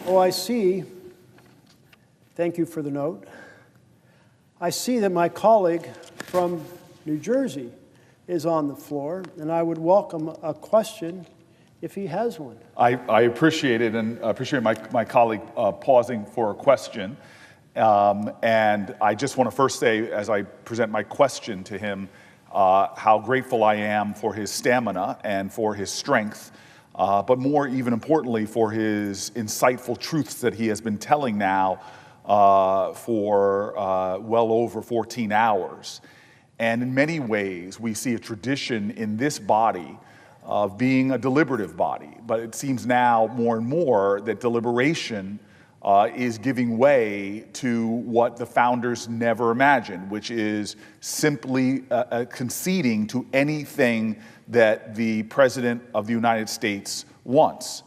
Oh, I see. Thank you for the note. I see that my colleague from New Jersey is on the floor, and I would welcome a question if he has one. I appreciate it, and appreciate my colleague pausing for a question. And I just want to first say, as I present my question to him, how grateful I am for his stamina and for his strength, but more even importantly for his insightful truths that he has been telling now for well over 14 hours. And in many ways, we see a tradition in this body of being a deliberative body, but it seems now more and more that deliberation is giving way to what the founders never imagined, which is simply conceding to anything that the President of the United States wants.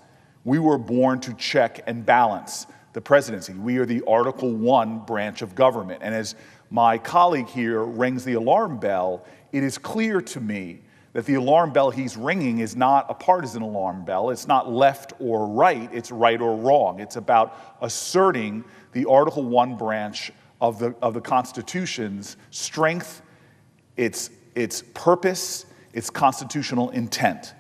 We were born to check and balance the presidency. We are the Article I branch of government. And as my colleague here rings the alarm bell, it is clear to me that the alarm bell he's ringing is not a partisan alarm bell. It's not left or right, it's right or wrong. It's about asserting the Article I branch of the Constitution's strength, its purpose, its constitutional intent.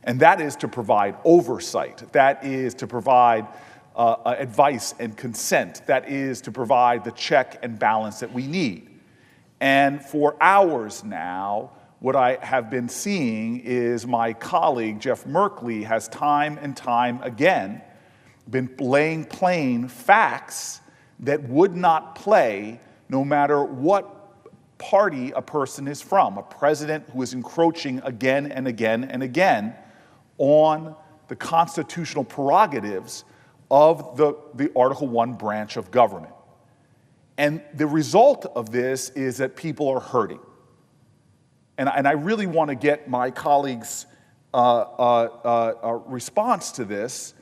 And that is to provide oversight. That is to provide advice and consent. That is to provide the check and balance that we need. And for hours now, what I have been seeing is my colleague, Jeff Merkley, has time and time again been laying plain facts that would not play no matter what party a person is from. A president who is encroaching again and again and again on the constitutional prerogatives of the Article I branch of government. And the result of this is that people are hurting. And I really want to get my colleagues' response to this.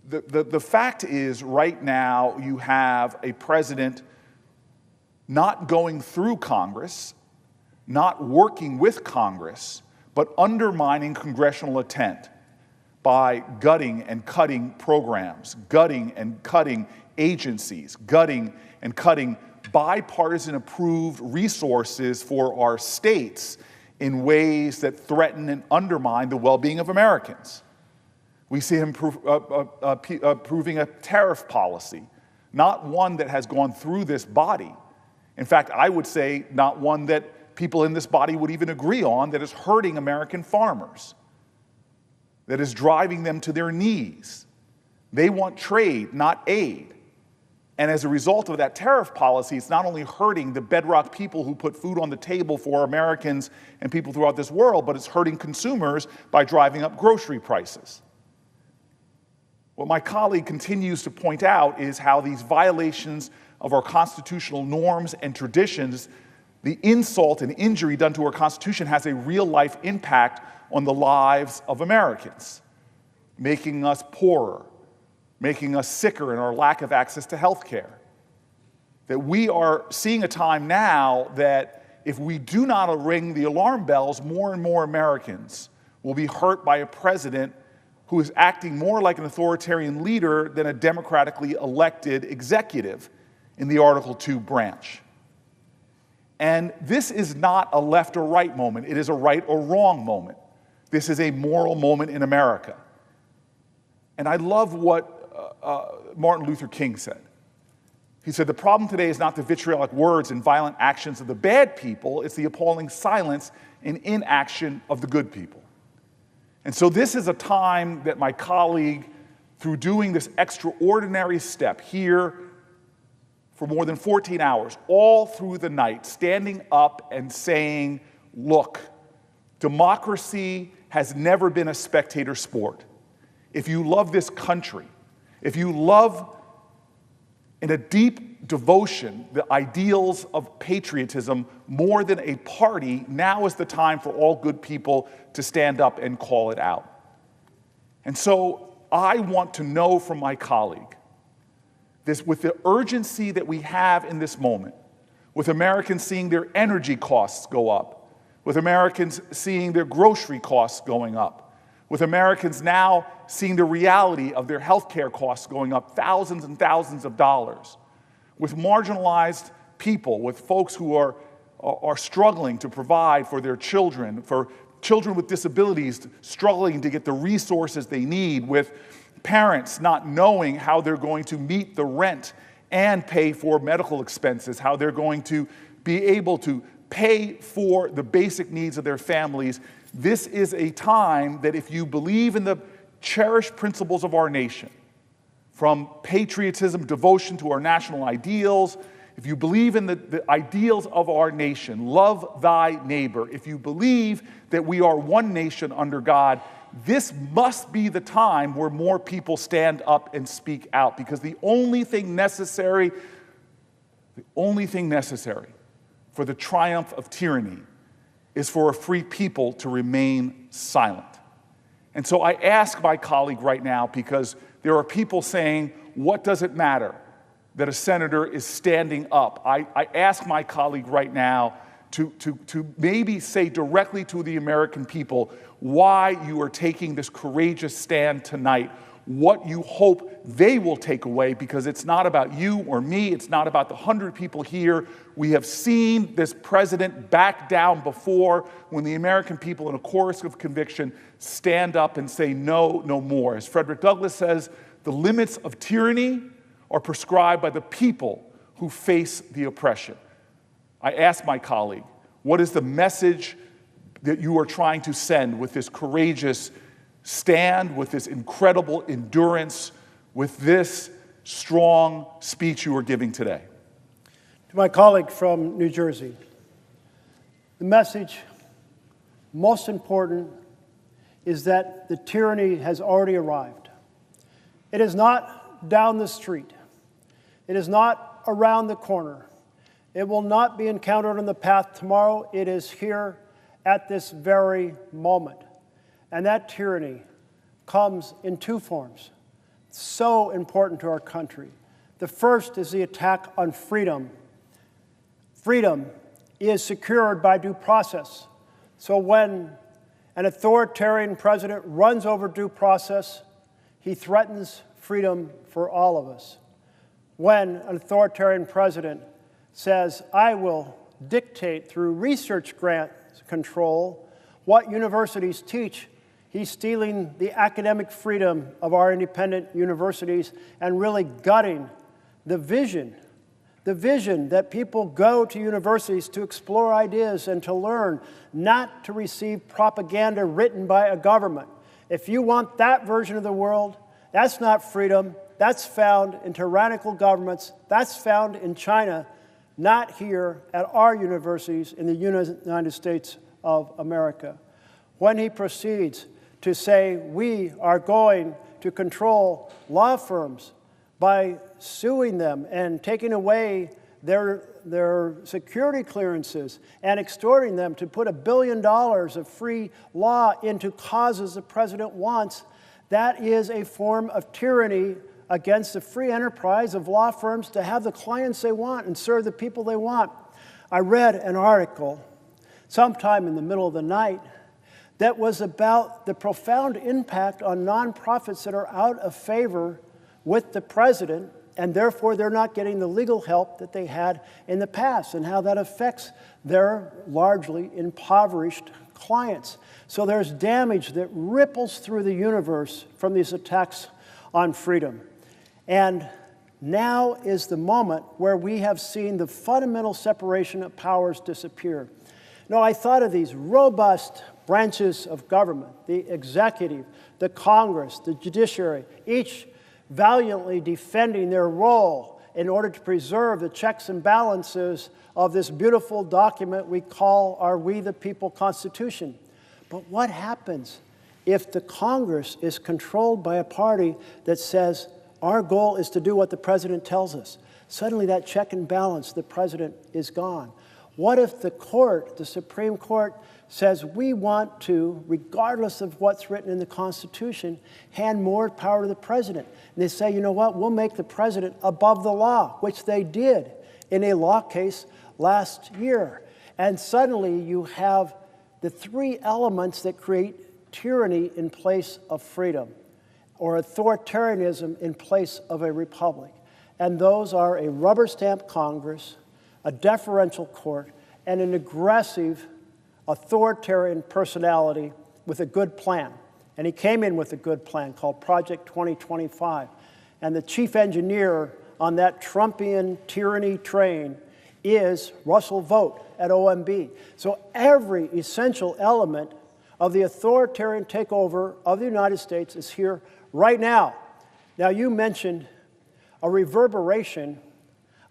The fact is, right now, you have a president not going through Congress, not working with Congress, but undermining congressional intent by gutting and cutting programs, gutting and cutting agencies, gutting and cutting bipartisan approved resources for our states in ways that threaten and undermine the well-being of Americans. We see him approving a tariff policy, not one that has gone through this body. In fact, I would say not one that people in this body would even agree on, that is hurting American farmers, that is driving them to their knees. They want trade, not aid. And as a result of that tariff policy, it's not only hurting the bedrock people who put food on the table for Americans and people throughout this world, but it's hurting consumers by driving up grocery prices. What my colleague continues to point out is how these violations of our constitutional norms and traditions, the insult and injury done to our Constitution, has a real-life impact on the lives of Americans, making us poorer, making us sicker in our lack of access to health care. That we are seeing a time now that if we do not ring the alarm bells, more and more Americans will be hurt by a president who is acting more like an authoritarian leader than a democratically elected executive in the Article II branch. And this is not a left or right moment. It is a right or wrong moment. This is a moral moment in America. And I love what Martin Luther King said. He said, the problem today is not the vitriolic words and violent actions of the bad people, it's the appalling silence and inaction of the good people. And so this is a time that my colleague, through doing this extraordinary step here for more than 14 hours, all through the night, standing up and saying, look, democracy has never been a spectator sport. If you love this country, if you love in a deep devotion the ideals of patriotism more than a party, now is the time for all good people to stand up and call it out. And so I want to know from my colleague, this, with the urgency that we have in this moment, with Americans seeing their energy costs go up, with Americans seeing their grocery costs going up, with Americans now seeing the reality of their health care costs going up thousands and thousands of dollars, with marginalized people, with folks who are struggling to provide for their children, for children with disabilities struggling to get the resources they need, with parents not knowing how they're going to meet the rent and pay for medical expenses, how they're going to be able to pay for the basic needs of their families. This is a time that if you believe in the cherished principles of our nation, from patriotism, devotion to our national ideals, if you believe in the ideals of our nation, love thy neighbor, if you believe that we are one nation under God, this must be the time where more people stand up and speak out, because the only thing necessary for the triumph of tyranny is for a free people to remain silent. And so I ask my colleague right now, because there are people saying, what does it matter that a senator is standing up? I ask my colleague right now to maybe say directly to the American people why you are taking this courageous stand tonight, what you hope they will take away, because it's not about you or me, it's not about the 100 people here. We have seen this president back down before when the American people, in a chorus of conviction, stand up and say no, no more. As Frederick Douglass says, the limits of tyranny are prescribed by the people who face the oppression. I ask my colleague, what is the message that you are trying to send with this courageous stand, with this incredible endurance, with this strong speech you are giving today? To my colleague from New Jersey, the message, most important, is that the tyranny has already arrived. It is not down the street. It is not around the corner. It will not be encountered on the path tomorrow. It is here at this very moment. And that tyranny comes in two forms, so important to our country. The first is the attack on freedom. Freedom is secured by due process. So when an authoritarian president runs over due process, he threatens freedom for all of us. When an authoritarian president says, I will dictate through research grant control what universities teach, he's stealing the academic freedom of our independent universities and really gutting the vision that people go to universities to explore ideas and to learn, not to receive propaganda written by a government. If you want that version of the world, that's not freedom. That's found in tyrannical governments. That's found in China, not here at our universities in the United States of America. When he proceeds to say we are going to control law firms by suing them and taking away their security clearances and extorting them to put $1 billion of free law into causes the president wants, that is a form of tyranny against the free enterprise of law firms to have the clients they want and serve the people they want. I read an article sometime in the middle of the night that was about the profound impact on nonprofits that are out of favor with the president, and therefore they're not getting the legal help that they had in the past, and how that affects their largely impoverished clients. So there's damage that ripples through the universe from these attacks on freedom. And now is the moment where we have seen the fundamental separation of powers disappear. No, I thought of these robust branches of government, the executive, the Congress, the judiciary, each valiantly defending their role in order to preserve the checks and balances of this beautiful document we call our We the People Constitution. But what happens if the Congress is controlled by a party that says, our goal is to do what the president tells us? Suddenly that check and balance, the president is gone. What if the court, the Supreme Court, says we want to, regardless of what's written in the Constitution, hand more power to the president? And they say, you know what, we'll make the president above the law, which they did in a law case last year. And suddenly you have the three elements that create tyranny in place of freedom, or authoritarianism in place of a republic. And those are a rubber-stamped Congress, a deferential court, and an aggressive, authoritarian personality with a good plan. And he came in with a good plan called Project 2025. And the chief engineer on that Trumpian tyranny train is Russell Vought at OMB. So every essential element of the authoritarian takeover of the United States is here right now. Now, you mentioned a reverberation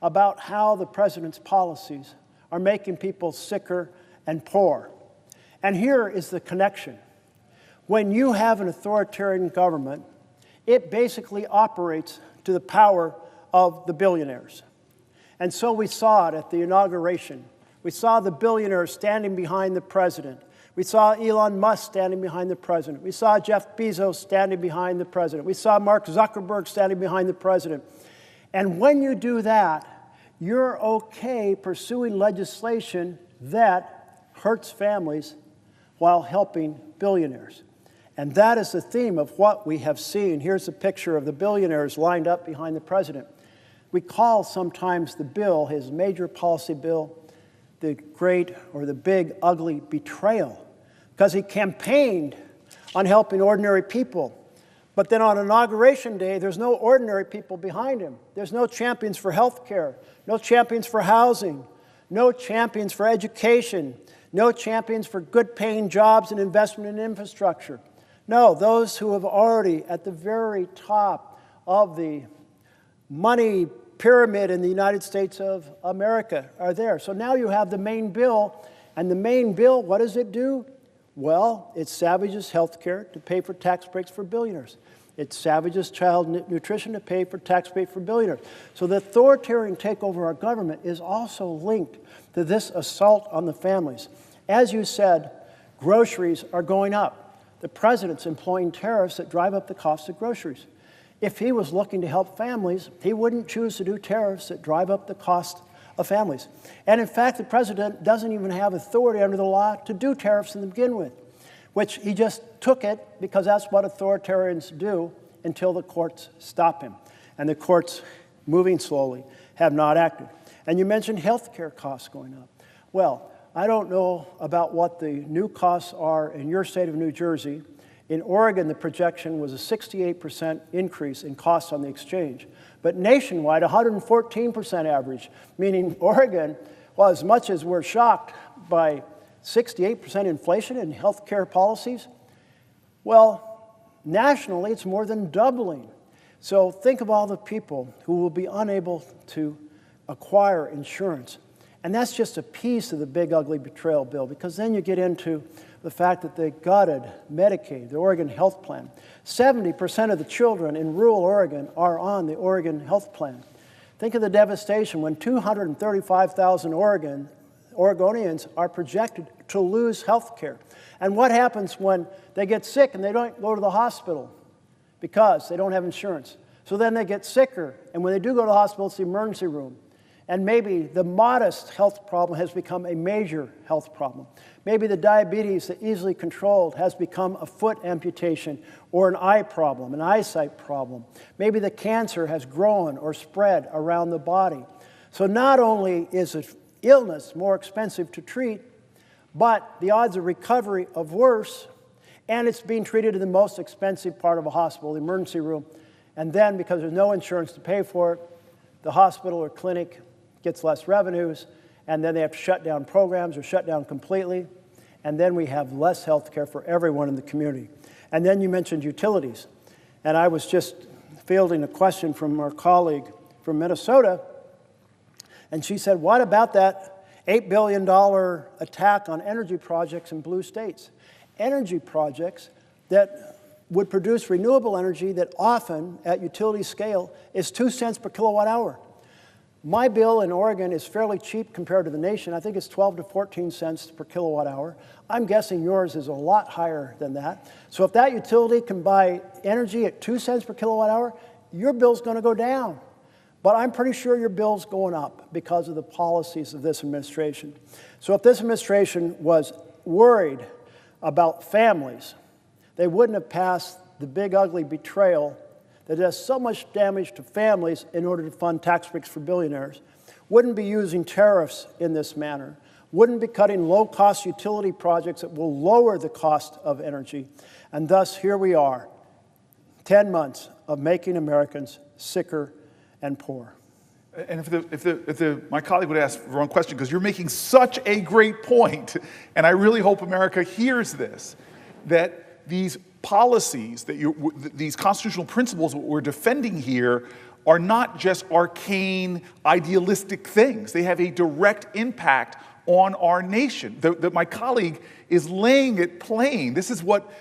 about how the president's policies are making people sicker and poorer. And here is the connection. When you have an authoritarian government, it basically operates to the power of the billionaires. And so we saw it at the inauguration. We saw the billionaires standing behind the president. We saw Elon Musk standing behind the president. We saw Jeff Bezos standing behind the president. We saw Mark Zuckerberg standing behind the president. And when you do that, you're okay pursuing legislation that hurts families while helping billionaires. And that is the theme of what we have seen. Here's a picture of the billionaires lined up behind the president. We call sometimes the bill, his major policy bill, the great or the big ugly betrayal, because he campaigned on helping ordinary people. But then on Inauguration Day, there's no ordinary people behind him. There's no champions for health care, no champions for housing, no champions for education, no champions for good-paying jobs and investment in infrastructure. No, those who have already at the very top of the money pyramid in the United States of America are there. So now you have the main bill, and the main bill, what does it do? Well, it savages health care to pay for tax breaks for billionaires. It savages child nutrition to pay for tax breaks for billionaires. So the authoritarian takeover of our government is also linked to this assault on the families. As you said, groceries are going up. The president's employing tariffs that drive up the cost of groceries. If he was looking to help families, he wouldn't choose to do tariffs that drive up the cost of families. And in fact, the president doesn't even have authority under the law to do tariffs to begin with, which he just took it because that's what authoritarians do until the courts stop him. And the courts, moving slowly, have not acted. And you mentioned health care costs going up. Well, I don't know about what the new costs are in your state of New Jersey. In Oregon, the projection was a 68% increase in costs on the exchange. But nationwide, 114% average, meaning Oregon, well, as much as we're shocked by 68% inflation in health care policies, well, nationally, it's more than doubling. So think of all the people who will be unable to acquire insurance. And that's just a piece of the big, ugly betrayal bill, because then you get into the fact that they gutted Medicaid, the Oregon Health Plan. 70% of the children in rural Oregon are on the Oregon Health Plan. Think of the devastation when 235,000 Oregonians are projected to lose health care. And what happens when they get sick and they don't go to the hospital because they don't have insurance? So then they get sicker, and when they do go to the hospital, it's the emergency room. And maybe the modest health problem has become a major health problem. Maybe the diabetes that easily controlled has become a foot amputation or an eye problem, an eyesight problem. Maybe the cancer has grown or spread around the body. So not only is an illness more expensive to treat, but the odds of recovery of worse, and it's being treated in the most expensive part of a hospital, the emergency room. And then, because there's no insurance to pay for it, the hospital or clinic gets less revenues, and then they have to shut down programs or shut down completely, and then we have less health care for everyone in the community. And then you mentioned utilities, and I was just fielding a question from our colleague from Minnesota, and she said, what about that $8 billion attack on energy projects in blue states? Energy projects that would produce renewable energy that often, at utility scale, is 2 cents per kilowatt hour. My bill in Oregon is fairly cheap compared to the nation. I think it's 12 to 14 cents per kilowatt hour. I'm guessing yours is a lot higher than that. So if that utility can buy energy at 2 cents per kilowatt hour, your bill's going to go down. But I'm pretty sure your bill's going up because of the policies of this administration. So if this administration was worried about families They wouldn't have passed the big, ugly betrayal that does so much damage to families in order to fund tax breaks for billionaires, wouldn't be using tariffs in this manner, wouldn't be cutting low-cost utility projects that will lower the cost of energy. And thus, here we are, 10 months of making Americans sicker and poorer. And if my colleague would ask the wrong question, because you're making such a great point, and I really hope America hears this, that these policies, these constitutional principles that we're defending here are not just arcane, idealistic things. They have a direct impact on our nation. That my colleague is laying it plain. This is what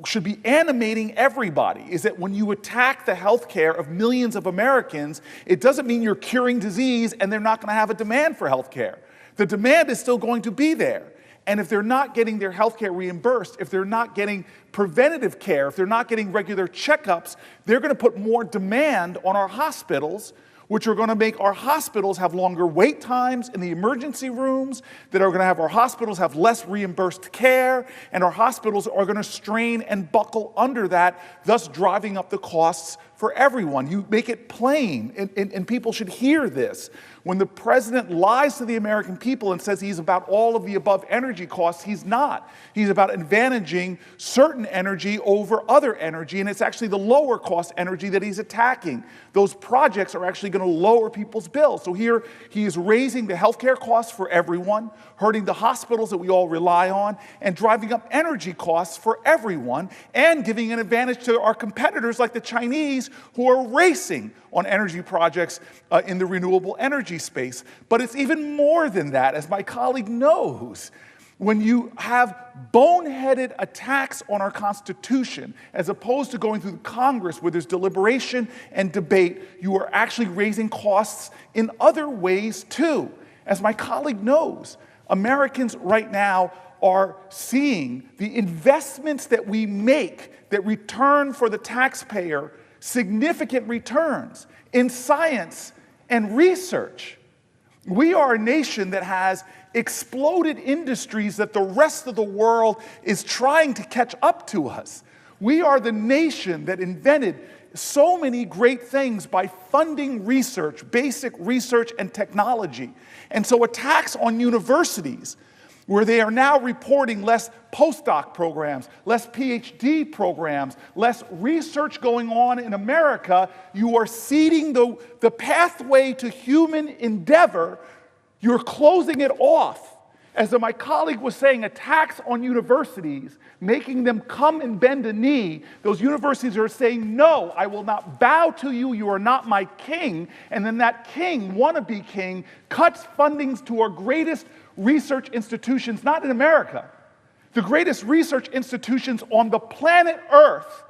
should be animating everybody, is that when you attack the health care of millions of Americans, it doesn't mean you're curing disease and they're not going to have a demand for health care. The demand is still going to be there. And if they're not getting their health care reimbursed, if they're not getting preventative care, if they're not getting regular checkups, they're going to put more demand on our hospitals, which are going to make our hospitals have longer wait times in the emergency rooms, that are going to have our hospitals have less reimbursed care, and our hospitals are going to strain and buckle under that, thus driving up the costs for everyone. You make it plain, and people should hear this. When the president lies to the American people and says he's about all of the above energy costs, he's not. He's about advantaging certain energy over other energy, and it's actually the lower cost energy that he's attacking. Those projects are actually going to lower people's bills. So here he is raising the healthcare costs for everyone, hurting the hospitals that we all rely on, and driving up energy costs for everyone, and giving an advantage to our competitors like the Chinese, who are racing on energy projects in the renewable energy space. But it's even more than that, as my colleague knows. When you have boneheaded attacks on our Constitution, as opposed to going through Congress where there's deliberation and debate, you are actually raising costs in other ways too. As my colleague knows, Americans right now are seeing the investments that we make that return for the taxpayer significant returns in science and research. We are a nation that has exploded industries that the rest of the world is trying to catch up to us. We are the nation that invented so many great things by funding research, basic research and technology. And so attacks on universities, where they are now reporting less postdoc programs, less PhD programs, less research going on in America, you are ceding the pathway to human endeavor. You're closing it off. As my colleague was saying, attacks on universities, making them come and bend a knee. Those universities are saying, no, I will not bow to you. You are not my king. And then that king, wannabe king, cuts fundings to our greatest research institutions, not in America, the greatest research institutions on the planet Earth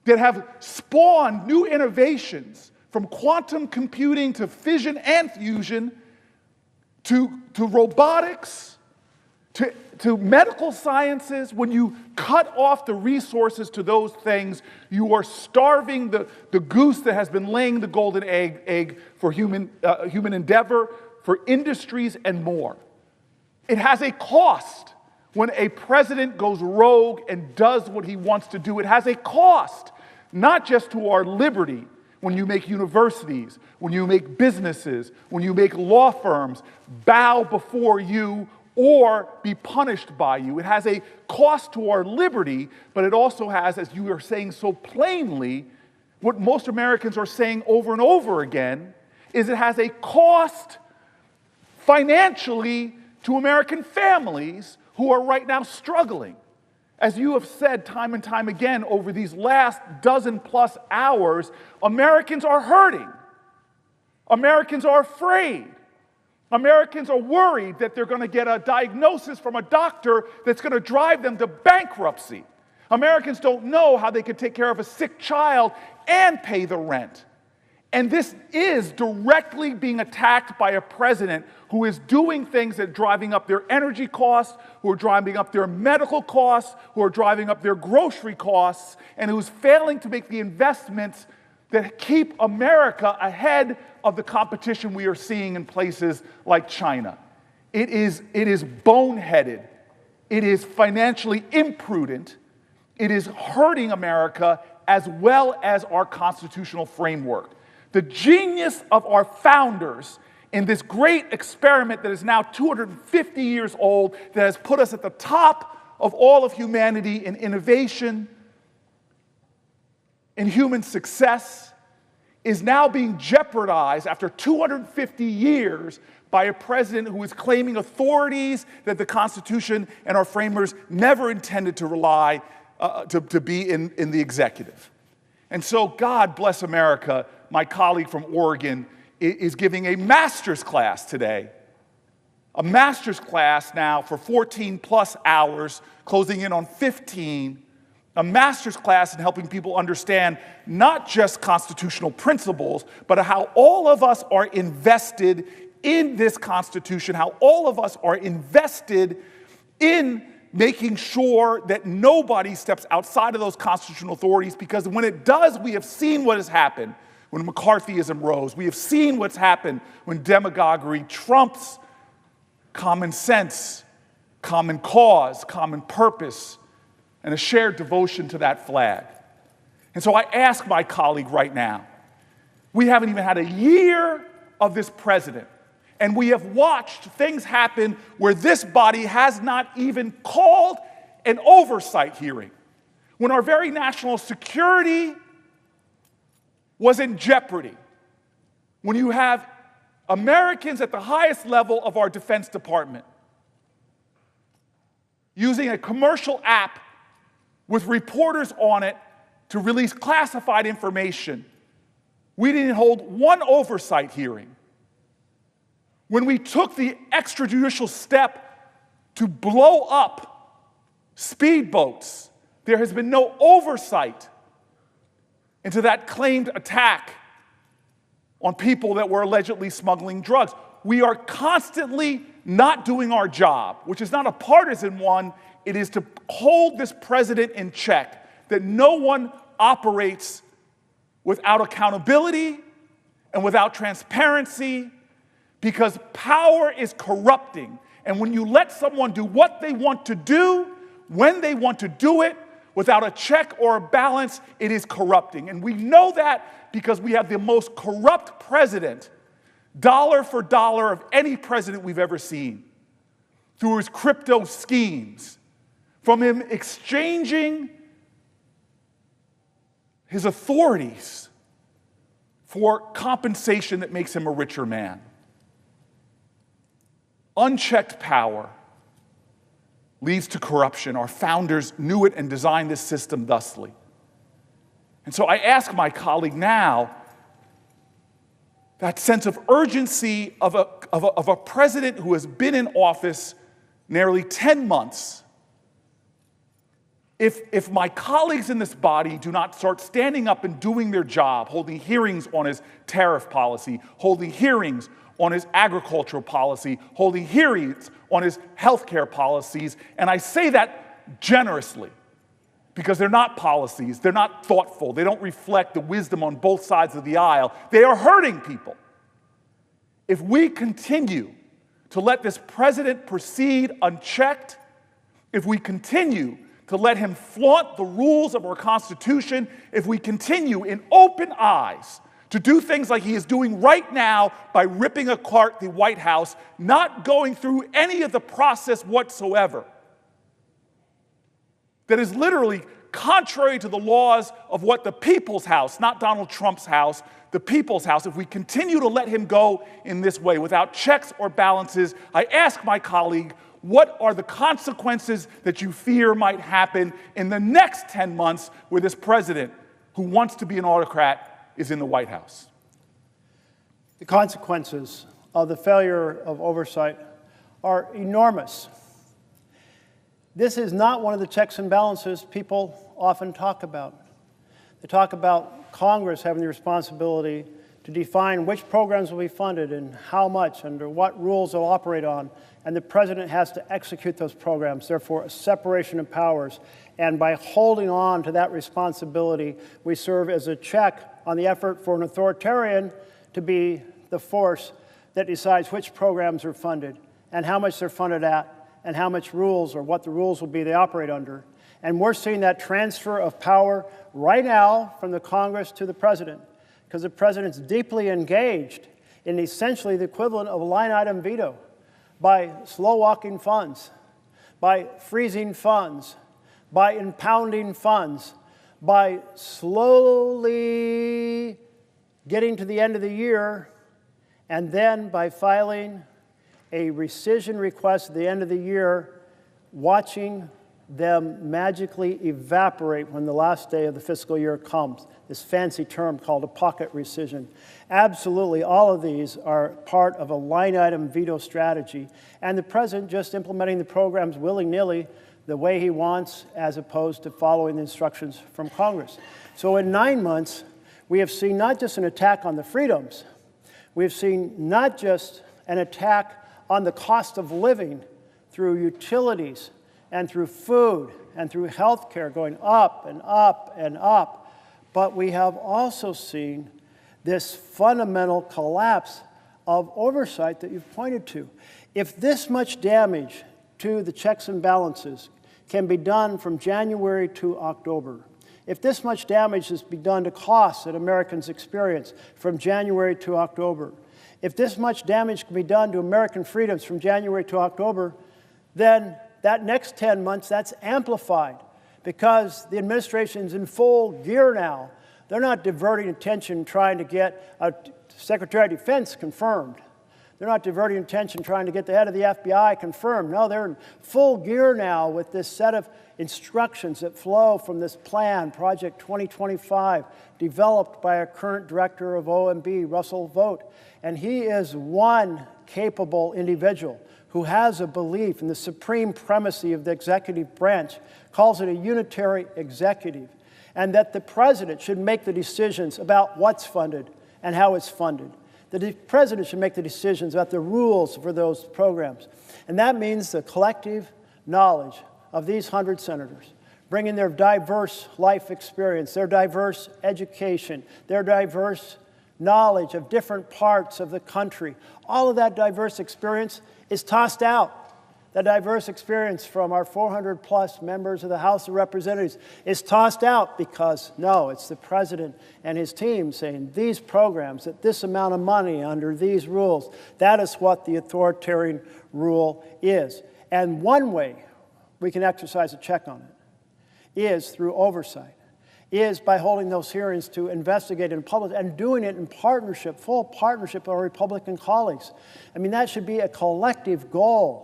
that have spawned new innovations, from quantum computing to fission and fusion, to robotics, to medical sciences. When you cut off the resources to those things, you are starving the goose that has been laying the golden egg for human endeavor, for industries and more. It has a cost when a president goes rogue and does what he wants to do. It has a cost, not just to our liberty, when you make universities, when you make businesses, when you make law firms bow before you or be punished by you. It has a cost to our liberty, but it also has, as you are saying so plainly, what most Americans are saying over and over again, is it has a cost financially to American families who are right now struggling. As you have said time and time again over these last dozen plus hours, Americans are hurting. Americans are afraid. Americans are worried that they're going to get a diagnosis from a doctor that's going to drive them to bankruptcy. Americans don't know how they can take care of a sick child and pay the rent. And this is directly being attacked by a president who is doing things that are driving up their energy costs, who are driving up their medical costs, who are driving up their grocery costs, and who's failing to make the investments that keep America ahead of the competition we are seeing in places like China. It is boneheaded. It is financially imprudent. It is hurting America as well as our constitutional framework. The genius of our founders in this great experiment that is now 250 years old, that has put us at the top of all of humanity in innovation, in human success, is now being jeopardized after 250 years by a president who is claiming authorities that the Constitution and our framers never intended to rely to be in the executive. And so, God bless America, my colleague from Oregon is giving a master's class today. A master's class now for 14 plus hours, closing in on 15. A master's class in helping people understand not just constitutional principles, but how all of us are invested in this Constitution, how all of us are invested in making sure that nobody steps outside of those constitutional authorities, because when it does, we have seen what has happened when McCarthyism rose. We have seen what's happened when demagoguery trumps common sense, common cause, common purpose, and a shared devotion to that flag. And so I ask my colleague right now, we haven't even had a year of this president, and we have watched things happen where this body has not even called an oversight hearing, when our very national security was in jeopardy, when you have Americans at the highest level of our Defense Department using a commercial app with reporters on it to release classified information. We didn't hold one oversight hearing. When we took the extrajudicial step to blow up speedboats, there has been no oversight into that claimed attack on people that were allegedly smuggling drugs. We are constantly not doing our job, which is not a partisan one. It is to hold this president in check, that no one operates without accountability and without transparency, because power is corrupting. And when you let someone do what they want to do, when they want to do it, without a check or a balance, it is corrupting. And we know that because we have the most corrupt president, dollar for dollar, of any president we've ever seen, through his crypto schemes, from him exchanging his authorities for compensation that makes him a richer man. Unchecked power leads to corruption. Our founders knew it and designed this system thusly. And so I ask my colleague now, that sense of urgency of a president who has been in office nearly 10 months, if my colleagues in this body do not start standing up and doing their job, holding hearings on his tariff policy, holding hearings on his agricultural policy, holding hearings on his healthcare policies, and I say that generously because they're not policies, they're not thoughtful, they don't reflect the wisdom on both sides of the aisle. They are hurting people. If we continue to let this president proceed unchecked, if we continue to let him flaunt the rules of our Constitution, if we continue in open eyes to do things like he is doing right now by ripping apart the White House, not going through any of the process whatsoever, that is literally contrary to the laws of what the people's house, not Donald Trump's house, the people's house, if we continue to let him go in this way without checks or balances, I ask my colleague, what are the consequences that you fear might happen in the next 10 months where this president, who wants to be an autocrat, is in the White House? The consequences of the failure of oversight are enormous. This is not one of the checks and balances people often talk about. They talk about Congress having the responsibility to define which programs will be funded and how much, under what rules they'll operate on, and the president has to execute those programs, therefore a separation of powers. And by holding on to that responsibility, we serve as a check on the effort for an authoritarian to be the force that decides which programs are funded and how much they're funded at and how much rules or what the rules will be they operate under. And we're seeing that transfer of power right now from the Congress to the president, because the president's deeply engaged in essentially the equivalent of a line item veto by slow-walking funds, by freezing funds, by impounding funds, by slowly getting to the end of the year, and then by filing a rescission request at the end of the year, watching them magically evaporate when the last day of the fiscal year comes. This fancy term called a pocket rescission. Absolutely, all of these are part of a line item veto strategy, and the president just implementing the programs willy-nilly the way he wants, as opposed to following the instructions from Congress. So in 9 months, we have seen not just an attack on the freedoms, we've seen not just an attack on the cost of living through utilities and through food and through health care going up and up and up, but we have also seen this fundamental collapse of oversight that you've pointed to. If this much damage to the checks and balances can be done from January to October, if this much damage is be done to costs that Americans experience from January to October, if this much damage can be done to American freedoms from January to October, then that next 10 months, that's amplified, because the administration's in full gear now. They're not diverting attention trying to get a Secretary of Defense confirmed. They're not diverting attention trying to get the head of the FBI confirmed. No, they're in full gear now with this set of instructions that flow from this plan, Project 2025, developed by our current director of OMB, Russell Vought. And he is one capable individual who has a belief in the supreme primacy of the executive branch, calls it a unitary executive, and that the president should make the decisions about what's funded and how it's funded. The president should make the decisions about the rules for those programs. And that means the collective knowledge of these 100 senators, bringing their diverse life experience, their diverse education, their diverse knowledge of different parts of the country. All of that diverse experience is tossed out. The diverse experience from our 400-plus members of the House of Representatives is tossed out because, no, it's the president and his team saying these programs at this amount of money under these rules, that is what the authoritarian rule is. And one way we can exercise a check on it is through oversight, is by holding those hearings to investigate in public and doing it in partnership, full partnership with our Republican colleagues. I mean, that should be a collective goal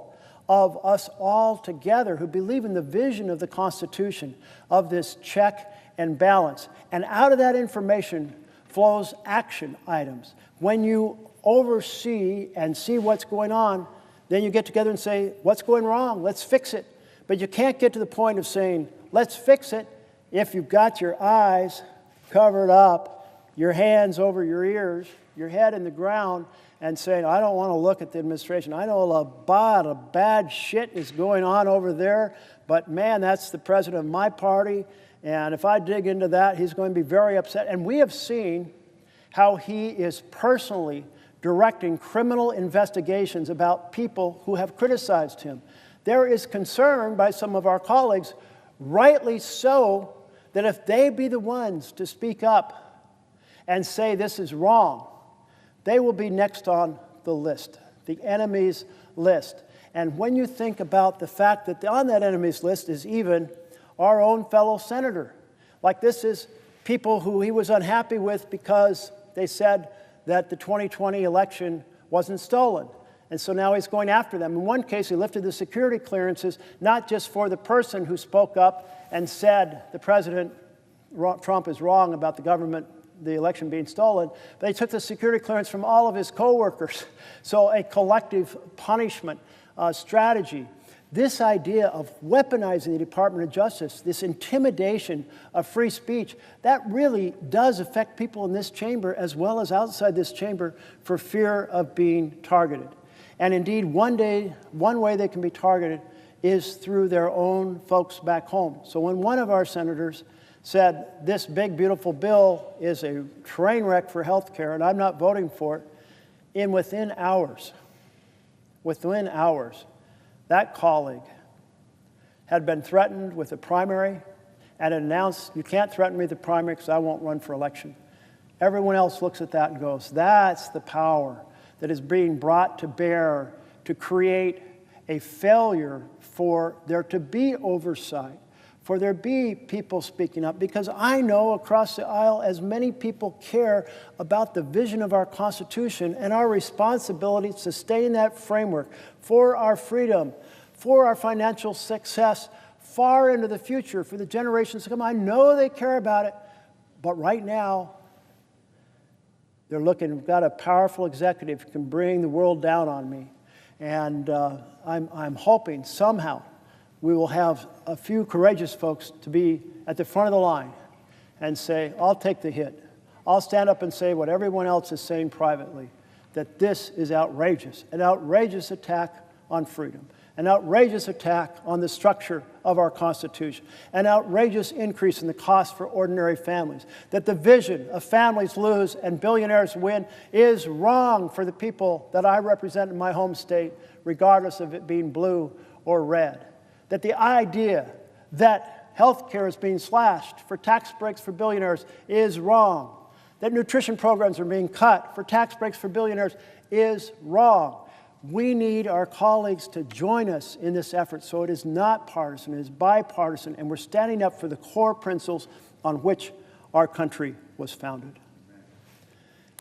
of us all together who believe in the vision of the Constitution, of this check and balance. And out of that information flows action items. When you oversee and see what's going on, then you get together and say, what's going wrong? Let's fix it. But you can't get to the point of saying, let's fix it, if you've got your eyes covered up, your hands over your ears, your head in the ground, and saying, I don't want to look at the administration. I know a lot of bad shit is going on over there, but man, that's the president of my party, and if I dig into that, he's going to be very upset. And we have seen how he is personally directing criminal investigations about people who have criticized him. There is concern by some of our colleagues, rightly so, that if they be the ones to speak up and say this is wrong, they will be next on the list, the enemies list. And when you think about the fact that on that enemies list is even our own fellow senator, like this is people who he was unhappy with because they said that the 2020 election wasn't stolen. And so now he's going after them. In one case, he lifted the security clearances, not just for the person who spoke up and said the president, Trump, is wrong about the election being stolen, but he took the security clearance from all of his coworkers. So a collective punishment strategy. This idea of weaponizing the Department of Justice, this intimidation of free speech, that really does affect people in this chamber as well as outside this chamber for fear of being targeted. And indeed, one way they can be targeted is through their own folks back home. So when one of our senators said, this big, beautiful bill is a train wreck for health care, and I'm not voting for it, within hours, that colleague had been threatened with a primary and announced, you can't threaten me with the primary because I won't run for election. Everyone else looks at that and goes, that's the power that is being brought to bear to create a failure for there to be oversight, for there be people speaking up, because I know across the aisle as many people care about the vision of our Constitution and our responsibility to sustain that framework for our freedom, for our financial success, far into the future, for the generations to come. I know they care about it, but right now, they're looking, we've got a powerful executive who can bring the world down on me. And I'm hoping somehow we will have a few courageous folks to be at the front of the line and say, I'll take the hit. I'll stand up and say what everyone else is saying privately, that this is outrageous, an outrageous attack on freedom, an outrageous attack on the structure of our Constitution, an outrageous increase in the cost for ordinary families, that the vision of families lose and billionaires win is wrong for the people that I represent in my home state, regardless of it being blue or red. That the idea that health care is being slashed for tax breaks for billionaires is wrong. That nutrition programs are being cut for tax breaks for billionaires is wrong. We need our colleagues to join us in this effort so it is not partisan, it is bipartisan, and we're standing up for the core principles on which our country was founded.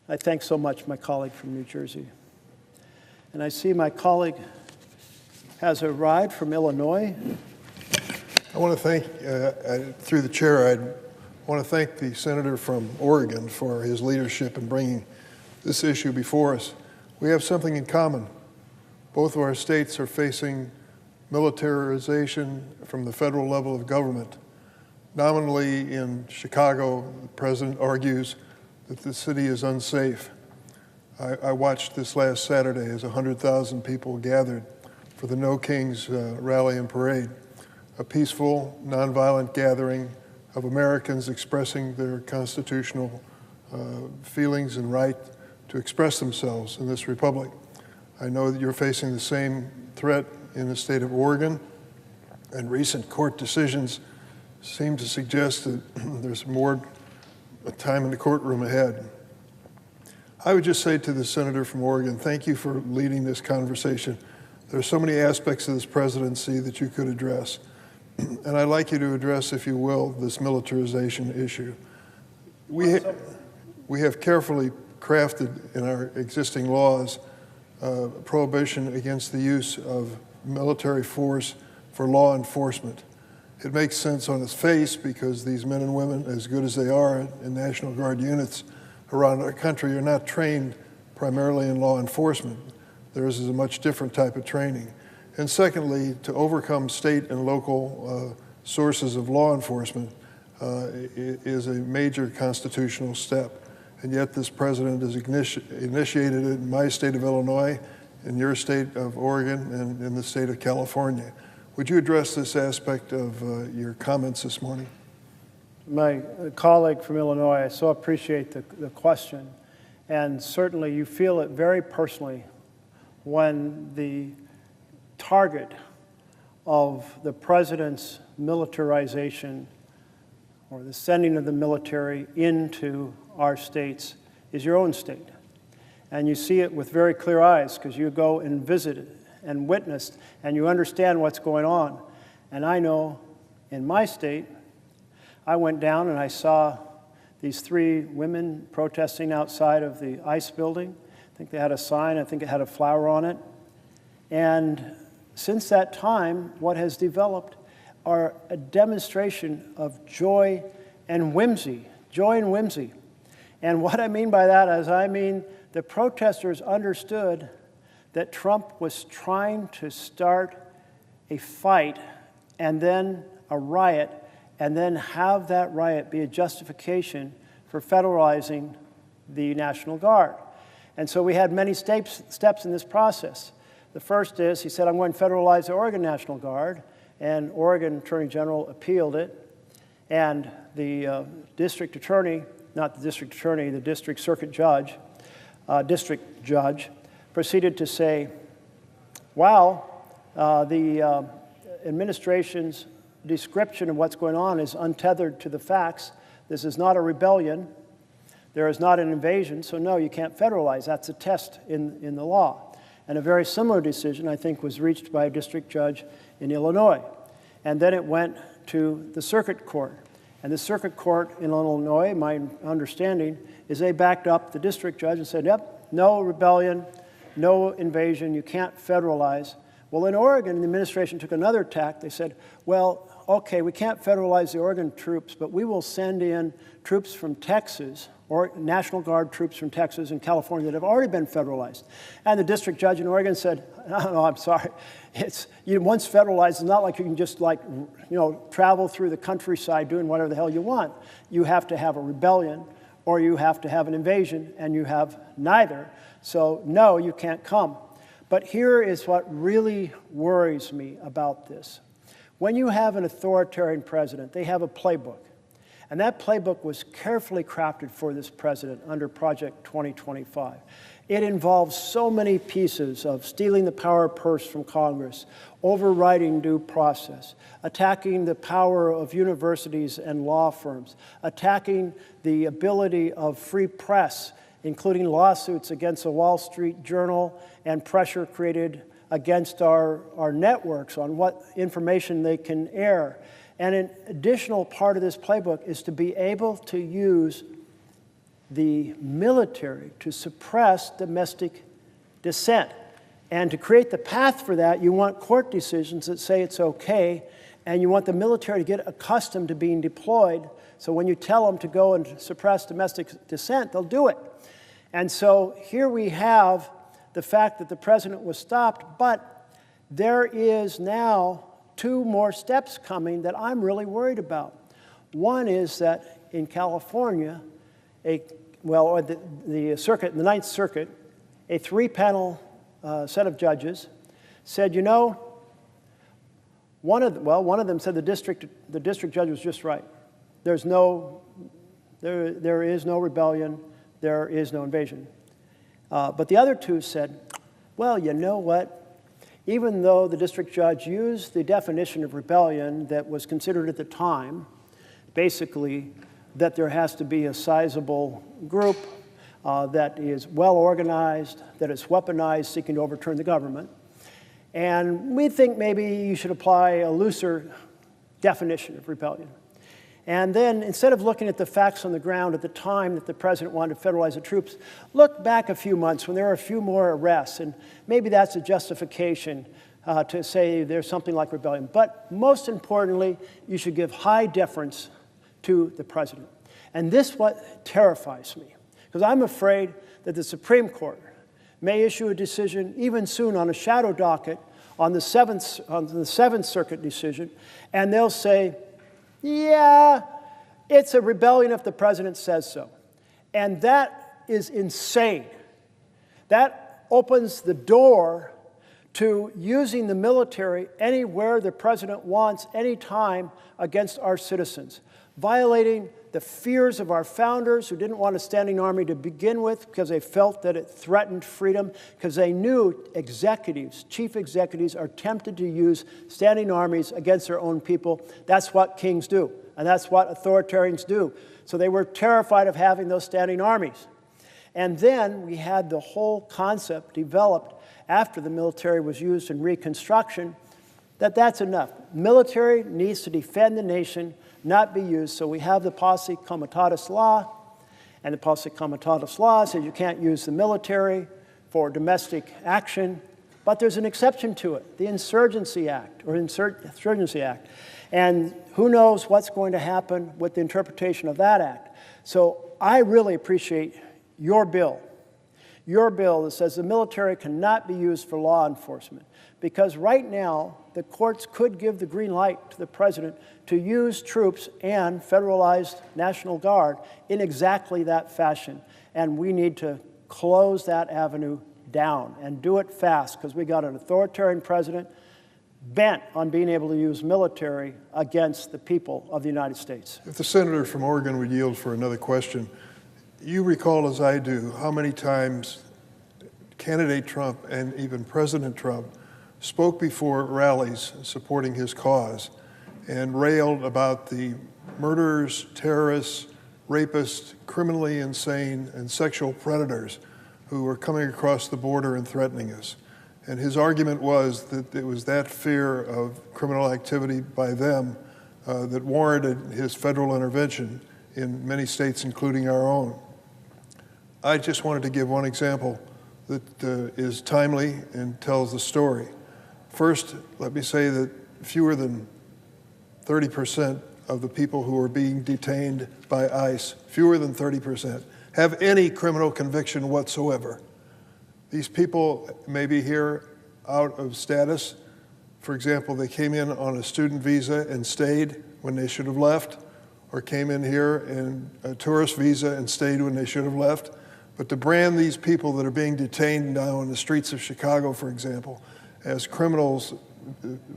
I thank so much my colleague from New Jersey. And I see my colleague has arrived from Illinois. I want to thank, through the chair, I want to thank the senator from Oregon for his leadership in bringing this issue before us. We have something in common. Both of our states are facing militarization from the federal level of government. Nominally in Chicago, the president argues that the city is unsafe. I watched this last Saturday as 100,000 people gathered for the No Kings rally and parade, a peaceful, nonviolent gathering of Americans expressing their constitutional feelings and right to express themselves in this republic. I know that you're facing the same threat in the state of Oregon, and recent court decisions seem to suggest that there's more time in the courtroom ahead. I would just say to the senator from Oregon, thank you for leading this conversation. There are so many aspects of this presidency that you could address. And I'd like you to address, if you will, this militarization issue. We have carefully crafted in our existing laws prohibition against the use of military force for law enforcement. It makes sense on its face because these men and women, as good as they are in National Guard units around our country, are not trained primarily in law enforcement. Theirs is a much different type of training. And secondly, to overcome state and local sources of law enforcement is a major constitutional step. And yet this president has initiated it in my state of Illinois, in your state of Oregon, and in the state of California. Would you address this aspect of your comments this morning? My colleague from Illinois, I so appreciate the question. And certainly you feel it very personally when the target of the president's militarization or the sending of the military into our states is your own state. And you see it with very clear eyes because you go and visit and witnessed and you understand what's going on. And I know in my state, I went down and I saw these 3 women protesting outside of the ICE building. I think they had a sign, I think it had a flower on it. And since that time, what has developed are a demonstration of joy and whimsy. Joy and whimsy. And what I mean by that is I mean the protesters understood that Trump was trying to start a fight and then a riot and then have that riot be a justification for federalizing the National Guard. And so we had many steps in this process. The first is he said, I'm going to federalize the Oregon National Guard, and Oregon Attorney General appealed it, and the district attorney, not the district attorney, the district circuit judge, district judge, proceeded to say, wow, administration's description of what's going on is untethered to the facts. This is not a rebellion. There is not an invasion, so no, you can't federalize. That's a test in the law. And a very similar decision, I think, was reached by a district judge in Illinois. And then it went to the circuit court. And the circuit court in Illinois, my understanding, is they backed up the district judge and said, yep, no rebellion, no invasion, you can't federalize. Well, in Oregon, the administration took another tack. They said, well, okay, we can't federalize the Oregon troops, but we will send in troops from Texas, or National Guard troops from Texas and California that have already been federalized. And the district judge in Oregon said, no, I'm sorry. Once federalized, it's not like you can just travel through the countryside doing whatever the hell you want. You have to have a rebellion or you have to have an invasion, and you have neither. So no, you can't come. But here is what really worries me about this. When you have an authoritarian president, they have a playbook. And that playbook was carefully crafted for this president under Project 2025. It involves so many pieces of stealing the power purse from Congress, overriding due process, attacking the power of universities and law firms, attacking the ability of free press, including lawsuits against the Wall Street Journal and pressure created against our networks on what information they can air. And an additional part of this playbook is to be able to use the military to suppress domestic dissent. And to create the path for that, you want court decisions that say it's okay, and you want the military to get accustomed to being deployed, so when you tell them to go and suppress domestic dissent, they'll do it. And so here we have the fact that the president was stopped, but there is now 2 more steps coming that I'm really worried about. One is that in California, the Ninth Circuit, a 3-panel set of judges said, one of them said the district judge was just right. There is no rebellion, there is no invasion. But the other 2 said, well, you know what? Even though the district judge used the definition of rebellion that was considered at the time, basically that there has to be a sizable group that is well organized, that is weaponized, seeking to overturn the government. And we think maybe you should apply a looser definition of rebellion. And then, instead of looking at the facts on the ground at the time that the president wanted to federalize the troops, look back a few months when there were a few more arrests, and maybe that's a justification to say there's something like rebellion. But most importantly, you should give high deference to the president. And this what terrifies me, because I'm afraid that the Supreme Court may issue a decision even soon on a shadow docket on the Seventh Circuit decision, and they'll say, yeah, it's a rebellion if the president says so. And that is insane. That opens the door to using the military anywhere the president wants, anytime, against our citizens, violating the fears of our founders who didn't want a standing army to begin with because they felt that it threatened freedom, because they knew chief executives are tempted to use standing armies against their own people. That's what kings do, and that's what authoritarians do. So they were terrified of having those standing armies. And then we had the whole concept developed after the military was used in Reconstruction, that's enough. Military needs to defend the nation, not be used. So we have the Posse Comitatus Law, and the Posse Comitatus Law says you can't use the military for domestic action, but there's an exception to it, the Insurgency Act. And who knows what's going to happen with the interpretation of that act. So I really appreciate your bill that says the military cannot be used for law enforcement, because right now the courts could give the green light to the president to use troops and federalized National Guard in exactly that fashion. And we need to close that avenue down and do it fast, because we got an authoritarian president bent on being able to use military against the people of the United States. If the senator from Oregon would yield for another question, you recall, as I do, how many times candidate Trump and even President Trump spoke before rallies supporting his cause and railed about the murderers, terrorists, rapists, criminally insane, and sexual predators who were coming across the border and threatening us. And his argument was that it was that fear of criminal activity by them that warranted his federal intervention in many states, including our own. I just wanted to give one example that is timely and tells the story. First, let me say that fewer than 30% of the people who are being detained by ICE, fewer than 30%, have any criminal conviction whatsoever. These people may be here out of status. For example, they came in on a student visa and stayed when they should have left, or came in here in a tourist visa and stayed when they should have left. But to brand these people that are being detained now in the streets of Chicago, for example, as criminals,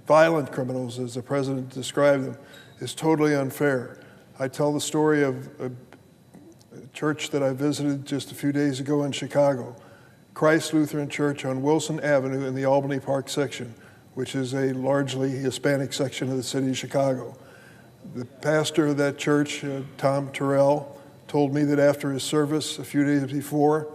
violent criminals, as the president described them, is totally unfair. I tell the story of a church that I visited just a few days ago in Chicago, Christ Lutheran Church on Wilson Avenue in the Albany Park section, which is a largely Hispanic section of the city of Chicago. The pastor of that church, Tom Terrell, told me that after his service a few days before,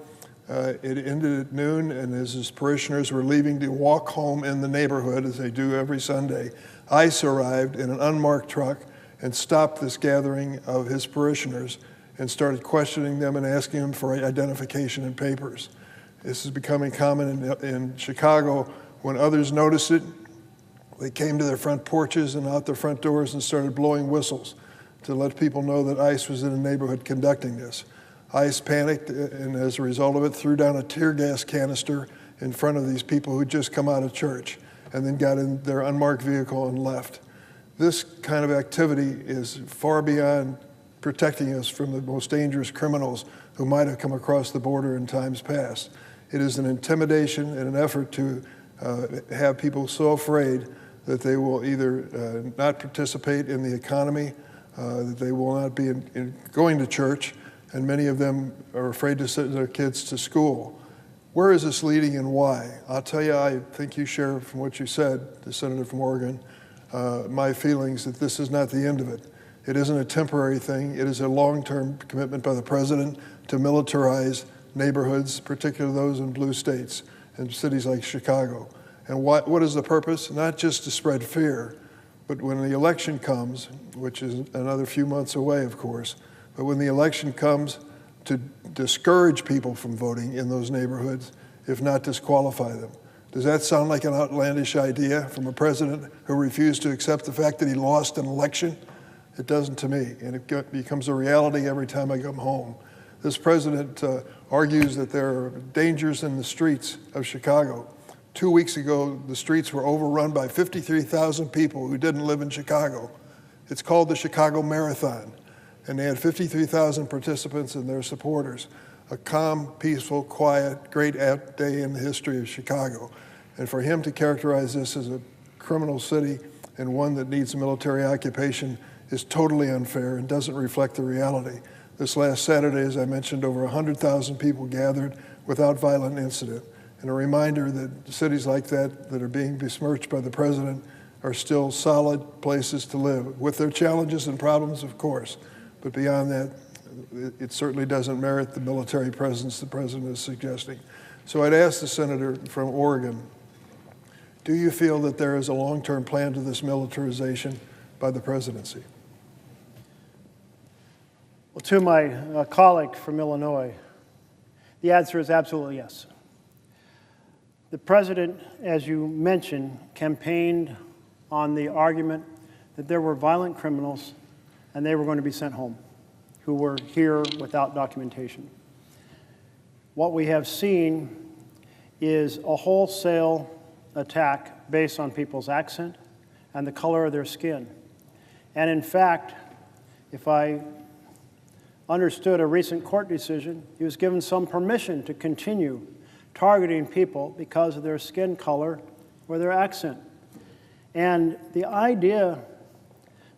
it ended at noon, and as his parishioners were leaving to walk home in the neighborhood, as they do every Sunday, ICE arrived in an unmarked truck and stopped this gathering of his parishioners and started questioning them and asking them for identification and papers. This is becoming common in Chicago. When others noticed it, they came to their front porches and out their front doors and started blowing whistles to let people know that ICE was in the neighborhood conducting this. ICE panicked and as a result of it threw down a tear gas canister in front of these people who'd just come out of church and then got in their unmarked vehicle and left. This kind of activity is far beyond protecting us from the most dangerous criminals who might have come across the border in times past. It is an intimidation and an effort to have people so afraid that they will either not participate in the economy, that they will not be going to church, and many of them are afraid to send their kids to school. Where is this leading and why? I'll tell you, I think you share from what you said, the senator from Oregon, my feelings that this is not the end of it. It isn't a temporary thing. It is a long-term commitment by the president to militarize neighborhoods, particularly those in blue states and cities like Chicago. And what is the purpose? Not just to spread fear, but when the election comes, which is another few months away, of course, but when the election comes, to discourage people from voting in those neighborhoods, if not disqualify them. Does that sound like an outlandish idea from a president who refused to accept the fact that he lost an election? It doesn't to me, and it becomes a reality every time I come home. This president argues that there are dangers in the streets of Chicago. 2 weeks ago, the streets were overrun by 53,000 people who didn't live in Chicago. It's called the Chicago Marathon, and they had 53,000 participants and their supporters. A calm, peaceful, quiet, great day in the history of Chicago. And for him to characterize this as a criminal city and one that needs military occupation is totally unfair and doesn't reflect the reality. This last Saturday, as I mentioned, over 100,000 people gathered without violent incident. And a reminder that cities like that are being besmirched by the president are still solid places to live, with their challenges and problems, of course. But beyond that, it certainly doesn't merit the military presence the president is suggesting. So I'd ask the senator from Oregon, do you feel that there is a long-term plan to this militarization by the presidency? Well, to my colleague from Illinois, the answer is absolutely yes. The president, as you mentioned, campaigned on the argument that there were violent criminals and they were going to be sent home, who were here without documentation. What we have seen is a wholesale attack based on people's accent and the color of their skin. And in fact, if I understood a recent court decision, he was given some permission to continue targeting people because of their skin color or their accent. And the idea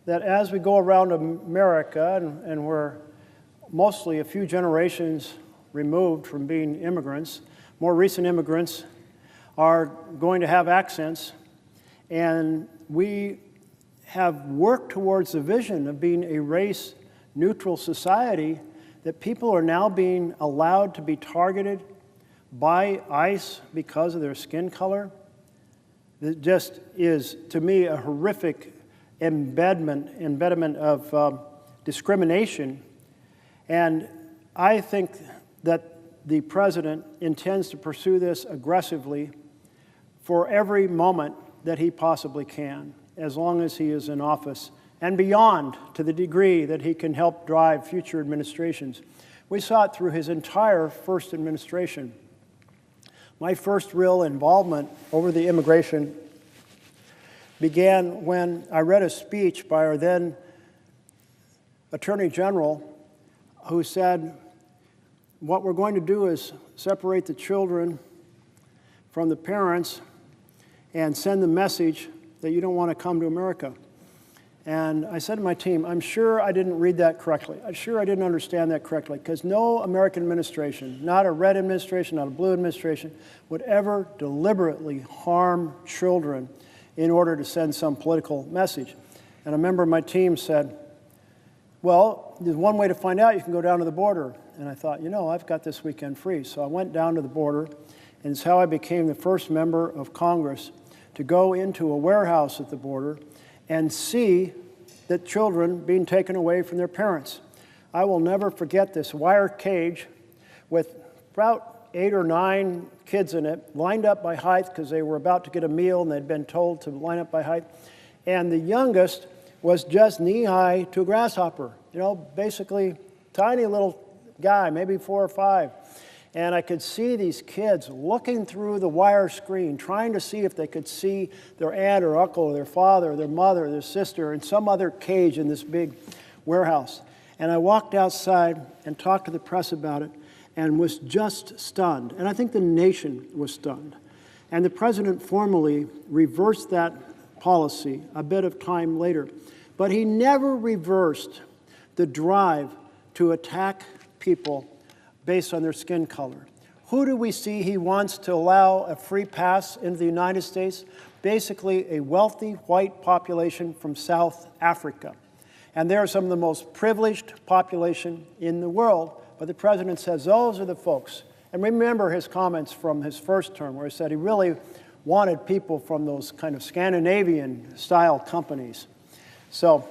that as we go around America, and we're mostly a few generations removed from being immigrants, more recent immigrants are going to have accents, and we have worked towards the vision of being a race-neutral society, that people are now being allowed to be targeted by ICE because of their skin color. It just is, to me, a horrific embedment of discrimination. And I think that the president intends to pursue this aggressively for every moment that he possibly can, as long as he is in office, and beyond, to the degree that he can help drive future administrations. We saw it through his entire first administration. My first real involvement over the immigration began when I read a speech by our then Attorney General, who said, what we're going to do is separate the children from the parents and send the message that you don't want to come to America. And I said to my team, I'm sure I didn't read that correctly. I'm sure I didn't understand that correctly, because no American administration, not a red administration, not a blue administration, would ever deliberately harm children in order to send some political message. And a member of my team said, well, there's one way to find out. You can go down to the border. And I thought, I've got this weekend free. So I went down to the border, and it's how I became the first member of Congress to go into a warehouse at the border and see the children being taken away from their parents. I will never forget this wire cage with about 8 or 9 kids in it, lined up by height because they were about to get a meal and they'd been told to line up by height. And the youngest was just knee-high to a grasshopper, basically tiny little guy, maybe 4 or 5. And I could see these kids looking through the wire screen, trying to see if they could see their aunt or uncle or their father or their mother or their sister in some other cage in this big warehouse. And I walked outside and talked to the press about it and was just stunned. And I think the nation was stunned. And the president formally reversed that policy a bit of time later. But he never reversed the drive to attack people based on their skin color. Who do we see he wants to allow a free pass into the United States? Basically, a wealthy white population from South Africa. And they're some of the most privileged population in the world. But the president says those are the folks. And remember his comments from his first term, where he said he really wanted people from those kind of Scandinavian-style companies. So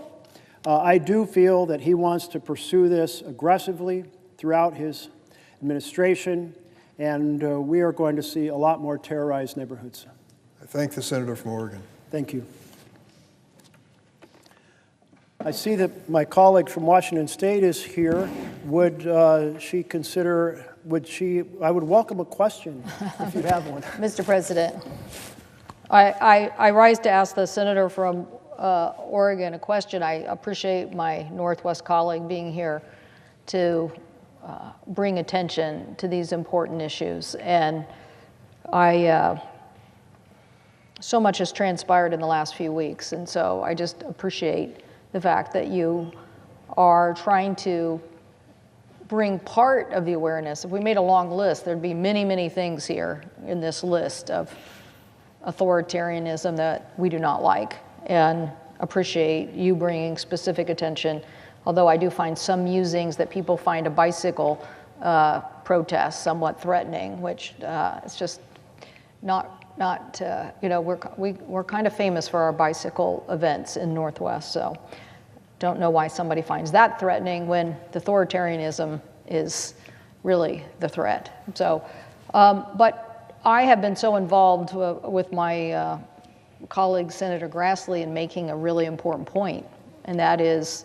I do feel that he wants to pursue this aggressively throughout his administration, and we are going to see a lot more terrorized neighborhoods. I thank the senator from Oregon. Thank you. I see that my colleague from Washington State is here. Would she consider, I would welcome a question if you have one. Mr. President, I rise to ask the senator from Oregon a question. I appreciate my Northwest colleague being here to bring attention to these important issues. And so much has transpired in the last few weeks, and so I just appreciate the fact that you are trying to bring part of the awareness. If we made a long list, there'd be many, many things here in this list of authoritarianism that we do not like, and appreciate you bringing specific attention. Although I do find some musings that people find a bicycle protest somewhat threatening, which it's just not we're kind of famous for our bicycle events in Northwest, so don't know why somebody finds that threatening when the authoritarianism is really the threat. So, but I have been so involved with my colleague Senator Grassley in making a really important point, and that is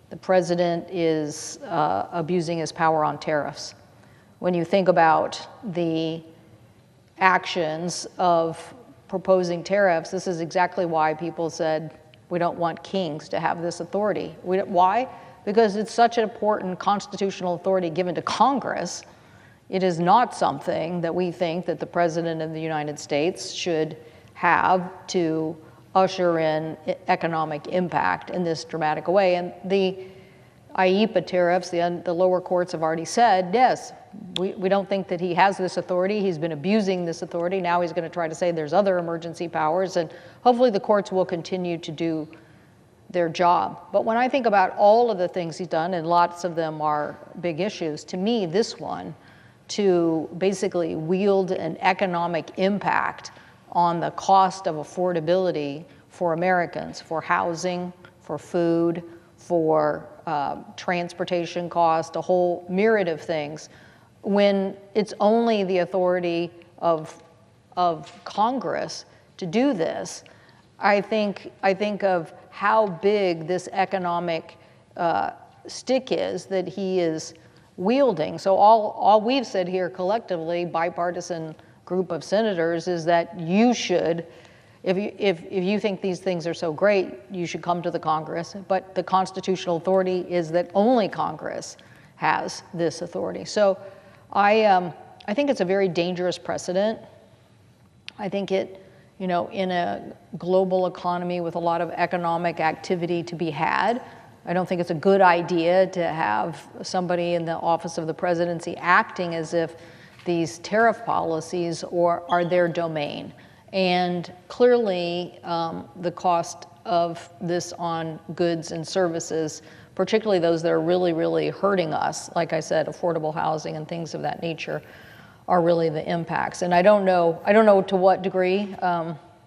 the president is abusing his power on tariffs. When you think about the actions of proposing tariffs, this is exactly why people said we don't want kings to have this authority. Why? Because it's such an important constitutional authority given to Congress. It is not something that we think that the President of the United States should have to usher in economic impact in this dramatic way. And the IEEPA tariffs, the lower courts have already said, yes, we don't think that he has this authority. He's been abusing this authority. Now he's going to try to say there's other emergency powers, and hopefully the courts will continue to do their job. But when I think about all of the things he's done, and lots of them are big issues, to me, this one, to basically wield an economic impact on the cost of affordability for Americans, for housing, for food, for transportation cost, a whole myriad of things, when it's only the authority of Congress to do this, I think of how big this economic stick is that he is wielding. So all we've said here collectively, bipartisan group of senators, is that you should, if you think these things are so great, you should come to the Congress. But the constitutional authority is that only Congress has this authority. So I think it's a very dangerous precedent. I think it, in a global economy with a lot of economic activity to be had, I don't think it's a good idea to have somebody in the office of the presidency acting as if these tariff policies are their domain. And clearly, the cost of this on goods and services, particularly those that are really, really hurting us, like I said, affordable housing and things of that nature, are really the impacts. And I don't know to what degree,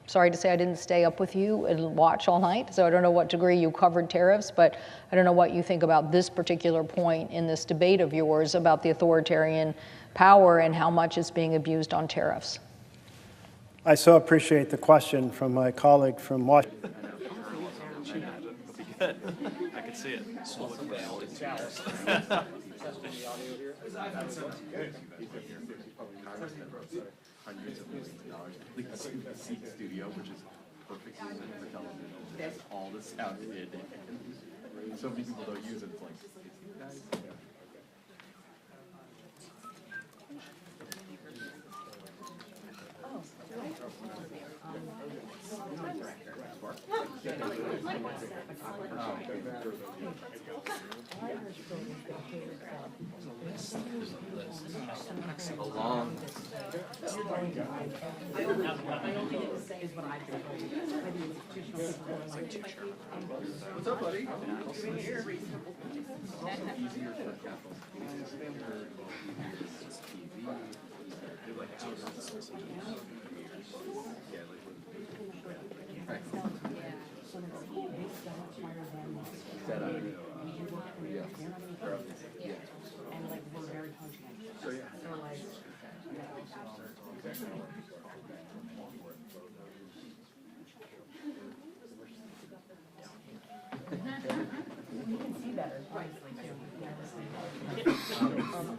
sorry to say I didn't stay up with you and watch all night, so I don't know what degree you covered tariffs, but I don't know what you think about this particular point in this debate of yours about the authoritarian power and how much is being abused on tariffs. I so appreciate the question from my colleague from Washington. I can see it. Hundreds of millions of dollars. The studio, which is perfect for television. That's all the sound it did. So many people don't use it. It's like, what's up, buddy? Easier for capital. And like we're very conscientious. So like, you can see better, obviously too.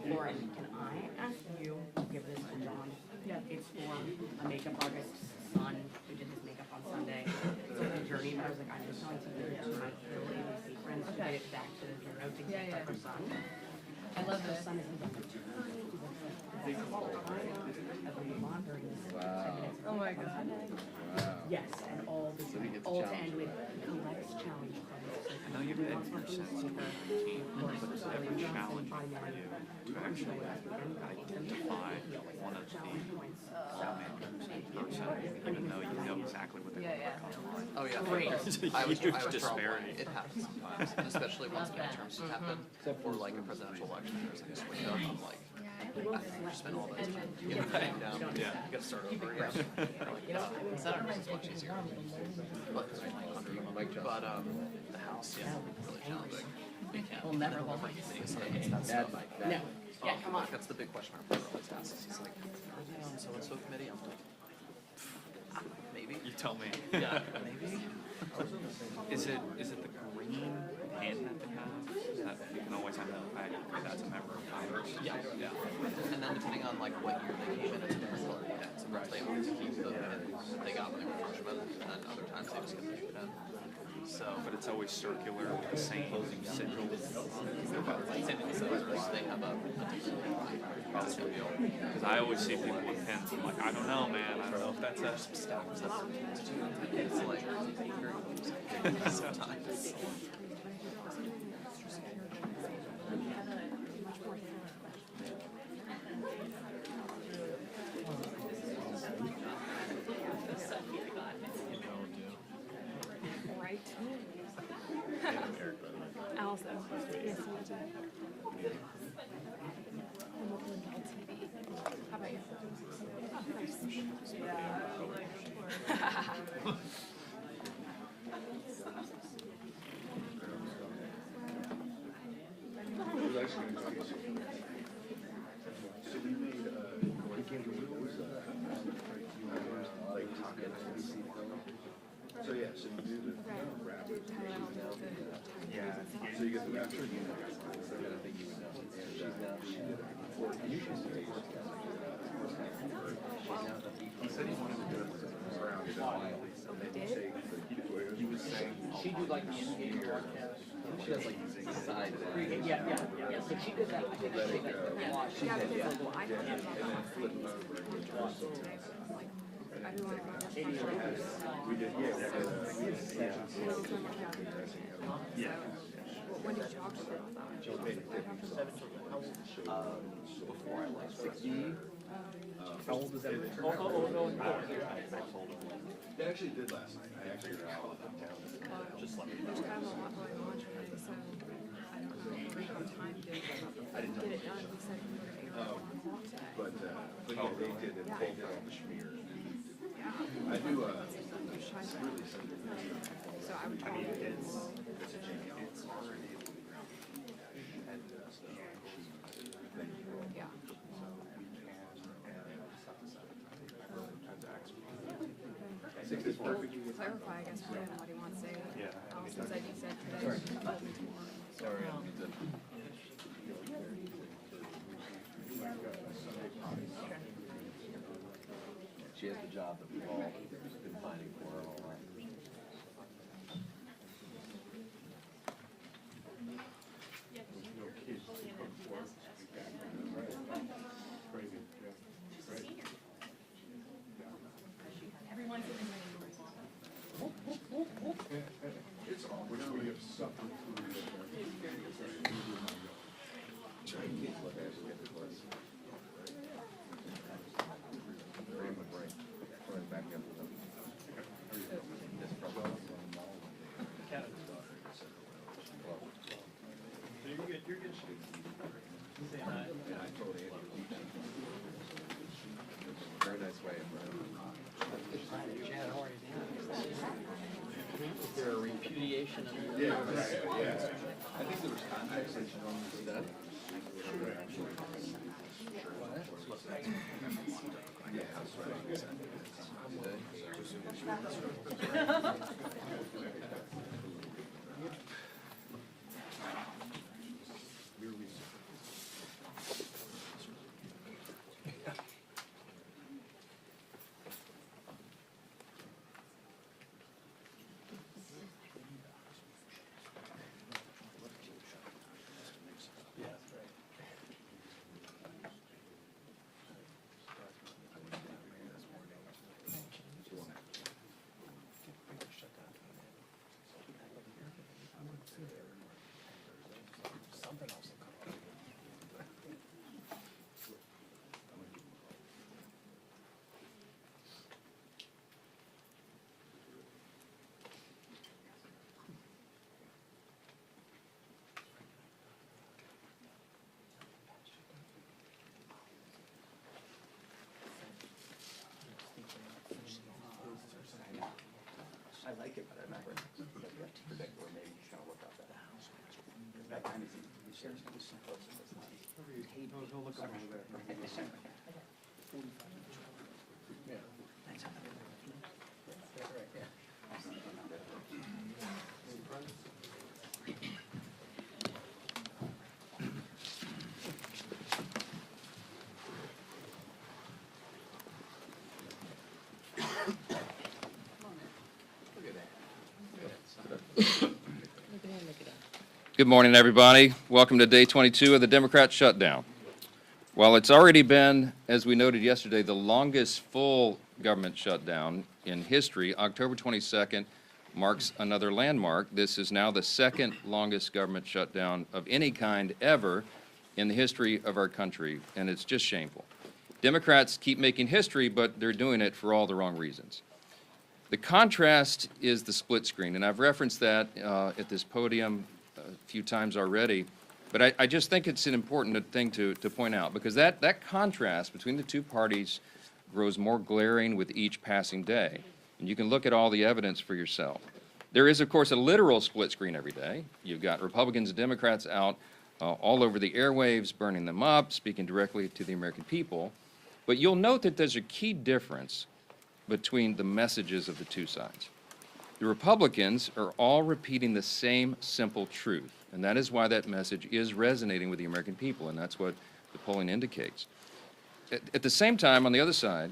Lauren, can I ask you to give this to John? Yeah. It's for a makeup artist's son who did his makeup on Sunday. It's like a journey, but I was like, I'm just going to give it to my little ABC friends to get it back to the note to get her son. I love this. Son is oh my god. Wow. Yes, and all to end with collects challenge. I know you've been your sense of team, but it's every challenge for you to actually identify one of the filmmakers in person, even though you know exactly what they look like. Oh yeah, Great. I was Disparity. It happens sometimes, and especially once midterms happen, or like a presidential election, there's like a swing up. I'm like, I spent all that time to get everything down. Yeah. You gotta start over again. Senators is much easier. But there's only 100 of them. But the House, really challenging. We'll never love Like, that stuff. No. Yeah, come on. That's the big question our president always asks. He's like, are they on so-and-so committee? I'm like, maybe. You tell me. Yeah, maybe. Is it the green hand that they have? That you can always have I agree that's a member of Congress. Yeah. And then depending on like what year they came in, it's a different color. Yeah, sometimes they want to keep the pins that they got when they were freshmen, and then other times they just get the new pin. So, But it's always circular, the same sigil. same thing as those, they have a different That's the deal. Because I always see people with pins. I'm like, I don't know, man. I don't know if that's a stacks. It's like very confusing sometimes. How about you? So yeah, so you do the wrap. Yeah. So you get the wrap. I think you would know. And you should see. He said he wanted to do it around it up. He was saying She do like the in-game broadcast. She does like side. Yeah. But she did that. I think she did that. She did, yeah. I thought about I do want to go to we did, yeah. When did you talk to her about that? Before I like 60. How old is that? They actually did last night. I actually got out of town. There's kind of a lot going on today, so I don't know if we have time to get it done. We said we were going to air it on today. But yeah, they did it. They did all the schmear. I do, really simple. So I would call it. It's already. Yeah. Clarify, I guess, for him what he wants to say. Allison said you said today, but tomorrow. Sorry. She has the job that we've all been fighting for her all life. It's all, we're going to have suffered through it. Very nice way of Is there a repudiation of the Yeah. I think there was conversation on that. Yeah, that's I like it, but I remember you have to predict where maybe you kind of look out that house. That kind of thing, the sheriff's going to be so close to this line. You'd hate to look over there. 45 minutes. Yeah. That's how that's right, yeah. Good morning, everybody. Welcome to day 22 of the Democrat shutdown. While it's already been, as we noted yesterday, the longest full government shutdown in history, October 22nd marks another landmark. This is now the second longest government shutdown of any kind ever in the history of our country, and it's just shameful. Democrats keep making history, but they're doing it for all the wrong reasons. The contrast is the split screen, and I've referenced that at this podium a few times already. But I just think it's an important thing to point out, because that contrast between the two parties grows more glaring with each passing day. And you can look at all the evidence for yourself. There is, of course, a literal split screen every day. You've got Republicans and Democrats out all over the airwaves, burning them up, speaking directly to the American people. But you'll note that there's a key difference between the messages of the two sides. The Republicans are all repeating the same simple truth, and that is why that message is resonating with the American people, and that's what the polling indicates. At the same time, on the other side,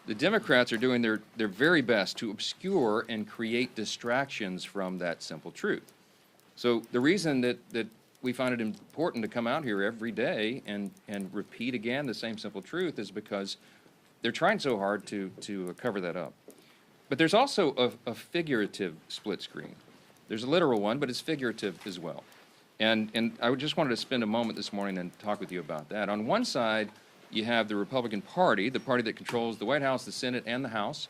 the Democrats are doing their very best to obscure and create distractions from that simple truth. So the reason that we find it important to come out here every day and repeat again the same simple truth is because they're trying so hard to cover that up. But there's also a figurative split screen. There's a literal one, but it's figurative as well. And I just wanted to spend a moment this morning and talk with you about that. On one side, you have the Republican Party, the party that controls the White House, the Senate, and the House.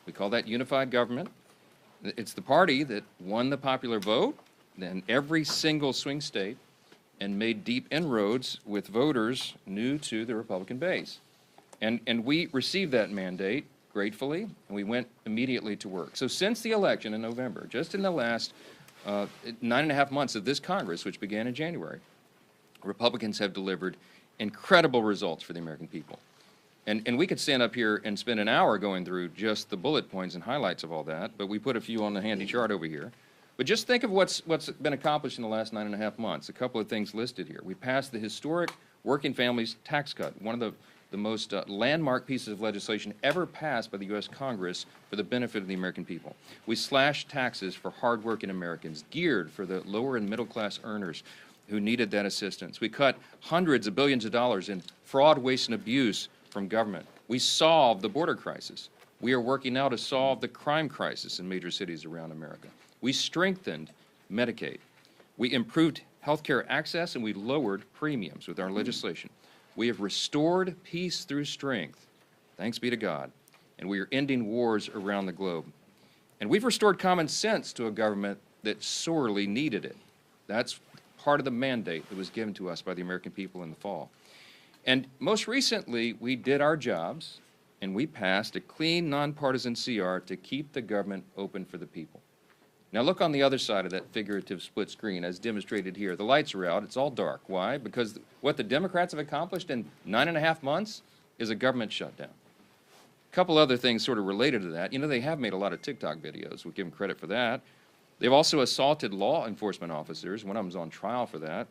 We call that unified government. It's the party that won the popular vote in every single swing state and made deep inroads with voters new to the Republican base. And we received that mandate gratefully, and we went immediately to work. So since the election in November, just in the last 9.5 months of this Congress, which began in January, Republicans have delivered incredible results for the American people. And we could stand up here and spend an hour going through just the bullet points and highlights of all that, but we put a few on the handy chart over here. But just think of what's been accomplished in the last 9.5 months. A couple of things listed here. We passed the historic working families tax cut, one of the most landmark pieces of legislation ever passed by the U.S. Congress for the benefit of the American people. We slashed taxes for hardworking Americans, geared for the lower and middle class earners who needed that assistance. We cut hundreds of billions of dollars in fraud, waste, and abuse from government. We solved the border crisis. We are working now to solve the crime crisis in major cities around America. We strengthened Medicaid. We improved health care access, and we lowered premiums with our legislation. We have restored peace through strength, thanks be to God, and we are ending wars around the globe. And we've restored common sense to a government that sorely needed it. That's part of the mandate that was given to us by the American people in the fall. And most recently, we did our jobs, and we passed a clean, nonpartisan CR to keep the government open for the people. Now look on the other side of that figurative split screen, as demonstrated here. The lights are out. It's all dark. Why? Because what the Democrats have accomplished in 9.5 months is a government shutdown. A couple other things sort of related to that. You know, they have made a lot of TikTok videos. We give them credit for that. They've also assaulted law enforcement officers. One of them's on trial for that.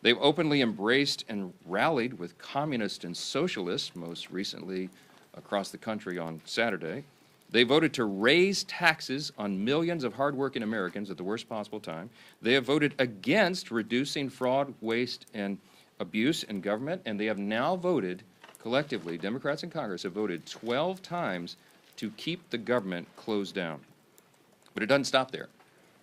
They've openly embraced and rallied with communists and socialists, most recently across the country on Saturday. They voted to raise taxes on millions of hardworking Americans at the worst possible time. They have voted against reducing fraud, waste, and abuse in government, and they have now voted, collectively, Democrats in Congress have voted 12 times to keep the government closed down. But it doesn't stop there.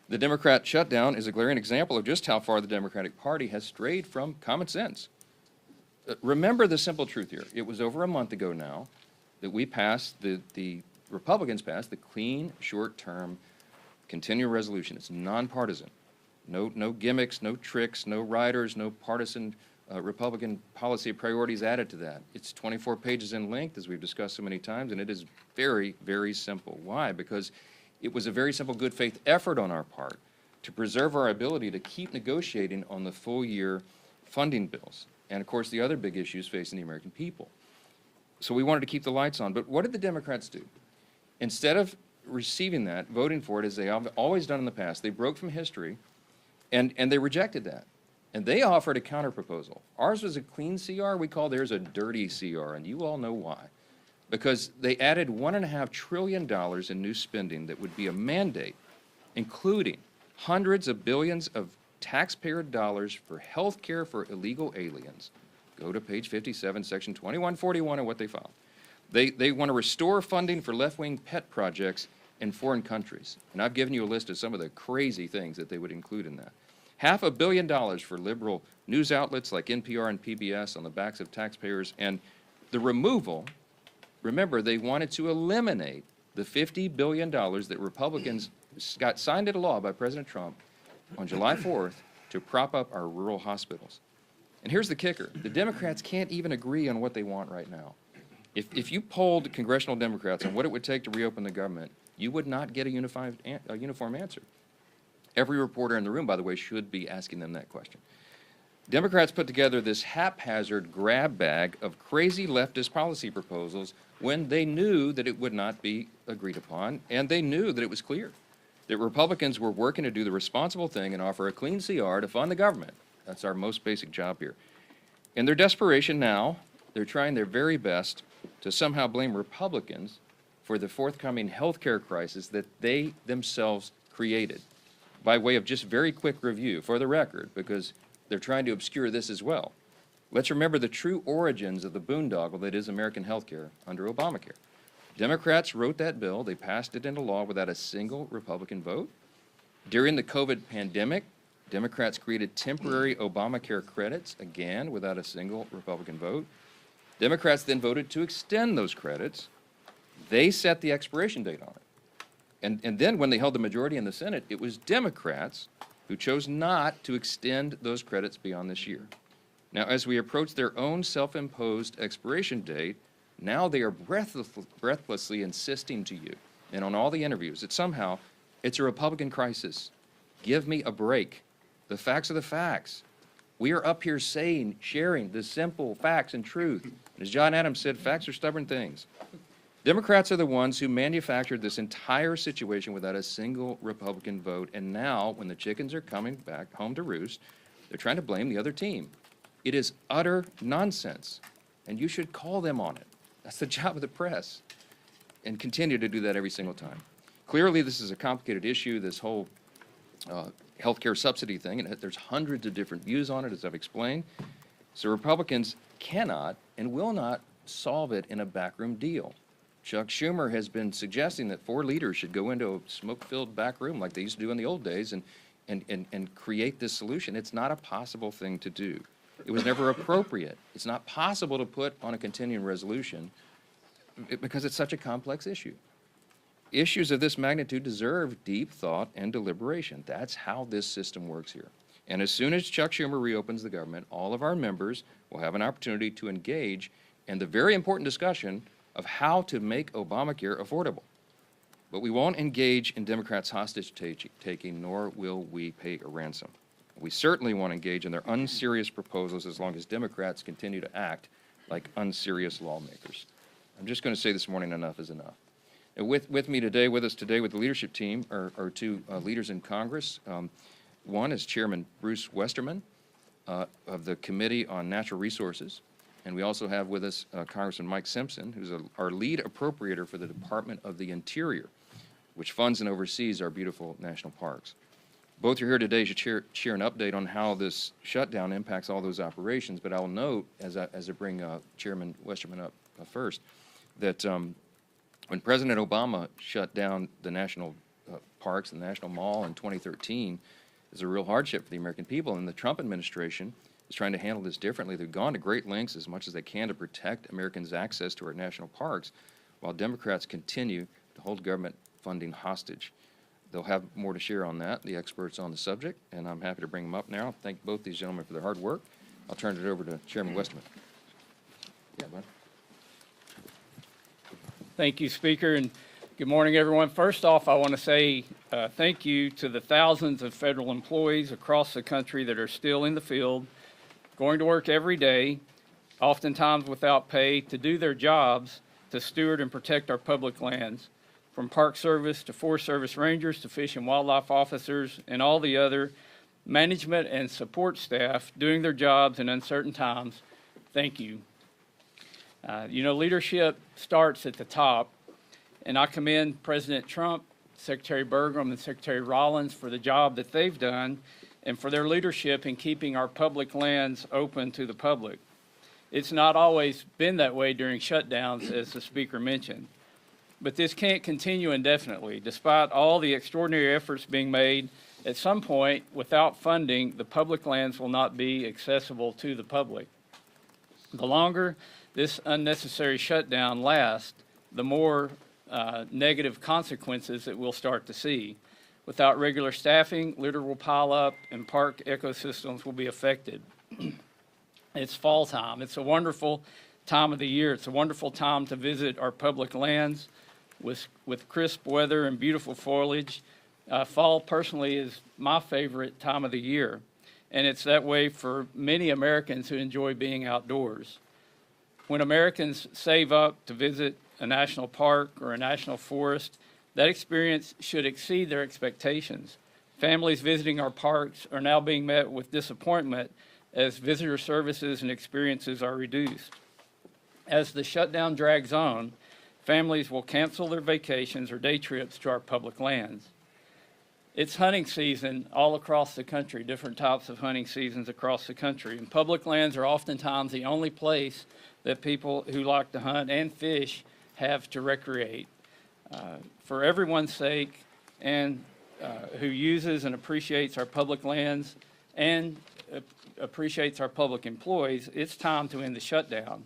The Democrat shutdown is a glaring example of just how far the Democratic Party has strayed from common sense. Remember the simple truth here. It was over a month ago now that we passed the Republicans passed the clean, short-term, continuing resolution. It's nonpartisan. No gimmicks, no tricks, no riders, no partisan Republican policy priorities added to that. It's 24 pages in length, as we've discussed so many times, and it is very, very simple. Why? Because it was a very simple good faith effort on our part to preserve our ability to keep negotiating on the full-year funding bills and, of course, the other big issues facing the American people. So we wanted to keep the lights on. But what did the Democrats do? Instead of receiving that, voting for it, as they have always done in the past, they broke from history, and they rejected that. And they offered a counterproposal. Ours was a clean CR. We call theirs a dirty CR, and you all know why. Because they added $1.5 trillion in new spending that would be a mandate, including hundreds of billions of taxpayer dollars for health care for illegal aliens. Go to page 57, section 2141 of what they filed. They want to restore funding for left-wing pet projects in foreign countries. And I've given you a list of some of the crazy things that they would include in that. $500 million for liberal news outlets like NPR and PBS on the backs of taxpayers, and the removal, remember, they wanted to eliminate the $50 billion that Republicans got signed into law by President Trump on July 4th to to prop up our rural hospitals. And here's the kicker. The Democrats can't even agree on what they want right now. If you polled congressional Democrats on what it would take to reopen the government, you would not get a uniform answer. Every reporter in the room, by the way, should be asking them that question. Democrats put together this haphazard grab bag of crazy leftist policy proposals when they knew that it would not be agreed upon, and they knew that it was clear that Republicans were working to do the responsible thing and offer a clean CR to fund the government. That's our most basic job here. In their desperation now, they're trying their very best to somehow blame Republicans for the forthcoming health care crisis that they themselves created. By way of just very quick review, for the record, because they're trying to obscure this as well. Let's remember the true origins of the boondoggle that is American health care under Obamacare. Democrats wrote that bill. They passed it into law without a single Republican vote. During the COVID pandemic, Democrats created temporary Obamacare credits, again, without a single Republican vote. Democrats then voted to extend those credits. They set the expiration date on it. And then when they held the majority in the Senate, it was Democrats who chose not to extend those credits beyond this year. Now, as we approach their own self-imposed expiration date, now they are breathlessly insisting to you, and on all the interviews, that somehow it's a Republican crisis. Give me a break. The facts are the facts. We are up here sharing the simple facts and truth. And as John Adams said, facts are stubborn things. Democrats are the ones who manufactured this entire situation without a single Republican vote, and now, when the chickens are coming back home to roost, they're trying to blame the other team. It is utter nonsense, and you should call them on it. That's the job of the press, and continue to do that every single time. Clearly, this is a complicated issue, this whole healthcare subsidy thing, and there's hundreds of different views on it, as I've explained. So Republicans cannot and will not solve it in a backroom deal. Chuck Schumer has been suggesting that 4 leaders should go into a smoke-filled back room like they used to do in the old days and create this solution. It's not a possible thing to do. It was never appropriate. It's not possible to put on a continuing resolution because it's such a complex issue. Issues of this magnitude deserve deep thought and deliberation. That's how this system works here. And as soon as Chuck Schumer reopens the government, all of our members will have an opportunity to engage in the very important discussion of how to make Obamacare affordable. But we won't engage in Democrats' hostage-taking, nor will we pay a ransom. We certainly won't engage in their unserious proposals as long as Democrats continue to act like unserious lawmakers. I'm just going to say this morning, enough is enough. And with us today with the leadership team are 2 leaders in Congress. One is Chairman Bruce Westerman of the Committee on Natural Resources. And we also have with us Congressman Mike Simpson, who's our lead appropriator for the Department of the Interior, which funds and oversees our beautiful national parks. Both are here today to share an update on how this shutdown impacts all those operations, but I'll note, as I bring Chairman Westerman up first, that when President Obama shut down the national parks, the National Mall in 2013, it was a real hardship for the American people, and the Trump administration is trying to handle this differently. They've gone to great lengths as much as they can to protect Americans' access to our national parks, while Democrats continue to hold government funding hostage. They'll have more to share on that, the experts on the subject, and I'm happy to bring them up now. Thank both these gentlemen for their hard work. I'll turn it over to Chairman Westerman. Yeah, bud. Thank you, Speaker, and good morning, everyone. First off, I want to say thank you to the thousands of federal employees across the country that are still in the field, going to work every day, oftentimes without pay, to do their jobs to steward and protect our public lands, from Park Service to Forest Service Rangers to Fish and Wildlife officers and all the other management and support staff doing their jobs in uncertain times. Thank you. Leadership starts at the top, and I commend President Trump, Secretary Burgum, and Secretary Rollins for the job that they've done and for their leadership in keeping our public lands open to the public. It's not always been that way during shutdowns, as the Speaker mentioned. But this can't continue indefinitely. Despite all the extraordinary efforts being made, at some point, without funding, the public lands will not be accessible to the public. The longer this unnecessary shutdown lasts, the more negative consequences that we'll start to see. Without regular staffing, litter will pile up and park ecosystems will be affected. It's fall time. It's a wonderful time of the year. It's a wonderful time to visit our public lands with crisp weather and beautiful foliage. Fall personally is my favorite time of the year, and it's that way for many Americans who enjoy being outdoors. When Americans save up to visit a national park or a national forest, that experience should exceed their expectations. Families visiting our parks are now being met with disappointment as visitor services and experiences are reduced. As the shutdown drags on, families will cancel their vacations or day trips to our public lands. It's hunting season all across the country, different types of hunting seasons across the country, and public lands are oftentimes the only place that people who like to hunt and fish have to recreate. For everyone's sake, and who uses and appreciates our public lands and appreciates our public employees, it's time to end the shutdown.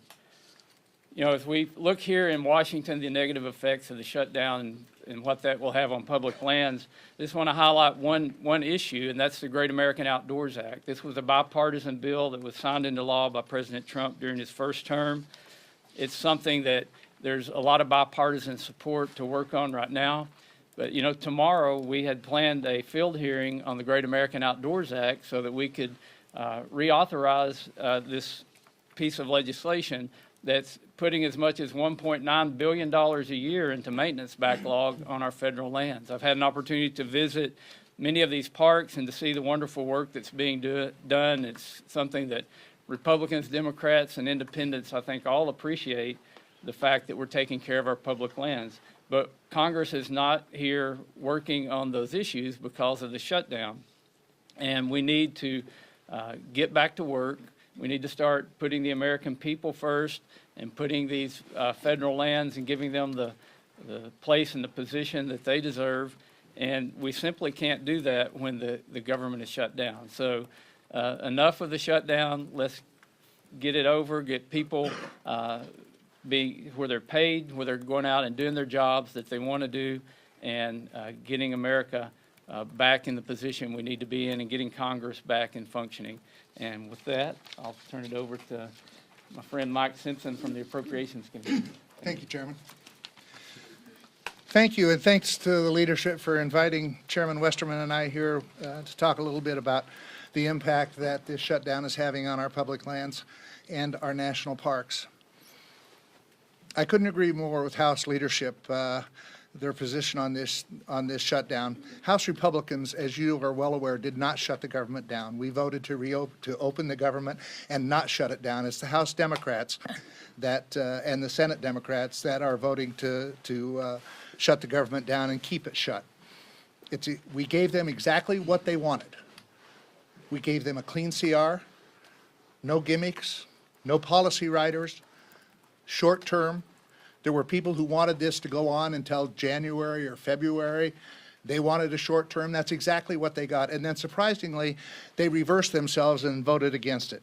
You know, as we look here in Washington, the negative effects of the shutdown and what that will have on public lands, I just want to highlight one issue, and that's the Great American Outdoors Act. This was a bipartisan bill that was signed into law by President Trump during his first term. It's something that there's a lot of bipartisan support to work on right now. But, you know, tomorrow we had planned a field hearing on the Great American Outdoors Act so that we could reauthorize this piece of legislation that's putting as much as $1.9 billion a year into maintenance backlog on our federal lands. I've had an opportunity to visit many of these parks and to see the wonderful work that's being done. It's something that Republicans, Democrats, and independents, I think, all appreciate, the fact that we're taking care of our public lands. But Congress is not here working on those issues because of the shutdown. And we need to get back to work. We need to start putting the American people first and putting these federal lands and giving them the place and the position that they deserve. And we simply can't do that when the government is shut down. So enough of the shutdown. Let's get it over, get people where they're paid, where they're going out and doing their jobs that they want to do, and getting America back in the position we need to be in and getting Congress back and functioning. And with that, I'll turn it over to my friend Mike Simpson from the Appropriations Committee. Thank you, Chairman. Thank you, and thanks to the leadership for inviting Chairman Westerman and I here to talk a little bit about the impact that this shutdown is having on our public lands and our national parks. I couldn't agree more with House leadership, their position on this shutdown. House Republicans, as you are well aware, did not shut the government down. We voted to open the government and not shut it down. It's the House Democrats that and the Senate Democrats that are voting to shut the government down and keep it shut. We gave them exactly what they wanted. We gave them a clean CR, no gimmicks, no policy riders, short term. There were people who wanted this to go on until January or February. They wanted a short term. That's exactly what they got. And then surprisingly, they reversed themselves and voted against it.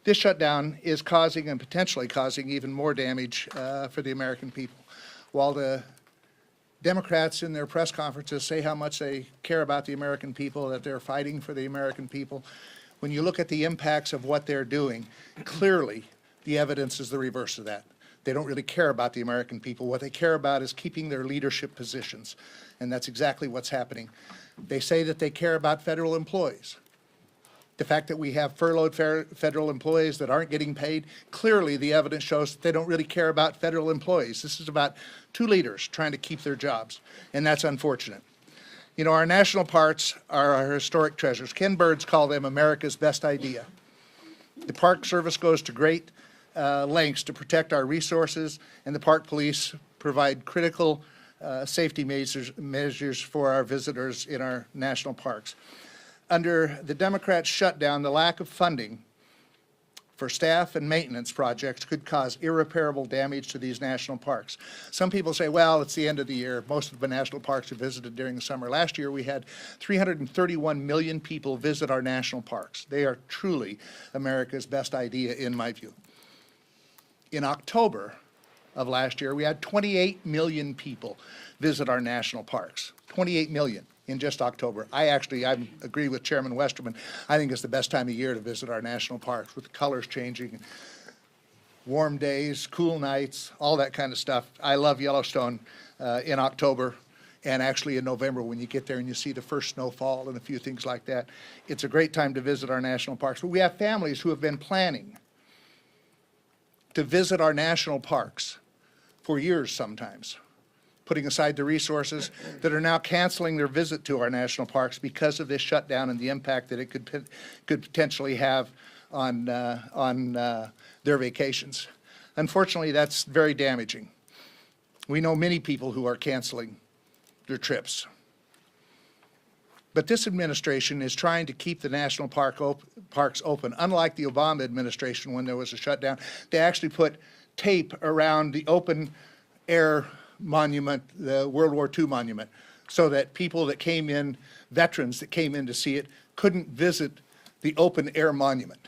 This shutdown is causing and potentially causing even more damage for the American people. While the Democrats in their press conferences say how much they care about the American people, that they're fighting for the American people, when you look at the impacts of what they're doing, clearly the evidence is the reverse of that. They don't really care about the American people. What they care about is keeping their leadership positions, and that's exactly what's happening. They say that they care about federal employees. The fact that we have furloughed federal employees that aren't getting paid, clearly the evidence shows that they don't really care about federal employees. This is about two leaders trying to keep their jobs, and that's unfortunate. You know, our national parks are our historic treasures. Ken Bird's called them America's best idea. The Park Service goes to great lengths to protect our resources, and the Park Police provide critical safety measures for our visitors in our national parks. Under the Democrats' shutdown, the lack of funding for staff and maintenance projects could cause irreparable damage to these national parks. Some people say, well, it's the end of the year. Most of the national parks are visited during the summer. Last year, we had 331 million people visit our national parks. They are truly America's best idea, in my view. In October of last year, we had 28 million people visit our national parks. 28 million in just October. I agree with Chairman Westerman. I think it's the best time of year to visit our national parks with the colors changing, warm days, cool nights, all that kind of stuff. I love Yellowstone in October and actually in November when you get there and you see the first snowfall and a few things like that. It's a great time to visit our national parks. But we have families who have been planning to visit our national parks for years sometimes, putting aside the resources that are now canceling their visit to our national parks because of this shutdown and the impact that it could potentially have on their vacations. Unfortunately, that's very damaging. We know many people who are canceling their trips. But this administration is trying to keep the national parks open. Unlike the Obama administration when there was a shutdown, they actually put tape around the open air monument, the World War II monument, so that people that came in, veterans that came in to see it, couldn't visit the open air monument.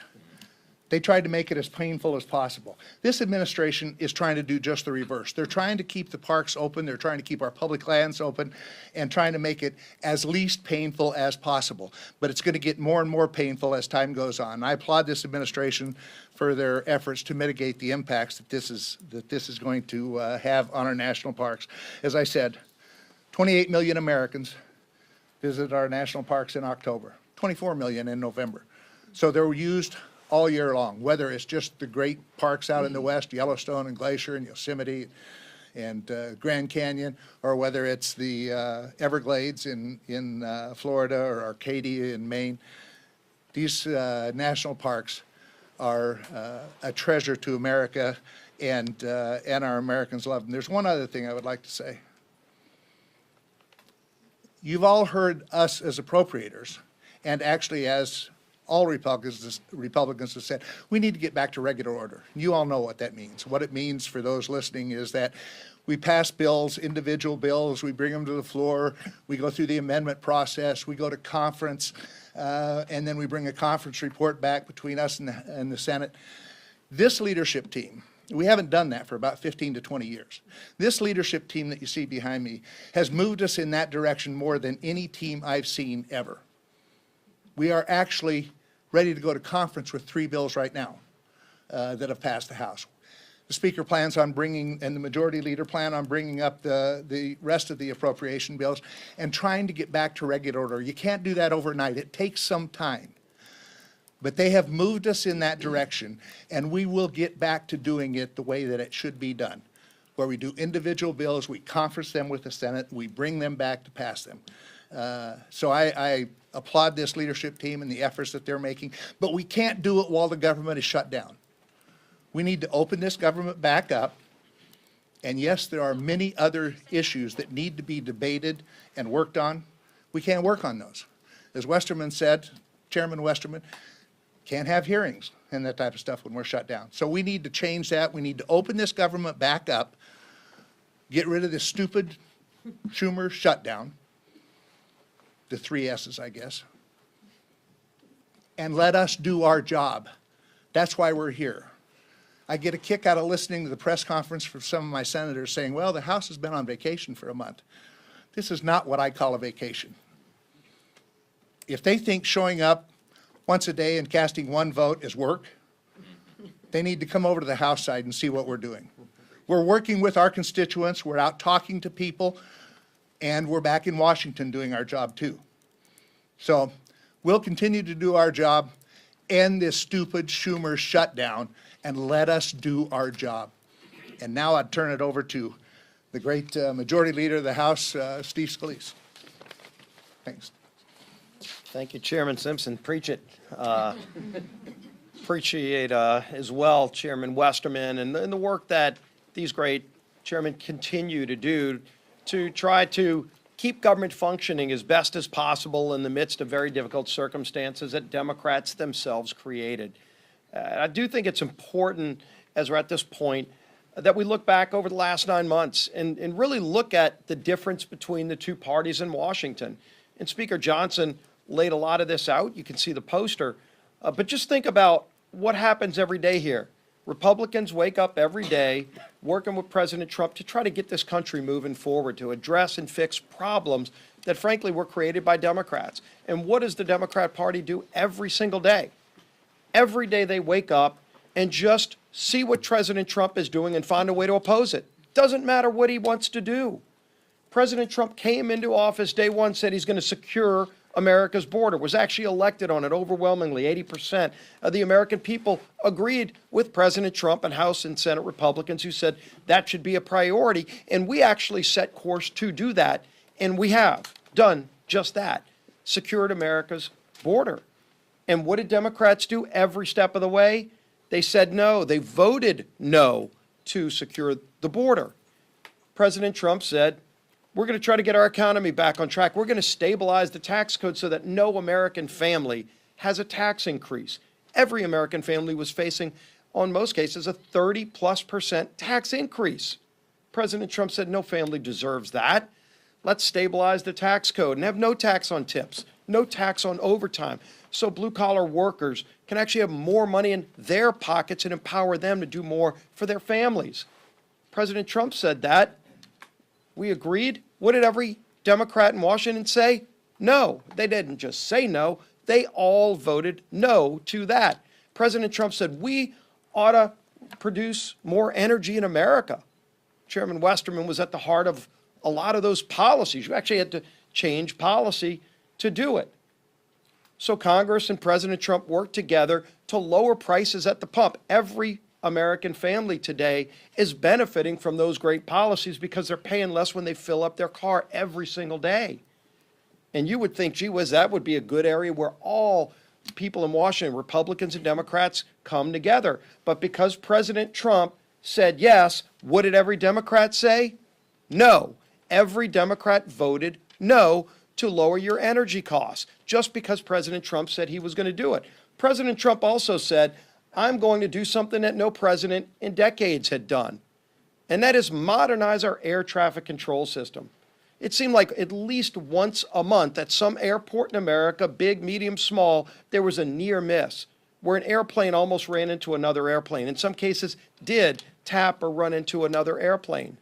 They tried to make it as painful as possible. This administration is trying to do just the reverse. They're trying to keep the parks open, they're trying to keep our public lands open, and trying to make it as least painful as possible. But it's going to get more and more painful as time goes on. I applaud this administration for their efforts to mitigate the impacts that this is going to have on our national parks. As I said, 28 million Americans visit our national parks in October, 24 million in November. So they're used all year long, whether it's just the great parks out in the west, Yellowstone and Glacier and Yosemite and Grand Canyon, or whether it's the Everglades in Florida or Arcadia in Maine. These national parks are a treasure to America, and our Americans love them. There's one other thing I would like to say. You've all heard us as appropriators, and actually as all Republicans have said, we need to get back to regular order. You all know what that means. What it means for those listening is that we pass bills, individual bills, we bring them to the floor, we go through the amendment process, we go to conference, and then we bring a conference report back between us and the Senate. This leadership team, we haven't done that for about 15 to 20 years. This leadership team that you see behind me has moved us in that direction more than any team I've seen ever. We are actually ready to go to conference with 3 bills right now that have passed the House. The Speaker plans on bringing, and the Majority Leader plan on bringing up the rest of the appropriation bills and trying to get back to regular order. You can't do that overnight. It takes some time. But they have moved us in that direction, and we will get back to doing it the way that it should be done, where we do individual bills, we conference them with the Senate, we bring them back to pass them. So I applaud this leadership team and the efforts that they're making, but we can't do it while the government is shut down. We need to open this government back up, and yes, there are many other issues that need to be debated and worked on. We can't work on those. As Westerman said, Chairman Westerman, can't have hearings and that type of stuff when we're shut down. So we need to change that. We need to open this government back up, get rid of this stupid Schumer shutdown, the 3 S's, I guess, and let us do our job. That's why we're here. I get a kick out of listening to the press conference from some of my senators saying, well, the House has been on vacation for a month. This is not what I call a vacation. If they think showing up once a day and casting 1 vote is work, they need to come over to the House side and see what we're doing. We're working with our constituents, we're out talking to people, and we're back in Washington doing our job too. So we'll continue to do our job, end this stupid Schumer shutdown, and let us do our job. And now I'd turn it over to the great Majority Leader of the House, Steve Scalise. Thanks. Thank you, Chairman Simpson. Preach it. Appreciate as well Chairman Westerman and the work that these great chairmen continue to do to try to keep government functioning as best as possible in the midst of very difficult circumstances that Democrats themselves created. I do think it's important, as we're at this point, that we look back over the last 9 months and really look at the difference between the 2 parties in Washington. And Speaker Johnson laid a lot of this out. You can see the poster. But just think about what happens every day here. Republicans wake up every day working with President Trump to try to get this country moving forward, to address and fix problems that frankly were created by Democrats. And what does the Democrat Party do every single day? Every day they wake up and just see what President Trump is doing and find a way to oppose it. Doesn't matter what he wants to do. President Trump came into office day one, said he's going to secure America's border, was actually elected on it overwhelmingly. 80% of the American people agreed with President Trump and House and Senate Republicans who said that should be a priority. And we actually set course to do that. And we have done just that, secured America's border. And what did Democrats do every step of the way? They said no. They voted no to secure the border. President Trump said, we're going to try to get our economy back on track. We're going to stabilize the tax code so that no American family has a tax increase. Every American family was facing, on most cases, a 30+% tax increase. President Trump said no family deserves that. Let's stabilize the tax code and have no tax on tips, no tax on overtime, so blue-collar workers can actually have more money in their pockets and empower them to do more for their families. President Trump said that. We agreed. What did every Democrat in Washington say? No. They didn't just say no. They all voted no to that. President Trump said we ought to produce more energy in America. Chairman Westerman was at the heart of a lot of those policies. You actually had to change policy to do it. So Congress and President Trump worked together to lower prices at the pump. Every American family today is benefiting from those great policies because they're paying less when they fill up their car every single day. And you would think, gee whiz, that would be a good area where all people in Washington, Republicans and Democrats, come together. But because President Trump said yes, what did every Democrat say? No. Every Democrat voted no to lower your energy costs, just because President Trump said he was going to do it. President Trump also said, I'm going to do something that no president in decades had done, and that is modernize our air traffic control system. It seemed like at least once a month at some airport in America, big, medium, small, there was a near miss where an airplane almost ran into another airplane. In some cases, did tap or run into another airplane.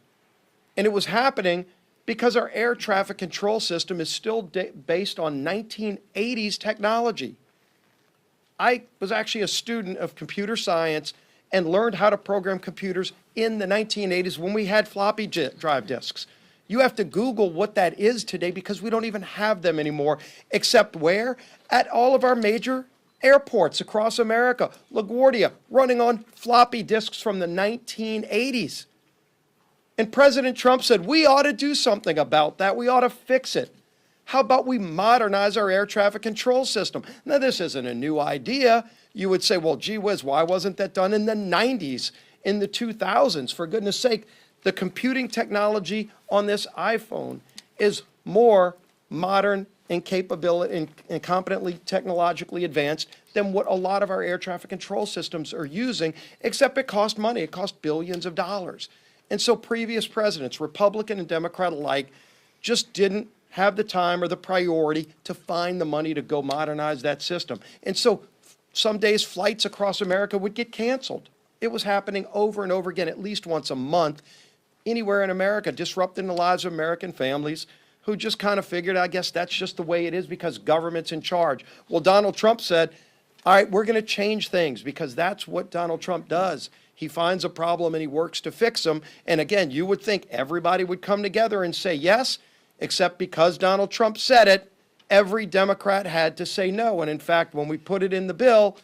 And it was happening because our air traffic control system is still based on 1980s technology. I was actually a student of computer science and learned how to program computers in the 1980s when we had floppy drive disks. You have to Google what that is today because we don't even have them anymore, except where? At all of our major airports across America. LaGuardia running on floppy disks from the 1980s. And President Trump said, we ought to do something about that. We ought to fix it. How about we modernize our air traffic control system? Now, this isn't a new idea. You would say, well, gee whiz, why wasn't that done in the 90s, in the 2000s? For goodness sake, the computing technology on this iPhone is more modern and capability and competently technologically advanced than what a lot of our air traffic control systems are using, except it cost money. It cost billions of dollars. And so previous presidents, Republican and Democrat alike, just didn't have the time or the priority to find the money to go modernize that system. And so some days flights across America would get canceled. It was happening over and over again, at least once a month, anywhere in America, disrupting the lives of American families who just kind of figured, I guess that's just the way it is because government's in charge. Well, Donald Trump said, all right, we're going to change things because that's what Donald Trump does. He finds a problem and he works to fix them. And again, you would think everybody would come together and say yes, except because Donald Trump said it, every Democrat had to say no. And in fact, when we put it in the bill,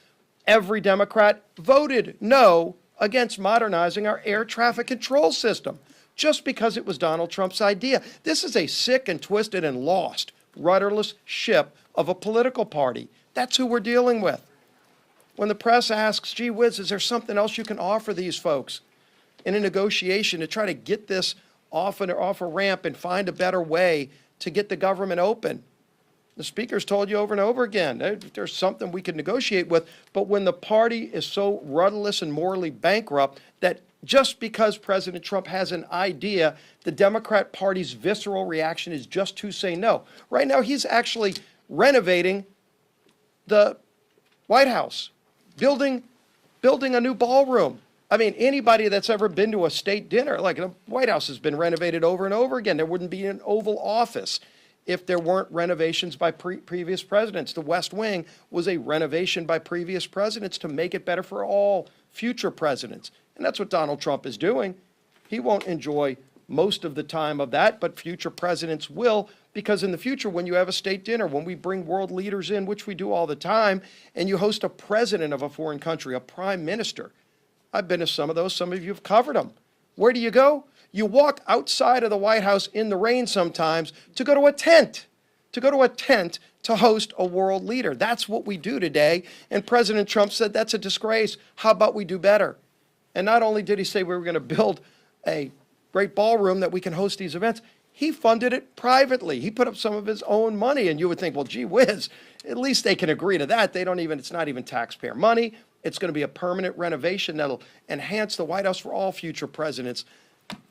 every Democrat voted no against modernizing our air traffic control system, just because it was Donald Trump's idea. This is a sick and twisted and lost, rudderless ship of a political party. That's who we're dealing with. When the press asks, gee whiz, is there something else you can offer these folks in a negotiation to try to get this off a ramp and find a better way to get the government open? The speaker's told you over and over again, there's something we could negotiate with, but when the party is so rudderless and morally bankrupt that just because President Trump has an idea, the Democrat Party's visceral reaction is just to say no. Right now, he's actually renovating the White House, building a new ballroom. I mean, anybody that's ever been to a state dinner, like the White House has been renovated over and over again. There wouldn't be an Oval Office if there weren't renovations by previous presidents. The West Wing was a renovation by previous presidents to make it better for all future presidents. And that's what Donald Trump is doing. He won't enjoy most of the time of that, but future presidents will, because in the future, when you have a state dinner, when we bring world leaders in, which we do all the time, and you host a president of a foreign country, a prime minister. I've been to some of those. Some of you have covered them. Where do you go? You walk outside of the White House in the rain sometimes to go to a tent, to host a world leader. That's what we do today. And President Trump said that's a disgrace. How about we do better? And not only did he say we were going to build a great ballroom that we can host these events, he funded it privately. He put up some of his own money. And you would think, well, gee whiz, at least they can agree to that. It's not even taxpayer money. It's going to be a permanent renovation that'll enhance the White House for all future presidents.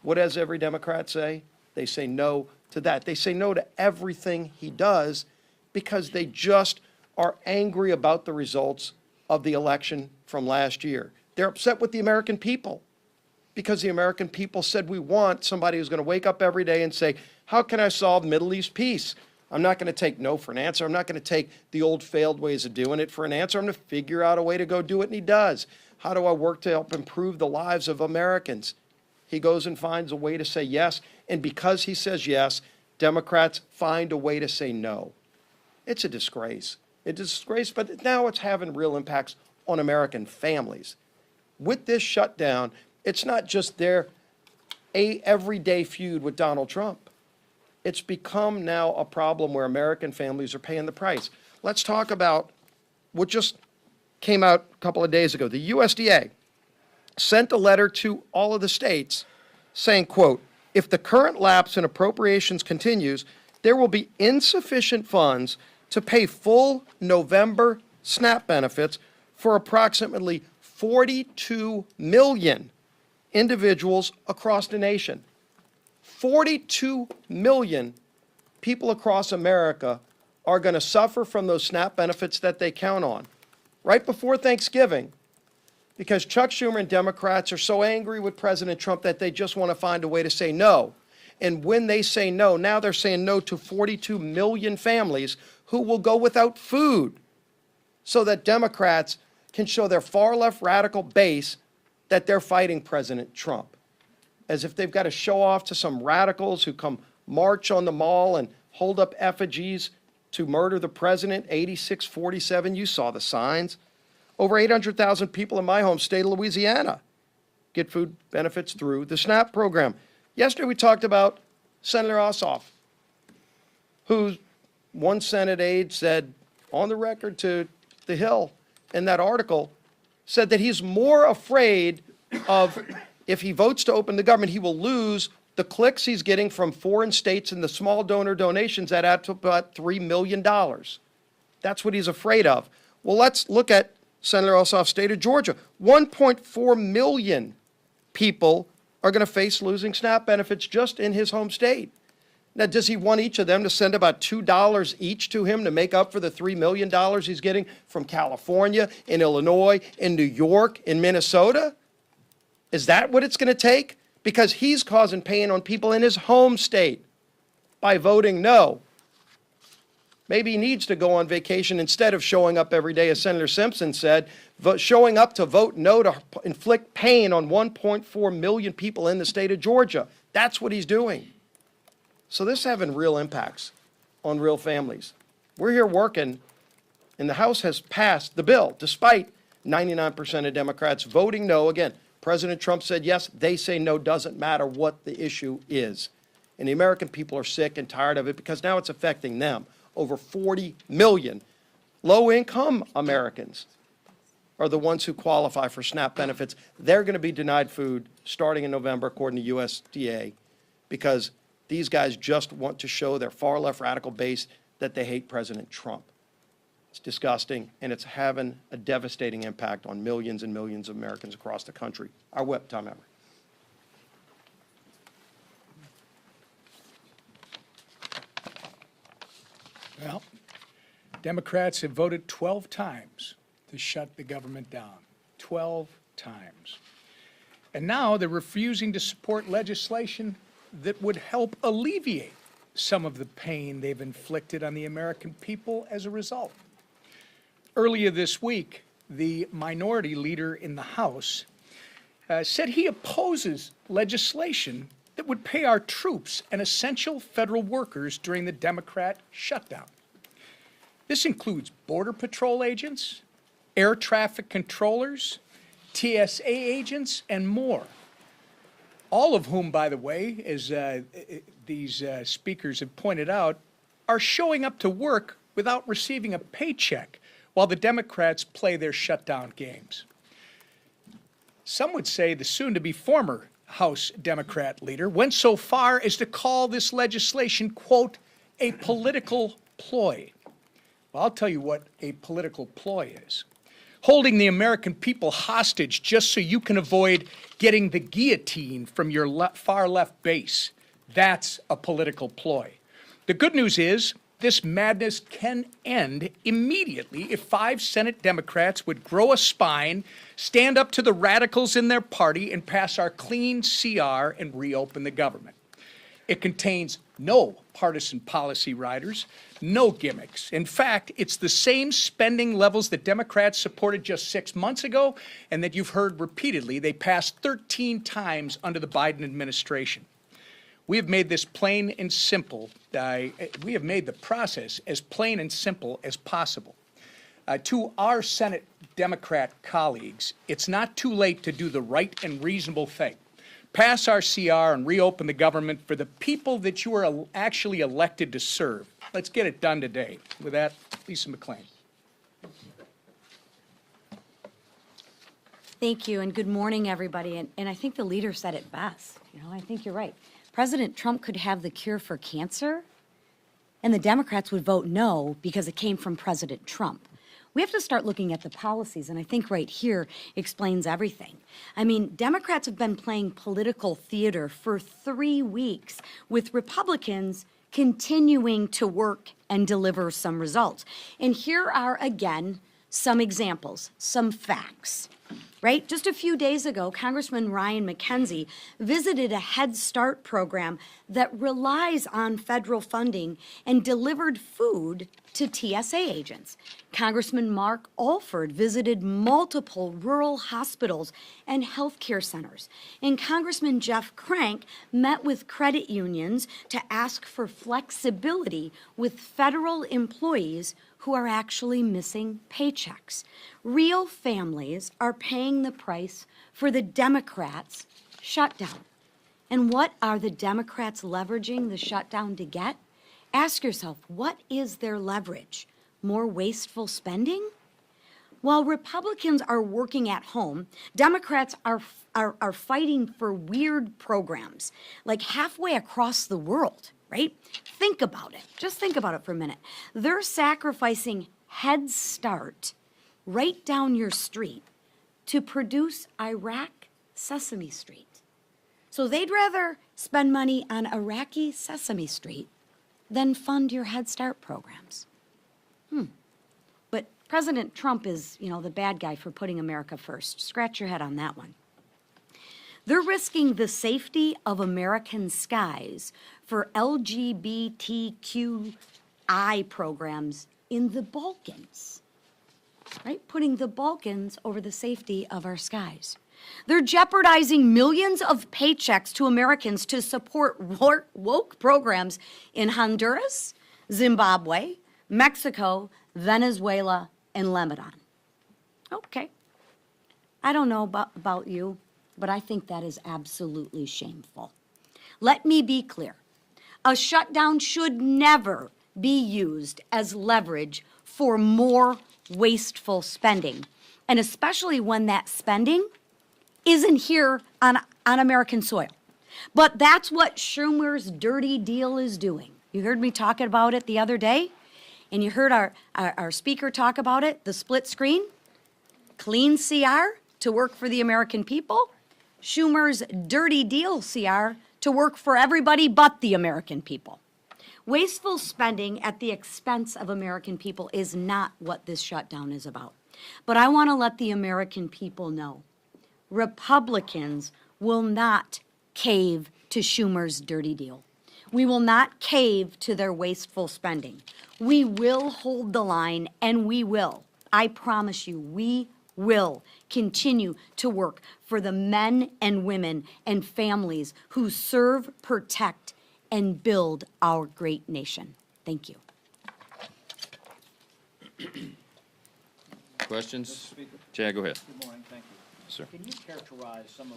What does every Democrat say? They say no to that. They say no to everything he does because they just are angry about the results of the election from last year. They're upset with the American people because the American people said we want somebody who's going to wake up every day and say, how can I solve Middle East peace? I'm not going to take no for an answer. I'm not going to take the old failed ways of doing it for an answer. I'm going to figure out a way to go do it, and he does. How do I work to help improve the lives of Americans? He goes and finds a way to say yes, and because he says yes, Democrats find a way to say no. It's a disgrace. It's a disgrace, but now it's having real impacts on American families. With this shutdown, it's not just their everyday feud with Donald Trump. It's become now a problem where American families are paying the price. Let's talk about what just came out a couple of days ago. The USDA sent a letter to all of the states saying, quote, if the current lapse in appropriations continues, there will be insufficient funds to pay full November SNAP benefits for approximately 42 million individuals across the nation. 42 million people across America are going to suffer from those SNAP benefits that they count on right before Thanksgiving because Chuck Schumer and Democrats are so angry with President Trump that they just want to find a way to say no. And when they say no, now they're saying no to 42 million families who will go without food so that Democrats can show their far left radical base that they're fighting President Trump. As if they've got to show off to some radicals who come march on the mall and hold up effigies to murder the president, 8647, you saw the signs. Over 800,000 people in my home state of Louisiana get food benefits through the SNAP program. Yesterday we talked about Senator Ossoff, who one Senate aide said on the record to The Hill in that article, said that he's more afraid of if he votes to open the government, he will lose the clicks he's getting from foreign states and the small donor donations that add to about $3 million. That's what he's afraid of. Well, let's look at Senator Ossoff's state of Georgia. 1.4 million people are going to face losing SNAP benefits just in his home state. Now, does he want each of them to send about $2 each to him to make up for the $3 million he's getting from California, in Illinois, in New York, in Minnesota? Is that what it's going to take? Because he's causing pain on people in his home state by voting no. Maybe he needs to go on vacation instead of showing up every day, as Senator Simpson said, showing up to vote no to inflict pain on 1.4 million people in the state of Georgia. That's what he's doing. So this is having real impacts on real families. We're here working, and the House has passed the bill, despite 99% of Democrats voting no. Again, President Trump said yes, they say no, doesn't matter what the issue is. And the American people are sick and tired of it because now it's affecting them. Over 40 million low-income Americans are the ones who qualify for SNAP benefits. They're going to be denied food starting in November, according to USDA, because these guys just want to show their far left radical base that they hate President Trump. It's disgusting, and it's having a devastating impact on millions and millions of Americans across the country. Our whip, Tom Emmer. Well, Democrats have voted 12 times to shut the government down. 12 times. And now they're refusing to support legislation that would help alleviate some of the pain they've inflicted on the American people as a result. Earlier this week, the minority leader in the House said he opposes legislation that would pay our troops and essential federal workers during the Democrat shutdown. This includes Border Patrol agents, air traffic controllers, TSA agents, and more. All of whom, by the way, as these speakers have pointed out, are showing up to work without receiving a paycheck while the Democrats play their shutdown games. Some would say the soon-to-be former House Democrat leader went so far as to call this legislation, quote, a political ploy. Well, I'll tell you what a political ploy is. Holding the American people hostage just so you can avoid getting the guillotine from your far left base. That's a political ploy. The good news is this madness can end immediately if 5 Senate Democrats would grow a spine, stand up to the radicals in their party, and pass our clean CR and reopen the government. It contains no partisan policy riders, no gimmicks. In fact, it's the same spending levels that Democrats supported just 6 months ago and that you've heard repeatedly they passed 13 times under the Biden administration. We have made this plain and simple. We have made the process as plain and simple as possible. To our Senate Democrat colleagues, it's not too late to do the right and reasonable thing. Pass our CR and reopen the government for the people that you are actually elected to serve. Let's get it done today. With that, Lisa McClain. Thank you, and good morning, everybody. And I think the leader said it best. I think you're right. President Trump could have the cure for cancer, and the Democrats would vote no because it came from President Trump. We have to start looking at the policies, and I think right here explains everything. I mean, Democrats have been playing political theater for 3 weeks with Republicans continuing to work and deliver some results. And here are, again, some examples, some facts. Right? Just a few days ago, Congressman Ryan McKenzie visited a Head Start program that relies on federal funding and delivered food to TSA agents. Congressman Mark Alford visited multiple rural hospitals and healthcare centers. And Congressman Jeff Crank met with credit unions to ask for flexibility with federal employees who are actually missing paychecks. Real families are paying the price for the Democrats' shutdown. And what are the Democrats leveraging the shutdown to get? Ask yourself, what is their leverage? More wasteful spending? While Republicans are working at home, Democrats are fighting for weird programs, like halfway across the world, right? Think about it. Just think about it for a minute. They're sacrificing Head Start right down your street to produce Iraq Sesame Street. So they'd rather spend money on Iraqi Sesame Street than fund your Head Start programs. But President Trump is, the bad guy for putting America first. Scratch your head on that one. They're risking the safety of American skies for LGBTQI programs in the Balkans, right? Putting the Balkans over the safety of our skies. They're jeopardizing millions of paychecks to Americans to support woke programs in Honduras, Zimbabwe, Mexico, Venezuela, and Lebanon. Okay. I don't know about you, but I think that is absolutely shameful. Let me be clear. A shutdown should never be used as leverage for more wasteful spending, and especially when that spending isn't here on American soil. But that's what Schumer's dirty deal is doing. You heard me talking about it the other day, and you heard our speaker talk about it, the split screen, clean CR to work for the American people, Schumer's dirty deal CR to work for everybody but the American people. Wasteful spending at the expense of American people is not what this shutdown is about. But I want to let the American people know Republicans will not cave to Schumer's dirty deal. We will not cave to their wasteful spending. We will hold the line, and we will. I promise you, we will continue to work for the men and women and families who serve, protect, and build our great nation. Thank you. Questions? Chad, go ahead. Good morning, thank you. Sir. Can you characterize some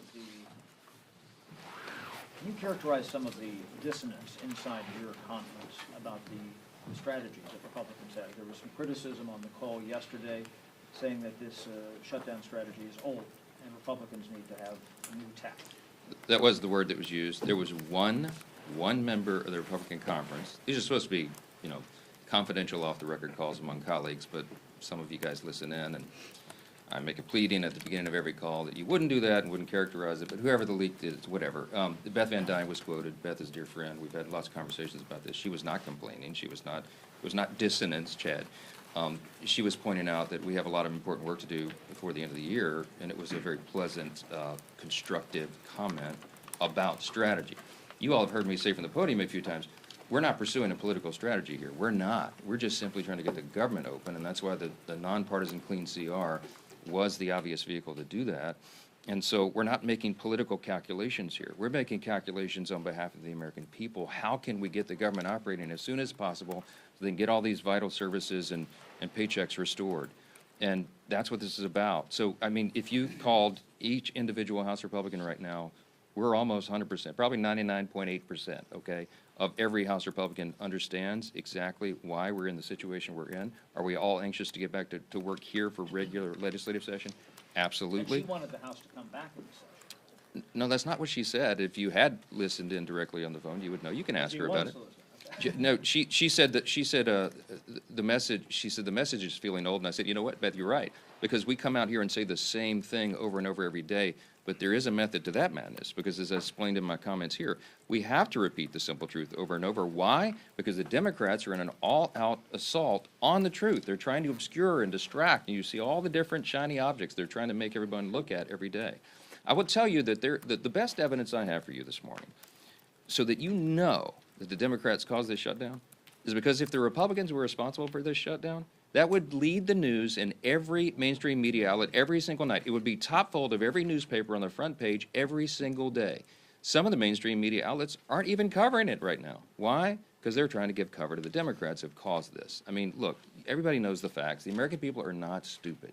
of the dissonance inside your conference about the strategies that Republicans have? There was some criticism on the call yesterday saying that this shutdown strategy is old and Republicans need to have a new tack. That was the word that was used. There was one member of the Republican conference. These are supposed to be, confidential off-the-record calls among colleagues, but some of you guys listen in, and I make a pleading at the beginning of every call that you wouldn't do that and wouldn't characterize it, but whoever the leak did, whatever. Beth Van Dyne was quoted. Beth is a dear friend. We've had lots of conversations about this. She was not complaining. It was not dissonance, Chad. She was pointing out that we have a lot of important work to do before the end of the year, and it was a very pleasant, constructive comment about strategy. You all have heard me say from the podium a few times, we're not pursuing a political strategy here. We're not. We're just simply trying to get the government open, and that's why the nonpartisan clean CR was the obvious vehicle to do that. And so we're not making political calculations here. We're making calculations on behalf of the American people. How can we get the government operating as soon as possible so they can get all these vital services and paychecks restored? And that's what this is about. So, I mean, if you called each individual House Republican right now, we're almost 100%, probably 99.8%, okay, of every House Republican understands exactly why we're in the situation we're in. Are we all anxious to get back to work here for regular legislative session? Absolutely. And she wanted the House to come back in the session. No, that's not what she said. If you had listened in directly on the phone, you would know. You can ask her about it. No, she said the message is feeling old, and I said, you know what, Beth, you're right, because we come out here and say the same thing over and over every day, but there is a method to that madness, because as I explained in my comments here, we have to repeat the simple truth over and over. Why? Because the Democrats are in an all-out assault on the truth. They're trying to obscure and distract, and you see all the different shiny objects they're trying to make everyone look at every day. I will tell you that the best evidence I have for you this morning, so that you know that the Democrats caused this shutdown, is because if the Republicans were responsible for this shutdown, that would lead the news in every mainstream media outlet every single night. It would be top fold of every newspaper on the front page every single day. Some of the mainstream media outlets aren't even covering it right now. Why? Because they're trying to give cover to the Democrats who have caused this. I mean, look, everybody knows the facts. The American people are not stupid.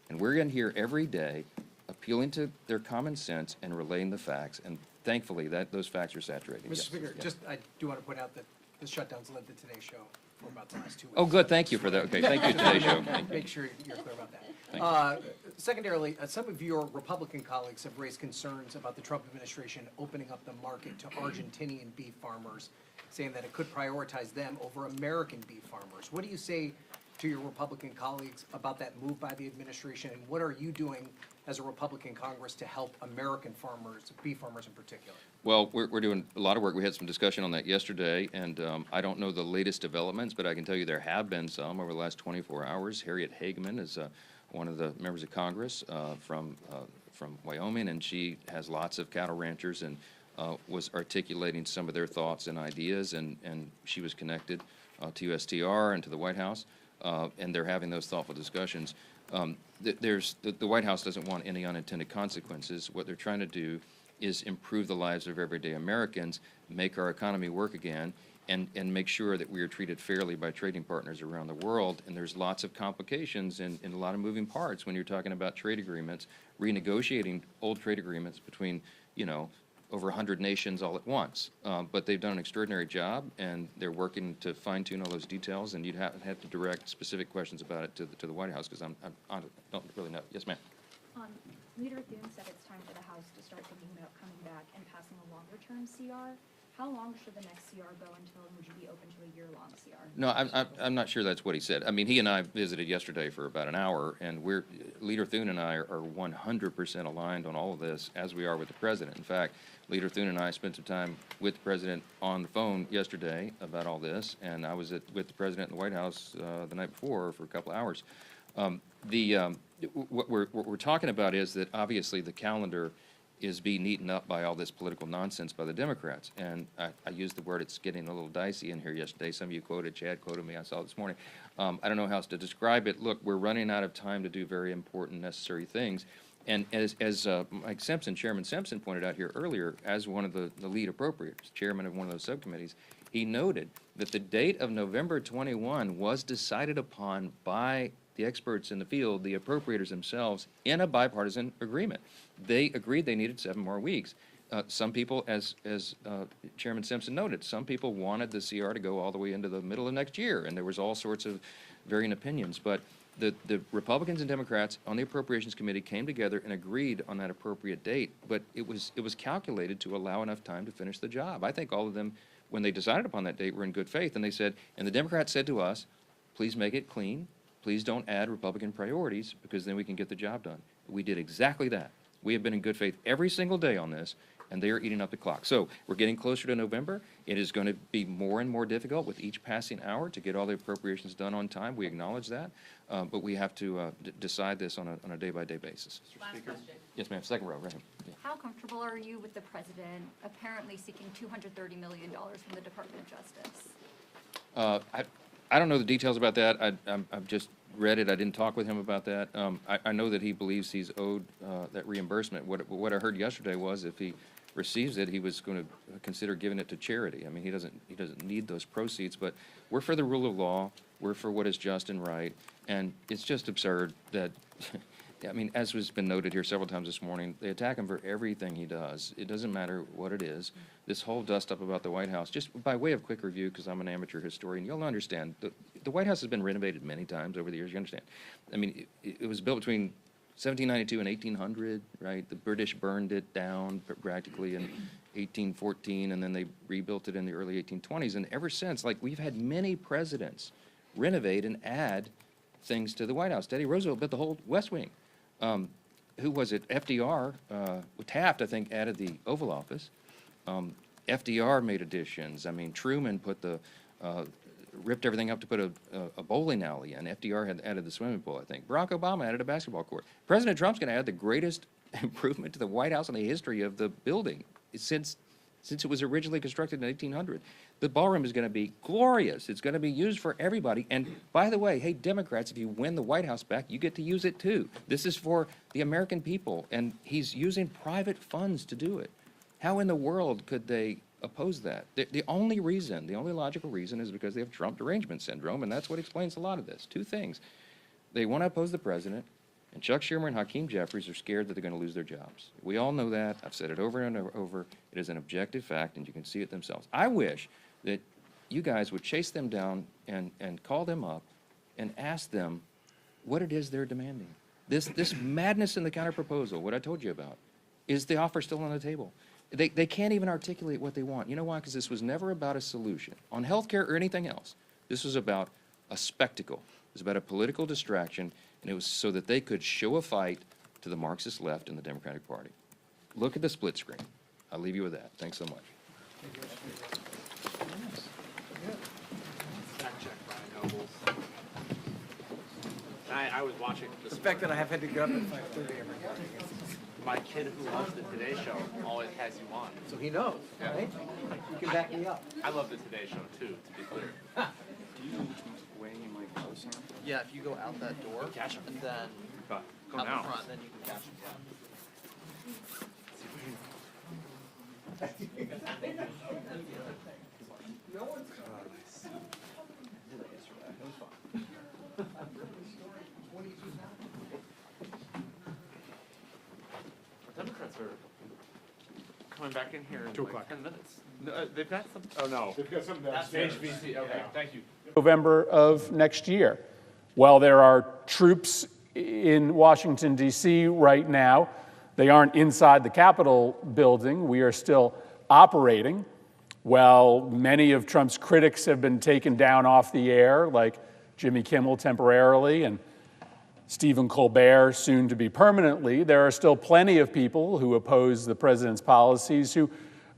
And we're in here every day appealing to their common sense and relaying the facts. And thankfully, those facts are saturating. Mr. Yes. Speaker, Yes. I do want to point out that the shutdown's led the Today Show for about the last 2 weeks. Oh, good. Thank you for that. Okay, thank you, Today Show. Make sure you're clear about that. Thank you. Secondarily, some of your Republican colleagues have raised concerns about the Trump administration opening up the market to Argentinian beef farmers, saying that it could prioritize them over American beef farmers. What do you say to your Republican colleagues about that move by the administration, and what are you doing as a Republican Congress to help American farmers, beef farmers in particular? Well, we're doing a lot of work. We had some discussion on that yesterday, and I don't know the latest developments, but I can tell you there have been some over the last 24 hours. Harriet Hageman is one of the members of Congress from Wyoming, and she has lots of cattle ranchers and was articulating some of their thoughts and ideas, and she was connected to USTR and to the White House, and they're having those thoughtful discussions. The White House doesn't want any unintended consequences. What they're trying to do is improve the lives of everyday Americans, make our economy work again, and make sure that we are treated fairly by trading partners around the world. And there's lots of complications and a lot of moving parts when you're talking about trade agreements, renegotiating old trade agreements between, over 100 nations all at once. But they've done an extraordinary job, and they're working to fine-tune all those details, and you'd have to direct specific questions about it to the White House, because I don't really know. Yes, ma'am. Leader Thune said it's time for the House to start thinking about coming back and passing a longer-term CR. How long should the next CR go until, and would you be open to a year-long CR? No, I'm not sure that's what he said. I mean, he and I visited yesterday for about an hour, and Leader Thune and I are 100% aligned on all of this, as we are with the President. In fact, Leader Thune and I spent some time with the President on the phone yesterday about all this, and I was with the President in the White House the night before for a couple of hours. What we're talking about is that obviously the calendar is being eaten up by all this political nonsense by the Democrats. And I used the word, it's getting a little dicey in here yesterday. Some of you quoted, Chad quoted me, I saw it this morning. I don't know how else to describe it. Look, we're running out of time to do very important, necessary things. And as Mike Simpson, Chairman Simpson pointed out here earlier, as one of the lead appropriators, chairman of one of those subcommittees, he noted that the date of November 21 was decided upon by the experts in the field, the appropriators themselves, in a bipartisan agreement. They agreed they needed 7 more weeks. Some people, as Chairman Simpson noted, some people wanted the CR to go all the way into the middle of next year, and there was all sorts of varying opinions. But the Republicans and Democrats on the Appropriations Committee came together and agreed on that appropriate date, but it was calculated to allow enough time to finish the job. I think all of them, when they decided upon that date, were in good faith, and they said, and the Democrats said to us, please make it clean, please don't add Republican priorities, because then we can get the job done. We did exactly that. We have been in good faith every single day on this, and they are eating up the clock. So we're getting closer to November. It is going to be more and more difficult with each passing hour to get all the appropriations done on time. We acknowledge that, but we have to decide this on a day-by-day basis. Last question. Yes, ma'am. Second row, right here. Yeah. How comfortable are you with the president apparently seeking $230 million from the Department of Justice? I don't know the details about that. I've just read it. I didn't talk with him about that. I know that he believes he's owed that reimbursement. What I heard yesterday was if he receives it, he was going to consider giving it to charity. I mean, he doesn't need those proceeds, but we're for the rule of law. We're for what is just and right, and it's just absurd that. I mean, as has been noted here several times this morning, they attack him for everything he does. It doesn't matter what it is. This whole dust-up about the White House, just by way of quick review, because I'm an amateur historian, you'll understand, the White House has been renovated many times over the years, you understand. I mean, it was built between 1792 and 1800, right? The British burned it down practically in 1814, and then they rebuilt it in the early 1820s. And ever since, like, we've had many presidents renovate and add things to the White House. Teddy Roosevelt built the whole West Wing. Who was it? FDR, Taft, I think, added the Oval Office. FDR made additions. I mean, Truman put ripped everything up to put a bowling alley in. FDR had added the swimming pool, I think. Barack Obama added a basketball court. President Trump's going to add the greatest improvement to the White House in the history of the building since it was originally constructed in 1800. The ballroom is going to be glorious. It's going to be used for everybody. And by the way, hey, Democrats, if you win the White House back, you get to use it too. This is for the American people, and he's using private funds to do it. How in the world could they oppose that? The only logical reason is because they have Trump derangement syndrome, and that's what explains a lot of this. 2 things. They want to oppose the president, and Chuck Schumer and Hakeem Jeffries are scared that they're going to lose their jobs. We all know that. I've said it over and over. It is an objective fact, and you can see it themselves. I wish that you guys would chase them down and call them up and ask them what it is they're demanding. This madness in the counterproposal, what I told you about, is the offer still on the table? They can't even articulate what they want. You know why? Because this was never about a solution on health care or anything else. This was about a spectacle. It was about a political distraction, and it was so that they could show a fight to the Marxist left in the Democratic Party. Look at the split screen. I'll leave you with that. Thanks so much. Fact check, Brian Nobles. I was watching The fact that I have had to get up at 5:30 every morning. my kid who loves the Today Show always has you on. So he knows, right? You can back me up. I love the Today Show too, to be clear. Do you know which way you might go, Sam? Yeah, if you go out that door, Catch 'em. and then Go out now. the front, then you can catch them. No one's Democrats are coming back in here in 2 like o'clock. 10 minutes. No, they've got some. Oh no. They've got something That's downstairs. HBC. Okay, thank you. November of next year. While there are troops in Washington, D.C. right now, they aren't inside the Capitol building. We are still operating. While many of Trump's critics have been taken down off the air, like Jimmy Kimmel temporarily and Stephen Colbert soon to be permanently, there are still plenty of people who oppose the president's policies who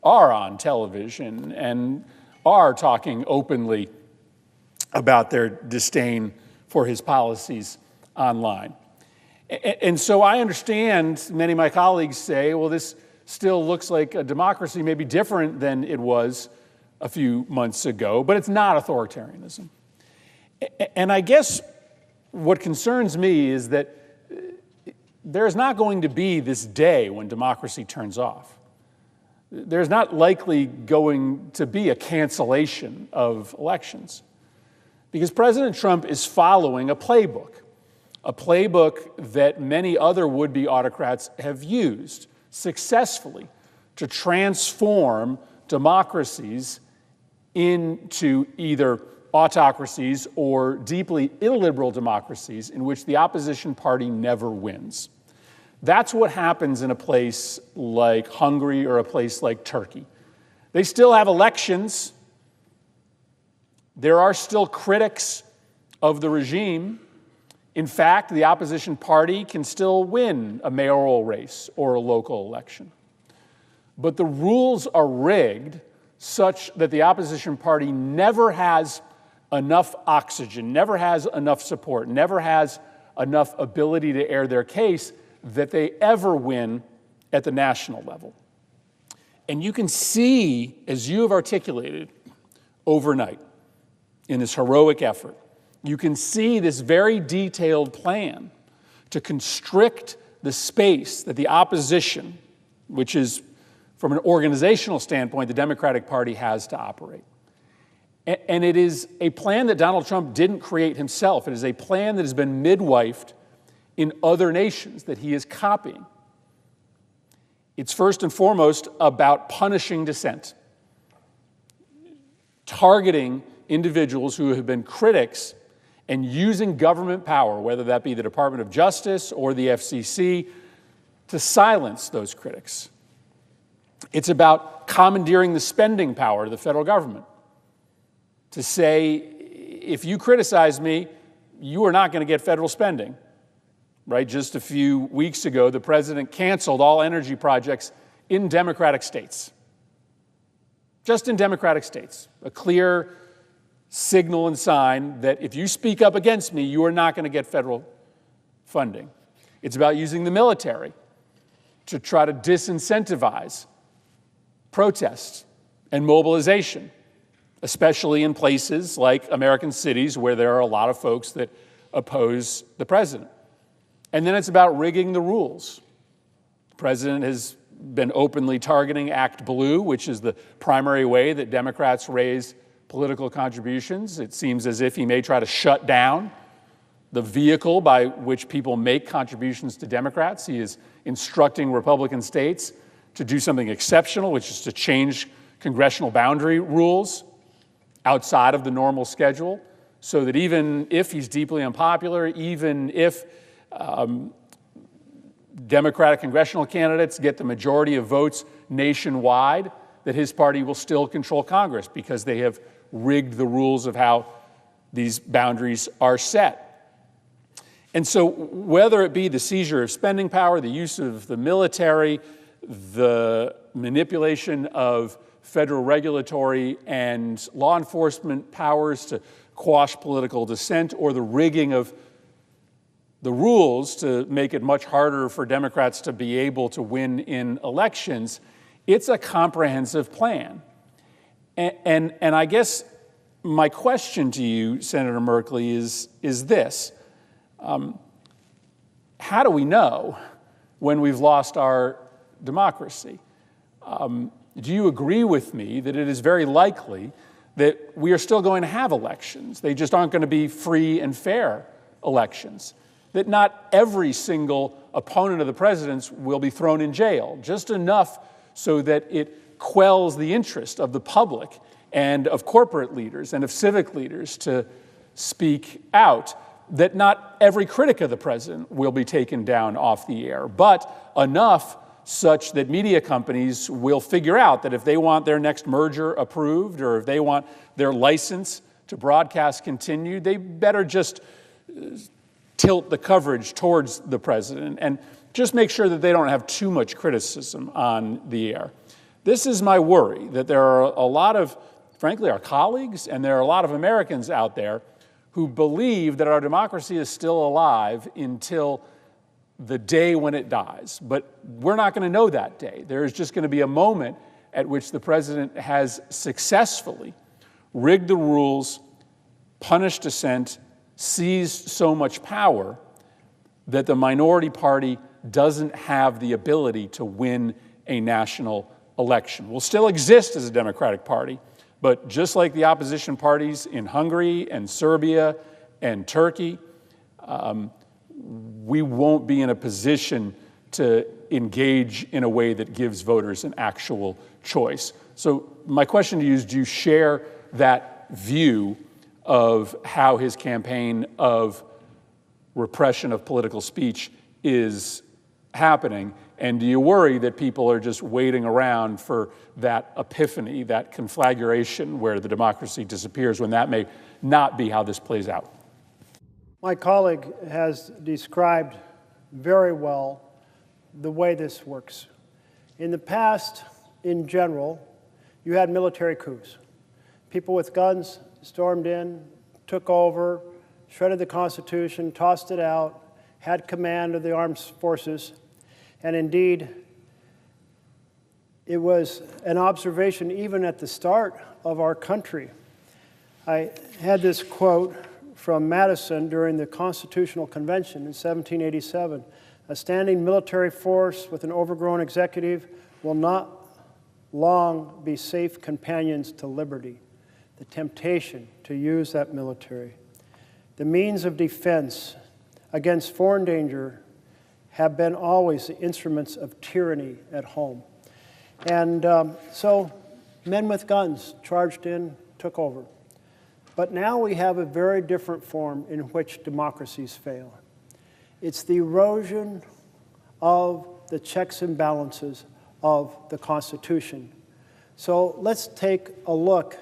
are on television and are talking openly about their disdain for his policies online. And so I understand many of my colleagues say, well, this still looks like a democracy, maybe different than it was a few months ago, but it's not authoritarianism. And I guess what concerns me is that there's not going to be this day when democracy turns off. There's not likely going to be a cancellation of elections because President Trump is following a playbook that many other would-be autocrats have used successfully to transform democracies into either autocracies or deeply illiberal democracies in which the opposition party never wins. That's what happens in a place like Hungary or a place like Turkey. They still have elections. There are still critics of the regime. In fact, the opposition party can still win a mayoral race or a local election. But the rules are rigged such that the opposition party never has enough oxygen, never has enough support, never has enough ability to air their case that they ever win at the national level. And you can see, as you have articulated overnight in this heroic effort, you can see this very detailed plan to constrict the space that the opposition, which is from an organizational standpoint, the Democratic Party has to operate. And it is a plan that Donald Trump didn't create himself. It is a plan that has been midwifed in other nations that he is copying. It's first and foremost about punishing dissent, targeting individuals who have been critics and using government power, whether that be the Department of Justice or the FCC, to silence those critics. It's about commandeering the spending power of the federal government to say, if you criticize me, you are not going to get federal spending. Right? Just a few weeks ago, the president canceled all energy projects in Democratic states. Just in Democratic states. A clear signal and sign that if you speak up against me, you are not going to get federal funding. It's about using the military to try to disincentivize protest and mobilization, especially in places like American cities where there are a lot of folks that oppose the president. And then it's about rigging the rules. The president has been openly targeting Act Blue, which is the primary way that Democrats raise political contributions. It seems as if he may try to shut down the vehicle by which people make contributions to Democrats. He is instructing Republican states to do something exceptional, which is to change congressional boundary rules outside of the normal schedule, so that even if he's deeply unpopular, even if Democratic congressional candidates get the majority of votes nationwide, that his party will still control Congress because they have rigged the rules of how these boundaries are set. And so whether it be the seizure of spending power, the use of the military, the manipulation of federal regulatory and law enforcement powers to quash political dissent, or the rigging of the rules to make it much harder for Democrats to be able to win in elections, it's a comprehensive plan. And I guess my question to you, Senator Merkley, is this. How do we know when we've lost our democracy? Do you agree with me that it is very likely that we are still going to have elections? They just aren't going to be free and fair elections. That not every single opponent of the president's will be thrown in jail, just enough so that it quells the interest of the public and of corporate leaders and of civic leaders to speak out. That not every critic of the president will be taken down off the air, but enough such that media companies will figure out that if they want their next merger approved or if they want their license to broadcast continued, they better just tilt the coverage towards the president and just make sure that they don't have too much criticism on the air. This is my worry, that there are a lot of, frankly, our colleagues, and there are a lot of Americans out there who believe that our democracy is still alive until the day when it dies. But we're not going to know that day. There is just going to be a moment at which the president has successfully rigged the rules, punished dissent, seized so much power that the minority party doesn't have the ability to win a national election. We'll still exist as a Democratic Party, but just like the opposition parties in Hungary and Serbia and Turkey, we won't be in a position to engage in a way that gives voters an actual choice. So my question to you is, do you share that view of how his campaign of repression of political speech is happening? And do you worry that people are just waiting around for that epiphany, that conflagration where the democracy disappears, when that may not be how this plays out? My colleague has described very well the way this works. In the past, in general, you had military coups. People with guns stormed in, took over, shredded the Constitution, tossed it out, had command of the armed forces, and indeed, it was an observation even at the start of our country. I had this quote from Madison during the Constitutional Convention in 1787. A standing military force with an overgrown executive will not long be safe companions to liberty. The temptation to use that military. The means of defense against foreign danger have been always the instruments of tyranny at home. And so men with guns charged in, took over. But now we have a very different form in which democracies fail. It's the erosion of the checks and balances of the Constitution. So let's take a look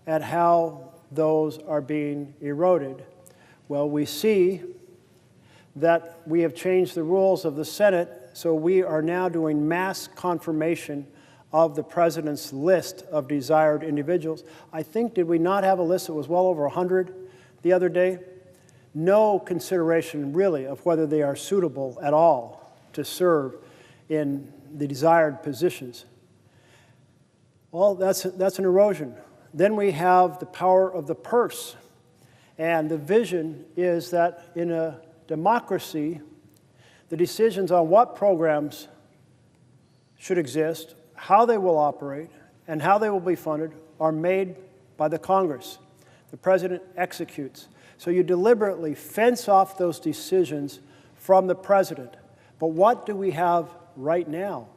at how those are being eroded. Well, we see that we have changed the rules of the Senate, so we are now doing mass confirmation of the president's list of desired individuals. I think, did we not have a list that was well over 100 the other day? No consideration really of whether they are suitable at all to serve in the desired positions. Well, that's an erosion. Then we have the power of the purse. And the vision is that in a democracy, the decisions on what programs should exist, how they will operate, and how they will be funded are made by the Congress. The president executes. So you deliberately fence off those decisions from the president. But what do we have right now?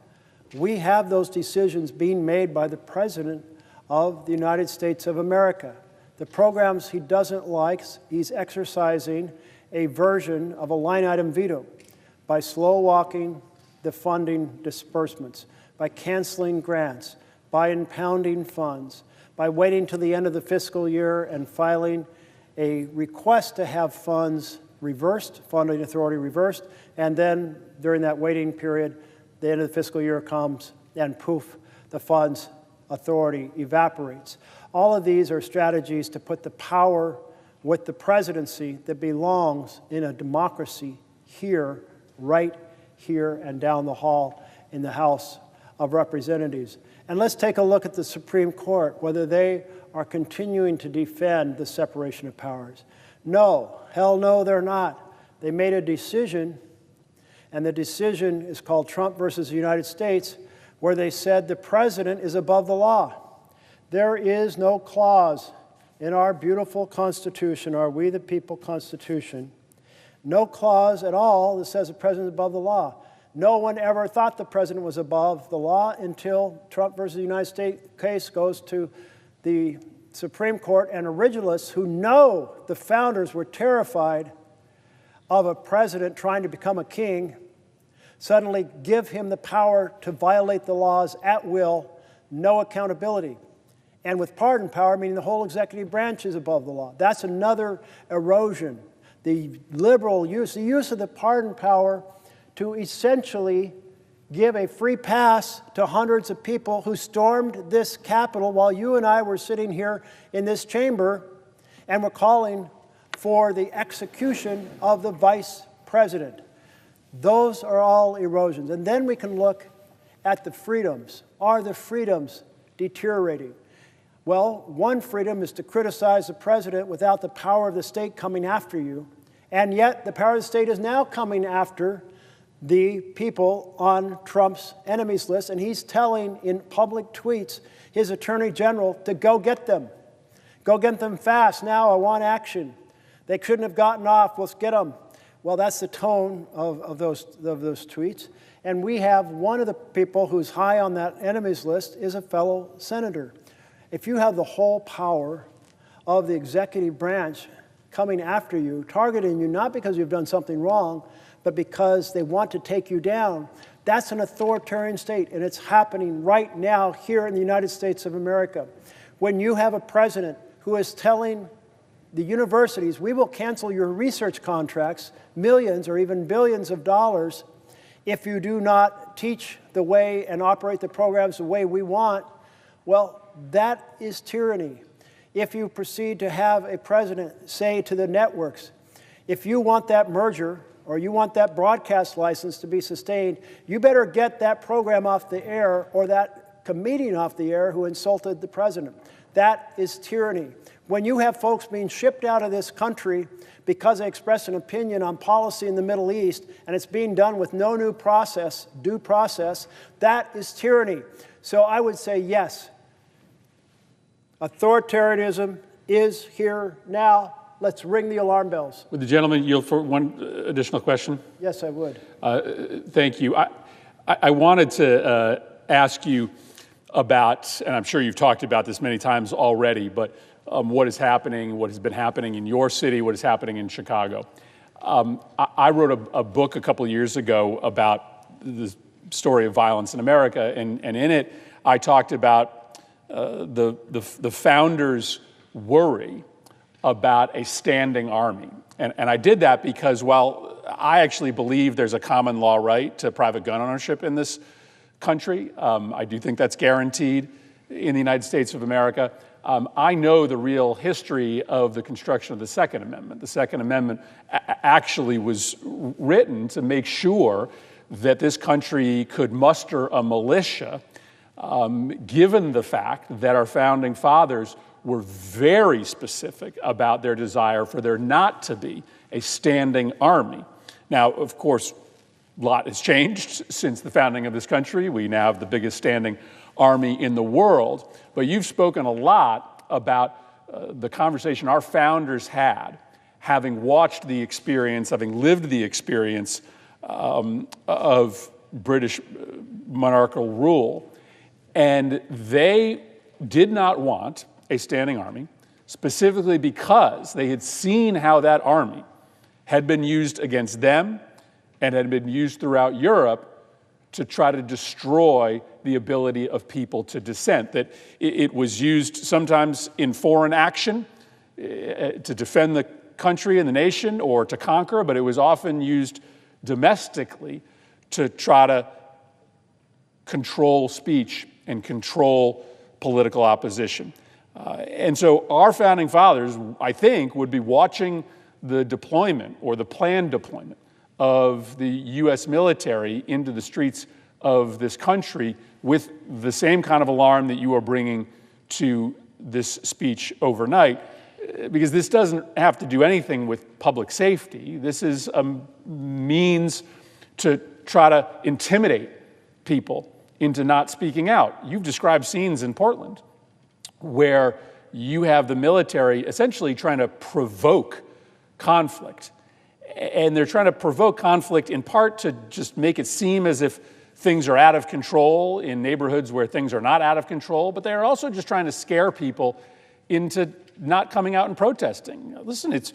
We have those decisions being made by the president of the United States of America. The programs he doesn't like, he's exercising a version of a line item veto by slow walking the funding disbursements, by canceling grants, by impounding funds, by waiting till the end of the fiscal year and filing a request to have funds reversed, funding authority reversed, and then during that waiting period, the end of the fiscal year comes and poof, the funds authority evaporates. All of these are strategies to put the power with the presidency that belongs in a democracy here, right here, and down the hall in the House of Representatives. And let's take a look at the Supreme Court, whether they are continuing to defend the separation of powers. No, hell no, they're not. They made a decision, and the decision is called Trump versus the United States, where they said the president is above the law. There is no clause in our beautiful Constitution, our We the People Constitution, no clause at all that says the president is above the law. No one ever thought the president was above the law until Trump versus the United States case goes to the Supreme Court, and originalists who know the founders were terrified of a president trying to become a king suddenly give him the power to violate the laws at will, no accountability. And with pardon power, meaning the whole executive branch is above the law. That's another erosion. The liberal use, the use of the pardon power to essentially give a free pass to hundreds of people who stormed this Capitol while you and I were sitting here in this chamber and were calling for the execution of the vice president. Those are all erosions. And then we can look at the freedoms. Are the freedoms deteriorating? Well, one freedom is to criticize the president without the power of the state coming after you. And yet the power of the state is now coming after the people on Trump's enemies list, and he's telling in public tweets his attorney general to go get them. Go get them fast. Now I want action. They couldn't have gotten off. Let's get them. Well, that's the tone of those tweets. And we have one of the people who's high on that enemies list is a fellow senator. If you have the whole power of the executive branch coming after you, targeting you, not because you've done something wrong, but because they want to take you down, that's an authoritarian state, and it's happening right now here in the United States of America. When you have a president who is telling the universities, we will cancel your research contracts, millions or even billions of dollars, if you do not teach the way and operate the programs the way we want, well, that is tyranny. If you proceed to have a president say to the networks, if you want that merger or you want that broadcast license to be sustained, you better get that program off the air or that comedian off the air who insulted the president. That is tyranny. When you have folks being shipped out of this country because they express an opinion on policy in the Middle East, and it's being done with no due process, that is tyranny. So I would say yes, authoritarianism is here now. Let's ring the alarm bells. Would the gentleman yield for one additional question? Yes, I would. Thank you. I wanted to ask you about, and I'm sure you've talked about this many times already, but what is happening, what has been happening in your city, what is happening in Chicago. I wrote a book a couple of years ago about the story of violence in America, and in it I talked about the founders' worry about a standing army. And I did that because, while I actually believe there's a common law right to private gun ownership in this country, I do think that's guaranteed in the United States of America. I know the real history of the construction of the Second Amendment. The Second Amendment actually was written to make sure that this country could muster a militia, given the fact that our founding fathers were very specific about their desire for there not to be a standing army. Now, of course, a lot has changed since the founding of this country. We now have the biggest standing army in the world. But you've spoken a lot about the conversation our founders had, having watched the experience, having lived the experience of British monarchical rule. And they did not want a standing army, specifically because they had seen how that army had been used against them and had been used throughout Europe to try to destroy the ability of people to dissent, that it was used sometimes in foreign action to defend the country and the nation or to conquer, but it was often used domestically to try to control speech and control political opposition. And so our founding fathers, I think, would be watching the deployment or the planned deployment of the U.S. military into the streets of this country with the same kind of alarm that you are bringing to this speech overnight, because this doesn't have to do anything with public safety. This is a means to try to intimidate people into not speaking out. You've described scenes in Portland where you have the military essentially trying to provoke conflict. And they're trying to provoke conflict in part to just make it seem as if things are out of control in neighborhoods where things are not out of control, but they're also just trying to scare people into not coming out and protesting. Listen, it's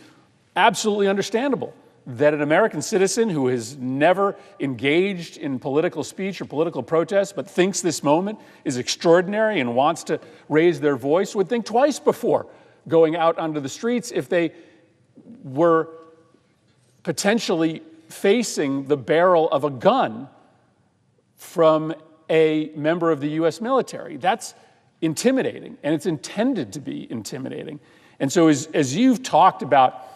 absolutely understandable that an American citizen who has never engaged in political speech or political protest but thinks this moment is extraordinary and wants to raise their voice would think twice before going out onto the streets if they were potentially facing the barrel of a gun from a member of the U.S. military. That's intimidating, and it's intended to be intimidating. And so as you've talked about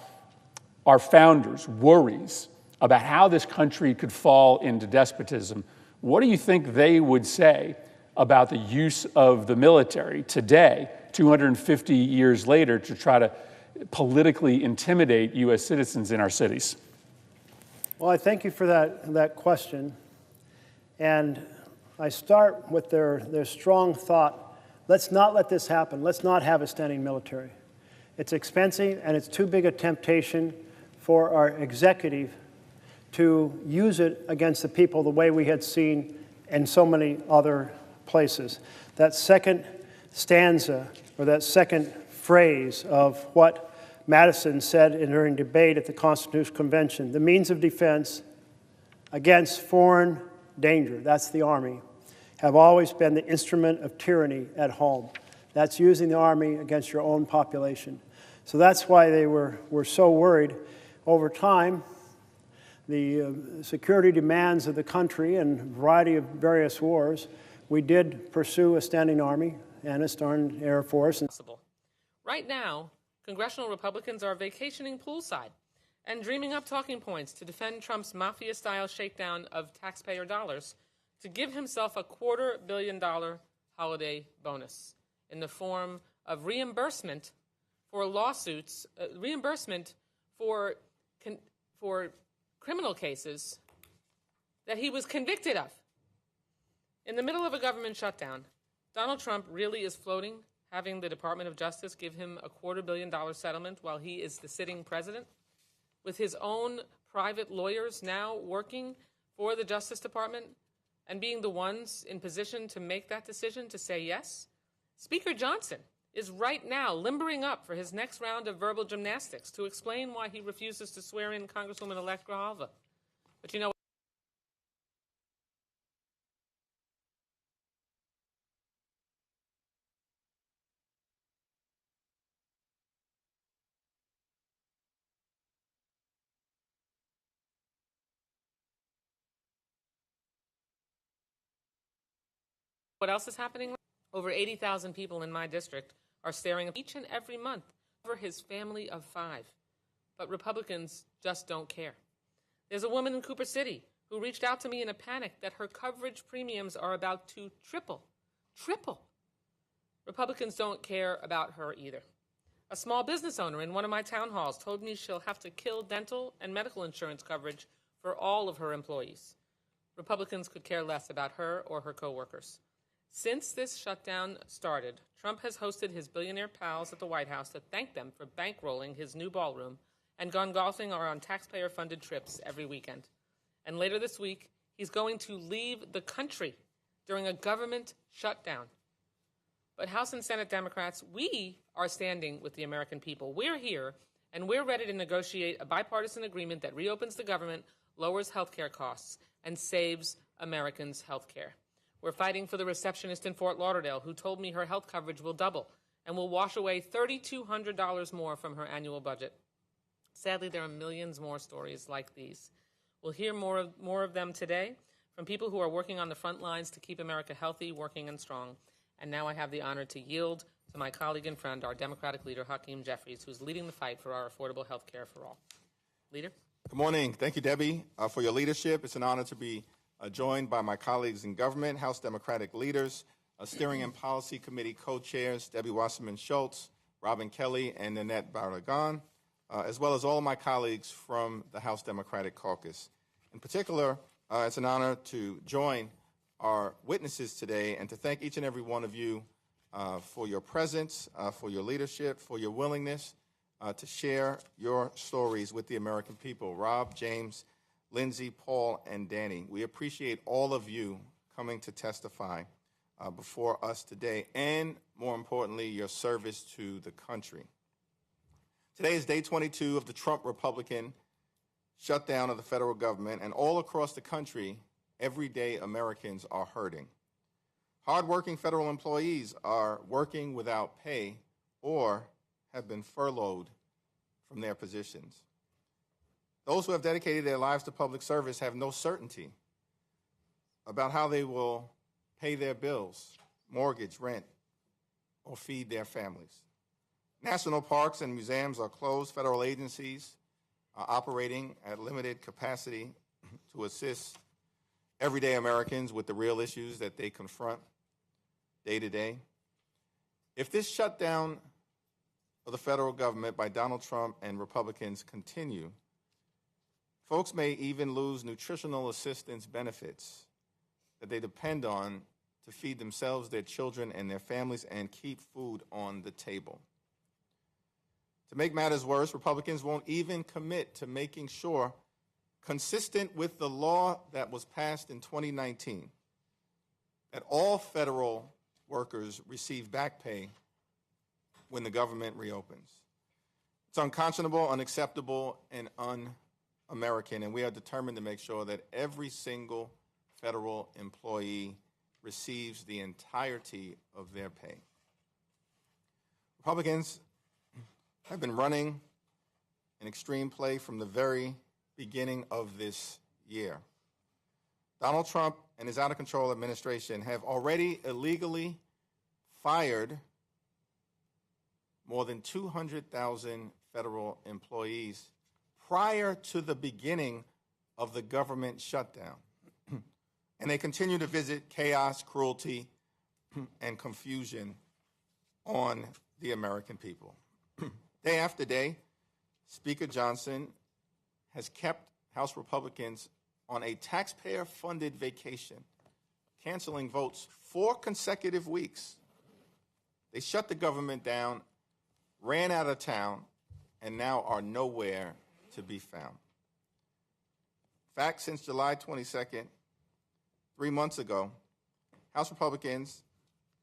our founders' worries about how this country could fall into despotism, what do you think they would say about the use of the military today, 250 years later, to try to politically intimidate U.S. citizens in our cities? Well, I thank you for that question. And I start with their strong thought, let's not let this happen. Let's not have a standing military. It's expensive, and it's too big a temptation for our executive to use it against the people the way we had seen in so many other places. That second stanza, or that second phrase of what Madison said during debate at the Constitutional Convention, the means of defense against foreign danger, that's the Army, have always been the instrument of tyranny at home. That's using the Army against your own population. So that's why they were so worried. Over time, the security demands of the country and a variety of various wars, we did pursue a standing Army and a standing Air Force. Right now, congressional Republicans are vacationing poolside and dreaming up talking points to defend Trump's mafia-style shakedown of taxpayer dollars to give himself a $250 million holiday bonus in the form of reimbursement for lawsuits, reimbursement for criminal cases that he was convicted of. In the middle of a government shutdown, Donald Trump really is floating having the Department of Justice give him a $250 million settlement while he is the sitting president, with his own private lawyers now working for the Justice Department and being the ones in position to make that decision to say yes. Speaker Johnson is right now limbering up for his next round of verbal gymnastics to explain why he refuses to swear in Congresswoman-elect Grijalva. But you know what else is happening? Over 80,000 people in my district are staring each and every month over his family of 5. But Republicans just don't care. There's a woman in Cooper City who reached out to me in a panic that her coverage premiums are about to triple. Republicans don't care about her either. A small business owner in one of my town halls told me she'll have to kill dental and medical insurance coverage for all of her employees. Republicans could care less about her or her coworkers. Since this shutdown started, Trump has hosted his billionaire pals at the White House to thank them for bankrolling his new ballroom and gone golfing or on taxpayer-funded trips every weekend. And later this week, he's going to leave the country during a government shutdown. But House and Senate Democrats, we are standing with the American people. We're here, and we're ready to negotiate a bipartisan agreement that reopens the government, lowers health care costs, and saves Americans' health care. We're fighting for the receptionist in Fort Lauderdale who told me her health coverage will double and will wash away $3,200 more from her annual budget. Sadly, there are millions more stories like these. We'll hear more of them today from people who are working on the front lines to keep America healthy, working, and strong. And now I have the honor to yield to my colleague and friend, our Democratic leader, Hakeem Jeffries, who's leading the fight for our affordable health care for all. Leader? Good morning. Thank you, Debbie, for your leadership. It's an honor to be joined by my colleagues in government, House Democratic leaders, Steering and Policy Committee co-chairs Debbie Wasserman Schultz, Robin Kelly, and Nanette Barragan, as well as all my colleagues from the House Democratic Caucus. In particular, it's an honor to join our witnesses today and to thank each and every one of you for your presence, for your leadership, for your willingness to share your stories with the American people. Rob, James, Lindsay, Paul, and Danny, we appreciate all of you coming to testify before us today, and more importantly, your service to the country. Today is day 22 of the Trump Republican shutdown of the federal government, and all across the country, everyday Americans are hurting. Hardworking federal employees are working without pay or have been furloughed from their positions. Those who have dedicated their lives to public service have no certainty about how they will pay their bills, mortgage, rent, or feed their families. National parks and museums are closed. Federal agencies are operating at limited capacity to assist everyday Americans with the real issues that they confront day to day. If this shutdown of the federal government by Donald Trump and Republicans continue, folks may even lose nutritional assistance benefits that they depend on to feed themselves, their children, and their families and keep food on the table. To make matters worse, Republicans won't even commit to making sure, consistent with the law that was passed in 2019, that all federal workers receive back pay when the government reopens. It's unconscionable, unacceptable, and un-American, and we are determined to make sure that every single federal employee receives the entirety of their pay. Republicans have been running an extreme play from the very beginning of this year. Donald Trump and his out-of-control administration have already illegally fired more than 200,000 federal employees prior to the beginning of the government shutdown. And they continue to visit chaos, cruelty, and confusion on the American people. Day after day, Speaker Johnson has kept House Republicans on a taxpayer-funded vacation, canceling votes 4 consecutive weeks. They shut the government down, ran out of town, and now are nowhere to be found. In fact, since July 22nd, 3 months ago, House Republicans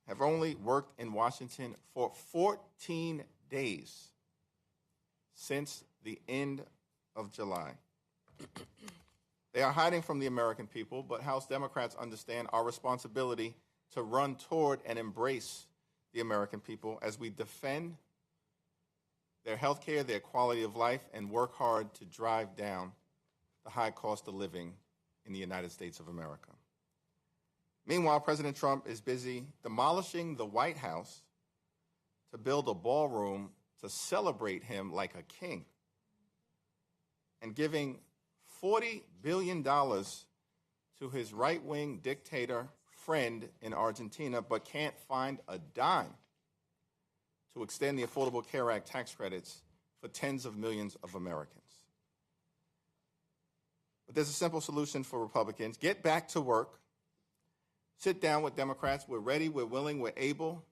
have only worked in Washington for 14 days since the end of July. They are hiding from the American people, but House Democrats understand our responsibility to run toward and embrace the American people as we defend their health care, their quality of life, and work hard to drive down the high cost of living in the United States of America. Meanwhile, President Trump is busy demolishing the White House to build a ballroom to celebrate him like a king, and giving $40 billion to his right-wing dictator friend in Argentina, but can't find a dime to extend the Affordable Care Act tax credits for tens of millions of Americans. But there's a simple solution for Republicans. Get back to work. Sit down with Democrats. We're ready, we're willing, we're able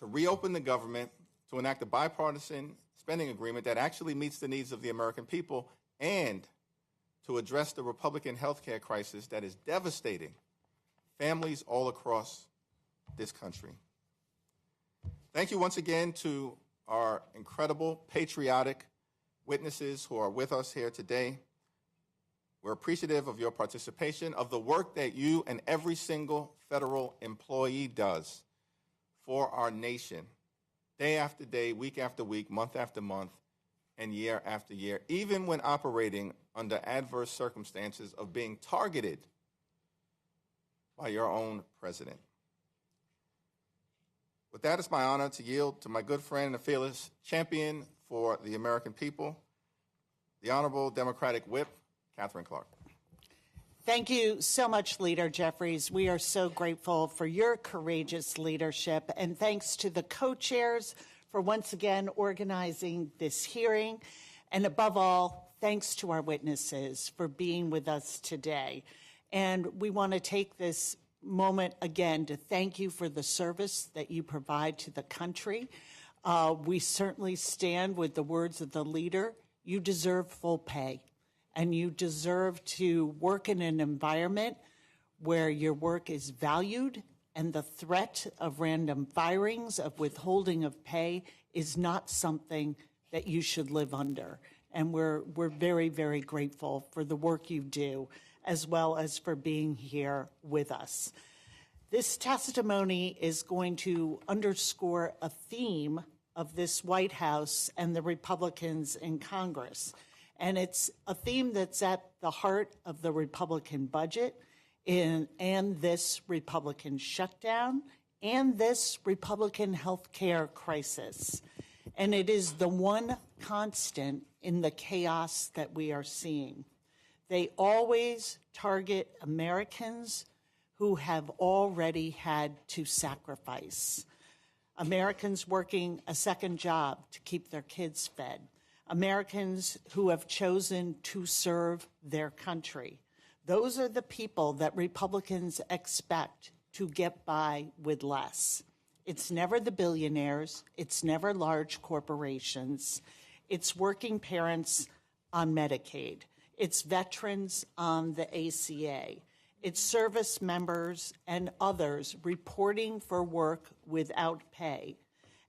to reopen the government, to enact a bipartisan spending agreement that actually meets the needs of the American people, and to address the Republican health care crisis that is devastating families all across this country. Thank you once again to our incredible, patriotic witnesses who are with us here today. We're appreciative of your participation, of the work that you and every single federal employee does for our nation, day after day, week after week, month after month, and year after year, even when operating under adverse circumstances of being targeted by your own president. With that, it's my honor to yield to my good friend and a fearless champion for the American people, the Honorable Democratic Whip, Catherine Clark. Thank you so much, Leader Jeffries. We are so grateful for your courageous leadership, and thanks to the co-chairs for once again organizing this hearing, and above all, thanks to our witnesses for being with us today. And we want to take this moment again to thank you for the service that you provide to the country. We certainly stand with the words of the leader. You deserve full pay, and you deserve to work in an environment where your work is valued and the threat of random firings, of withholding of pay, is not something that you should live under. And we're very, very grateful for the work you do, as well as for being here with us. This testimony is going to underscore a theme of this White House and the Republicans in Congress. And it's a theme that's at the heart of the Republican budget and this Republican shutdown and this Republican health care crisis. And it is the one constant in the chaos that we are seeing. They always target Americans who have already had to sacrifice. Americans working a second job to keep their kids fed. Americans who have chosen to serve their country. Those are the people that Republicans expect to get by with less. It's never the billionaires. It's never large corporations. It's working parents on Medicaid. It's veterans on the ACA. It's service members and others reporting for work without pay.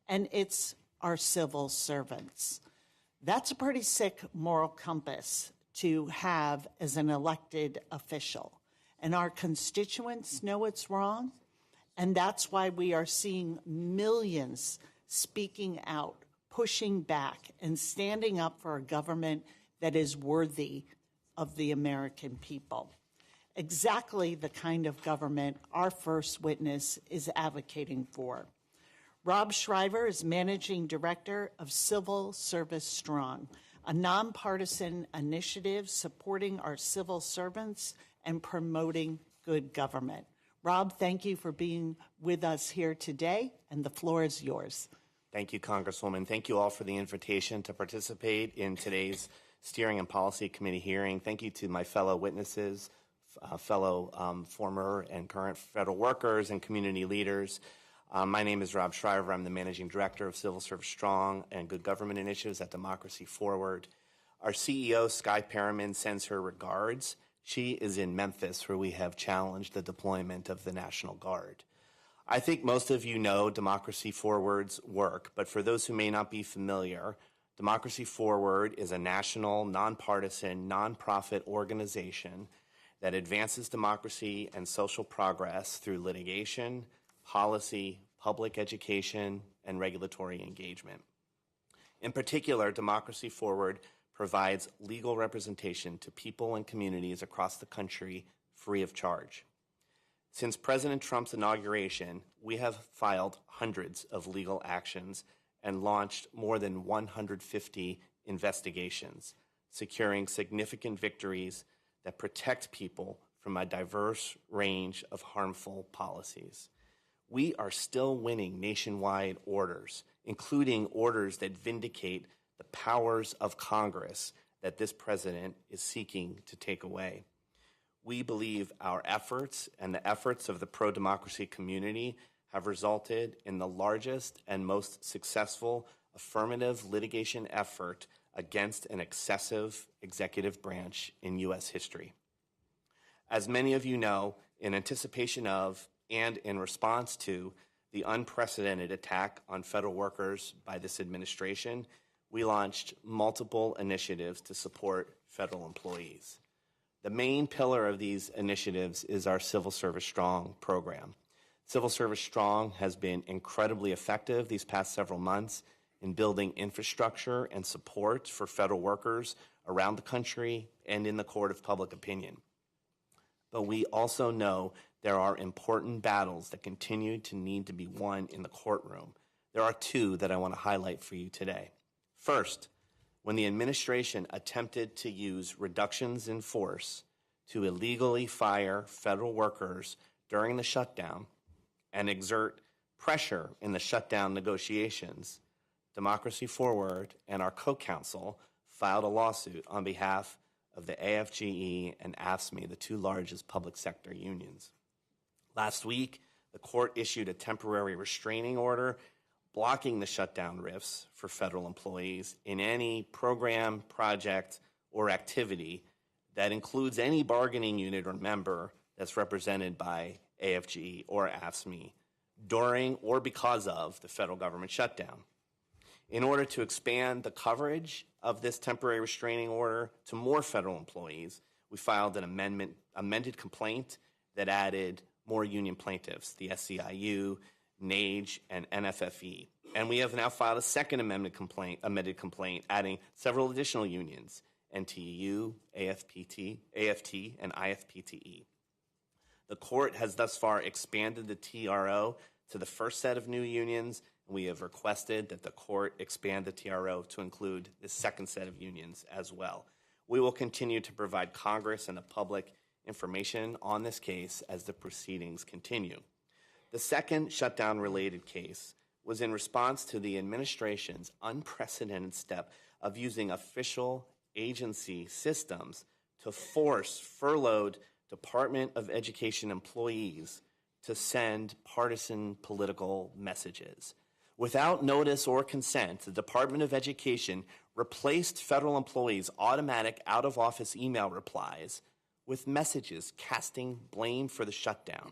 And it's our civil servants. That's a pretty sick moral compass to have as an elected official. And our constituents know it's wrong. And that's why we are seeing millions speaking out, pushing back, and standing up for a government that is worthy of the American people. Exactly the kind of government our first witness is advocating for. Rob Shriver is Managing Director of Civil Service Strong, a nonpartisan initiative supporting our civil servants and promoting good government. Rob, thank you for being with us here today, and the floor is yours. Thank you, Congresswoman. Thank you all for the invitation to participate in today's Steering and Policy Committee hearing. Thank you to my fellow witnesses, fellow former and current federal workers and community leaders. My name is Rob Shriver. I'm the Managing Director of Civil Service Strong and Good Government Initiatives at Democracy Forward. Our CEO, Skye Perriman, sends her regards. She is in Memphis, where we have challenged the deployment of the National Guard. I think most of you know Democracy Forward's work, but for those who may not be familiar, Democracy Forward is a national, nonpartisan, nonprofit organization that advances democracy and social progress through litigation, policy, public education, and regulatory engagement. In particular, Democracy Forward provides legal representation to people and communities across the country free of charge. Since President Trump's inauguration, we have filed hundreds of legal actions and launched more than 150 investigations, securing significant victories that protect people from a diverse range of harmful policies. We are still winning nationwide orders, including orders that vindicate the powers of Congress that this president is seeking to take away. We believe our efforts and the efforts of the pro-democracy community have resulted in the largest and most successful affirmative litigation effort against an excessive executive branch in U.S. history. As many of you know, in anticipation of and in response to the unprecedented attack on federal workers by this administration, we launched multiple initiatives to support federal employees. The main pillar of these initiatives is our Civil Service Strong program. Civil Service Strong has been incredibly effective these past several months in building infrastructure and support for federal workers around the country and in the court of public opinion. But we also know there are important battles that continue to need to be won in the courtroom. There are two that I want to highlight for you today. First, when the administration attempted to use reductions in force to illegally fire federal workers during the shutdown and exert pressure in the shutdown negotiations, Democracy Forward and our co-counsel filed a lawsuit on behalf of the AFGE and AFSCME, the two largest public sector unions. Last week, the court issued a temporary restraining order blocking the shutdown RIFs for federal employees in any program, project, or activity that includes any bargaining unit or member that's represented by AFGE or AFSCME during or because of the federal government shutdown. In order to expand the coverage of this temporary restraining order to more federal employees, we filed an amended complaint that added more union plaintiffs, the SEIU, NAGE, and NFFE. And we have now filed a second amended complaint adding several additional unions, NTEU, AFT, and IFPTE. The court has thus far expanded the TRO to the first set of new unions and we have requested that the court expand the TRO to include the second set of unions as well. We will continue to provide Congress and the public information on this case as the proceedings continue. The second shutdown-related case was in response to the administration's unprecedented step of using official agency systems to force furloughed Department of Education employees to send partisan political messages. Without notice or consent, the Department of Education replaced federal employees' automatic out-of-office email replies with messages casting blame for the shutdown,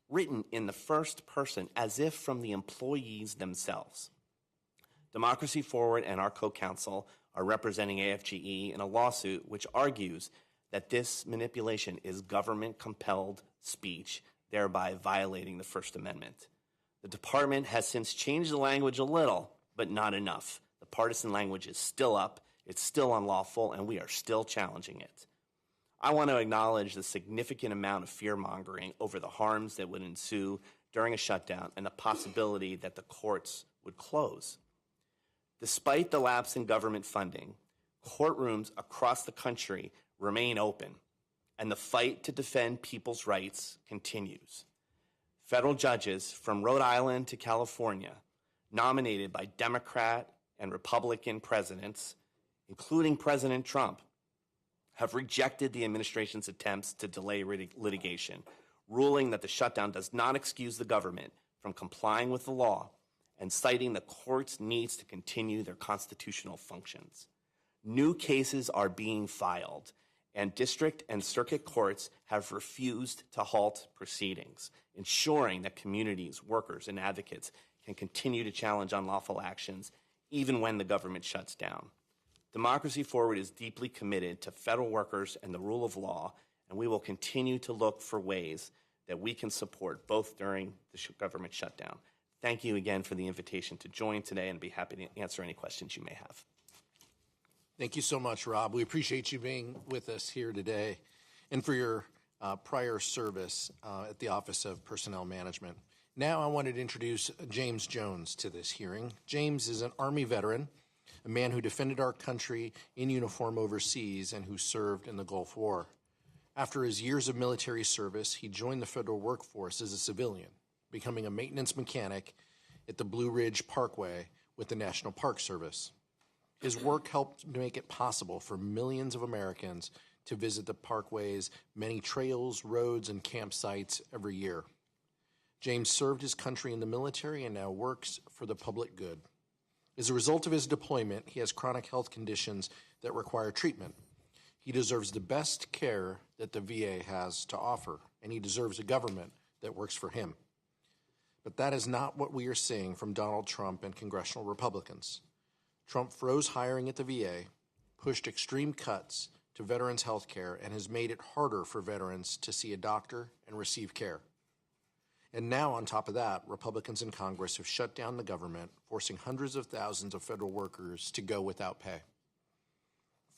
written in the first person as if from the employees themselves. Democracy Forward and our co-counsel are representing AFGE in a lawsuit which argues that this manipulation is government-compelled speech, thereby violating the First Amendment. The department has since changed the language a little, but not enough. The partisan language is still up, it's still unlawful, and we are still challenging it. I want to acknowledge the significant amount of fear-mongering over the harms that would ensue during a shutdown and the possibility that the courts would close. Despite the lapse in government funding, courtrooms across the country remain open, and the fight to defend people's rights continues. Federal judges from Rhode Island to California, nominated by Democrat and Republican presidents, including President Trump, have rejected the administration's attempts to delay litigation, ruling that the shutdown does not excuse the government from complying with the law and citing the court's needs to continue their constitutional functions. New cases are being filed, and district and circuit courts have refused to halt proceedings, ensuring that communities, workers, and advocates can continue to challenge unlawful actions even when the government shuts down. Democracy Forward is deeply committed to federal workers and the rule of law, and we will continue to look for ways that we can support both during the government shutdown. Thank you again for the invitation to join today, and be happy to answer any questions you may have. Thank you so much, Rob. We appreciate you being with us here today and for your prior service at the Office of Personnel Management. Now I wanted to introduce James Jones to this hearing. James is an Army veteran, a man who defended our country in uniform overseas and who served in the Gulf War. After his years of military service, he joined the federal workforce as a civilian, becoming a maintenance mechanic at the Blue Ridge Parkway with the National Park Service. His work helped make it possible for millions of Americans to visit the Parkway's many trails, roads, and campsites every year. James served his country in the military and now works for the public good. As a result of his deployment, he has chronic health conditions that require treatment. He deserves the best care that the VA has to offer, and he deserves a government that works for him. But that is not what we are seeing from Donald Trump and congressional Republicans. Trump froze hiring at the VA, pushed extreme cuts to veterans' health care, and has made it harder for veterans to see a doctor and receive care. And now, on top of that, Republicans in Congress have shut down the government, forcing hundreds of thousands of federal workers to go without pay.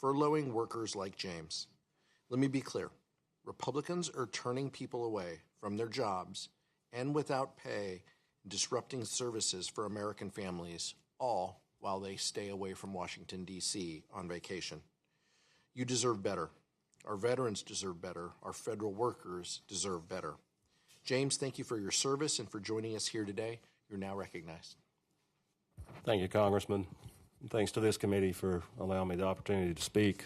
Furloughing workers like James. Let me be clear. Republicans are turning people away from their jobs and without pay, disrupting services for American families, all while they stay away from Washington, D.C. on vacation. You deserve better. Our veterans deserve better. Our federal workers deserve better. James, thank you for your service and for joining us here today. You're now recognized. Thank you, Congressman. And thanks to this committee for allowing me the opportunity to speak.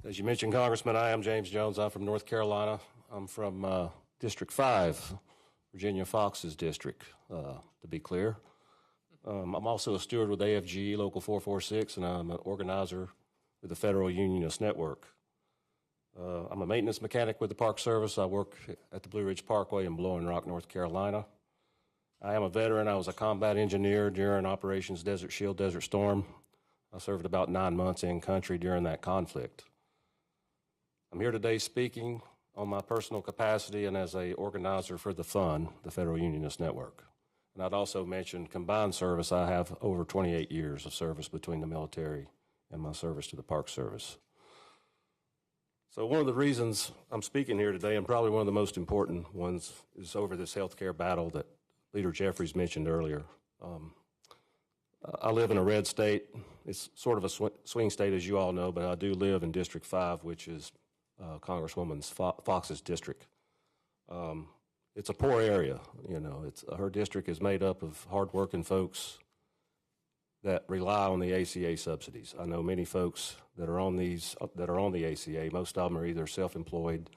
As you mentioned, Congressman, I am James Jones. I'm from North Carolina. I'm from District 5, Virginia Fox's district, to be clear. I'm also a steward with AFGE Local 446, and I'm an organizer with the Federal Unionist Network. I'm a maintenance mechanic with the Park Service. I work at the Blue Ridge Parkway in Blowing Rock, North Carolina. I am a veteran. I was a combat engineer during Operations Desert Shield, Desert Storm. I served about 9 months in country during that conflict. I'm here today speaking on my personal capacity and as an organizer for the FUN, the Federal Unionist Network. And I'd also mention combined service. I have over 28 years of service between the military and my service to the Park Service. So one of the reasons I'm speaking here today, and probably one of the most important ones, is over this healthcare battle that Leader Jeffries mentioned earlier. I live in a red state. It's sort of a swing state, as you all know, but I do live in District 5, which is Congresswoman Fox's district. It's a poor area, you know. Her district is made up of hardworking folks that rely on the ACA subsidies. I know many folks that are on the ACA. Most of them are either self-employed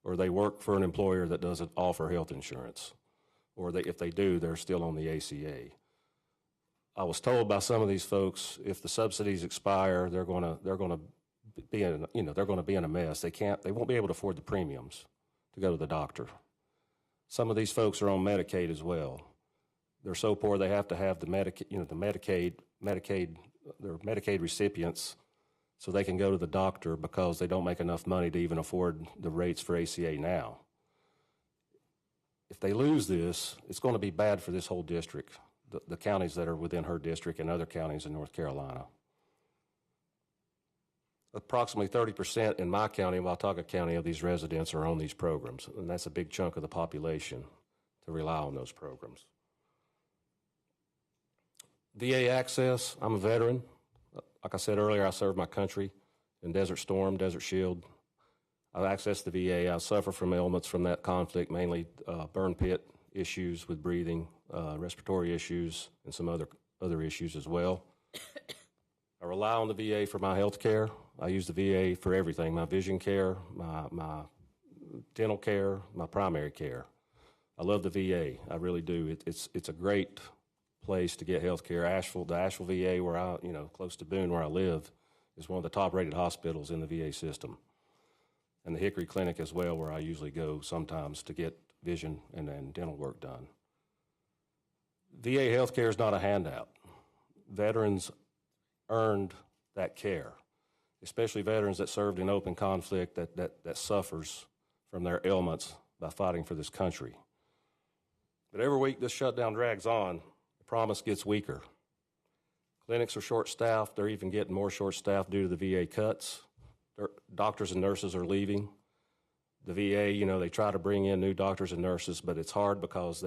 or they work for an employer that doesn't offer health insurance, or if they do, they're still on the ACA. I was told by some of these folks, if the subsidies expire, they're going to be in a mess. They won't be able to afford the premiums to go to the doctor. Some of these folks are on Medicaid as well. They're so poor they have to have the Medicaid recipients so they can go to the doctor because they don't make enough money to even afford the rates for ACA now. If they lose this, it's going to be bad for this whole district, the counties that are within her district and other counties in North Carolina. Approximately 30% in my county, Watauga County, of these residents are on these programs, and that's a big chunk of the population to rely on those programs. VA access, I'm a veteran. Like I said earlier, I served my country in Desert Storm, Desert Shield. I've accessed the VA. I suffer from ailments from that conflict, mainly burn pit issues with breathing, respiratory issues, and some other issues as well. I rely on the VA for my health care. I use the VA for everything, my vision care, my dental care, my primary care. I love the VA. I really do. It's a great place to get health care. The Asheville VA, where close to Boone, where I live, is one of the top-rated hospitals in the VA system. And the Hickory Clinic as well, where I usually go sometimes to get vision and dental work done. VA health care is not a handout. Veterans earned that care, especially veterans that served in open conflict that suffers from their ailments by fighting for this country. But every week this shutdown drags on, the promise gets weaker. Clinics are short-staffed. They're even getting more short-staffed due to the VA cuts. Doctors and nurses are leaving. The VA, they try to bring in new doctors and nurses, but it's hard because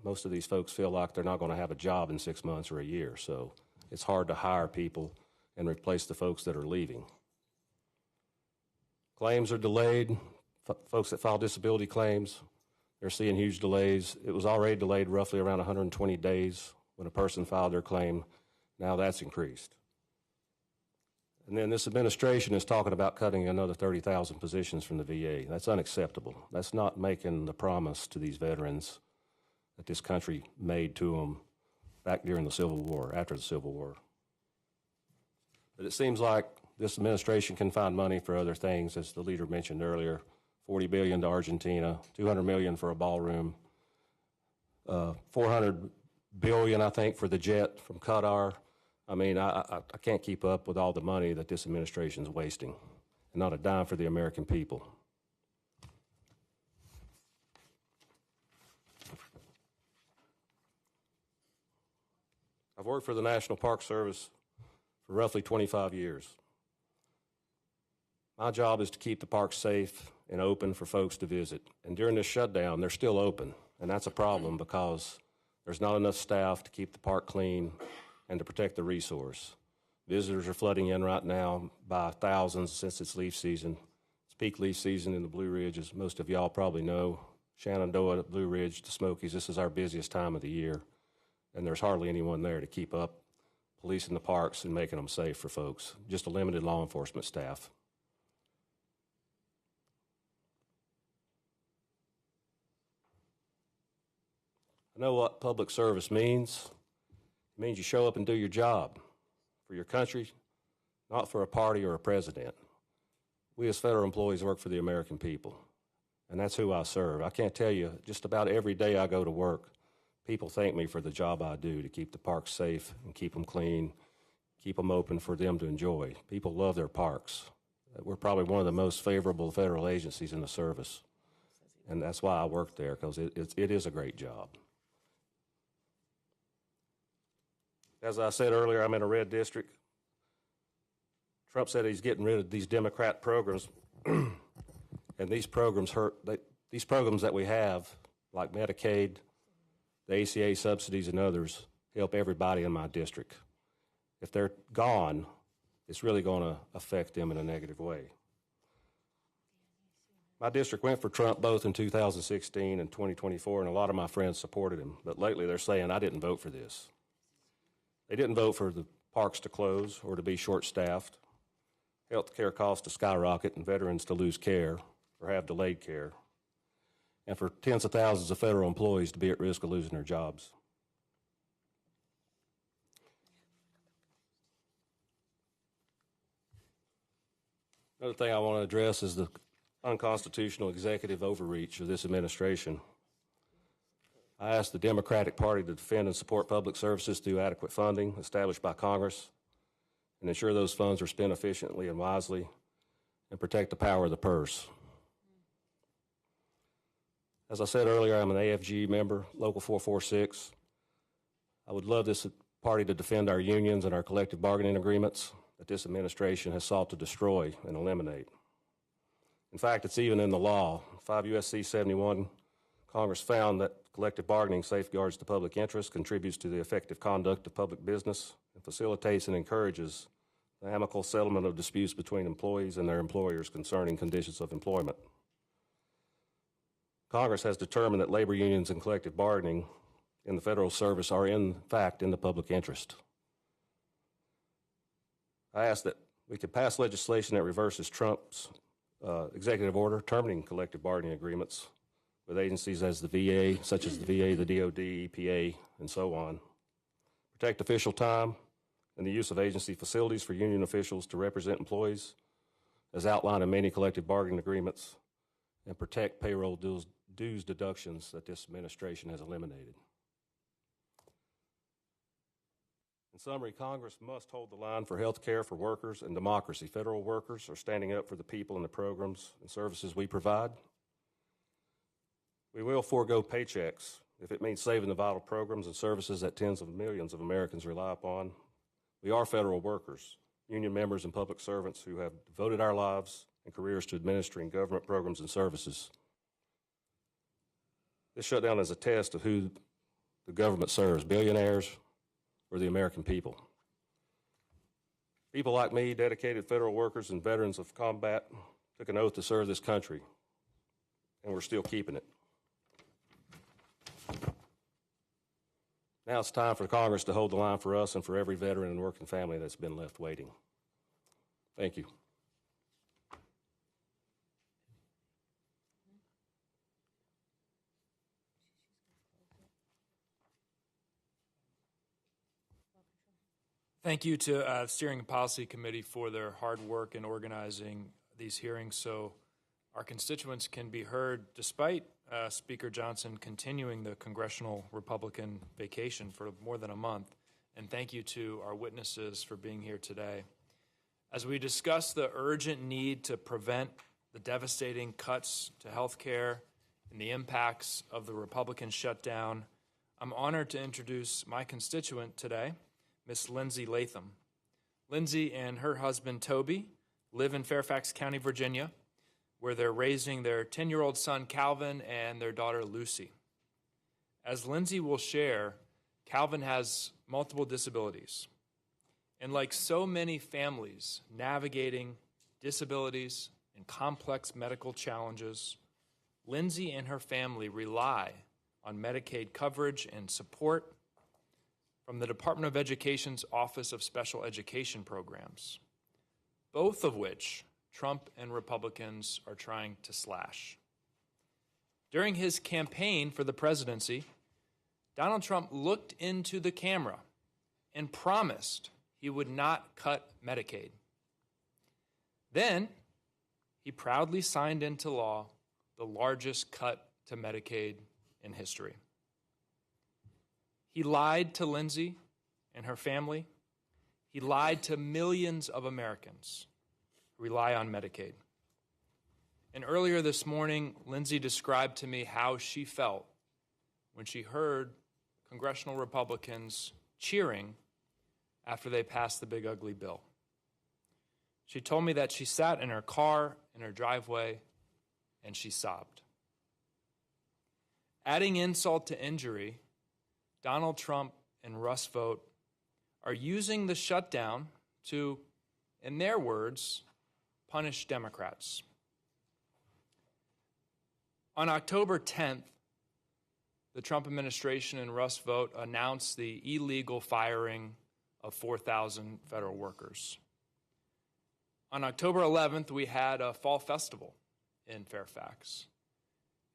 most of these folks feel like they're not going to have a job in 6 months or a year. So it's hard to hire people and replace the folks that are leaving. Claims are delayed. Folks that file disability claims, they're seeing huge delays. It was already delayed roughly around 120 days when a person filed their claim. Now that's increased. And then this administration is talking about cutting another 30,000 positions from the VA. That's unacceptable. That's not making the promise to these veterans that this country made to them back during the Civil War, after the Civil War. But it seems like this administration can find money for other things, as the leader mentioned earlier, $40 billion to Argentina, $200 million for a ballroom, $400 billion, I think, for the jet from Qatar. I mean, I can't keep up with all the money that this administration is wasting, and not a dime for the American people. I've worked for the National Park Service for roughly 25 years. My job is to keep the parks safe and open for folks to visit. And during this shutdown, they're still open, and that's a problem because there's not enough staff to keep the park clean and to protect the resource. Visitors are flooding in right now by thousands since it's leaf season. It's peak leaf season in the Blue Ridge, as most of y'all probably know. Shenandoah, Blue Ridge, the Smokies, this is our busiest time of the year, and there's hardly anyone there to keep up policing the parks and making them safe for folks, just a limited law enforcement staff. I know what public service means. It means you show up and do your job for your country, not for a party or a president. We as federal employees work for the American people, and that's who I serve. I can't tell you, just about every day I go to work, people thank me for the job I do to keep the parks safe and keep them clean, keep them open for them to enjoy. People love their parks. We're probably one of the most favorable federal agencies in the service, and that's why I work there, because it is a great job. As I said earlier, I'm in a red district. Trump said he's getting rid of these Democrat programs, and these programs these programs that we have, like Medicaid, the ACA subsidies, and others, help everybody in my district. If they're gone, it's really going to affect them in a negative way. My district went for Trump both in 2016 and 2024, and a lot of my friends supported him. But lately they're saying, I didn't vote for this. They didn't vote for the parks to close or to be short-staffed, health care costs to skyrocket, and veterans to lose care or have delayed care, and for tens of thousands of federal employees to be at risk of losing their jobs. Another thing I want to address is the unconstitutional executive overreach of this administration. I asked the Democratic Party to defend and support public services through adequate funding established by Congress and ensure those funds are spent efficiently and wisely and protect the power of the purse. As I said earlier, I'm an AFG member, Local 446. I would love this party to defend our unions and our collective bargaining agreements that this administration has sought to destroy and eliminate. In fact, it's even in the law. 5 U.S.C. 71, Congress found that collective bargaining safeguards the public interest, contributes to the effective conduct of public business, and facilitates and encourages the amicable settlement of disputes between employees and their employers concerning conditions of employment. Congress has determined that labor unions and collective bargaining in the federal service are in fact in the public interest. I ask that we could pass legislation that reverses Trump's executive order terminating collective bargaining agreements with agencies as the VA, such as the VA, the DOD, EPA, and so on. Protect official time and the use of agency facilities for union officials to represent employees as outlined in many collective bargaining agreements, and protect payroll dues deductions that this administration has eliminated. In summary, Congress must hold the line for health care for workers and democracy. Federal workers are standing up for the people and the programs and services we provide. We will forego paychecks if it means saving the vital programs and services that tens of millions of Americans rely upon. We are federal workers, union members and public servants who have devoted our lives and careers to administering government programs and services. This shutdown is a test of who the government serves, billionaires or the American people. People like me, dedicated federal workers and veterans of combat, took an oath to serve this country, and we're still keeping it. Now it's time for Congress to hold the line for us and for every veteran and working family that's been left waiting. Thank you. Thank you to Steering and Policy Committee for their hard work in organizing these hearings so our constituents can be heard despite Speaker Johnson continuing the congressional Republican vacation for more than a month. And thank you to our witnesses for being here today. As we discuss the urgent need to prevent the devastating cuts to health care and the impacts of the Republican shutdown, I'm honored to introduce my constituent today, Miss Lindsay Latham. Lindsay and her husband, Toby, live in Fairfax County, Virginia, where they're raising their 10-year-old son, Calvin, and their daughter, Lucy. As Lindsay will share, Calvin has multiple disabilities. And like so many families navigating disabilities and complex medical challenges, Lindsay and her family rely on Medicaid coverage and support from the Department of Education's Office of Special Education Programs, both of which Trump and Republicans are trying to slash. During his campaign for the presidency, Donald Trump looked into the camera and promised he would not cut Medicaid. Then, he proudly signed into law the largest cut to Medicaid in history. He lied to Lindsay and her family. He lied to millions of Americans who rely on Medicaid. And earlier this morning, Lindsay described to me how she felt when she heard congressional Republicans cheering after they passed the big ugly bill. She told me that she sat in her car in her driveway and she sobbed. Adding insult to injury, Donald Trump and Rust vote are using the shutdown to, in their words, punish Democrats. On October 10th, the Trump administration and Rust vote announced the illegal firing of 4,000 federal workers. On October 11th, we had a fall festival in Fairfax.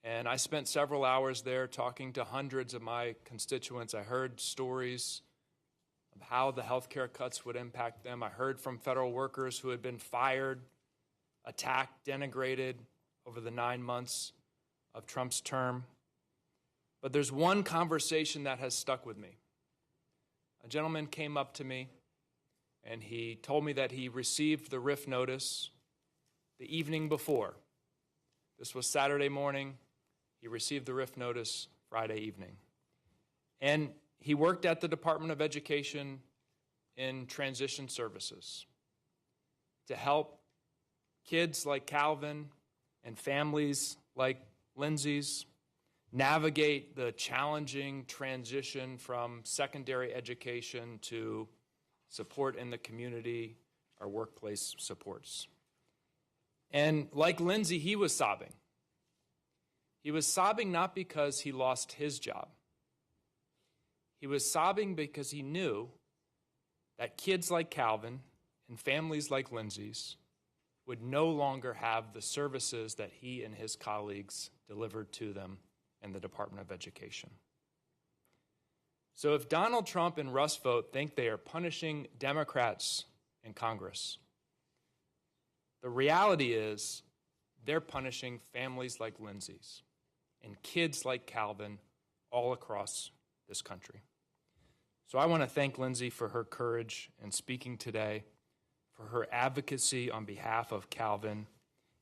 And I spent several hours there talking to hundreds of my constituents. I heard stories of how the health care cuts would impact them. I heard from federal workers who had been fired, attacked, denigrated over the 9 months of Trump's term. But there's one conversation that has stuck with me. A gentleman came up to me and he told me that he received the RIF notice the evening before. This was Saturday morning. He received the RIF notice Friday evening. And he worked at the Department of Education in transition services to help kids like Calvin and families like Lindsay's navigate the challenging transition from secondary education to support in the community or workplace supports. And like Lindsay, he was sobbing. He was sobbing not because he lost his job. He was sobbing because he knew that kids like Calvin and families like Lindsay's would no longer have the services that he and his colleagues delivered to them in the Department of Education. So if Donald Trump and Rust vote think they are punishing Democrats in Congress, the reality is they're punishing families like Lindsay's and kids like Calvin all across this country. So I want to thank Lindsay for her courage in speaking today, for her advocacy on behalf of Calvin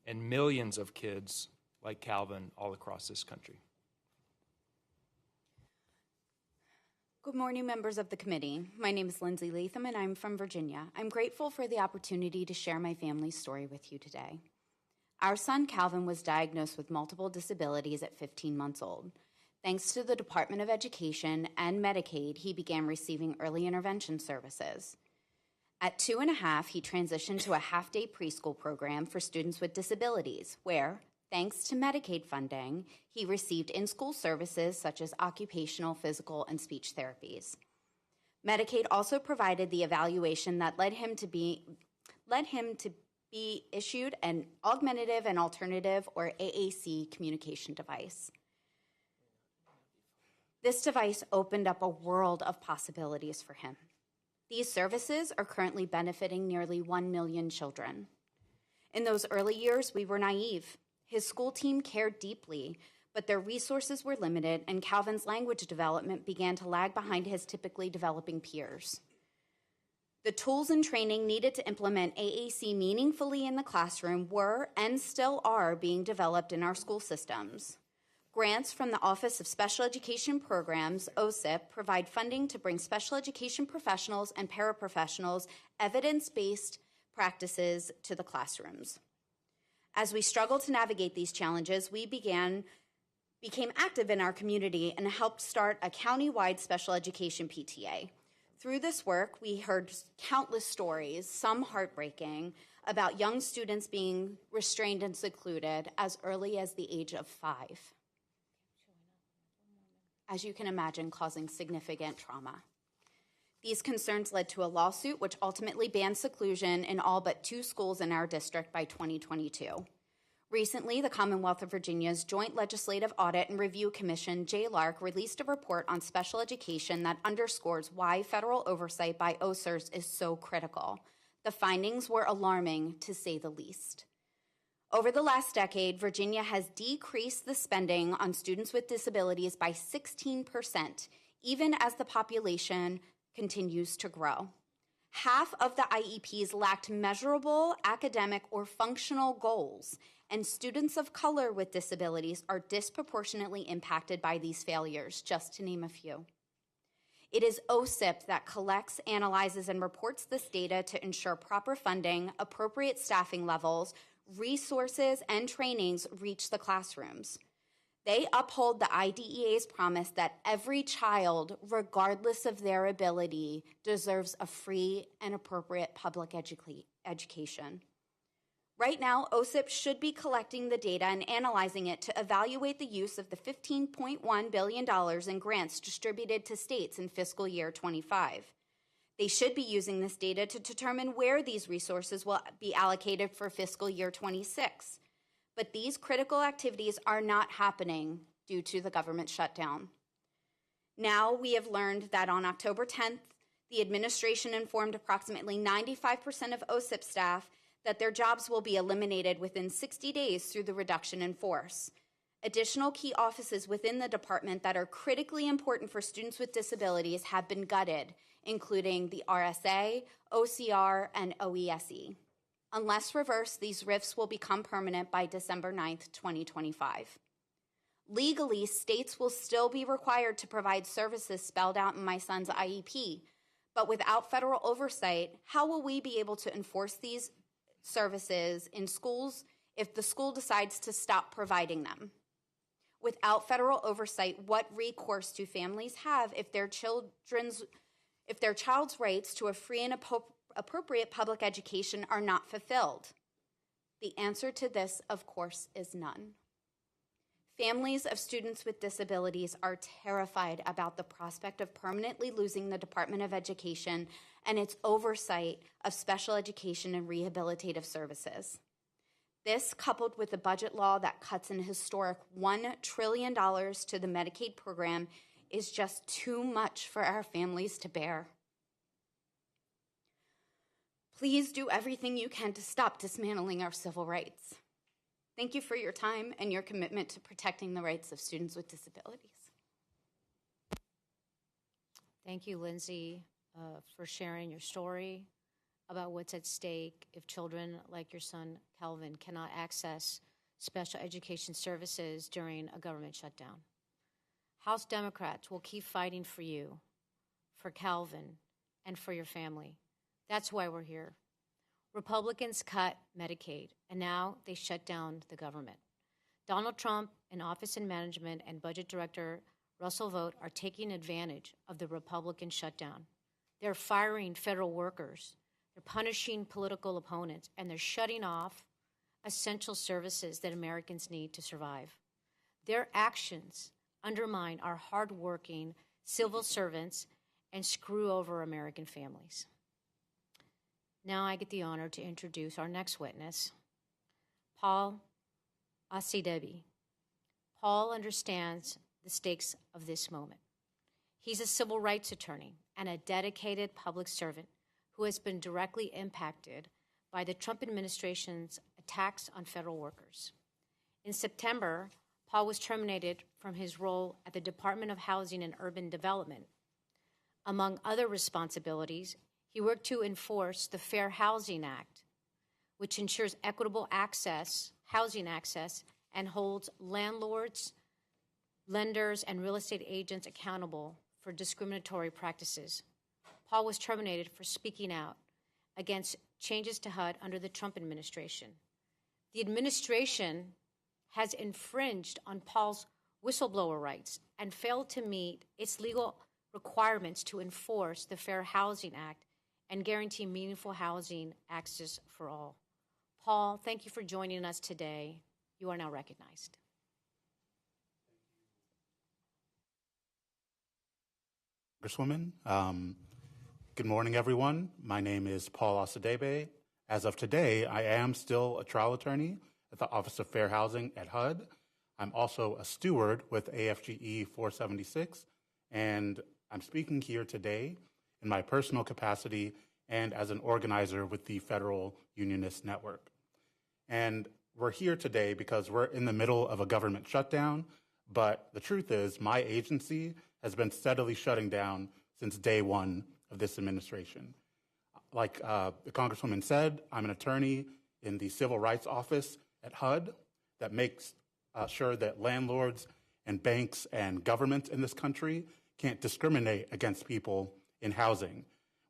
and millions of kids like Calvin all across this country. Good morning, members of the committee. My name is Lindsay Latham, and I'm from Virginia. I'm grateful for the opportunity to share my family's story with you today. Our son, Calvin, was diagnosed with multiple disabilities at 15 months old. Thanks to the Department of Education and Medicaid, he began receiving early intervention services. At 2.5, he transitioned to a half-day preschool program for students with disabilities, where, thanks to Medicaid funding, he received in-school services such as occupational, physical, and speech therapies. Medicaid also provided the evaluation that led him to be issued an augmentative and alternative, or AAC, communication device. This device opened up a world of possibilities for him. These services are currently benefiting nearly 1 million children. In those early years, we were naive. His school team cared deeply, but their resources were limited, and Calvin's language development began to lag behind his typically developing peers. The tools and training needed to implement AAC meaningfully in the classroom were and still are being developed in our school systems. Grants from the Office of Special Education Programs, OSIP, provide funding to bring special education professionals and paraprofessionals evidence-based practices to the classrooms. As we struggled to navigate these challenges, we became active in our community and helped start a county-wide special education PTA. Through this work, we heard countless stories, some heartbreaking, about young students being restrained and secluded as early as the age of 5. As you can imagine, causing significant trauma. These concerns led to a lawsuit which ultimately banned seclusion in all but 2 schools in our district by 2022. Recently, the Commonwealth of Virginia's Joint Legislative Audit and Review Commission, JLARC, released a report on special education that underscores why federal oversight by OSERS is so critical. The findings were alarming, to say the least. Over the last decade, Virginia has decreased the spending on students with disabilities by 16%, even as the population continues to grow. Half of the IEPs lacked measurable academic or functional goals, and students of color with disabilities are disproportionately impacted by these failures, just to name a few. It is OSIP that collects, analyzes, and reports this data to ensure proper funding, appropriate staffing levels, resources, and trainings reach the classrooms. They uphold the IDEA's promise that every child, regardless of their ability, deserves a free and appropriate public education. Right now, OSIP should be collecting the data and analyzing it to evaluate the use of the $15.1 billion in grants distributed to states in fiscal year 25. They should be using this data to determine where these resources will be allocated for fiscal year 26. But these critical activities are not happening due to the government shutdown. Now we have learned that on October 10th, the administration informed approximately 95% of OSIP staff that their jobs will be eliminated within 60 days through the reduction in force. Additional key offices within the department that are critically important for students with disabilities have been gutted, including the RSA, OCR, and OESE. Unless reversed, these rifts will become permanent by December 9th, 2025. Legally, states will still be required to provide services spelled out in my son's IEP, but without federal oversight, how will we be able to enforce these services in schools if the school decides to stop providing them? Without federal oversight, what recourse do families have if their child's rights to a free and appropriate public education are not fulfilled? The answer to this, of course, is none. Families of students with disabilities are terrified about the prospect of permanently losing the Department of Education and its oversight of special education and rehabilitative services. This, coupled with a budget law that cuts an historic $1 trillion to the Medicaid program, is just too much for our families to bear. Please do everything you can to stop dismantling our civil rights. Thank you for your time and your commitment to protecting the rights of students with disabilities. Thank you, Lindsay, for sharing your story about what's at stake if children like your son, Calvin, cannot access special education services during a government shutdown. House Democrats will keep fighting for you, for Calvin, and for your family. That's why we're here. Republicans cut Medicaid, and now they shut down the government. Donald Trump and Office of Management and Budget Director Russell Vought are taking advantage of the Republican shutdown. They're firing federal workers, they're punishing political opponents, and they're shutting off essential services that Americans need to survive. Their actions undermine our hardworking civil servants and screw over American families. Now I get the honor to introduce our next witness, Paul Asidebi. Paul understands the stakes of this moment. He's a civil rights attorney and a dedicated public servant who has been directly impacted by the Trump administration's attacks on federal workers. In September, Paul was terminated from his role at the Department of Housing and Urban Development. Among other responsibilities, he worked to enforce the Fair Housing Act, which ensures equitable housing access, and holds landlords, lenders, and real estate agents accountable for discriminatory practices. Paul was terminated for speaking out against changes to HUD under the Trump administration. The administration has infringed on Paul's whistleblower rights and failed to meet its legal requirements to enforce the Fair Housing Act and guarantee meaningful housing access for all. Paul, thank you for joining us today. You are now recognized. Congresswoman, good morning, everyone. My name is Paul Asadebe. As of today, I am still a trial attorney at the Office of Fair Housing at HUD. I'm also a steward with AFGE 476, and I'm speaking here today in my personal capacity and as an organizer with the Federal Unionist Network. And we're here today because we're in the middle of a government shutdown, but the truth is my agency has been steadily shutting down since day one of this administration. Like the Congresswoman said, I'm an attorney in the Civil Rights Office at HUD that makes sure that landlords and banks and governments in this country can't discriminate against people in housing.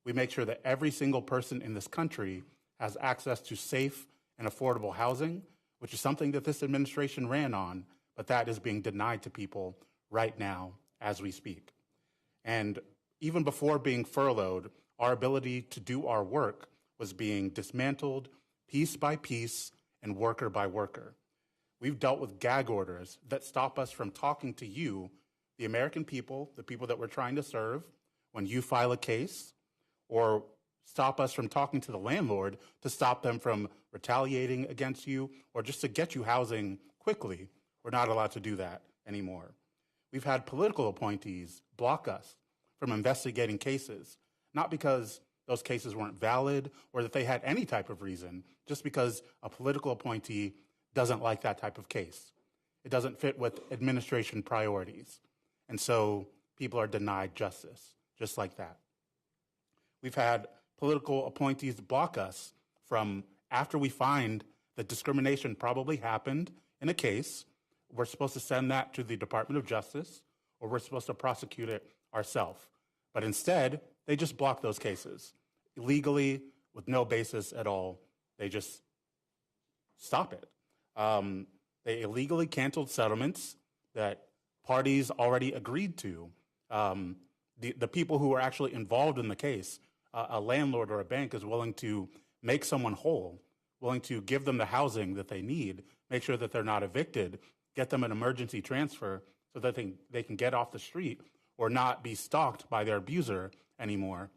We make sure that every single person in this country has access to safe and affordable housing, which is something that this administration ran on, but that is being denied to people right now as we speak. And even before being furloughed, our ability to do our work was being dismantled piece by piece and worker by worker. We've dealt with gag orders that stop us from talking to you, the American people, the people that we're trying to serve, when you file a case, or stop us from talking to the landlord to stop them from retaliating against you, or just to get you housing quickly. We're not allowed to do that anymore. We've had political appointees block us from investigating cases, not because those cases weren't valid or that they had any type of reason, just because a political appointee doesn't like that type of case. It doesn't fit with administration priorities. And so people are denied justice, just like that. We've had political appointees block us from, after we find that discrimination probably happened in a case, we're supposed to send that to the Department of Justice, or we're supposed to prosecute it ourselves. But instead, they just block those cases illegally with no basis at all. They just stop it. They illegally canceled settlements that parties already agreed to. The people who are actually involved in the case, a landlord or a bank is willing to make someone whole, willing to give them the housing that they need, make sure that they're not evicted, get them an emergency transfer so that they can get off the street or not be stalked by their abuser anymore.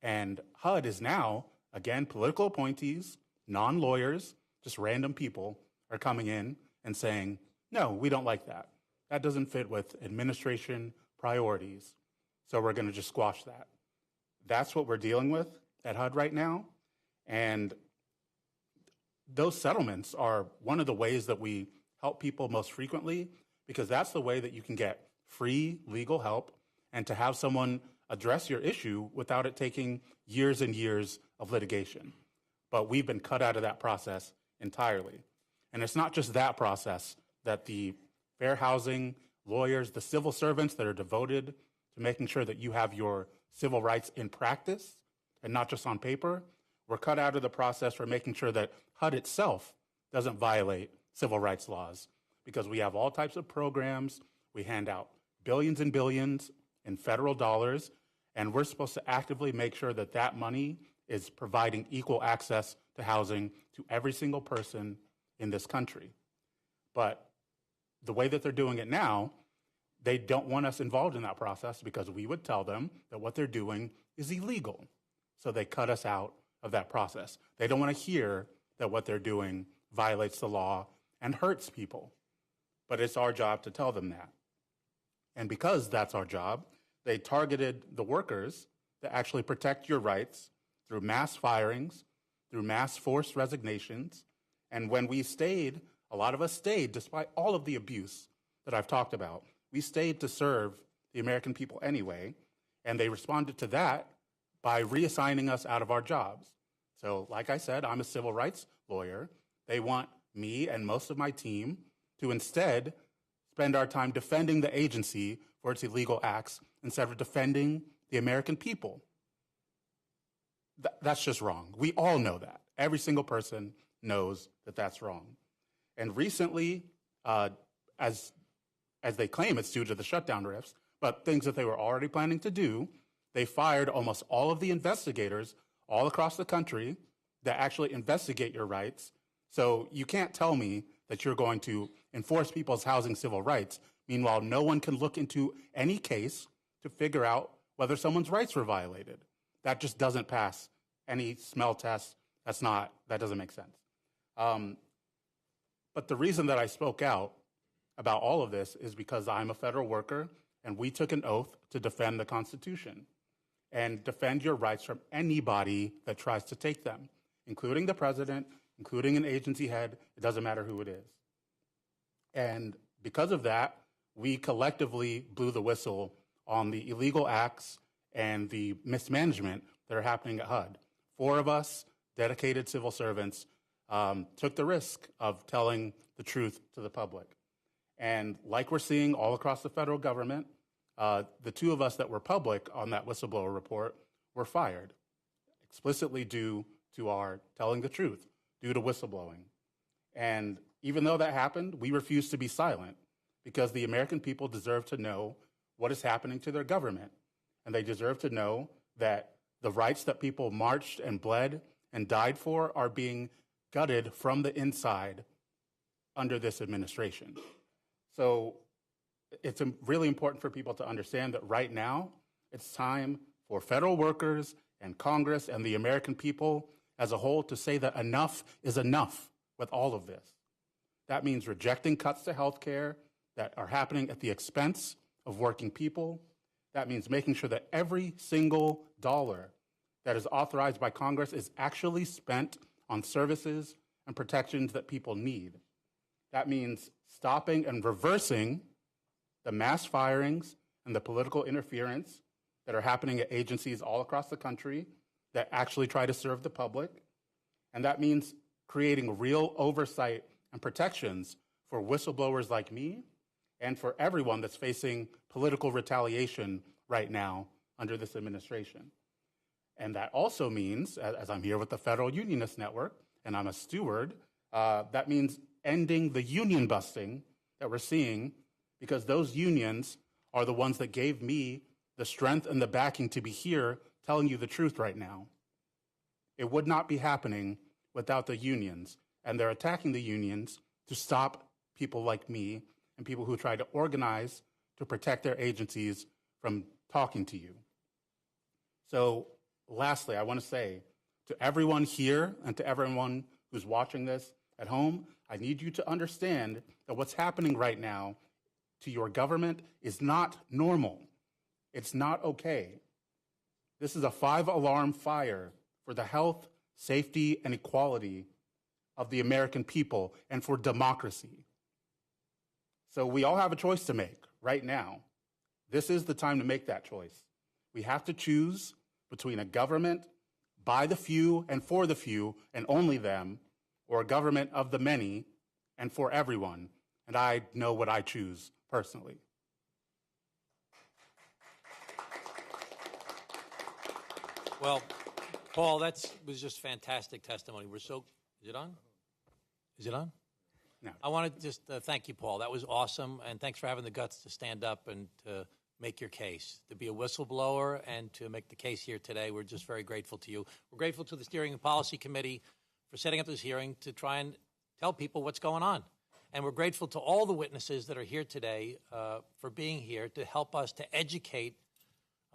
And HUD is now, again, political appointees, non-lawyers, just random people are coming in and saying, no, we don't like that. That doesn't fit with administration priorities, so we're going to just squash that. That's what we're dealing with at HUD right now. And those settlements are one of the ways that we help people most frequently, because that's the way that you can get free legal help and to have someone address your issue without it taking years and years of litigation. But we've been cut out of that process entirely. And it's not just that process that the fair housing lawyers, the civil servants that are devoted to making sure that you have your civil rights in practice and not just on paper, we're cut out of the process for making sure that HUD itself doesn't violate civil rights laws, because we have all types of programs. We hand out billions and billions in federal dollars, and we're supposed to actively make sure that that money is providing equal access to housing to every single person in this country. But the way that they're doing it now, they don't want us involved in that process because we would tell them that what they're doing is illegal. So they cut us out of that process. They don't want to hear that what they're doing violates the law and hurts people. But it's our job to tell them that. And because that's our job, they targeted the workers that actually protect your rights through mass firings, through mass forced resignations. And when we stayed, a lot of us stayed despite all of the abuse that I've talked about. We stayed to serve the American people anyway, and they responded to that by reassigning us out of our jobs. So like I said, I'm a civil rights lawyer. They want me and most of my team to instead spend our time defending the agency for its illegal acts instead of defending the American people. That's just wrong. We all know that. Every single person knows that that's wrong. And recently, as they claim it's due to the shutdown rifts, but things that they were already planning to do, they fired almost all of the investigators all across the country that actually investigate your rights. So you can't tell me that you're going to enforce people's housing civil rights. Meanwhile, no one can look into any case to figure out whether someone's rights were violated. That just doesn't pass any smell test. That doesn't make sense. But the reason that I spoke out about all of this is because I'm a federal worker and we took an oath to defend the Constitution and defend your rights from anybody that tries to take them, including the president, including an agency head. It doesn't matter who it is. And because of that, we collectively blew the whistle on the illegal acts and the mismanagement that are happening at HUD. 4 of us, dedicated civil servants, took the risk of telling the truth to the public. And like we're seeing all across the federal government, the 2 of us that were public on that whistleblower report were fired, explicitly due to our telling the truth, due to whistleblowing. And even though that happened, we refused to be silent. because the American people deserve to know what is happening to their government. And they deserve to know that the rights that people marched and bled and died for are being gutted from the inside under this administration. So it's really important for people to understand that right now, it's time for federal workers and Congress and the American people as a whole to say that enough is enough with all of this. That means rejecting cuts to health care that are happening at the expense of working people. That means making sure that every single dollar that is authorized by Congress is actually spent on services and protections that people need. That means stopping and reversing the mass firings and the political interference that are happening at agencies all across the country that actually try to serve the public. And that means creating real oversight and protections for whistleblowers like me and for everyone that's facing political retaliation right now under this administration. And that also means, as I'm here with the Federal Unionist Network, and I'm a steward, that means ending the union busting that we're seeing, because those unions are the ones that gave me the strength and the backing to be here telling you the truth right now. It would not be happening without the unions, and they're attacking the unions to stop people like me and people who try to organize to protect their agencies from talking to you. So lastly, I want to say to everyone here and to everyone who's watching this at home, I need you to understand that what's happening right now to your government is not normal. It's not okay. This is a 5-alarm fire for the health, safety, and equality of the American people and for democracy. So we all have a choice to make right now. This is the time to make that choice. We have to choose between a government by the few and for the few and only them, or a government of the many and for everyone. And I know what I choose personally. Well, Paul, that was just fantastic testimony. Is it on? Is it on? No. I want to just thank you, Paul. That was awesome, and thanks for having the guts to stand up and to make your case, to be a whistleblower and to make the case here today. We're just very grateful to you. We're grateful to the Steering and Policy Committee for setting up this hearing to try and tell people what's going on. And we're grateful to all the witnesses that are here today for being here to help us to educate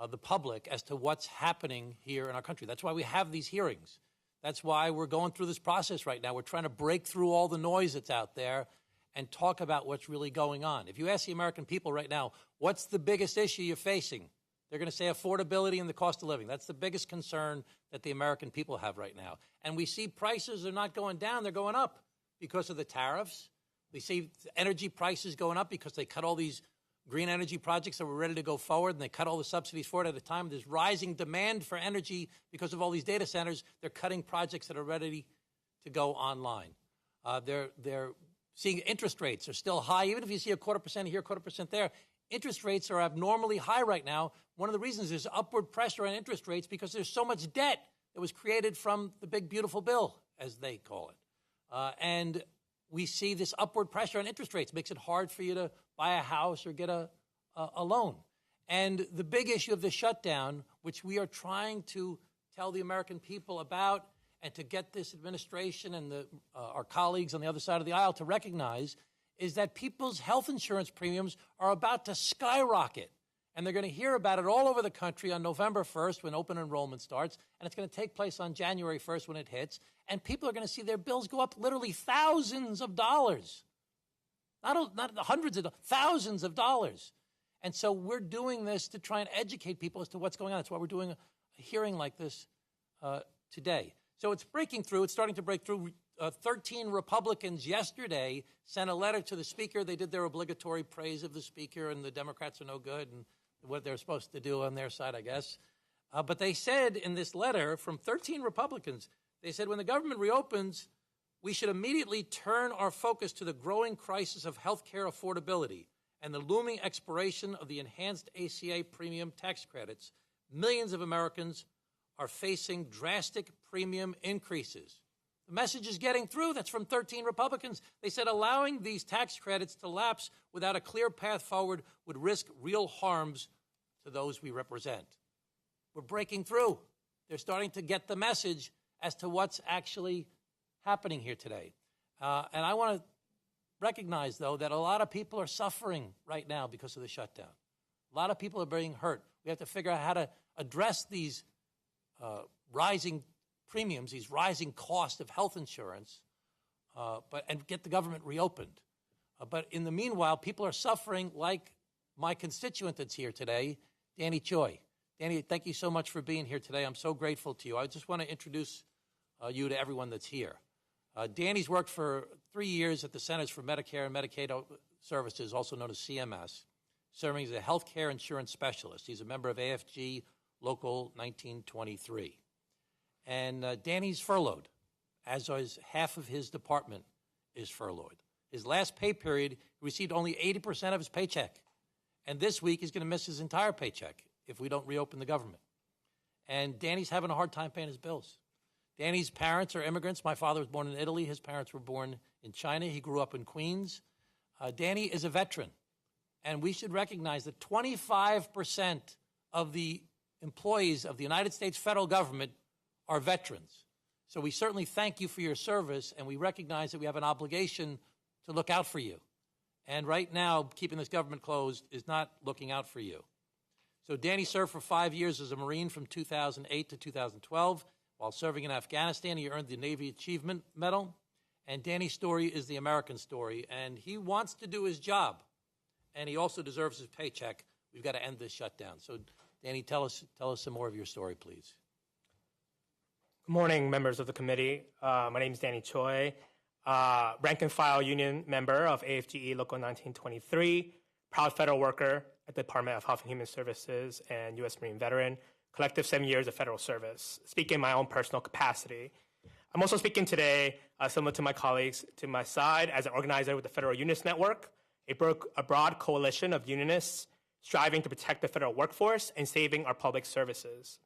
the public as to what's happening here in our country. That's why we have these hearings. That's why we're going through this process right now. We're trying to break through all the noise that's out there and talk about what's really going on. If you ask the American people right now, what's the biggest issue you're facing? They're going to say affordability and the cost of living. That's the biggest concern that the American people have right now. And we see prices are not going down, they're going up because of the tariffs. We see energy prices going up because they cut all these green energy projects that were ready to go forward, and they cut all the subsidies for it at a time. There's rising demand for energy because of all these data centers. They're cutting projects that are ready to go online. They're seeing interest rates are still high. Even if you see a 0.25% here, 0.25% there, interest rates are abnormally high right now. One of the reasons there's upward pressure on interest rates because there's so much debt that was created from the big, beautiful bill, as they call it. And we see this upward pressure on interest rates. It makes it hard for you to buy a house or get a loan. And the big issue of the shutdown, which we are trying to tell the American people about and to get this administration and our colleagues on the other side of the aisle to recognize, is that people's health insurance premiums are about to skyrocket. And they're going to hear about it all over the country on November 1st when open enrollment starts, and it's going to take place on January 1st when it hits, and people are going to see their bills go up literally thousands of dollars. Not hundreds of thousands of dollars. And so we're doing this to try and educate people as to what's going on. That's why we're doing a hearing like this today. So it's breaking through. It's starting to break through. 13 Republicans yesterday sent a letter to the Speaker. They did their obligatory praise of the Speaker, and the Democrats are no good, and what they're supposed to do on their side, I guess. But they said in this letter from 13 Republicans, they said when the government reopens, we should immediately turn our focus to the growing crisis of health care affordability and the looming expiration of the enhanced ACA premium tax credits. Millions of Americans are facing drastic premium increases. The message is getting through. That's from 13 Republicans. They said allowing these tax credits to lapse without a clear path forward would risk real harms to those we represent. We're breaking through. They're starting to get the message as to what's actually happening here today. And I want to recognize, though, that a lot of people are suffering right now because of the shutdown. A lot of people are being hurt. We have to figure out how to address these rising premiums, these rising costs of health insurance, and get the government reopened. But in the meanwhile, people are suffering like my constituent that's here today, Danny Choi. Danny, thank you so much for being here today. I'm so grateful to you. I just want to introduce you to everyone that's here. Danny's worked for 3 years at the Centers for Medicare and Medicaid Services, also known as CMS, serving as a health care insurance specialist. He's a member of AFG Local 1923. And Danny's furloughed, as is half of his department is furloughed. His last pay period, he received only 80% of his paycheck. And this week, he's going to miss his entire paycheck if we don't reopen the government. And Danny's having a hard time paying his bills. Danny's parents are immigrants. My father was born in Italy. His parents were born in China. He grew up in Queens. Danny is a veteran. And we should recognize that 25% of the employees of the United States federal government are veterans. So we certainly thank you for your service, and we recognize that we have an obligation to look out for you. And right now, keeping this government closed is not looking out for you. So Danny served for 5 years as a Marine from 2008 to 2012. While serving in Afghanistan, he earned the Navy Achievement Medal. And Danny's story is the American story, and he wants to do his job. And he also deserves his paycheck. We've got to end this shutdown. So, Danny, tell us some more of your story, please. Good morning, members of the committee. My name is Danny Choi, rank and file union member of AFGE Local 1923, proud federal worker at the Department of Health and Human Services and U.S. Marine veteran, collective 7 years of federal service, speaking in my own personal capacity. I'm also speaking today, similar to my colleagues to my side, as an organizer with the Federal Unionists Network, a broad coalition of unionists striving to protect the federal workforce and saving our public services.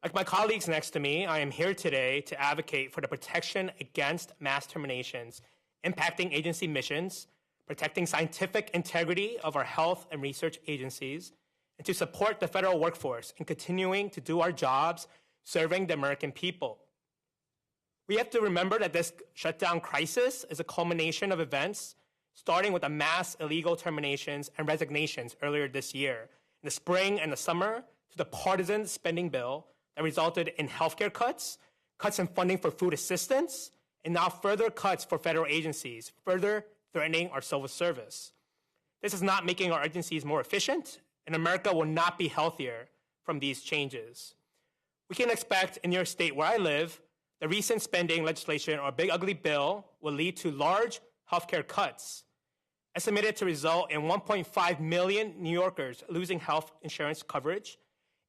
Like my colleagues next to me, I am here today to advocate for the protection against mass terminations impacting agency missions, protecting scientific integrity of our health and research agencies, and to support the federal workforce in continuing to do our jobs serving the American people. We have to remember that this shutdown crisis is a culmination of events starting with the mass illegal terminations and resignations earlier this year, in the spring and the summer, to the partisan spending bill that resulted in healthcare cuts, cuts in funding for food assistance, and now further cuts for federal agencies, further threatening our civil service. This is not making our agencies more efficient, and America will not be healthier from these changes. We can expect in New York State, where I live, the recent spending legislation or big ugly bill will lead to large healthcare cuts, estimated to result in 1.5 million New Yorkers losing health insurance coverage,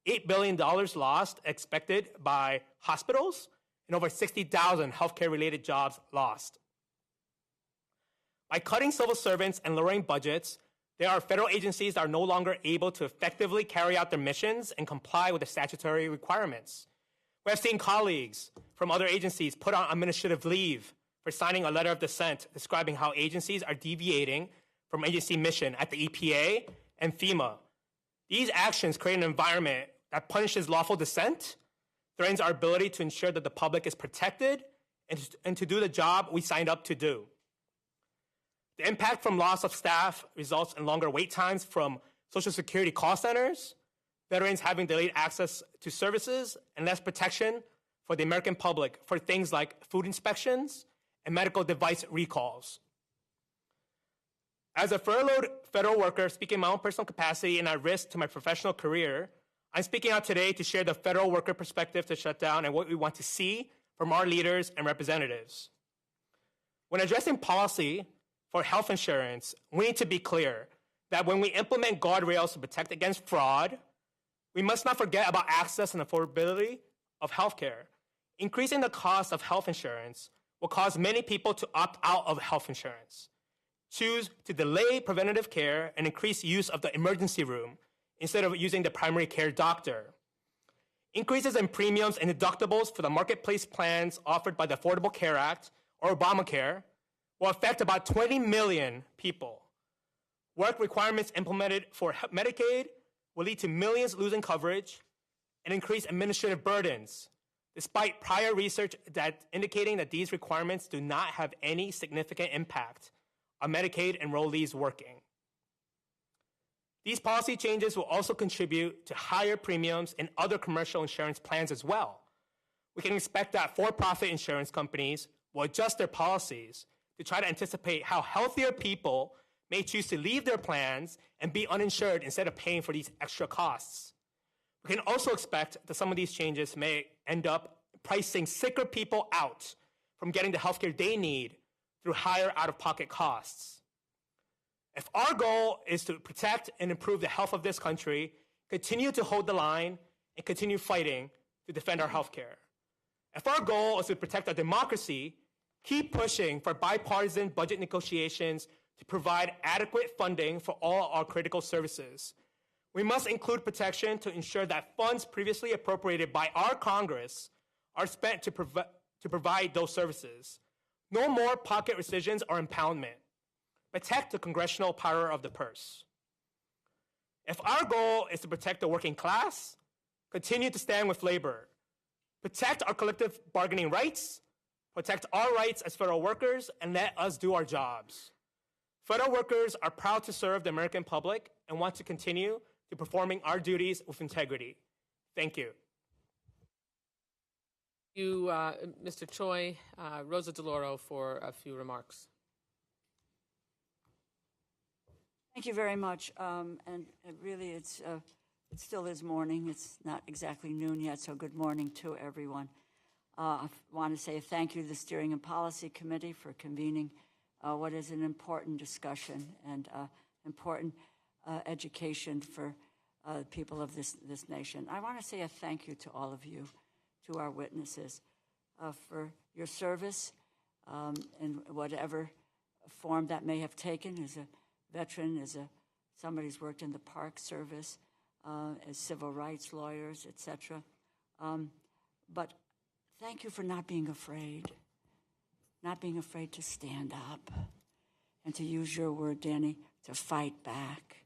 $8 billion lost expected by hospitals, and over 60,000 healthcare-related jobs lost. By cutting civil servants and lowering budgets, there are federal agencies that are no longer able to effectively carry out their missions and comply with the statutory requirements. We have seen colleagues from other agencies put on administrative leave for signing a letter of dissent describing how agencies are deviating from agency mission at the EPA and FEMA. These actions create an environment that punishes lawful dissent, threatens our ability to ensure that the public is protected, and to do the job we signed up to do. The impact from loss of staff results in longer wait times from Social Security call centers, veterans having delayed access to services, and less protection for the American public for things like food inspections and medical device recalls. As a furloughed federal worker speaking in my own personal capacity and at risk to my professional career, I'm speaking out today to share the federal worker perspective to shutdown and what we want to see from our leaders and representatives. When addressing policy for health insurance, we need to be clear that when we implement guardrails to protect against fraud, we must not forget about access and affordability of healthcare. Increasing the cost of health insurance will cause many people to opt out of health insurance, choose to delay preventative care, and increase use of the emergency room instead of using the primary care doctor. Increases in premiums and deductibles for the marketplace plans offered by the Affordable Care Act, or Obamacare, will affect about 20 million people. Work requirements implemented for Medicaid will lead to millions losing coverage and increase administrative burdens, despite prior research indicating that these requirements do not have any significant impact on Medicaid enrollees working. These policy changes will also contribute to higher premiums in other commercial insurance plans as well. We can expect that for-profit insurance companies will adjust their policies to try to anticipate how healthier people may choose to leave their plans and be uninsured instead of paying for these extra costs. We can also expect that some of these changes may end up pricing sicker people out from getting the healthcare they need through higher out-of-pocket costs. If our goal is to protect and improve the health of this country, continue to hold the line, and continue fighting to defend our healthcare. If our goal is to protect our democracy, keep pushing for bipartisan budget negotiations to provide adequate funding for all our critical services. We must include protection to ensure that funds previously appropriated by our Congress are spent to provide those services. No more pocket rescissions or impoundment. Protect the congressional power of the purse. If our goal is to protect the working class, continue to stand with labor. Protect our collective bargaining rights, protect our rights as federal workers, and let us do our jobs. Federal workers are proud to serve the American public and want to continue to performing our duties with integrity. Thank you. You, Mr. Choi. Rosa DeLauro for a few remarks. Thank you very much. And really, it still is morning. It's not exactly noon yet, so good morning to everyone. I want to say thank you to the Steering and Policy Committee for convening what is an important discussion and important education for people of this nation. I want to say a thank you to all of you, to our witnesses, for your service in whatever form that may have taken as a veteran, as somebody who's worked in the Park Service, as civil rights lawyers, etc. But thank you for not being afraid to stand up, and to use your word, Danny, to fight back,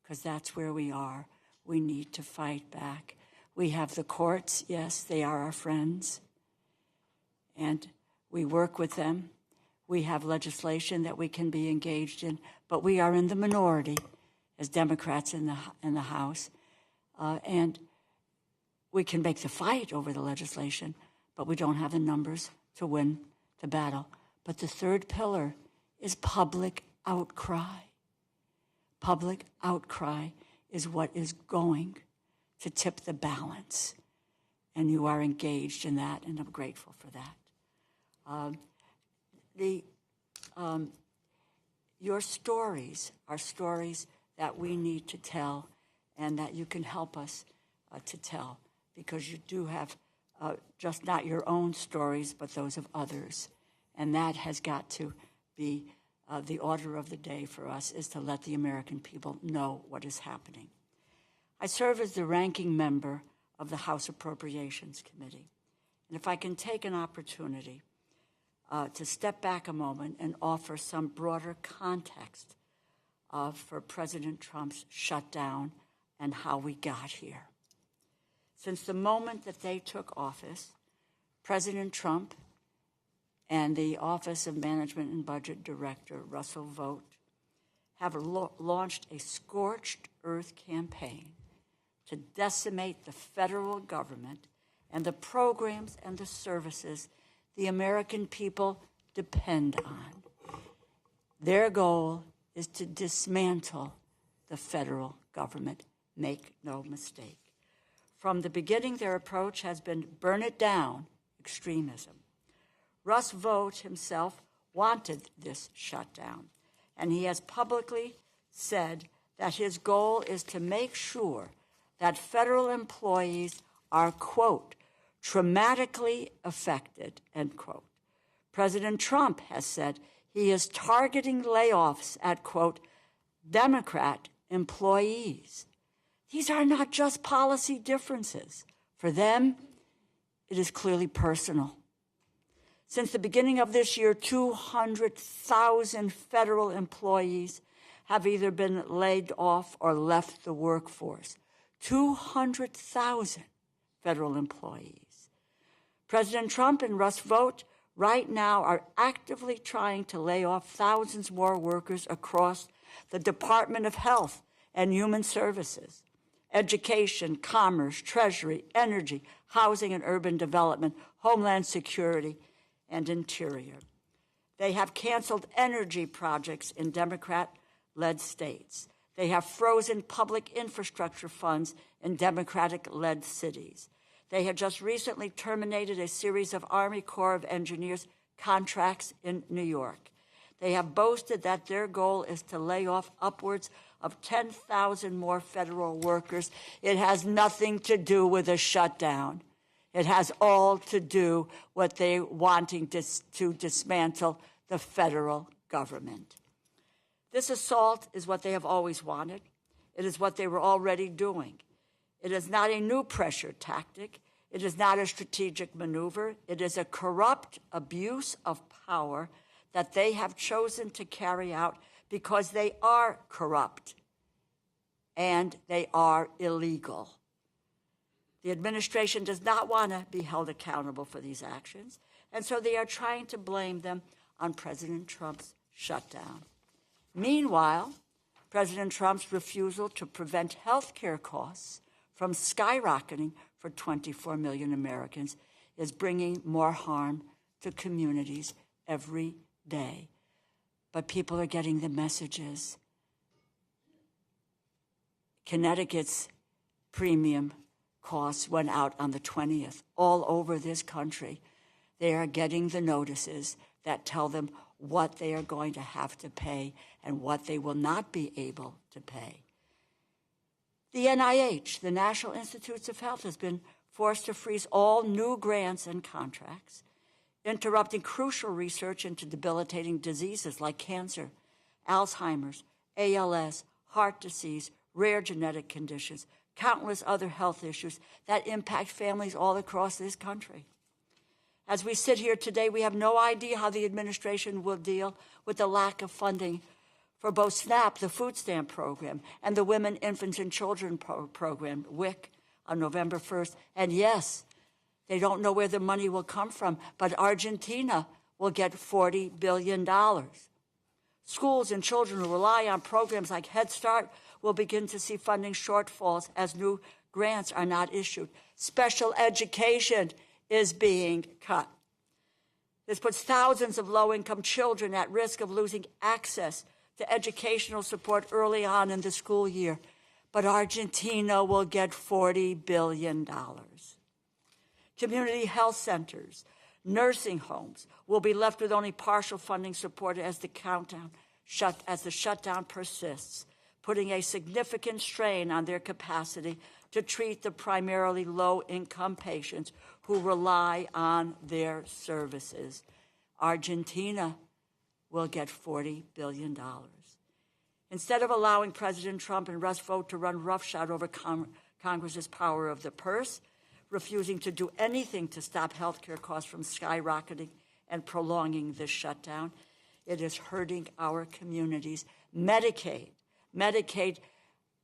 because that's where we are. We need to fight back. We have the courts, yes, they are our friends, and we work with them. We have legislation that we can be engaged in, but we are in the minority as Democrats in the House, and we can make the fight over the legislation, but we don't have the numbers to win the battle. But the third pillar is public outcry. Public outcry is what is going to tip the balance, and you are engaged in that, and I'm grateful for that. Your stories are stories that we need to tell, and that you can help us to tell, because you do have just not your own stories, but those of others. And that has got to be the order of the day for us, is to let the American people know what is happening. I serve as the ranking member of the House Appropriations Committee. And if I can take an opportunity to step back a moment and offer some broader context for President Trump's shutdown and how we got here. Since the moment that they took office, President Trump and the Office of Management and Budget Director, Russell Vought, have launched a scorched earth campaign to decimate the federal government and the programs and the services the American people depend on. Their goal is to dismantle the federal government. Make no mistake. From the beginning, their approach has been burn it down, extremism. Russ Vought himself wanted this shutdown, and he has publicly said that his goal is to make sure that federal employees are, quote, traumatically affected, end quote. President Trump has said he is targeting layoffs at, quote, Democrat employees. These are not just policy differences, For them, it is clearly personal. Since the beginning of this year, 200,000 federal employees have either been laid off or left the workforce. 200,000 federal employees. President Trump and Russ Vought right now are actively trying to lay off thousands more workers across the Department of Health and Human Services, Education, Commerce, Treasury, Energy, Housing and Urban Development, Homeland Security, and Interior. They have canceled energy projects in Democrat-led states. They have frozen public infrastructure funds in Democratic-led cities. They had just recently terminated a series of Army Corps of Engineers contracts in New York. They have boasted that their goal is to lay off upwards of 10,000 more federal workers. It has nothing to do with a shutdown. It has all to do with they wanting to dismantle the federal government. This assault is what they have always wanted. It is what they were already doing. It is not a new pressure tactic. It is not a strategic maneuver. It is a corrupt abuse of power that they have chosen to carry out because they are corrupt and they are illegal. The administration does not want to be held accountable for these actions, and so they are trying to blame them on President Trump's shutdown. Meanwhile, President Trump's refusal to prevent health care costs from skyrocketing for 24 million Americans is bringing more harm to communities every day. But people are getting the messages. Connecticut's premium costs went out on the 20th. All over this country, they are getting the notices that tell them what they are going to have to pay and what they will not be able to pay. The NIH, the National Institutes of Health, has been forced to freeze all new grants and contracts, interrupting crucial research into debilitating diseases like cancer, Alzheimer's, ALS, heart disease, rare genetic conditions, countless other health issues that impact families all across this country. As we sit here today, we have no idea how the administration will deal with the lack of funding for both SNAP, the food stamp program, and the Women, Infants, and Children program, WIC, on November 1st. And yes, they don't know where the money will come from, but Argentina will get $40 billion. Schools and children who rely on programs like Head Start will begin to see funding shortfalls as new grants are not issued. Special education is being cut. This puts thousands of low-income children at risk of losing access to educational support early on in the school year. But Argentina will get $40 billion. Community health centers, nursing homes will be left with only partial funding support as the shutdown persists, putting a significant strain on their capacity to treat the primarily low-income patients who rely on their services. Argentina will get $40 billion. Instead of allowing President Trump and Russ Vought to run roughshod over Congress's power of the purse, refusing to do anything to stop health care costs from skyrocketing and prolonging this shutdown, it is hurting our communities. Medicaid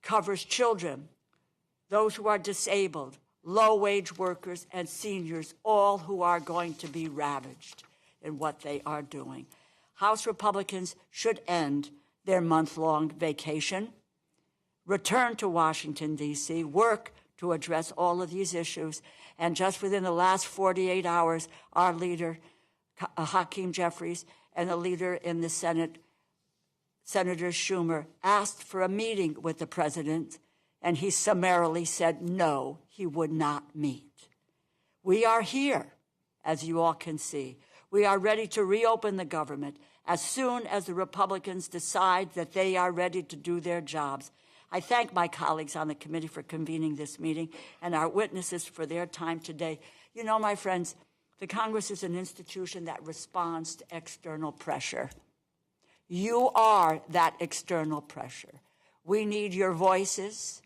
covers children, those who are disabled, low-wage workers, and seniors, all who are going to be ravaged in what they are doing. House Republicans should end their month-long vacation, return to Washington, D.C., work to address all of these issues. And just within the last 48 hours, our leader, Hakeem Jeffries, and the leader in the Senate, Senator Schumer, asked for a meeting with the president, and he summarily said no, he would not meet. We are here, as you all can see. We are ready to reopen the government as soon as the Republicans decide that they are ready to do their jobs. I thank my colleagues on the committee for convening this meeting and our witnesses for their time today. You know, my friends, the Congress is an institution that responds to external pressure. You are that external pressure. We need your voices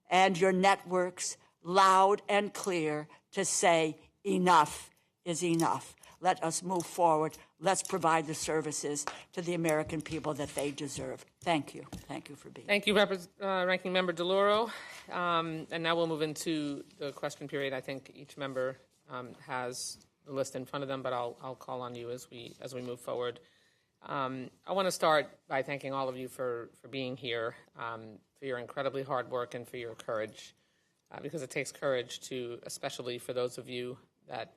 and your networks loud and clear to say enough is enough. Let us move forward. Let's provide the services to the American people that they deserve. Thank you. Thank you for being here. Thank you, Ranking Member DeLauro. And now we'll move into the question period. I think each member has the list in front of them, but I'll call on you as we move forward. I want to start by thanking all of you for being here, for your incredibly hard work and for your courage, because it takes courage to, especially for those of you that,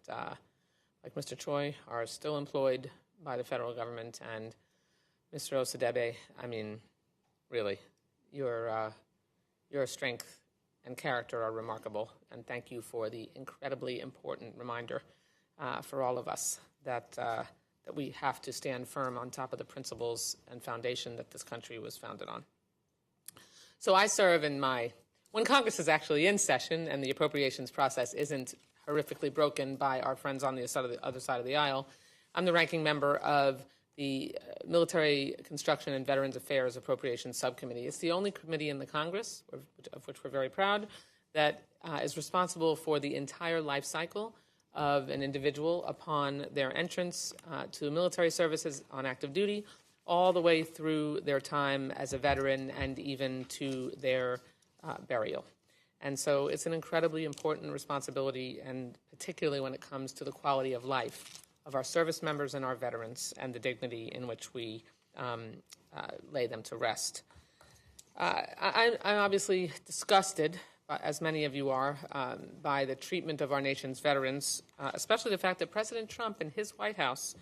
like Mr. Choi, are still employed by the federal government, and Mr. Osadebe, I mean, really, your strength and character are remarkable, and thank you for the incredibly important reminder for all of us that we have to stand firm on top of the principles and foundation that this country was founded on. So I serve when Congress is actually in session and the appropriations process isn't horrifically broken by our friends on the other side of the aisle, I'm the ranking member of the Military Construction and Veterans Affairs Appropriations Subcommittee. It's the only committee in the Congress, of which we're very proud, that is responsible for the entire life cycle of an individual upon their entrance to military services on active duty, all the way through their time as a veteran and even to their burial. And so it's an incredibly important responsibility, and particularly when it comes to the quality of life of our service members and our veterans and the dignity in which we lay them to rest. I'm obviously disgusted, as many of you are, by the treatment of our nation's veterans, especially the fact that President Trump and his White House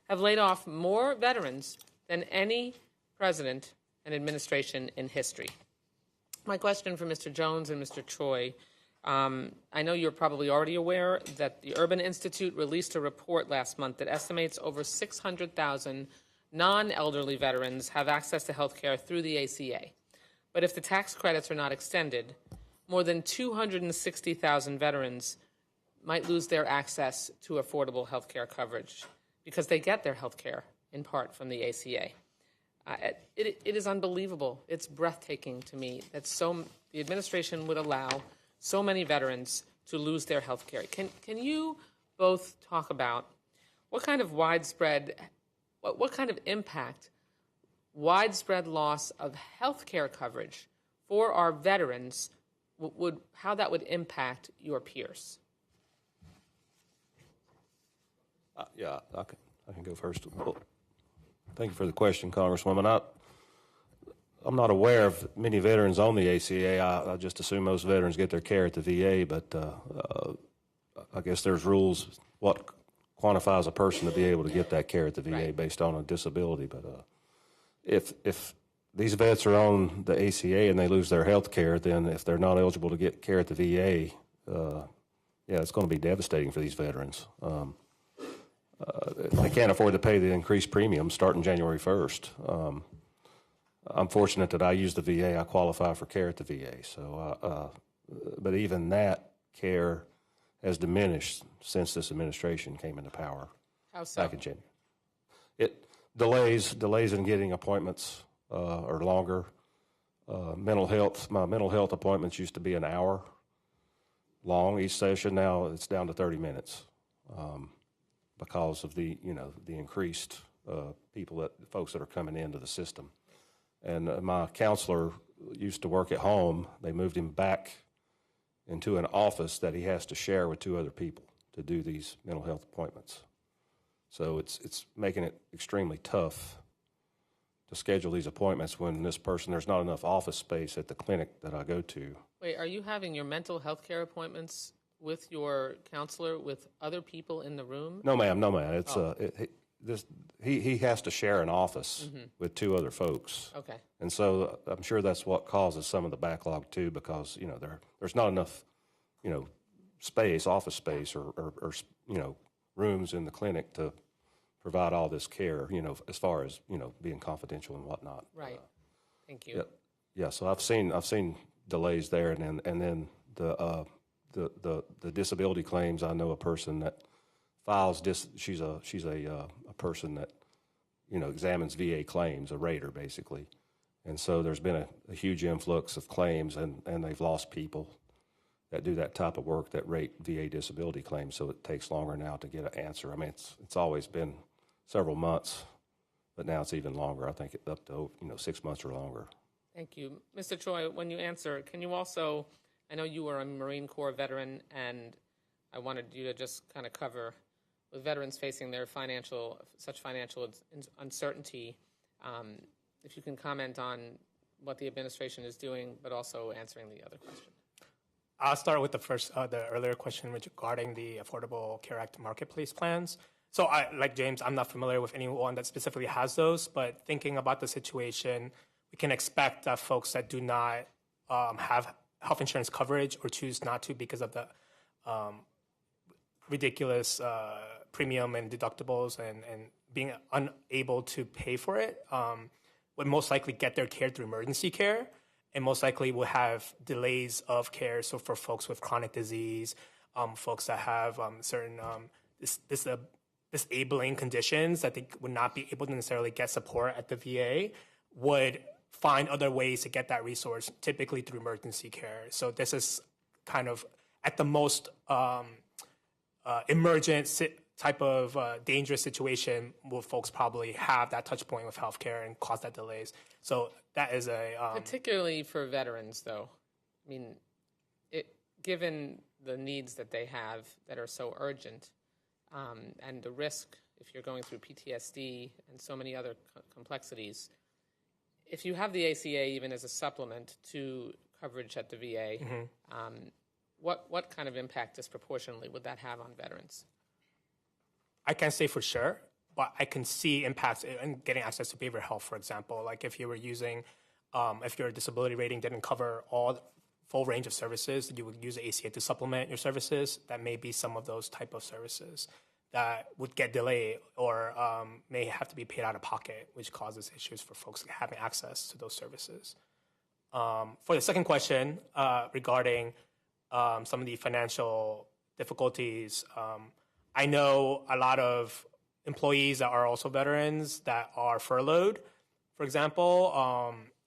have laid off more veterans than any president and administration in history. My question for Mr. Jones and Mr. Choi, I know you're probably already aware that the Urban Institute released a report last month that estimates over 600,000 non-elderly veterans have access to health care through the ACA. But if the tax credits are not extended, more than 260,000 veterans might lose their access to affordable health care coverage because they get their health care in part from the ACA. It is unbelievable. It's breathtaking to me that the administration would allow so many veterans to lose their health care. Can you both talk about what kind of impact widespread loss of health care coverage for our veterans how that would impact your peers? Yeah, I can go first. Well, thank you for the question, Congresswoman. I'm not aware of many veterans on the ACA. I just assume most veterans get their care at the VA, but I guess there's rules what quantifies a person to be able to get that care at the VA based on a disability. But if these vets are on the ACA and they lose their health care, then if they're not eligible to get care at the VA, it's going to be devastating for these veterans. They can't afford to pay the increased premium starting January 1st. I'm fortunate that I use the VA. I qualify for care at the VA. So, but even that care has diminished since this administration came into power. How so? Back in January. Delays in getting appointments are longer. My mental health appointments used to be an hour long each session. Now it's down to 30 minutes. Because of the increased folks that are coming into the system. And my counselor used to work at home. They moved him back into an office that he has to share with 2 other people to do these mental health appointments. So it's making it extremely tough to schedule these appointments when there's not enough office space at the clinic that I go to. Wait, are you having your mental health care appointments with your counselor with other people in the room? No, ma'am. It's he has to share an office with 2 other folks. Okay. And so I'm sure that's what causes some of the backlog too, because there's not enough office space or rooms in the clinic to provide all this care, as far as being confidential and whatnot. Right. Thank you. Yeah. So I've seen delays there, and then the disability claims. I know a person that files she's a person that examines VA claims, a rater basically, and so there's been a huge influx of claims, and they've lost people, that do that type of work that rate VA disability claims, so it takes longer now to get an answer. I mean, it's always been several months, but now it's even longer. I think it's up to 6 months or longer. Thank you. Mr. Choi, when you answer, can you also, I know you were a Marine Corps veteran, and I wanted you to just kind of cover, with veterans facing their such financial uncertainty, if you can comment on what the administration is doing, but also answering the other question. I'll start with the earlier question regarding the Affordable Care Act marketplace plans. So like James, I'm not familiar with anyone that specifically has those, but thinking about the situation, we can expect that folks that do not have health insurance coverage or choose not to because of the ridiculous premium and deductibles and being unable to pay for it, would most likely get their care through emergency care, and most likely will have delays of care. So for folks with chronic disease, folks that have certain disabling conditions that they would not be able to necessarily get support at the VA, would find other ways to get that resource, typically through emergency care. So this is kind of at the most emergent type of dangerous situation will folks probably have that touch point with healthcare and cause that delays. So that is a... Particularly for veterans, though. I mean, given the needs that they have that are so urgent, and the risk if you're going through PTSD and so many other complexities, if you have the ACA even as a supplement to coverage at the VA, what kind of impact disproportionately would that have on veterans? I can't say for sure, but I can see impacts in getting access to behavioral health, for example. Like if you were using, if your disability rating didn't cover all the full range of services, you would use the ACA to supplement your services. That may be some of those type of services that would get delayed or may have to be paid out of pocket, which causes issues for folks having access to those services. For the second question regarding some of the financial difficulties, I know a lot of employees that are also veterans that are furloughed, for example,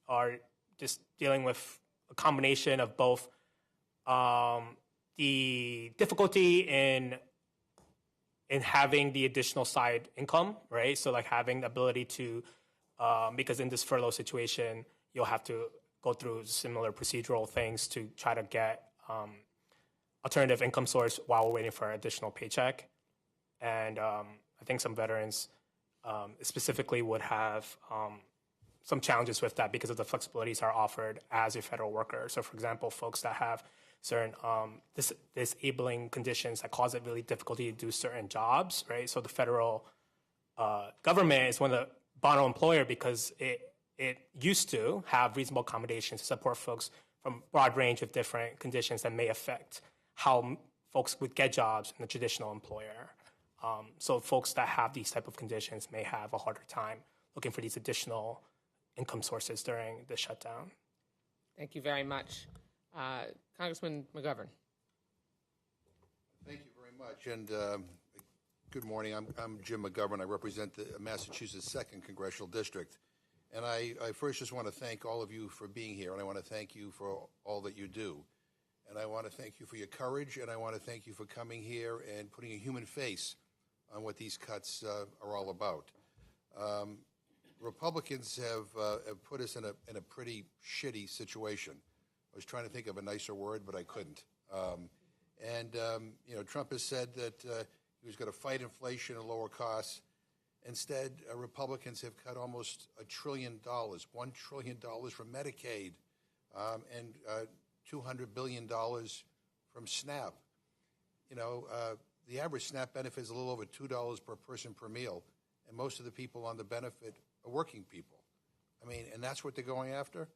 are just dealing with a combination of both the difficulty in having the additional side income, right? So like having the ability to, because in this furlough situation, you'll have to go through similar procedural things to try to get alternative income source while we're waiting for an additional paycheck. And I think some veterans specifically would have some challenges with that because of the flexibilities are offered as a federal worker. So for example, folks that have certain disabling conditions that cause it really difficulty to do certain jobs, right? So the federal government is one of the bottom employer because it used to have reasonable accommodations to support folks from a broad range of different conditions that may affect how folks would get jobs in the traditional employer. So folks that have these type of conditions may have a harder time looking for these additional income sources during the shutdown. Thank you very much. Congressman McGovern. Thank you very much, and good morning. I'm Jim McGovern. I represent the Massachusetts 2nd Congressional District, and I first just want to thank all of you for being here, and I want to thank you for all that you do. And I want to thank you for your courage, and I want to thank you for coming here and putting a human face on what these cuts are all about. Republicans have put us in a pretty shitty situation. I was trying to think of a nicer word, but I couldn't. Trump has said that he was going to fight inflation and lower costs. Instead, Republicans have cut almost $1 trillion, $1 trillion from Medicaid, and $200 billion from SNAP. The average SNAP benefit is a little over $2 per person per meal, and most of the people on the benefit are working people. And that's what they're going after.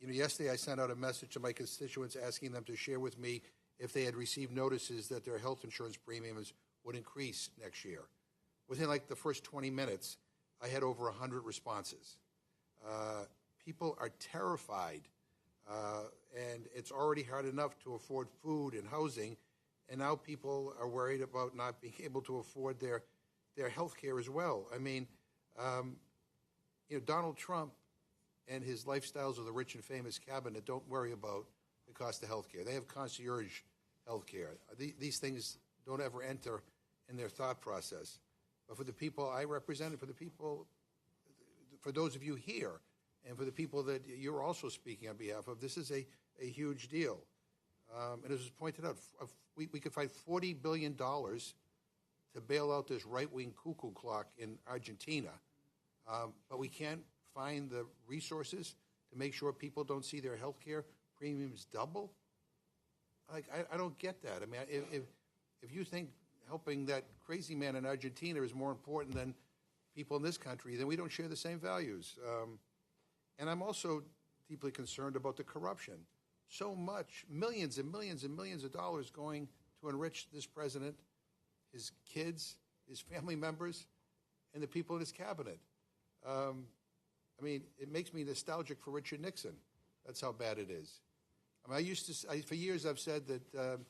Yesterday I sent out a message to my constituents asking them to share with me if they had received notices that their health insurance premiums would increase next year. Within the first 20 minutes, I had over 100 responses. People are terrified, and it's already hard enough to afford food and housing, and now people are worried about not being able to afford their health care as well. Donald Trump and his lifestyles of the rich and famous cabinet don't worry about the cost of health care. They have concierge health care. These things don't ever enter in their thought process. But for the people I represent, for the people, for those of you here, and for the people that you're also speaking on behalf of, this is a huge deal. And as was pointed out, we could find $40 billion to bail out this right-wing cuckoo clock in Argentina, but we can't find the resources to make sure people don't see their health care premiums double? Like, I don't get that. I mean, if you think helping that crazy man in Argentina is more important than people in this country, then we don't share the same values. And I'm also deeply concerned about the corruption. So much, millions and millions and millions of dollars going to enrich this president, his kids, his family members, and the people in his cabinet. I mean, it makes me nostalgic for Richard Nixon. That's how bad it is. I mean, for years I've said that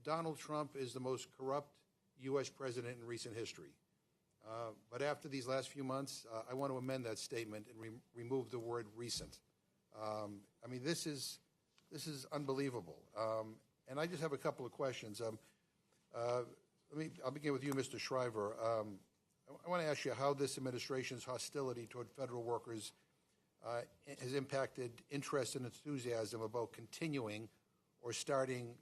Donald Trump is the most corrupt U.S. president in recent history. But after these last few months, I want to amend that statement and remove the word recent. I mean, this is unbelievable. And I just have a couple of questions. I'll begin with you, Mr. Shriver. I want to ask you how this administration's hostility toward federal workers has impacted interest and enthusiasm about continuing or starting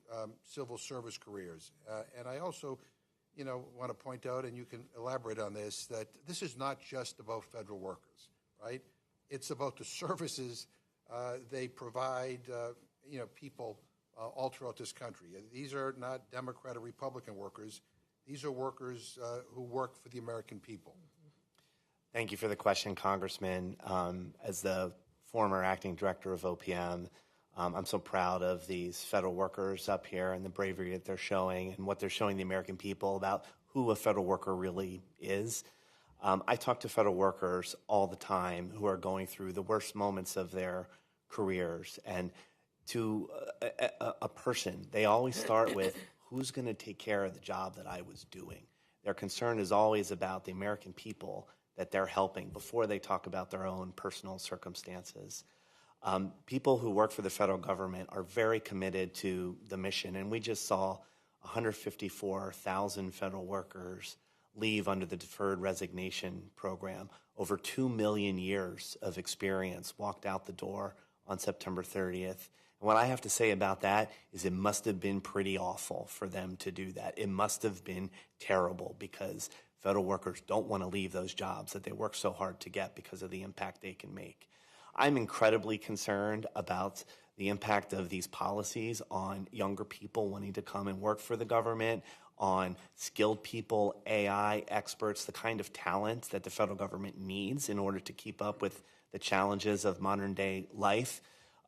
civil service careers. And I also, want to point out, and you can elaborate on this, that this is not just about federal workers, right? It's about the services they provide, people all throughout this country. These are not Democrat or Republican workers. These are workers who work for the American people. Thank you for the question, Congressman. As the former acting director of OPM, I'm so proud of these federal workers up here and the bravery that they're showing and what they're showing the American people about who a federal worker really is. I talk to federal workers all the time who are going through the worst moments of their careers. And to a person, they always start with, who's going to take care of the job that I was doing? Their concern is always about the American people that they're helping before they talk about their own personal circumstances. People who work for the federal government are very committed to the mission, and we just saw 154,000 federal workers leave under the deferred resignation program. Over 2 million years of experience walked out the door on September 30th. And what I have to say about that is it must have been pretty awful for them to do that. It must have been terrible because federal workers don't want to leave those jobs that they work so hard to get because of the impact they can make. I'm incredibly concerned about the impact of these policies on younger people wanting to come and work for the government, on skilled people, AI experts, the kind of talent that the federal government needs in order to keep up with the challenges of modern day life.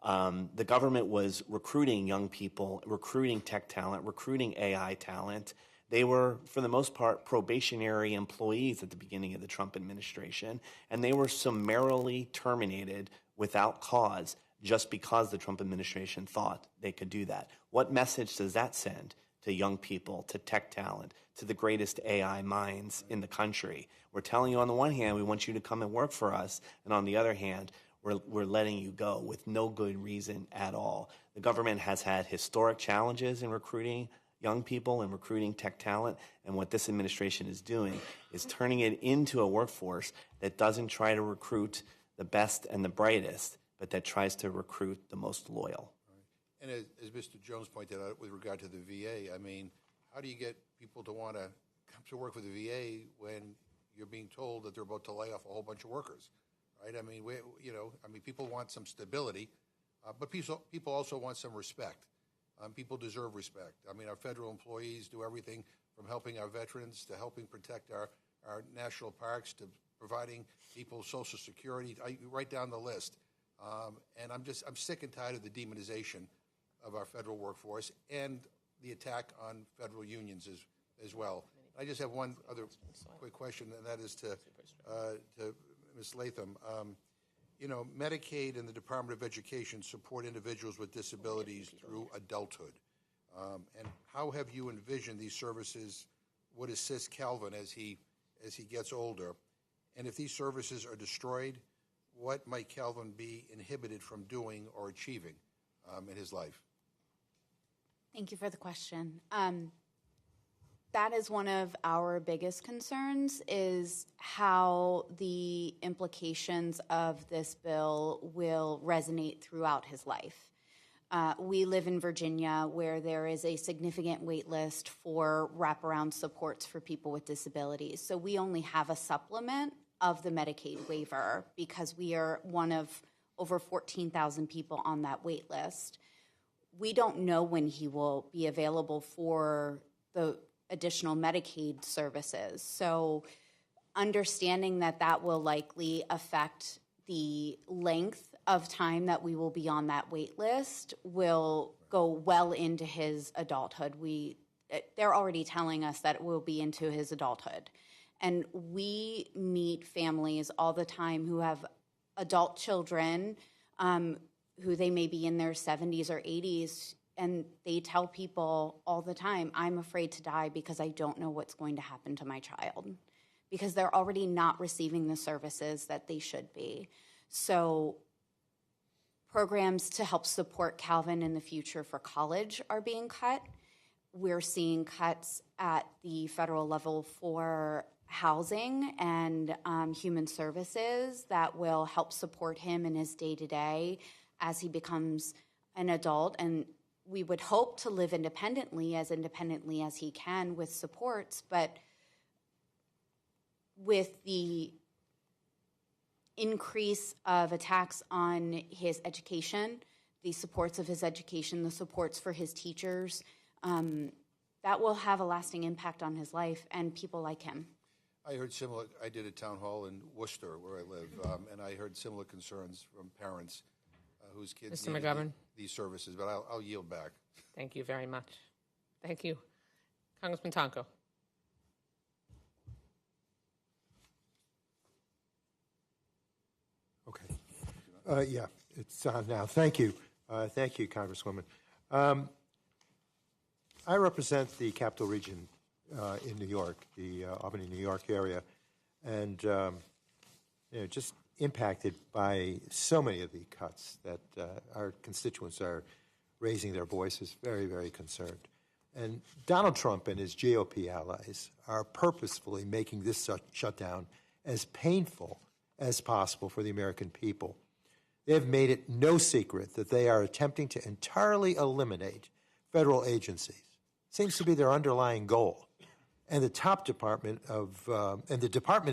The government was recruiting young people, recruiting tech talent, recruiting AI talent. They were, for the most part, probationary employees at the beginning of the Trump administration, and they were summarily terminated without cause just because the Trump administration thought they could do that. What message does that send to young people, to tech talent, to the greatest AI minds in the country? We're telling you on the one hand, we want you to come and work for us, and on the other hand, we're letting you go with no good reason at all. The government has had historic challenges in recruiting young people and recruiting tech talent, and what this administration is doing is turning it into a workforce that doesn't try to recruit the best and the brightest, but that tries to recruit the most loyal. And as Mr. Jones pointed out with regard to the VA, I mean, how do you get people to want to come to work for the VA when you're being told that they're about to lay off a whole bunch of workers, right? I mean, people want some stability, but people also want some respect. People deserve respect. I mean, our federal employees do everything from helping our veterans to helping protect our national parks to providing people Social Security. I write down the list. And I'm sick and tired of the demonization of our federal workforce and the attack on federal unions as well. I just have one other quick question, and that is to Ms. Latham. Medicaid and the Department of Education support individuals with disabilities through adulthood. And how have you envisioned these services would assist Calvin as he gets older? And if these services are destroyed, what might Calvin be inhibited from doing or achieving? in his life? Thank you for the question. That is one of our biggest concerns, is how the implications of this bill will resonate throughout his life. We live in Virginia, where there is a significant wait list for wraparound supports for people with disabilities. So we only have a supplement of the Medicaid waiver because we are one of over 14,000 people on that wait list. We don't know when he will be available for the additional Medicaid services. So understanding that that will likely affect the length of time that we will be on that wait list will go well into his adulthood. They're already telling us that it will be into his adulthood. And we meet families all the time who have adult children who they may be in their 70s or 80s, and they tell people all the time, I'm afraid to die because I don't know what's going to happen to my child, because they're already not receiving the services that they should be. So programs to help support Calvin in the future for college are being cut. We're seeing cuts at the federal level for housing and human services that will help support him in his day-to-day as he becomes an adult. And we would hope to live independently as he can with supports, but with the increase of attacks on his education, the supports of his education, the supports for his teachers, that will have a lasting impact on his life and people like him. I heard similar. I did a town hall in Worcester, where I live, and I heard similar concerns from parents whose kids Mr. needed McGovern. These services. But I'll yield back. Thank you very much. Thank you. Congressman Tonko. Okay. Yeah, it's on now. Thank you. Thank you, Congresswoman. I represent the Capital Region in New York, the Albany, New York area, and just impacted by so many of the cuts that our constituents are raising their voices, very, very concerned. And Donald Trump and his GOP allies are purposefully making this shutdown as painful as possible for the American people. They have made it no secret that they are attempting to entirely eliminate federal agencies. Seems to be their underlying goal. And the Department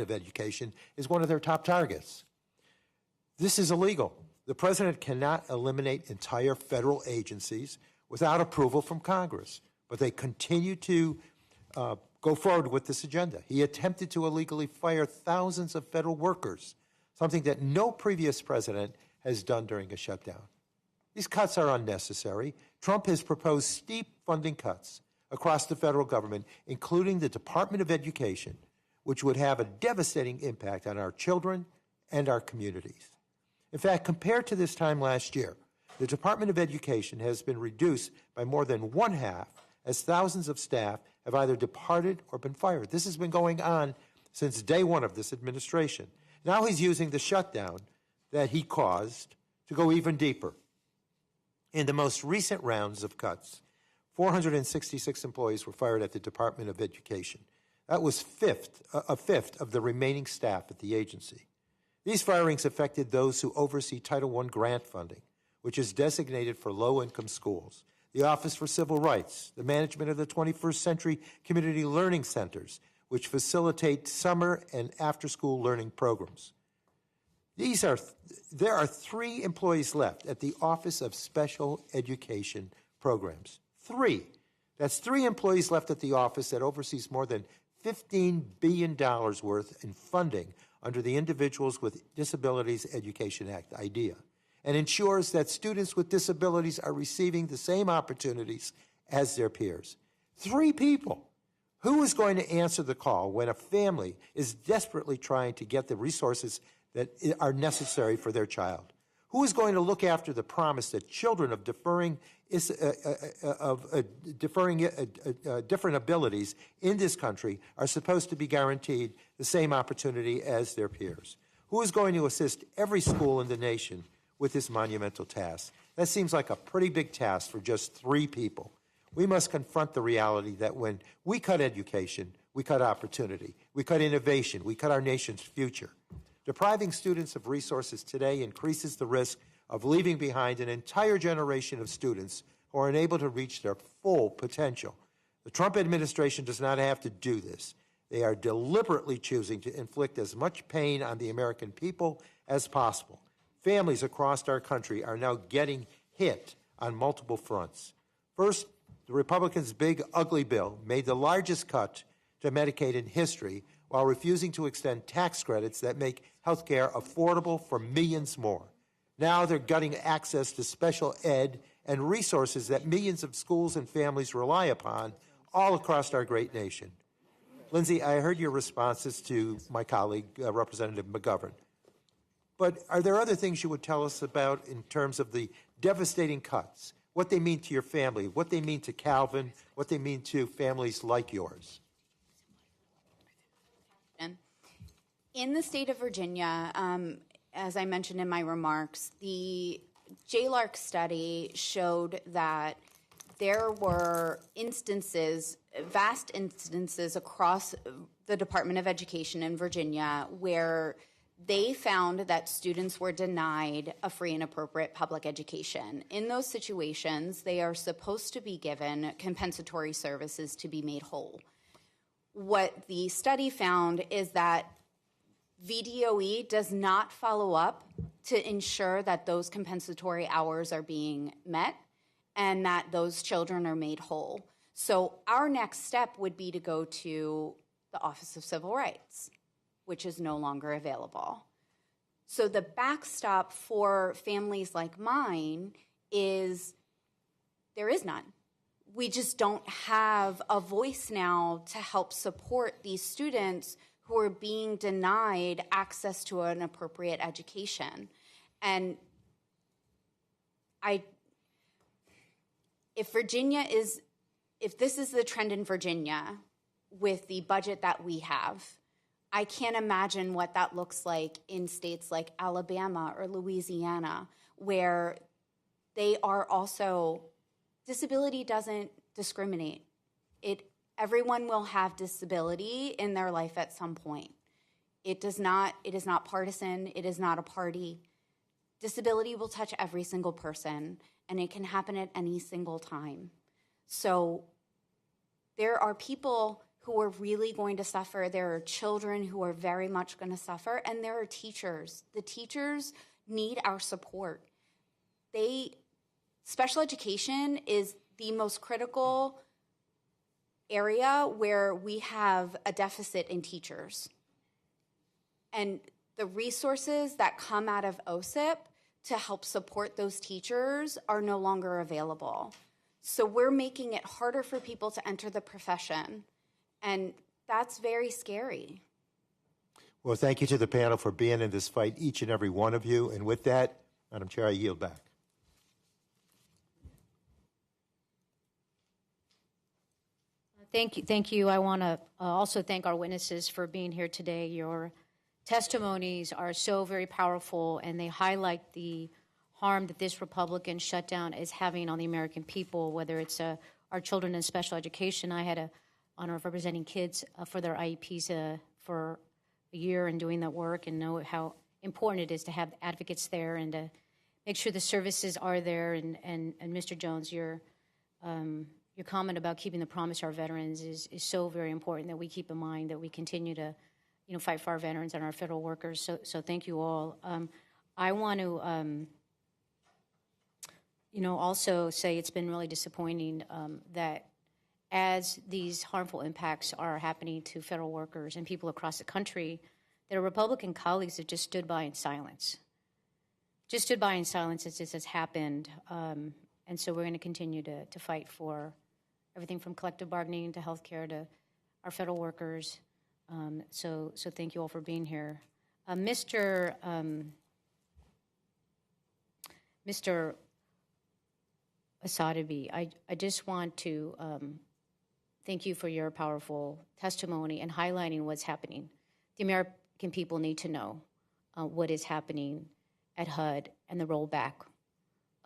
of Education is one of their top targets. This is illegal. The president cannot eliminate entire federal agencies without approval from Congress, but they continue to go forward with this agenda. He attempted to illegally fire thousands of federal workers, something that no previous president has done during a shutdown. These cuts are unnecessary. Trump has proposed steep funding cuts across the federal government, including the Department of Education, which would have a devastating impact on our children and our communities. In fact, compared to this time last year, the Department of Education has been reduced by more than one-half, as thousands of staff have either departed or been fired. This has been going on since day one of this administration. Now he's using the shutdown that he caused to go even deeper. In the most recent rounds of cuts, 466 employees were fired at the Department of Education. That was a fifth of the remaining staff at the agency. These firings affected those who oversee Title I grant funding, which is designated for low-income schools, the Office for Civil Rights, the management of the 21st Century Community Learning Centers, which facilitate summer and after-school learning programs. There are 3 employees left at the Office of Special Education Programs. 3. That's 3 employees left at the office that oversees more than $15 billion worth in funding under the Individuals with Disabilities Education Act, IDEA, and ensures that students with disabilities are receiving the same opportunities as their peers. 3 people. Who is going to answer the call when a family is desperately trying to get the resources that are necessary for their child? Who is going to look after the promise that children of different abilities in this country are supposed to be guaranteed the same opportunity as their peers? Who is going to assist every school in the nation with this monumental task? That seems like a pretty big task for just 3 people. We must confront the reality that when we cut education, we cut opportunity, we cut innovation, we cut our nation's future. Depriving students of resources today increases the risk of leaving behind an entire generation of students who are unable to reach their full potential. The Trump administration does not have to do this. They are deliberately choosing to inflict as much pain on the American people as possible. Families across our country are now getting hit on multiple fronts. First, the Republicans' big, ugly bill made the largest cut to Medicaid in history while refusing to extend tax credits that make health care affordable for millions more. Now they're gutting access to special ed and resources that millions of schools and families rely upon all across our great nation. Lindsay, I heard your responses to my colleague, Representative McGovern. But are there other things you would tell us about in terms of the devastating cuts, what they mean to your family, what they mean to Calvin, what they mean to families like yours? In the state of Virginia, as I mentioned in my remarks, the JLARC study showed that there were instances, vast instances across the Department of Education in Virginia where they found that students were denied a free and appropriate public education. In those situations, they are supposed to be given compensatory services to be made whole. What the study found is that VDOE does not follow up to ensure that those compensatory hours are being met and that those children are made whole. So our next step would be to go to the Office of Civil Rights, which is no longer available. So the backstop for families like mine is there is none. We just don't have a voice now to help support these students who are being denied access to an appropriate education. And if this is the trend in Virginia with the budget that we have, I can't imagine what that looks like in states like Alabama or Louisiana, where they are also, disability doesn't discriminate. Everyone will have disability in their life at some point. It is not partisan, it is not a party. Disability will touch every single person, and it can happen at any single time. So there are people who are really going to suffer. There are children who are very much going to suffer, and there are teachers. The teachers need our support. Special education is the most critical area where we have a deficit in teachers. And the resources that come out of OSIP to help support those teachers are no longer available. So we're making it harder for people to enter the profession, and that's very scary. Well, thank you to the panel for being in this fight, each and every one of you. And with that, Madam Chair, I yield back. Thank you. I want to also thank our witnesses for being here today. Your testimonies are so very powerful, and they highlight the harm that this Republican shutdown is having on the American people, whether it's our children in special education. I had the honor of representing kids for their IEPs for a year and doing that work, and know how important it is to have advocates there and to make sure the services are there. And Mr. Jones, your comment about keeping the promise to our veterans is so very important, that we keep in mind that we continue to fight for our veterans and our federal workers. So thank you all. I want to also say it's been really disappointing that as these harmful impacts are happening to federal workers and people across the country, that our Republican colleagues have just stood by in silence. Just stood by in silence as this has happened. And so we're going to continue to fight for everything from collective bargaining to health care to our federal workers. So thank you all for being here. Mr. Asadabi, I just want to thank you for your powerful testimony and highlighting what's happening. The American people need to know what is happening at HUD and the rollback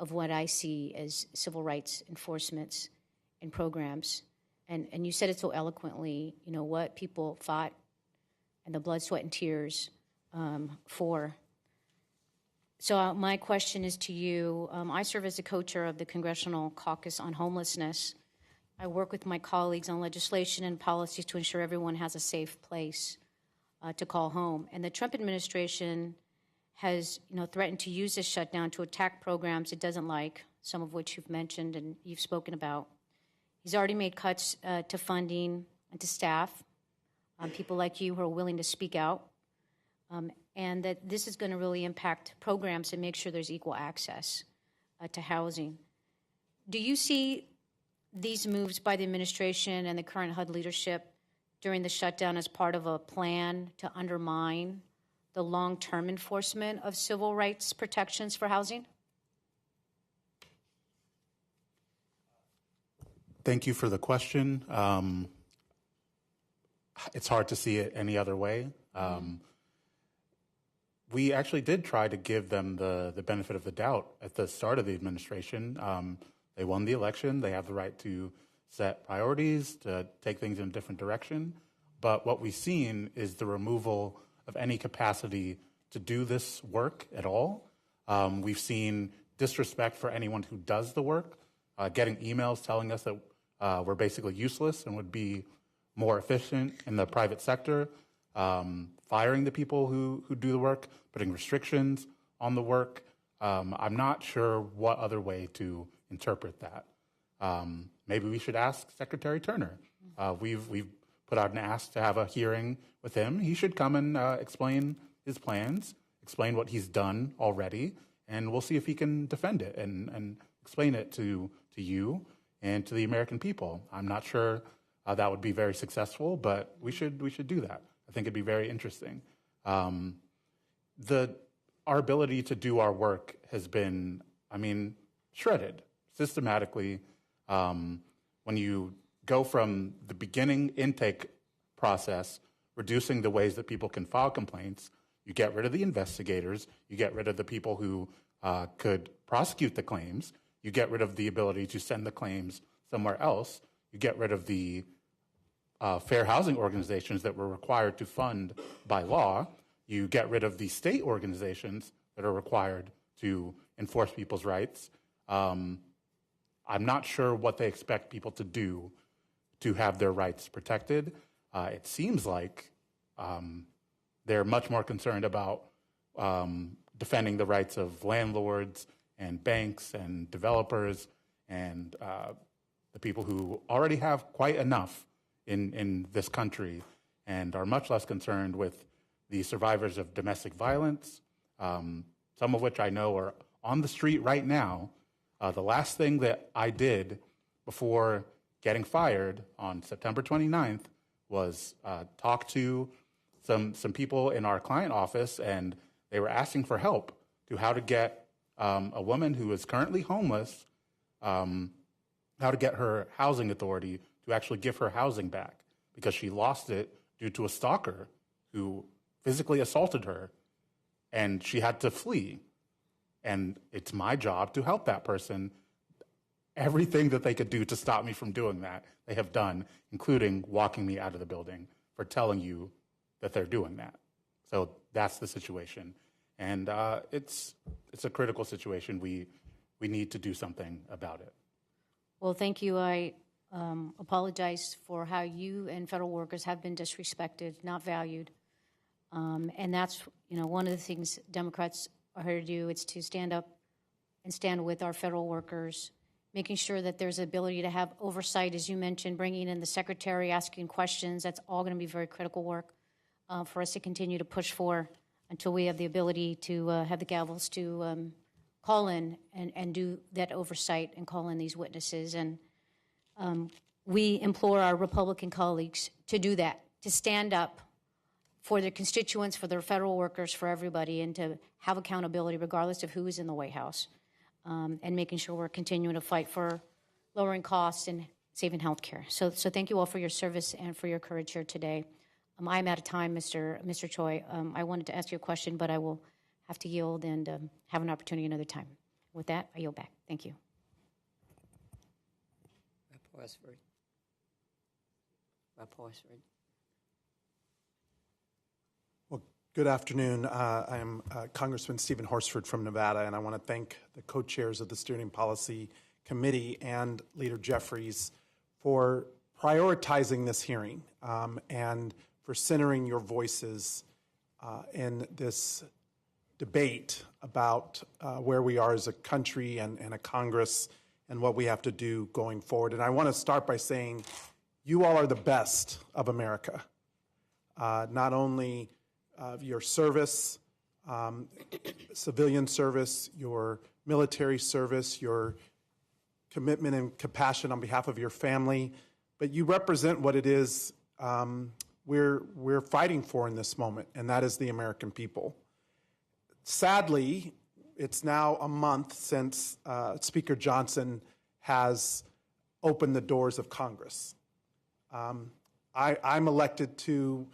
of what I see as civil rights enforcements and programs. And you said it so eloquently, you know, what people fought and the blood, sweat, and tears for. So my question is to you. I serve as the co-chair of the Congressional Caucus on Homelessness. I work with my colleagues on legislation and policies to ensure everyone has a safe place to call home. And the Trump administration has, you know, threatened to use this shutdown to attack programs it doesn't like, some of which you've mentioned and you've spoken about. He's already made cuts to funding and to staff, people like you who are willing to speak out, and that this is going to really impact programs and make sure there's equal access to housing. Do you see these moves by the administration and the current HUD leadership during the shutdown as part of a plan to undermine the long-term enforcement of civil rights protections for housing? Thank you for the question. It's hard to see it any other way. We actually did try to give them the benefit of the doubt at the start of the administration. They won the election. They have the right to set priorities, to take things in a different direction. But what we've seen is the removal of any capacity to do this work at all. We've seen disrespect for anyone who does the work, getting emails telling us that we're basically useless and would be more efficient in the private sector, firing the people who do the work, putting restrictions on the work. I'm not sure what other way to interpret that. Maybe we should ask Secretary Turner. We've put out an ask to have a hearing with him. He should come and explain his plans, explain what he's done already, and we'll see if he can defend it and explain it to you and to the American people. I'm not sure that would be very successful, but we should do that. I think it'd be very interesting. Our ability to do our work has been, shredded systematically. When you go from the beginning intake process, reducing the ways that people can file complaints, you get rid of the investigators, you get rid of the people who could prosecute the claims, you get rid of the ability to send the claims somewhere else, you get rid of the fair housing organizations that were required to fund by law, you get rid of the state organizations that are required to enforce people's rights. I'm not sure what they expect people to do to have their rights protected. It seems like they're much more concerned about defending the rights of landlords and banks and developers and the people who already have quite enough in this country and are much less concerned with the survivors of domestic violence, some of which I know are on the street right now. The last thing that I did before getting fired on September 29th was talk to some people in our client office, and they were asking for help to how to get a woman who is currently homeless, how to get her housing authority to actually give her housing back because she lost it due to a stalker who physically assaulted her, and she had to flee. And it's my job to help that person. Everything that they could do to stop me from doing that, they have done, including walking me out of the building for telling you that they're doing that. So that's the situation. And it's a critical situation. We need to do something about it. Well, thank you. I apologize for how you and federal workers have been disrespected, not valued. And that's, one of the things Democrats are here to do. It's to stand up and stand with our federal workers, making sure that there's ability to have oversight, as you mentioned, bringing in the secretary, asking questions. That's all going to be very critical work for us to continue to push for until we have the ability to have the gavels to call in and do that oversight and call in these witnesses. And we implore our Republican colleagues to do that, to stand up for their constituents, for their federal workers, for everybody, and to have accountability regardless of who is in the White House, and making sure we're continuing to fight for lowering costs and saving health care. So thank you all for your service and for your courage here today. I'm out of time, Mr. Choi. I wanted to ask you a question, but I will have to yield and have an opportunity another time. With that, I yield back. Thank you. Well, good afternoon. I am Congressman Stephen Horsford from Nevada, and I want to thank the co-chairs of the Steering Policy Committee and Leader Jeffries for prioritizing this hearing and for centering your voices in this debate about where we are as a country and a Congress and what we have to do going forward. And I want to start by saying you all are the best of America. Not only your service, civilian service, your military service, your commitment and compassion on behalf of your family, but you represent what it is we're fighting for in this moment, and that is the American people. Sadly, it's now a month since Speaker Johnson has opened the doors of Congress. I'm elected to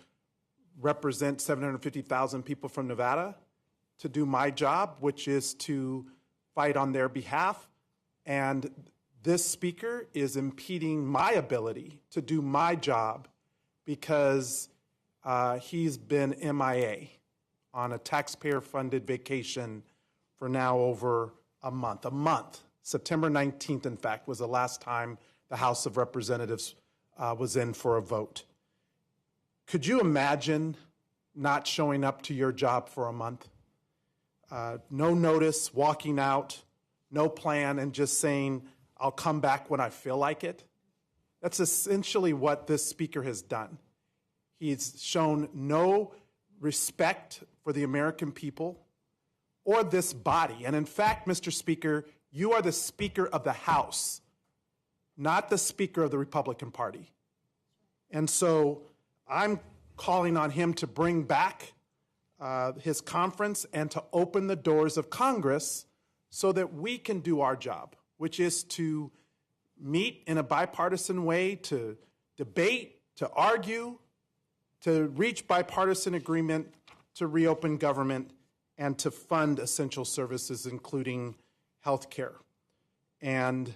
represent 750,000 people from Nevada to do my job, which is to fight on their behalf. And this speaker is impeding my ability to do my job because he's been MIA on a taxpayer-funded vacation for now over a month. September 19th, in fact, was the last time the House of Representatives was in for a vote. Could you imagine not showing up to your job for a month? No notice, walking out, no plan, and just saying, I'll come back when I feel like it? That's essentially what this speaker has done. He's shown no respect for the American people or this body. And in fact, Mr. Speaker, you are the Speaker of the House, not the Speaker of the Republican Party. And so I'm calling on him to bring back his conference and to open the doors of Congress so that we can do our job, which is to meet in a bipartisan way, to debate, to argue, to reach bipartisan agreement, to reopen government, and to fund essential services, including health care. And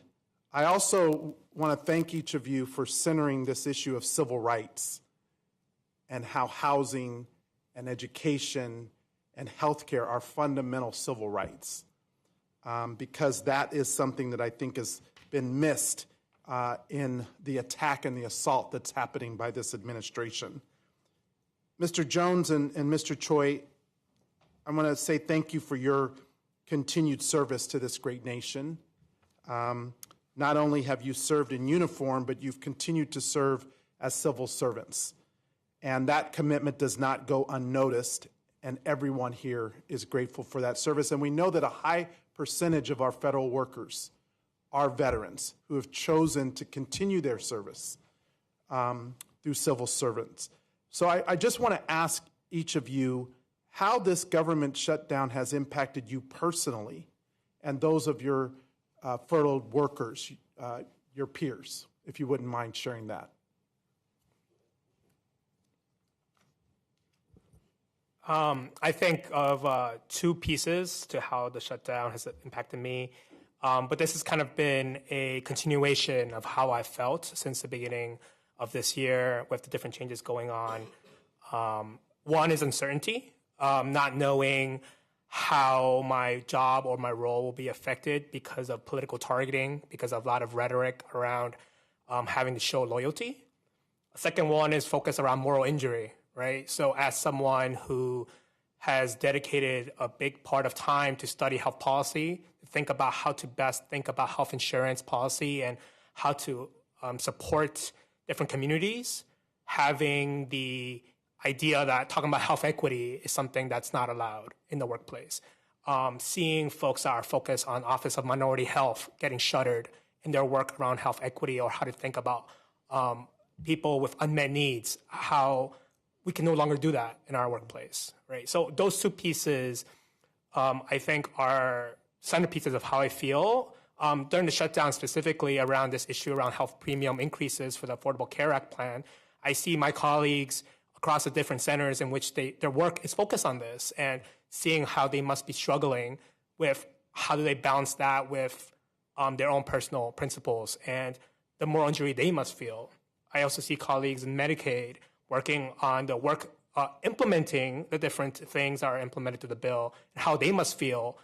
I also want to thank each of you for centering this issue of civil rights and how housing and education and health care are fundamental civil rights, because that is something that I think has been missed in the attack and the assault that's happening by this administration. Mr. Jones and Mr. Choi, I want to say thank you for your continued service to this great nation. Not only have you served in uniform, but you've continued to serve as civil servants. And that commitment does not go unnoticed, and everyone here is grateful for that service. And we know that a high percentage of our federal workers are veterans who have chosen to continue their service through civil servants. So I just want to ask each of you how this government shutdown has impacted you personally and those of your furloughed workers, your peers, if you wouldn't mind sharing that. I think of two pieces to how the shutdown has impacted me, but this has kind of been a continuation of how I felt since the beginning of this year with the different changes going on. One is uncertainty, not knowing how my job or my role will be affected because of political targeting, because of a lot of rhetoric around having to show loyalty. A second one is focused around moral injury, right? So as someone who has dedicated a big part of time to study health policy, think about how to best think about health insurance policy and how to support different communities, having the idea that talking about health equity is something that's not allowed in the workplace. Seeing folks that are focused on Office of Minority Health getting shuttered in their work around health equity or how to think about people with unmet needs, how we can no longer do that in our workplace, right? So those two pieces, I think, are centerpieces of how I feel. During the shutdown, specifically around this issue around health premium increases for the Affordable Care Act plan, I see my colleagues across the different centers in which their work is focused on this and seeing how they must be struggling with how do they balance that with their own personal principles and the moral injury they must feel? I also see colleagues in Medicaid working on the work, implementing the different things that are implemented to the bill, and how they must feel,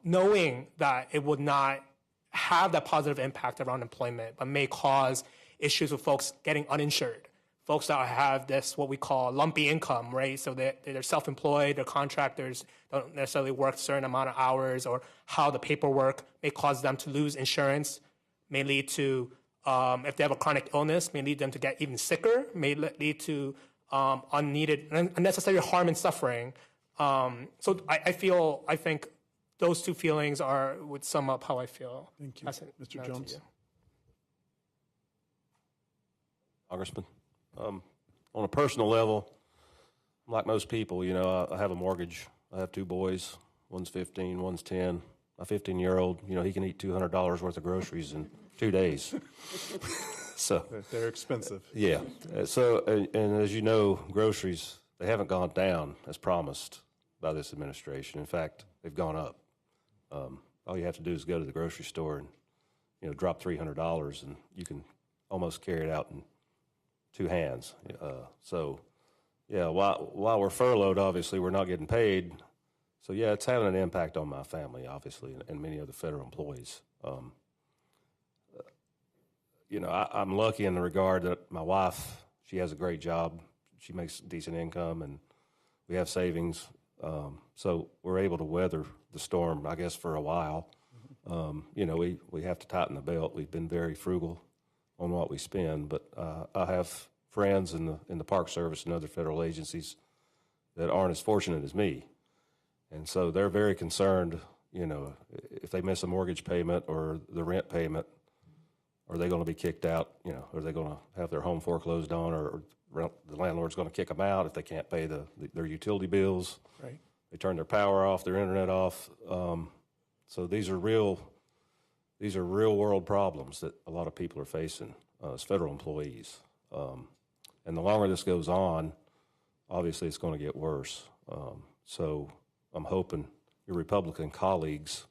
knowing that it would not have that positive impact around employment, but may cause issues with folks getting uninsured, folks that have this, what we call lumpy income, right? So they're self-employed, they're contractors, don't necessarily work a certain amount of hours, or how the paperwork may cause them to lose insurance, may lead to, if they have a chronic illness, may lead them to get even sicker, may lead to unnecessary harm and suffering. So I think those two feelings would sum up how I feel. Thank you. Mr. Now Jones. Congressman, on a personal level, like most people, you know, I have a mortgage. I have two boys. One's 15, one's 10. My 15-year-old, you know, he can eat $200 worth of groceries in 2 days. So they're expensive. Yeah. So, and as you know, groceries, they haven't gone down as promised by this administration. In fact, they've gone up. All you have to do is go to the grocery store and, you know, drop $300, and you can almost carry it out in two hands. So, yeah, while we're furloughed, obviously, we're not getting paid. So, yeah, it's having an impact on my family, obviously, and many other federal employees. You know, I'm lucky in the regard that my wife, she has a great job. She makes decent income, and we have savings. So we're able to weather the storm, I guess, for a while. You know, we have to tighten the belt. We've been very frugal on what we spend, but I have friends in the Park Service and other federal agencies that aren't as fortunate as me. And so they're very concerned, you know, if they miss a mortgage payment or the rent payment, are they going to be kicked out? You know, are they going to have their home foreclosed on, or the landlord's going to kick them out if they can't pay their utility bills? Right. They turn their power off, their internet off. So these are real world problems that a lot of people are facing as federal employees. And the longer this goes on, obviously it's going to get worse. So I'm hoping your Republican colleagues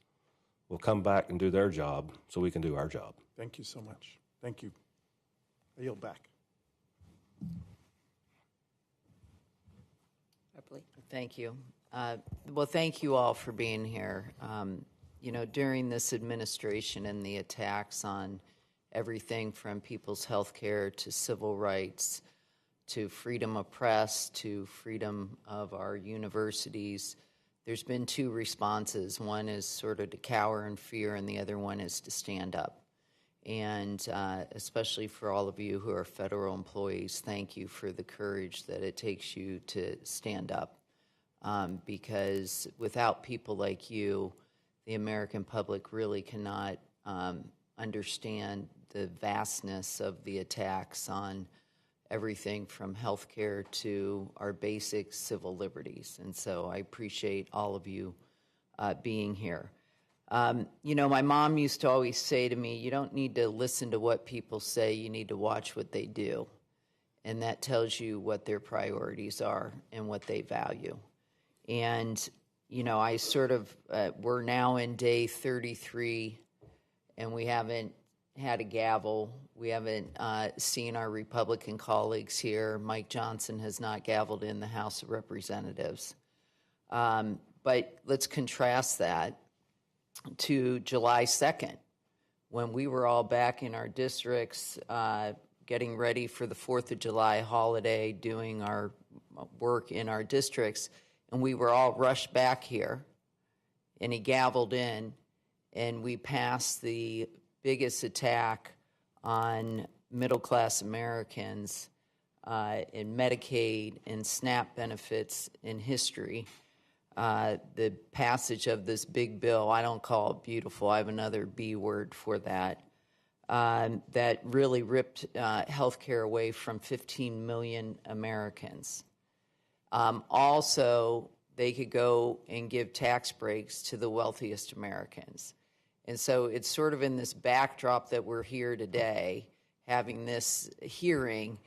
will come back and do their job so we can do our job. Thank you so much. Thank you. I yield back. Thank you. Well, thank you all for being here. You know, during this administration and the attacks on everything from people's health care to civil rights to freedom of press to freedom of our universities, there's been two responses. One is sort of to cower in fear, and the other one is to stand up. And especially for all of you who are federal employees, thank you for the courage that it takes you to stand up. Because without people like you, the American public really cannot understand the vastness of the attacks on everything from healthcare to our basic civil liberties. And so I appreciate all of you being here. You know, my mom used to always say to me, you don't need to listen to what people say, you need to watch what they do. And that tells you what their priorities are and what they value. And, you know, I sort of, we're now in day 33, and we haven't had a gavel. We haven't seen our Republican colleagues here. Mike Johnson has not gavelled in the House of Representatives. But let's contrast that to July 2nd, when we were all back in our districts, getting ready for the 4th of July holiday, doing our work in our districts, and we were all rushed back here, and he gavelled in, and we passed the biggest attack on middle-class Americans in Medicaid and SNAP benefits in history. The passage of this big bill, I don't call it beautiful, I have another B word for that, that really ripped health care away from 15 million Americans. Also, they could go and give tax breaks to the wealthiest Americans. And so it's sort of in this backdrop that we're here today, having this hearing.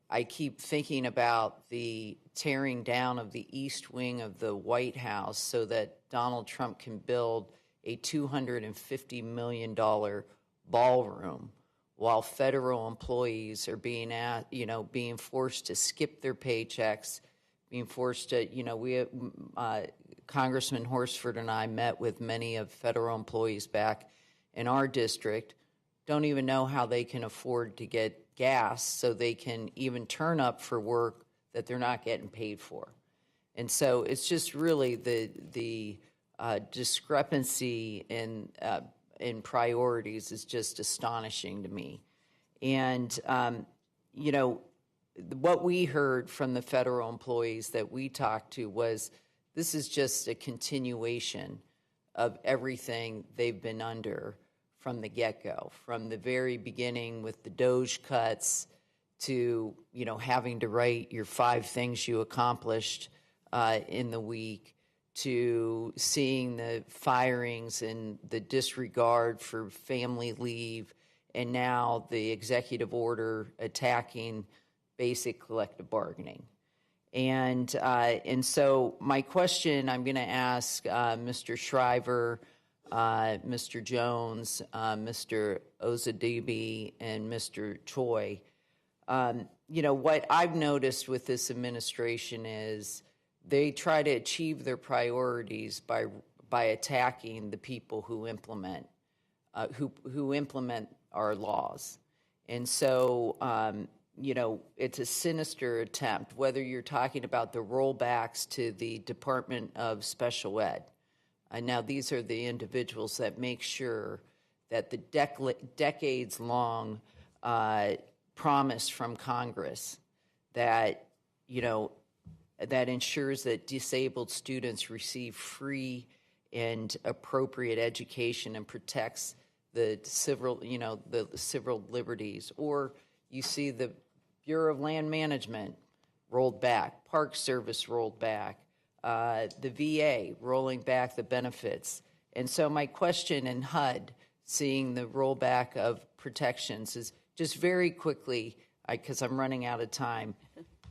I keep thinking about the tearing down of the east wing of the White House so that Donald Trump can build a $250 million ballroom while federal employees are being being forced to skip their paychecks, being forced to, Congressman Horsford and I met with many of federal employees back in our district, don't even know how they can afford to get gas so they can even turn up for work that they're not getting paid for. And so it's just really the discrepancy in priorities is just astonishing to me. And, what we heard from the federal employees that we talked to was this is just a continuation of everything they've been under from the get-go, from the very beginning with the Doge cuts to, having to write your 5 things you accomplished in the week, to seeing the firings and the disregard for family leave, and now the executive order attacking basic collective bargaining. And so my question I'm going to ask Mr. Shriver, Mr. Jones, Mr. Ozadibi, and Mr. Choi, what I've noticed with this administration is they try to achieve their priorities by attacking the people who implement our laws. And so, it's a sinister attempt, whether you're talking about the rollbacks to the Department of Special Ed. Now, these are the individuals that make sure that the decades-long promise from Congress that, that ensures that disabled students receive free and appropriate education and protects the civil liberties. Or you see the Bureau of Land Management rolled back, Park Service rolled back, the VA rolling back the benefits. And so my question in HUD, seeing the rollback of protections, is just very quickly, because I'm running out of time,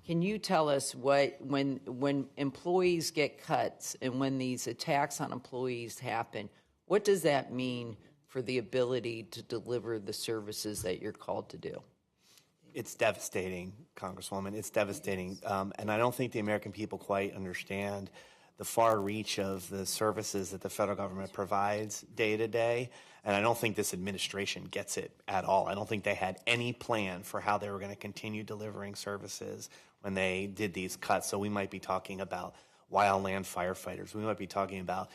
can you tell us when employees get cuts and when these attacks on employees happen, what does that mean for the ability to deliver the services that you're called to do? It's devastating, Congresswoman. It's devastating. And I don't think the American people quite understand the far reach of the services that the federal government provides day to day. And I don't think this administration gets it at all. I don't think they had any plan for how they were going to continue delivering services when they did these cuts. So we might be talking about wildland firefighters. We might be talking about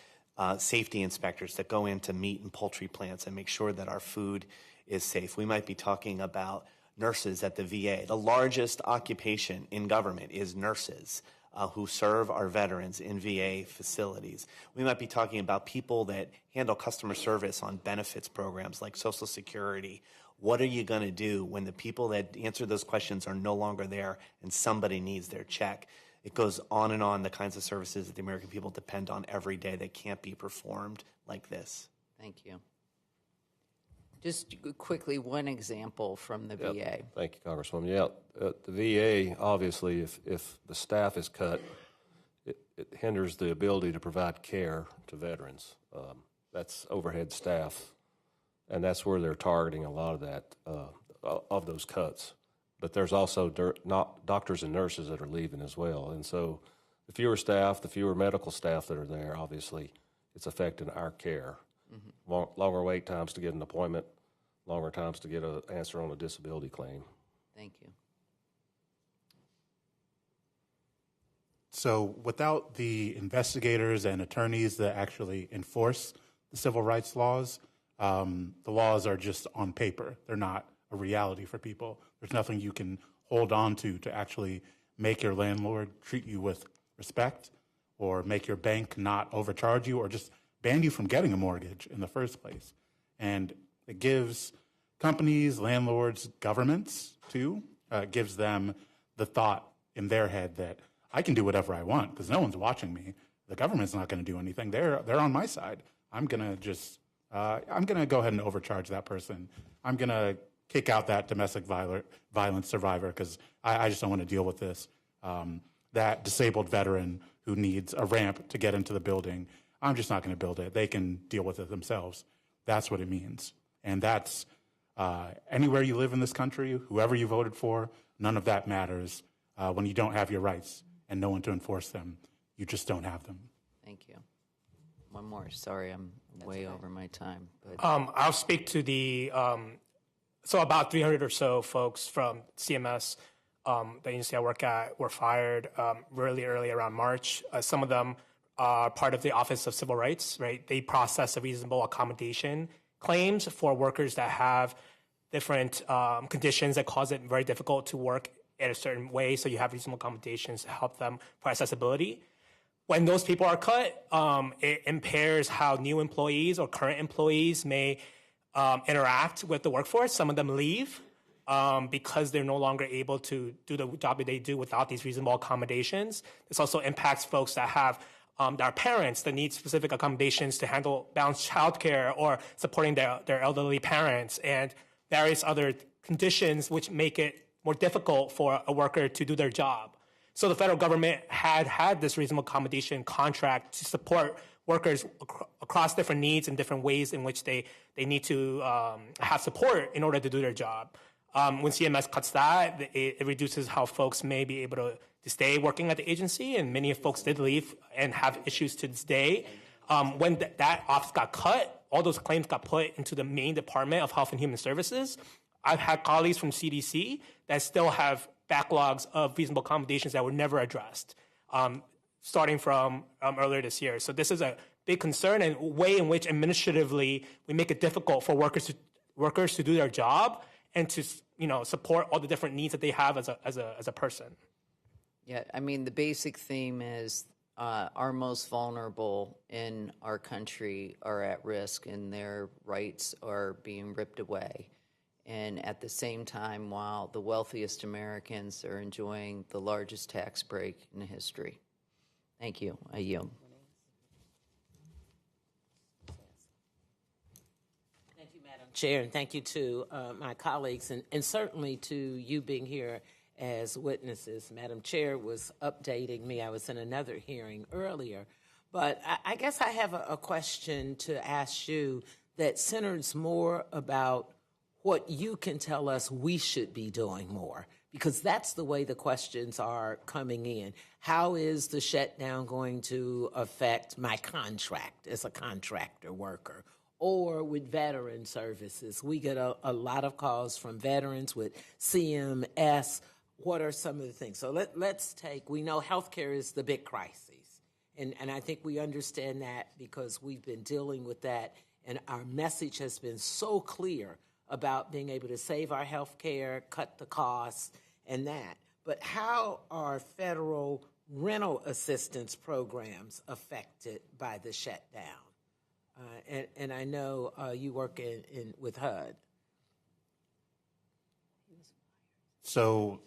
safety inspectors that go into meat and poultry plants and make sure that our food is safe. We might be talking about nurses at the VA. The largest occupation in government is nurses who serve our veterans in VA facilities. We might be talking about people that handle customer service on benefits programs like Social Security. What are you going to do when the people that answer those questions are no longer there and somebody needs their check? It goes on and on, the kinds of services that the American people depend on every day that can't be performed like this. Thank you. Just quickly, one example from the VA. Thank you, Congresswoman. Yeah, the VA, obviously, if the staff is cut, it hinders the ability to provide care to veterans. That's overhead staff, and that's where they're targeting a lot of that, of those cuts. But there's also doctors and nurses that are leaving as well. And so the fewer staff, the fewer medical staff that are there, obviously, it's affecting our care. Mm-hmm. Longer wait times to get an appointment, longer times to get an answer on a disability claim. Thank you. So without the investigators and attorneys that actually enforce the civil rights laws, the laws are just on paper. They're not a reality for people. There's nothing you can hold on to actually make your landlord treat you with respect, or make your bank not overcharge you, or just ban you from getting a mortgage in the first place. And it gives companies, landlords, governments too, gives them the thought in their head that I can do whatever I want because no one's watching me. The government's not going to do anything. They're on my side. I'm going to just, I'm going to go ahead and overcharge that person. I'm going to kick out that domestic violence survivor because I just don't want to deal with this. That disabled veteran who needs a ramp to get into the building, I'm just not going to build it. They can deal with it themselves. That's what it means. And that's anywhere you live in this country, whoever you voted for, none of that matters when you don't have your rights and no one to enforce them. You just don't have them. Thank you. One more. Sorry, I'm way over my time. But I'll speak to the, so about 300 or so folks from CMS, the agency I work at, were fired really early around March. Some of them are part of the Office of Civil Rights, right? They process a reasonable accommodation claims for workers that have different conditions that cause it very difficult to work in a certain way. So you have reasonable accommodations to help them for accessibility. When those people are cut, it impairs how new employees or current employees may interact with the workforce. Some of them leave because they're no longer able to do the job that they do without these reasonable accommodations. This also impacts folks that have their parents that need specific accommodations to handle balanced childcare or supporting their elderly parents and various other conditions which make it more difficult for a worker to do their job. So the federal government had this reasonable accommodation contract to support workers across different needs and different ways in which they need to have support in order to do their job. When CMS cuts that, it reduces how folks may be able to stay working at the agency, and many folks did leave and have issues to this day. When that office got cut, all those claims got put into the main Department of Health and Human Services. I've had colleagues from CDC that still have backlogs of reasonable accommodations that were never addressed, starting from earlier this year. So this is a big concern and way in which administratively we make it difficult for workers to do their job and to support all the different needs that they have as a person. yeah, I mean, the basic theme is our most vulnerable in our country are at risk and their rights are being ripped away. And at the same time, while the wealthiest Americans are enjoying the largest tax break in history. Thank you. I yield. Thank you, Madam Chair, and thank you to my colleagues, and certainly to you being here as witnesses. Madam Chair was updating me. I was in another hearing earlier, but I guess I have a question to ask you that centers more about what you can tell us we should be doing more, because that's the way the questions are coming in. How is the shutdown going to affect my contract as a contractor worker? Or with veteran services? We get a lot of calls from veterans with CMS. What are some of the things? So let's take, we know healthcare is the big crisis. And I think we understand that because we've been dealing with that, and our message has been so clear about being able to save our health care, cut the costs, and that. But how are federal rental assistance programs affected by the shutdown? And I know you work with HUD. So,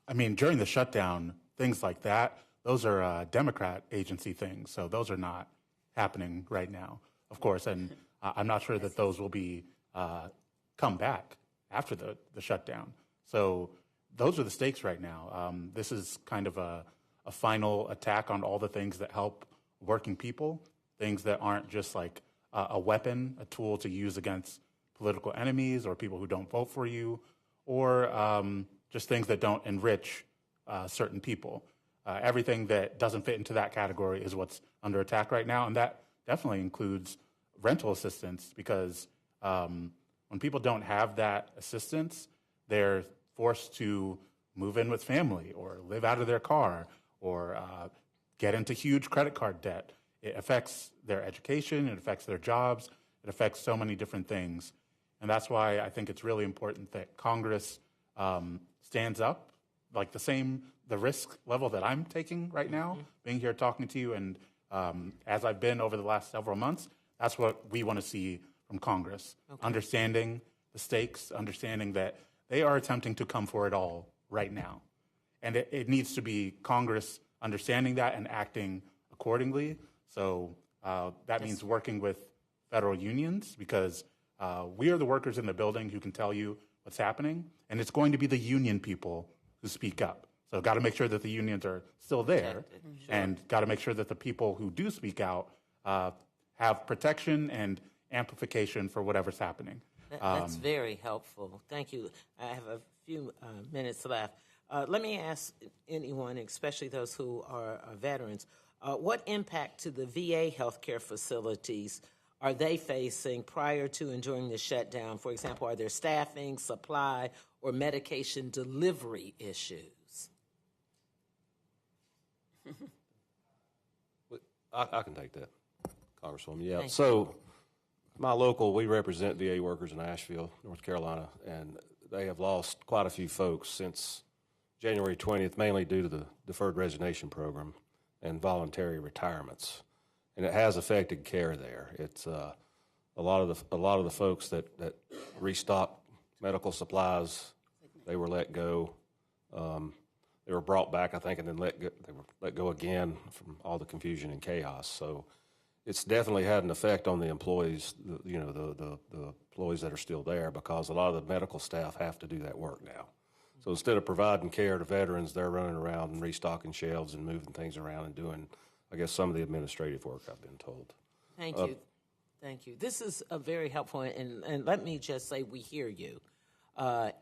I mean, during the shutdown, things like that, those are Democrat agency things. So those are not happening right now, of course. And I'm not sure that those will be come back after the shutdown. So those are the stakes right now. This is kind of a final attack on all the things that help working people, things that aren't just like a weapon, a tool to use against political enemies or people who don't vote for you, or just things that don't enrich certain people. Everything that doesn't fit into that category is what's under attack right now, and that definitely includes rental assistance, because when people don't have that assistance, they're forced to move in with family or live out of their car or get into huge credit card debt. It affects their education, it affects their jobs, it affects so many different things. And that's why I think it's really important that Congress stands up, like the risk level that I'm taking right now, being here talking to you, and as I've been over the last several months, that's what we want to see from Congress. Okay. Understanding the stakes, understanding that they are attempting to come for it all right now. And it needs to be Congress understanding that and acting accordingly. So that means working with federal unions, because we are the workers in the building who can tell you what's happening, and it's going to be the union people who speak up. So got to make sure that the unions are still there, and got to make sure that the people who do speak out have protection and amplification for whatever's happening. That's very helpful. Thank you. I have a few minutes left. Let me ask anyone, especially those who are veterans, what impact to the VA healthcare facilities are they facing prior to and during the shutdown? For example, are there staffing, supply, or medication delivery issues? I can take that, Congresswoman. Yeah. So my local, we represent VA workers in Asheville, North Carolina, and they have lost quite a few folks since January 20th, mainly due to the deferred resignation program and voluntary retirements. And it has affected care there. It's a lot of the folks that restocked medical supplies, they were let go. They were brought back, I think, and then they were let go again from all the confusion and chaos. So it's definitely had an effect on the employees, the employees that are still there, because a lot of the medical staff have to do that work now. So instead of providing care to veterans, they're running around and restocking shelves and moving things around and doing, I guess, some of the administrative work, I've been told. Thank you. Thank you. This is a very helpful, and let me just say we hear you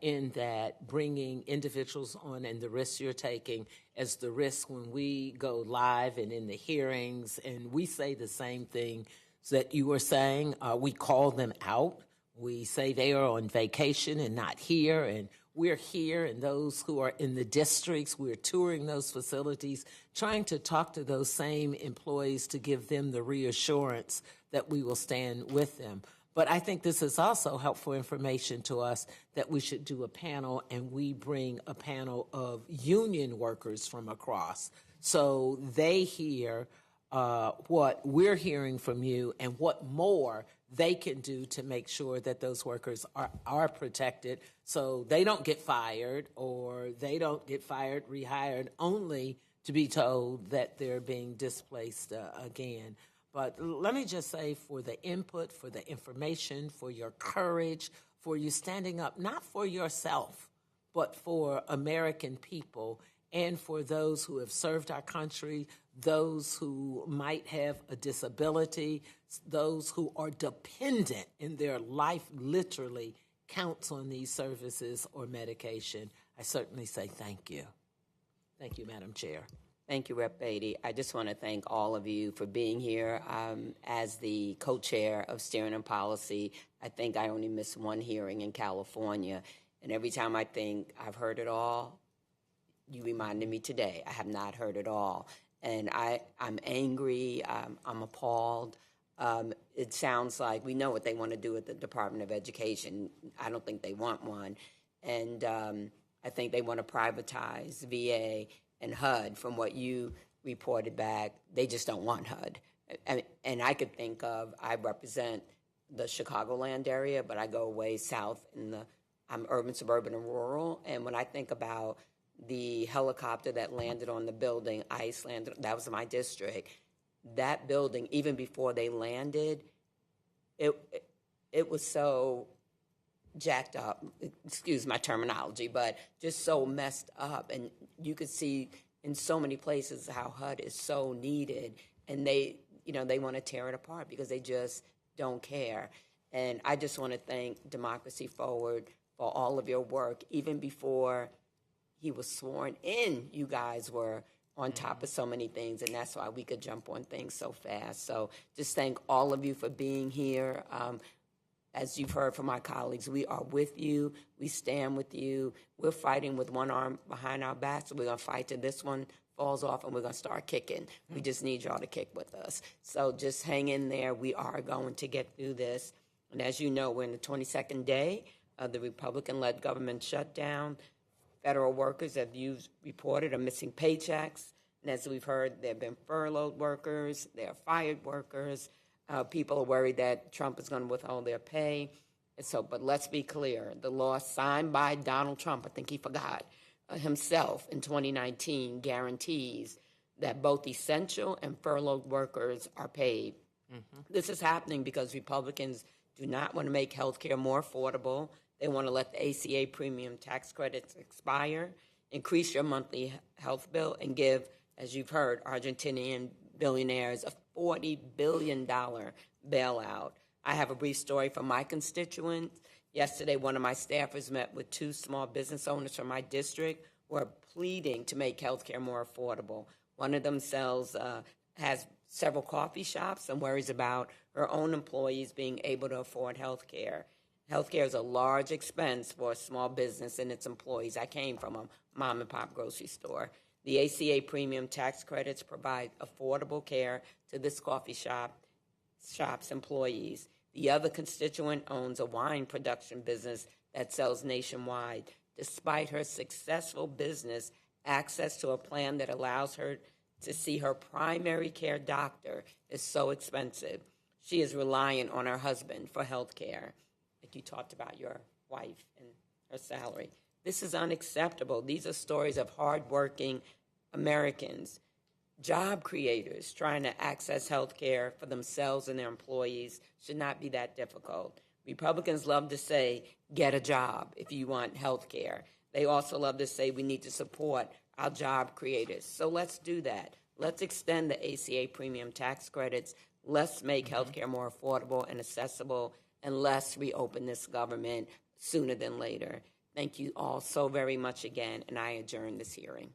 in that bringing individuals on and the risks you're taking as the risk when we go live and in the hearings, and we say the same thing that you were saying. We call them out. We say they are on vacation and not here, and we're here, and those who are in the districts, we're touring those facilities, trying to talk to those same employees to give them the reassurance that we will stand with them. But I think this is also helpful information to us that we should do a panel, and we bring a panel of union workers from across so they hear what we're hearing from you and what more they can do to make sure that those workers are protected so they don't get fired, or they don't get fired, rehired, only to be told that they're being displaced again. But let me just say, for the input, for the information, for your courage, for you standing up, not for yourself, but for American people and for those who have served our country, those who might have a disability, those who are dependent in their life literally counts on these services or medication. I certainly say thank you. Thank you, Madam Chair. Thank you, Rep. Beatty. I just want to thank all of you for being here. As the co-chair of Steering and Policy, I think I only missed one hearing in California. And every time I think I've heard it all, you reminded me today, I have not heard it all. And I'm angry, I'm appalled. It sounds like we know what they want to do at the Department of Education. I don't think they want one. And I think they want to privatize VA and HUD. From what you reported back, they just don't want HUD. And I could think of, I represent the Chicagoland area, but I go way south I'm urban, suburban, and rural. And when I think about the helicopter that landed on the building, ICE landed, that was my district. That building, even before they landed, it was so jacked up, excuse my terminology, but just so messed up. And you could see in so many places how HUD is so needed, and they want to tear it apart because they just don't care. And I just want to thank Democracy Forward for all of your work. Even before he was sworn in, you guys were on top of so many things, and that's why we could jump on things so fast. So just thank all of you for being here. As you've heard from my colleagues, we are with you. We stand with you. We're fighting with one arm behind our backs. So we're going to fight till this one falls off, and we're going to start kicking. We just need y'all to kick with us. So just hang in there. We are going to get through this. And as you know, we're in the 22nd day of the Republican-led government shutdown. Federal workers, as you've reported, are missing paychecks. And as we've heard, there have been furloughed workers. There are fired workers. People are worried that Trump is going to withhold their pay. And so, but let's be clear. The law signed by Donald Trump, I think he forgot, himself in 2019 guarantees that both essential and furloughed workers are paid. Mm-hmm. This is happening because Republicans do not want to make health care more affordable. They want to let the ACA premium tax credits expire, increase your monthly health bill, and give, as you've heard, Argentinian billionaires a $40 billion bailout. I have a brief story from my constituents. Yesterday, one of my staffers met with 2 small business owners from my district who are pleading to make health care more affordable. One of them has several coffee shops and worries about her own employees being able to afford health care. Health care is a large expense for a small business and its employees. I came from a mom and pop grocery store. The ACA premium tax credits provide affordable care to this coffee shop's employees. The other constituent owns a wine production business that sells nationwide. Despite her successful business, access to a plan that allows her to see her primary care doctor is so expensive. She is reliant on her husband for health care. Like you talked about your wife and her salary. This is unacceptable. These are stories of hardworking Americans, job creators trying to access health care for themselves and their employees. Should not be that difficult. Republicans love to say, get a job if you want health care. They also love to say we need to support our job creators. So let's do that. Let's extend the ACA premium tax credits. Let's make health care more affordable and accessible, and let's reopen this government sooner than later. Thank you all so very much again, and I adjourn this hearing.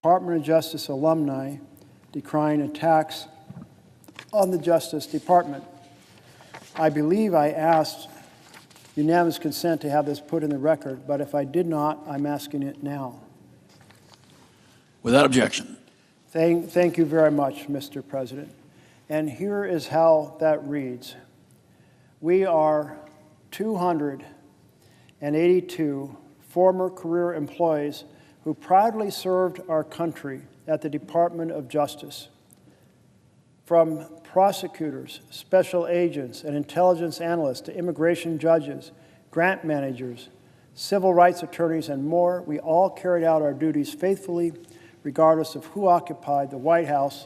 Department of Justice alumni decrying attacks on the Justice Department. I believe I asked unanimous consent to have this put in the record, but if I did not, I'm asking it now. Without objection. Thank you very much, Mr. President. And here is how that reads. We are 282 former career employees who proudly served our country at the Department of Justice. From prosecutors, special agents, and intelligence analysts to immigration judges, grant managers, civil rights attorneys, and more, we all carried out our duties faithfully, regardless of who occupied the White House,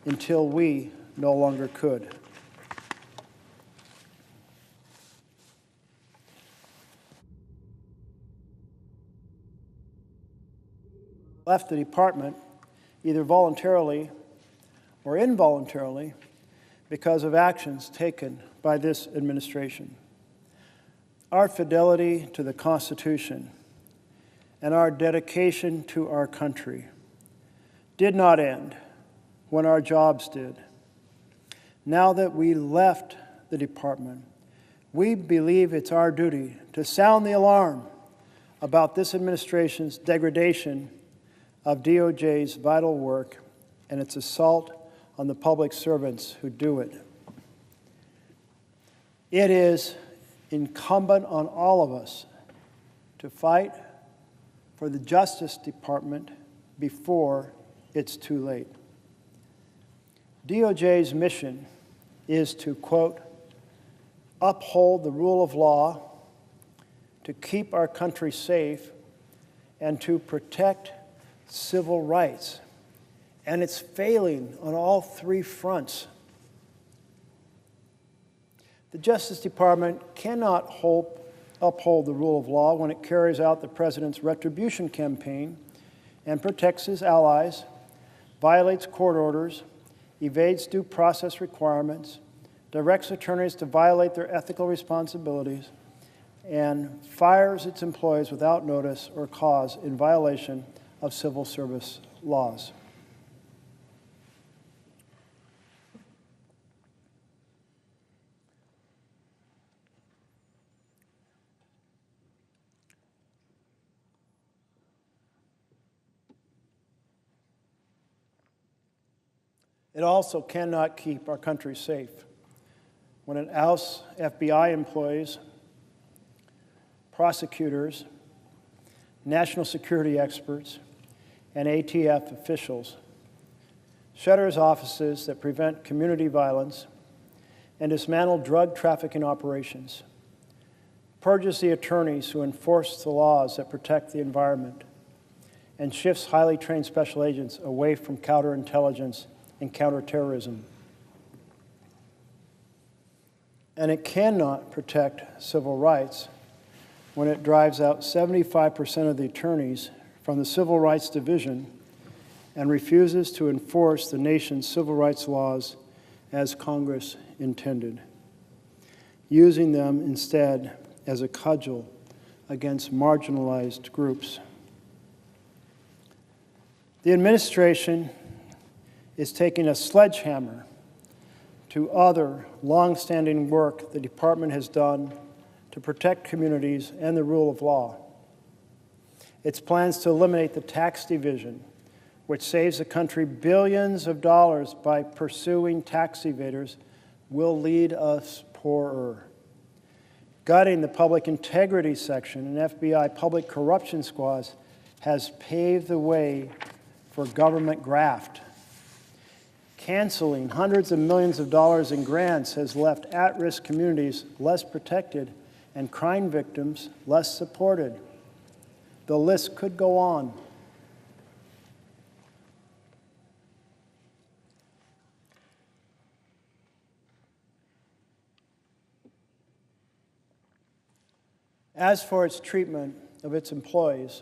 until we no longer could. Left the department, either voluntarily or involuntarily, because of actions taken by this administration. Our fidelity to the Constitution and our dedication to our country did not end when our jobs did. Now that we left the department, we believe it's our duty to sound the alarm about this administration's degradation of DOJ's vital work and its assault on the public servants who do it. It is incumbent on all of us to fight for the Justice Department before it's too late. DOJ's mission is to, quote, uphold the rule of law, to keep our country safe, and to protect civil rights, and it's failing on all 3 fronts. The Justice Department cannot uphold the rule of law when it carries out the President's retribution campaign and protects his allies, violates court orders, evades due process requirements, directs attorneys to violate their ethical responsibilities, and fires its employees without notice or cause in violation of civil service laws. It also cannot keep our country safe when it ousts FBI employees prosecutors, national security experts, and ATF officials, shutters offices that prevent community violence, and dismantle drug trafficking operations, purges the attorneys who enforce the laws that protect the environment, and shifts highly trained special agents away from counterintelligence and counterterrorism. And it cannot protect civil rights when it drives out 75% of the attorneys from the Civil Rights Division and refuses to enforce the nation's civil rights laws as Congress intended, using them instead as a cudgel against marginalized groups. The administration is taking a sledgehammer to other long-standing work the department has done to protect communities and the rule of law. Its plans to eliminate the tax division, which saves the country billions of dollars by pursuing tax evaders, will lead us poorer. Gutting the public integrity section and FBI public corruption squads has paved the way for government graft. Canceling hundreds of millions of dollars in grants has left at-risk communities less protected and crime victims less supported. The list could go on. As for its treatment of its employees,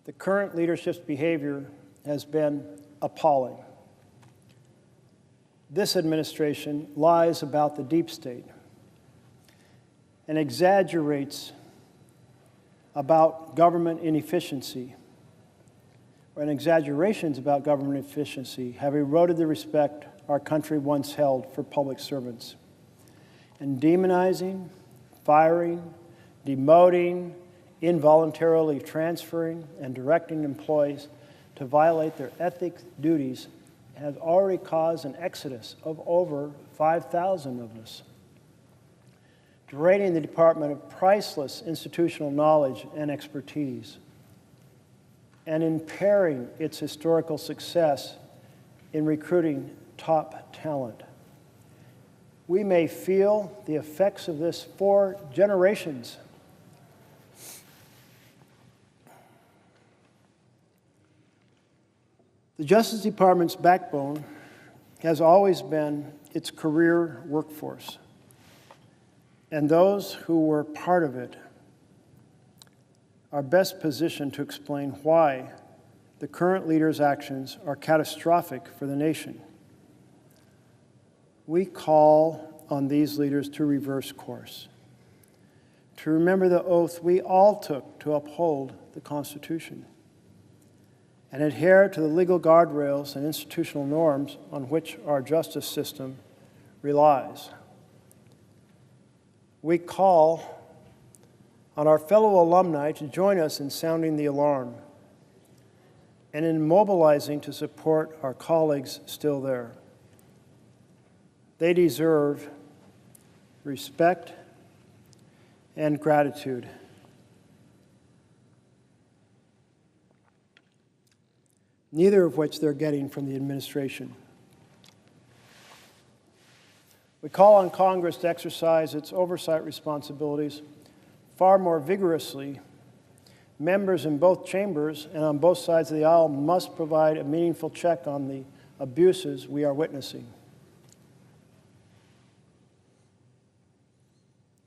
the current leadership's behavior has been appalling. This administration lies about the deep state and exaggerates about government inefficiency, and exaggerations about government efficiency have eroded the respect our country once held for public servants. And demonizing, firing, demoting, involuntarily transferring, and directing employees to violate their ethics duties has already caused an exodus of over 5,000 of us, draining the department of priceless institutional knowledge and expertise, and impairing its historical success in recruiting top talent. We may feel the effects of this for generations. The Justice Department's backbone has always been its career workforce, and those who were part of it are best positioned to explain why the current leader's actions are catastrophic for the nation. We call on these leaders to reverse course, to remember the oath we all took to uphold the Constitution, and adhere to the legal guardrails and institutional norms on which our justice system relies. We call on our fellow alumni to join us in sounding the alarm and in mobilizing to support our colleagues still there. They deserve respect and gratitude. Neither of which they're getting from the administration. We call on Congress to exercise its oversight responsibilities far more vigorously. Members in both chambers and on both sides of the aisle must provide a meaningful check on the abuses we are witnessing.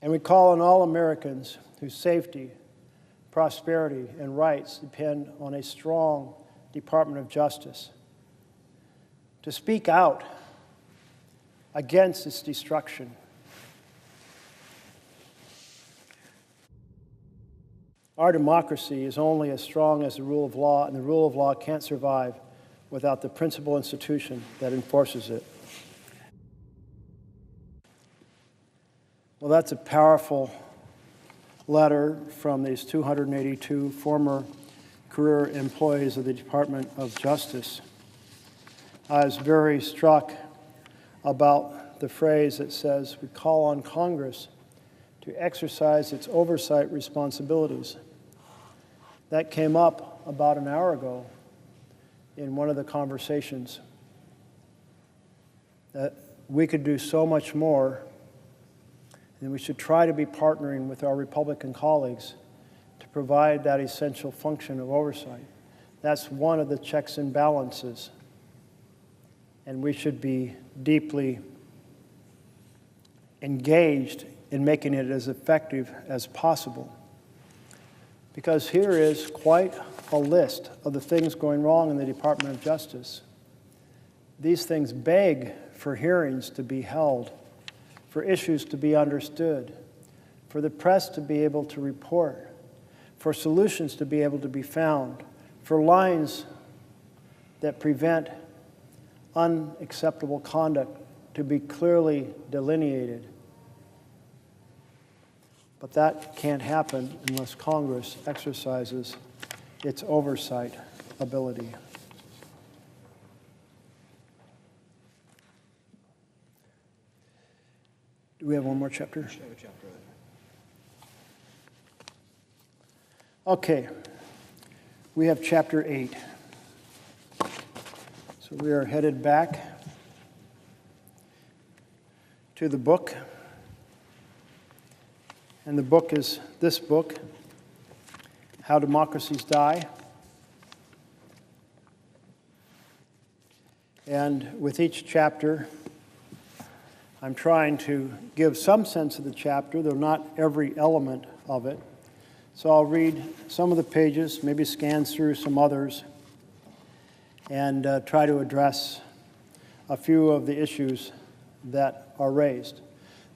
And we call on all Americans whose safety, prosperity, and rights depend on a strong Department of Justice to speak out against its destruction. Our democracy is only as strong as the rule of law, and the rule of law can't survive without the principal institution that enforces it. Well, that's a powerful letter from these 282 former career employees of the Department of Justice. I was very struck about the phrase that says, we call on Congress to exercise its oversight responsibilities. That came up about an hour ago in one of the conversations, that we could do so much more, and we should try to be partnering with our Republican colleagues to provide that essential function of oversight. That's one of the checks and balances, and we should be deeply engaged in making it as effective as possible. Because here is quite a list of the things going wrong in the Department of Justice. These things beg for hearings to be held, for issues to be understood, for the press to be able to report, for solutions to be able to be found, for lines that prevent unacceptable conduct to be clearly delineated. But that can't happen unless Congress exercises its oversight ability. Do we have one more chapter? Okay. We have chapter 8. So we are headed back to the book. And the book is this book, How Democracies Die. And with each chapter, I'm trying to give some sense of the chapter, though not every element of it. So I'll read some of the pages, maybe scan through some others, and try to address a few of the issues that are raised.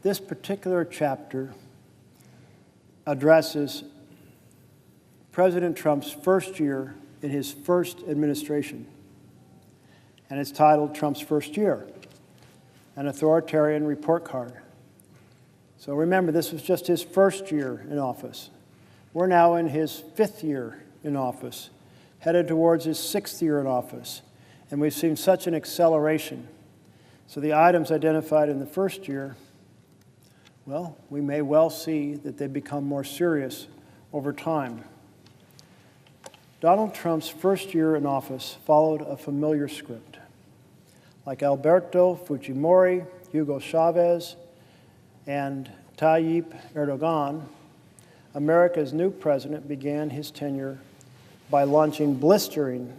This particular chapter addresses President Trump's first year in his first administration, and it's titled Trump's First Year, an Authoritarian Report Card. So remember, this was just his first year in office. We're now in his 5th year in office, headed towards his 6th year in office, and we've seen such an acceleration. So the items identified in the first year, well, we may well see that they become more serious over time. Donald Trump's first year in office followed a familiar script. Like Alberto Fujimori, Hugo Chavez, and Tayyip Erdogan, America's new president began his tenure by launching blistering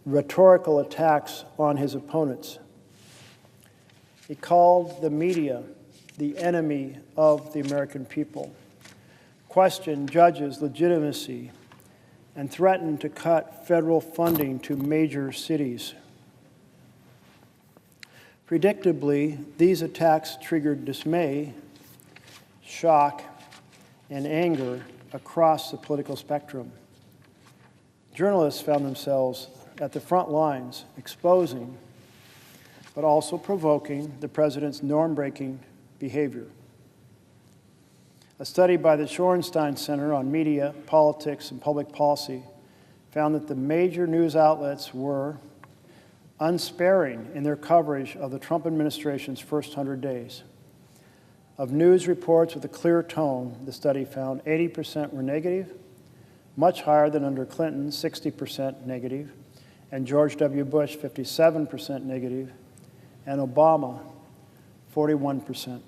rhetorical attacks on his opponents. He called the media the enemy of the American people, questioned judges' legitimacy, and threatened to cut federal funding to major cities. Predictably, these attacks triggered dismay, shock, and anger across the political spectrum. Journalists found themselves at the front lines, exposing, but also provoking the president's norm-breaking behavior. A study by the Shorenstein Center on Media, Politics, and Public Policy found that the major news outlets were unsparing in their coverage of the Trump administration's first 100 days. Of news reports with a clear tone, the study found 80% were negative, much higher than under Clinton, 60% negative, and George W. Bush, 57% negative, and Obama, 41%.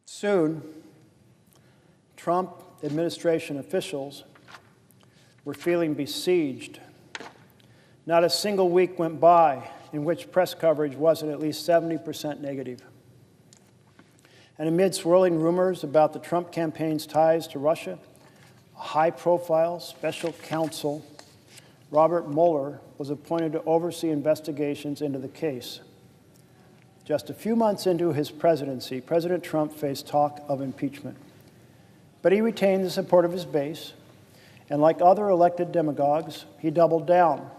Soon, Trump administration officials were feeling besieged. Not a single week went by in which press coverage wasn't at least 70% negative. And amid swirling rumors about the Trump campaign's ties to Russia, a high-profile special counsel, Robert Mueller, was appointed to oversee investigations into the case. Just a few months into his presidency, President Trump faced talk of impeachment. But he retained the support of his base, and like other elected demagogues, he doubled down.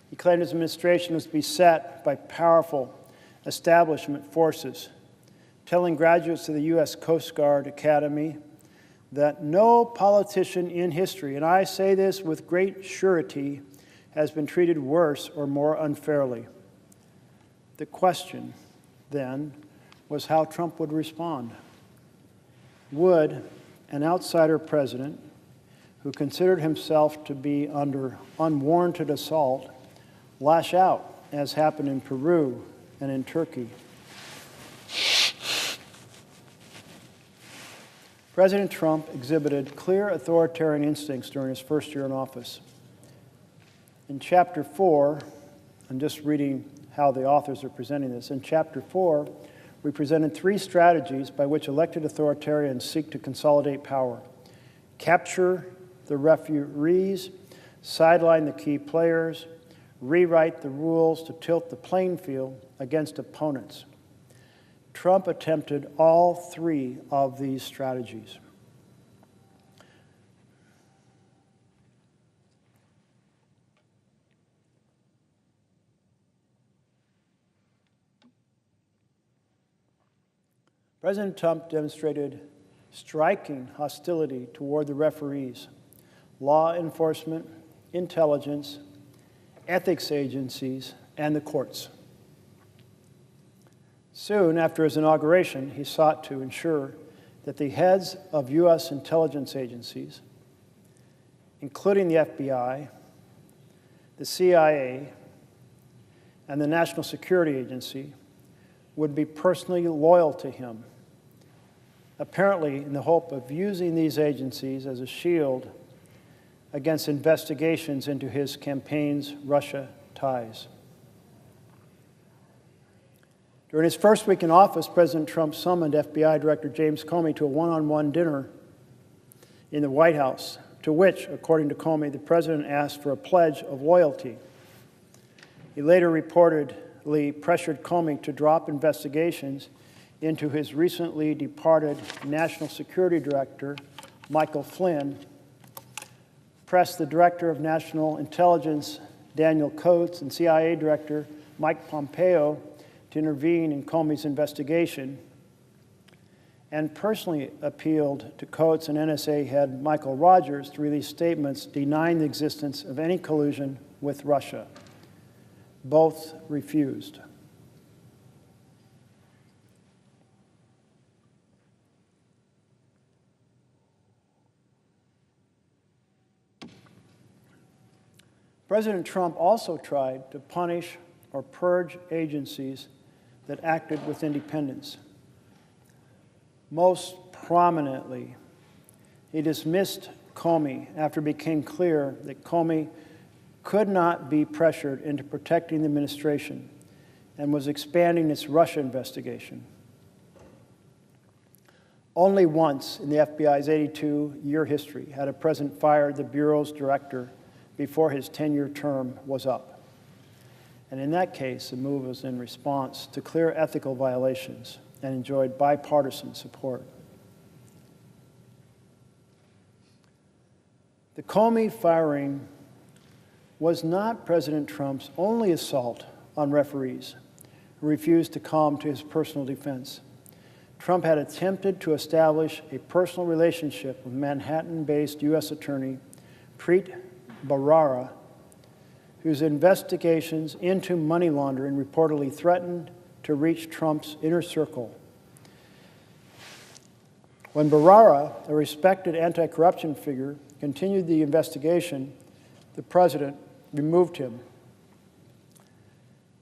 He claimed his administration was beset by powerful establishment forces, telling graduates of the U.S. Coast Guard Academy that no politician in history, and I say this with great surety, has been treated worse or more unfairly. The question, then, was how Trump would respond. Would an outsider president who considered himself to be under unwarranted assault lash out, as happened in Peru and in Turkey? President Trump exhibited clear authoritarian instincts during his first year in office. In Chapter 4, I'm just reading how the authors are presenting this. In Chapter 4, we presented 3 strategies by which elected authoritarians seek to consolidate power: capture the referees, sideline the key players, rewrite the rules to tilt the playing field against opponents. Trump attempted all 3 of these strategies. President Trump demonstrated striking hostility toward the referees, law enforcement, intelligence, ethics agencies, and the courts. Soon after his inauguration, he sought to ensure that the heads of U.S. intelligence agencies, including the FBI, the CIA, and the National Security Agency, would be personally loyal to him, apparently in the hope of using these agencies as a shield against investigations into his campaign's Russia ties. During his first week in office, President Trump summoned FBI Director James Comey to a one-on-one dinner in the White House, to which, according to Comey, the president asked for a pledge of loyalty. He later reportedly pressured Comey to drop investigations into his recently departed National Security Director, Michael Flynn, pressed the Director of National Intelligence, Daniel Coats, and CIA Director Mike Pompeo to intervene in Comey's investigation, and personally appealed to Coats and NSA head Michael Rogers to release statements denying the existence of any collusion with Russia. Both refused. President Trump also tried to punish or purge agencies that acted with independence. Most prominently, he dismissed Comey after it became clear that Comey could not be pressured into protecting the administration and was expanding its Russia investigation. Only once in the FBI's 82-year history had a president fired the Bureau's director before his 10-year term was up. And in that case, the move was in response to clear ethical violations and enjoyed bipartisan support. The Comey firing was not President Trump's only assault on referees who refused to come to his personal defense. Trump had attempted to establish a personal relationship with Manhattan-based U.S. Attorney Preet Bharara, whose investigations into money laundering reportedly threatened to reach Trump's inner circle. When Bharara, a respected anti-corruption figure, continued the investigation, the president removed him.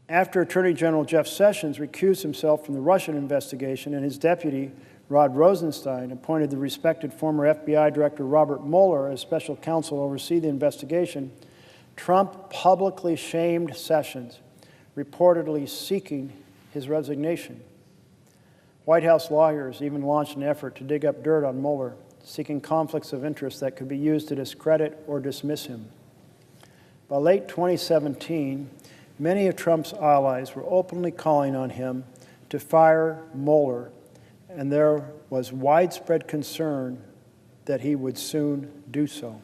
After Attorney General Jeff Sessions recused himself from the Russian investigation and his deputy, Rod Rosenstein, appointed the respected former FBI Director Robert Mueller as special counsel to oversee the investigation, Trump publicly shamed Sessions, reportedly seeking his resignation. White House lawyers even launched an effort to dig up dirt on Mueller, seeking conflicts of interest that could be used to discredit or dismiss him. By late 2017, many of Trump's allies were openly calling on him to fire Mueller, and there was widespread concern that he would soon do so.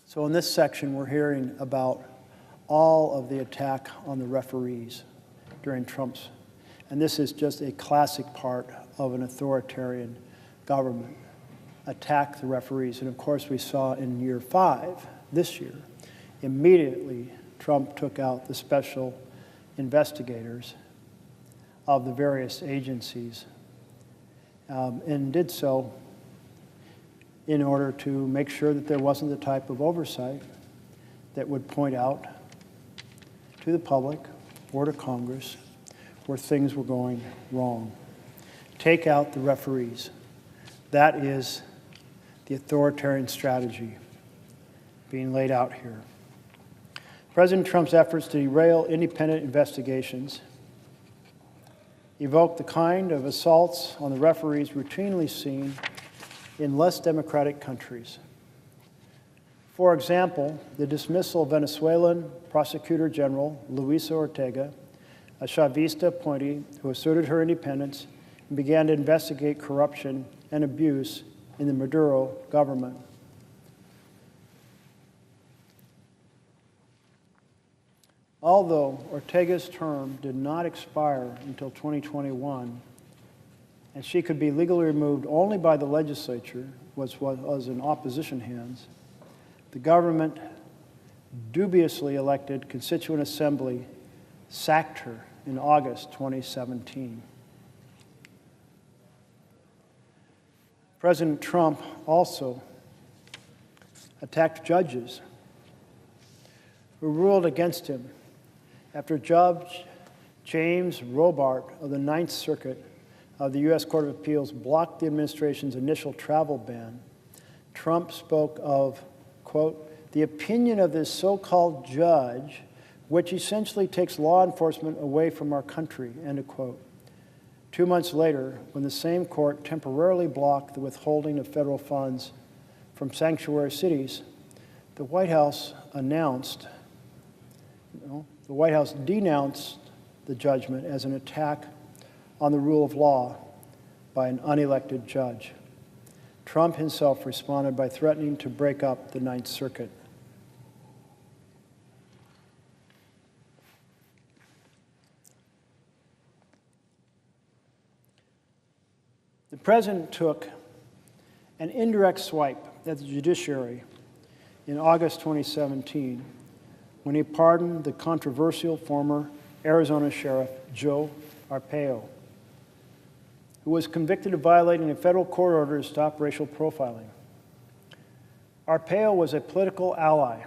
So in this section, we're hearing about all of the attack on the referees during Trump's, and this is just a classic part of an authoritarian government, attack the referees. And of course, we saw in year 5 this year, immediately Trump took out the special investigators of the various agencies and did so in order to make sure that there wasn't the type of oversight that would point out to the public or to Congress where things were going wrong. Take out the referees. That is the authoritarian strategy being laid out here. President Trump's efforts to derail independent investigations evoke the kind of assaults on the referees routinely seen in less democratic countries. For example, the dismissal of Venezuelan Prosecutor General Luisa Ortega, a Chavista appointee who asserted her independence and began to investigate corruption and abuse in the Maduro government. Although Ortega's term did not expire until 2021, and she could be legally removed only by the legislature, which was in opposition hands, the government dubiously elected Constituent Assembly sacked her in August 2017. President Trump also attacked judges who ruled against him after Judge James Robart of the Ninth Circuit of the U.S. Court of Appeals blocked the administration's initial travel ban. Trump spoke of, quote, the opinion of this so-called judge, which essentially takes law enforcement away from our country, end of quote. 2 months later, when the same court temporarily blocked the withholding of federal funds from sanctuary cities, the White House denounced the judgment as an attack on the rule of law by an unelected judge. Trump himself responded by threatening to break up the Ninth Circuit. The president took an indirect swipe at the judiciary in August 2017 when he pardoned the controversial former Arizona Sheriff Joe Arpaio, who was convicted of violating a federal court order to stop racial profiling. Arpaio was a political ally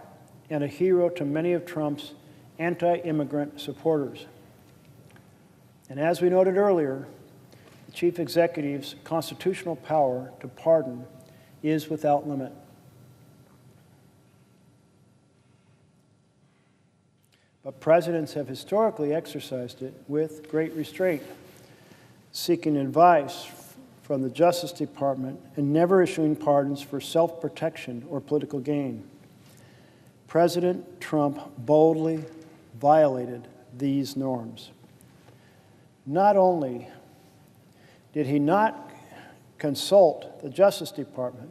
and a hero to many of Trump's anti-immigrant supporters. And as we noted earlier, the chief executive's constitutional power to pardon is without limit. But presidents have historically exercised it with great restraint, seeking advice from the Justice Department and never issuing pardons for self-protection or political gain. President Trump boldly violated these norms. Not only did he not consult the Justice Department,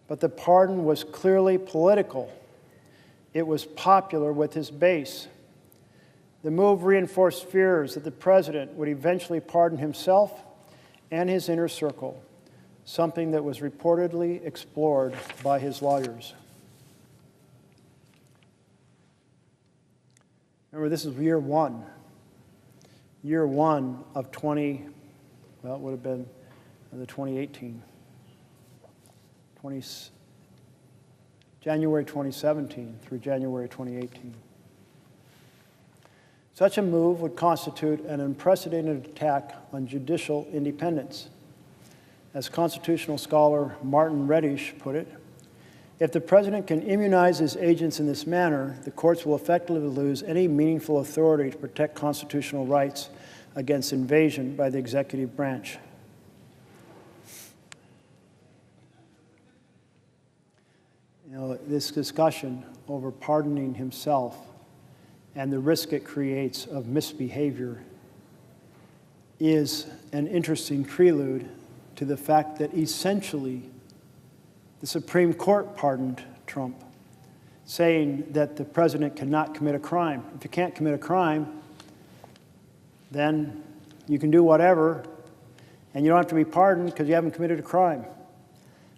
but the pardon was clearly political. It was popular with his base. The move reinforced fears that the president would eventually pardon himself and his inner circle, something that was reportedly explored by his lawyers. Remember, this is year one of it would have been the 2018, January 2017 through January 2018. Such a move would constitute an unprecedented attack on judicial independence. As constitutional scholar Martin Reddish put it, if the president can immunize his agents in this manner, the courts will effectively lose any meaningful authority to protect constitutional rights against invasion by the executive branch. You know, this discussion over pardoning himself and the risk it creates of misbehavior is an interesting prelude to the fact that essentially the Supreme Court pardoned Trump, saying that the president cannot commit a crime. If you can't commit a crime, then you can do whatever, and you don't have to be pardoned because you haven't committed a crime.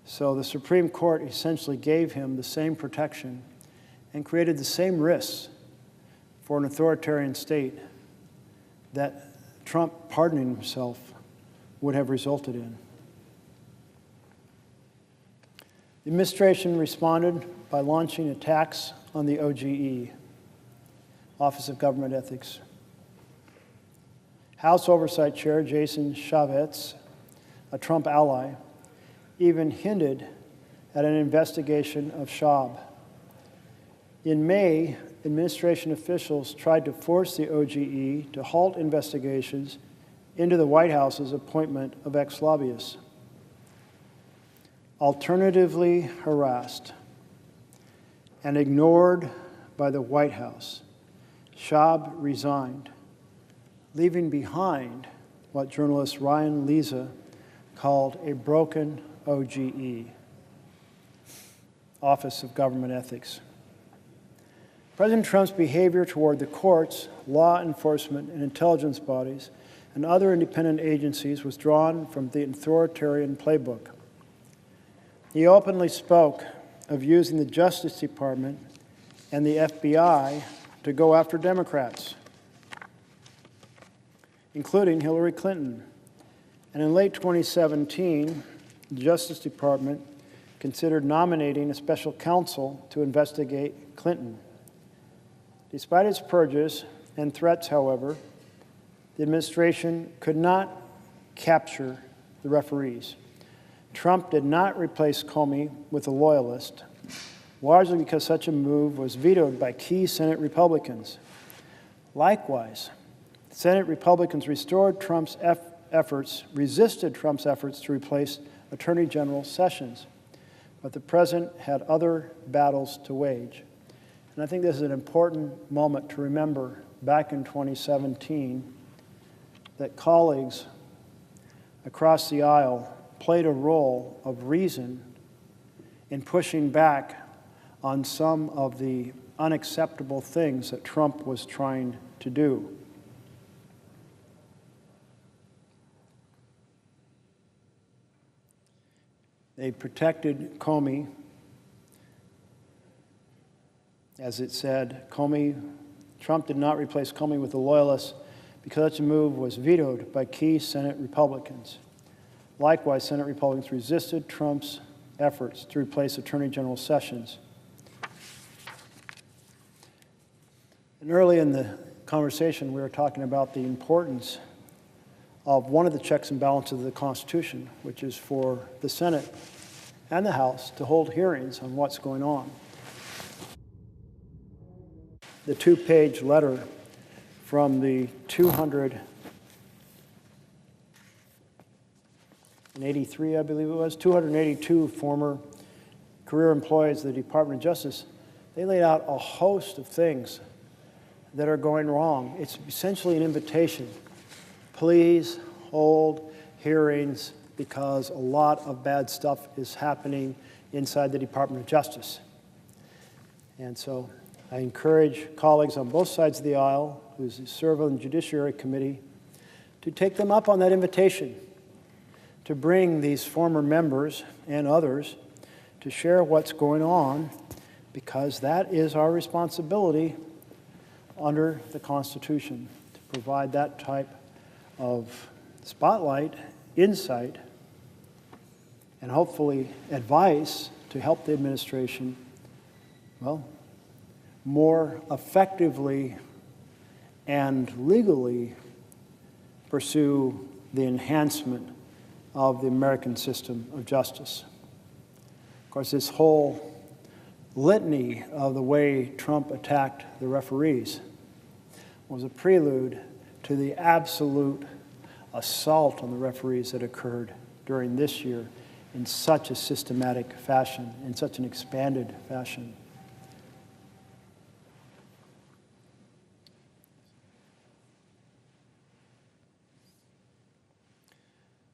So the Supreme Court essentially gave him the same protection and created the same risks for an authoritarian state that Trump pardoning himself would have resulted in. The administration responded by launching attacks on the OGE, Office of Government Ethics. House Oversight Chair Jason Chaffetz, a Trump ally, even hinted at an investigation of Schaub. In May, administration officials tried to force the OGE to halt investigations into the White House's appointment of ex-lobbyists. Alternatively harassed and ignored by the White House, Schaub resigned, leaving behind what journalist Ryan Leza called a broken OGE, Office of Government Ethics. President Trump's behavior toward the courts, law enforcement, and intelligence bodies and other independent agencies was drawn from the authoritarian playbook. He openly spoke of using the Justice Department and the FBI to go after Democrats, including Hillary Clinton. And in late 2017, the Justice Department considered nominating a special counsel to investigate Clinton. Despite its purges and threats, however, the administration could not capture the referees. Trump did not replace Comey with a loyalist, largely because such a move was vetoed by key Senate Republicans. Likewise, Senate Republicans resisted Trump's efforts to replace Attorney General Sessions, but the president had other battles to wage. And I think this is an important moment to remember back in 2017 that colleagues across the aisle played a role of reason in pushing back on some of the unacceptable things that Trump was trying to do. They protected Comey. As it said, Trump did not replace Comey with a loyalist because such a move was vetoed by key Senate Republicans. Likewise, Senate Republicans resisted Trump's efforts to replace Attorney General Sessions. And early in the conversation, we were talking about the importance of one of the checks and balances of the Constitution, which is for the Senate and the House to hold hearings on what's going on. The two-page letter from the 283, I believe it was, 282 former career employees of the Department of Justice, they laid out a host of things that are going wrong. It's essentially an invitation. Please hold hearings because a lot of bad stuff is happening inside the Department of Justice. And so I encourage colleagues on both sides of the aisle who serve on the Judiciary Committee to take them up on that invitation, to bring these former members and others to share what's going on, because that is our responsibility under the Constitution, to provide that type of spotlight, insight, and hopefully advice to help the administration, well, more effectively and legally pursue the enhancement of the American system of justice. Of course, this whole litany of the way Trump attacked the referees was a prelude to the absolute assault on the referees that occurred during this year in such a systematic fashion, in such an expanded fashion.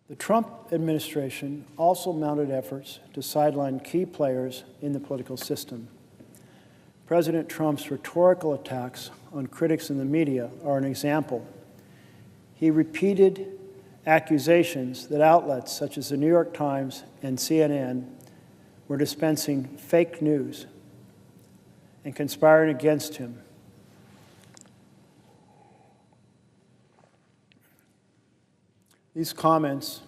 The Trump administration also mounted efforts to sideline key players in the political system. President Trump's rhetorical attacks on critics in the media are an example. He repeated accusations that outlets such as the New York Times and CNN were dispensing fake news and conspiring against him. These comments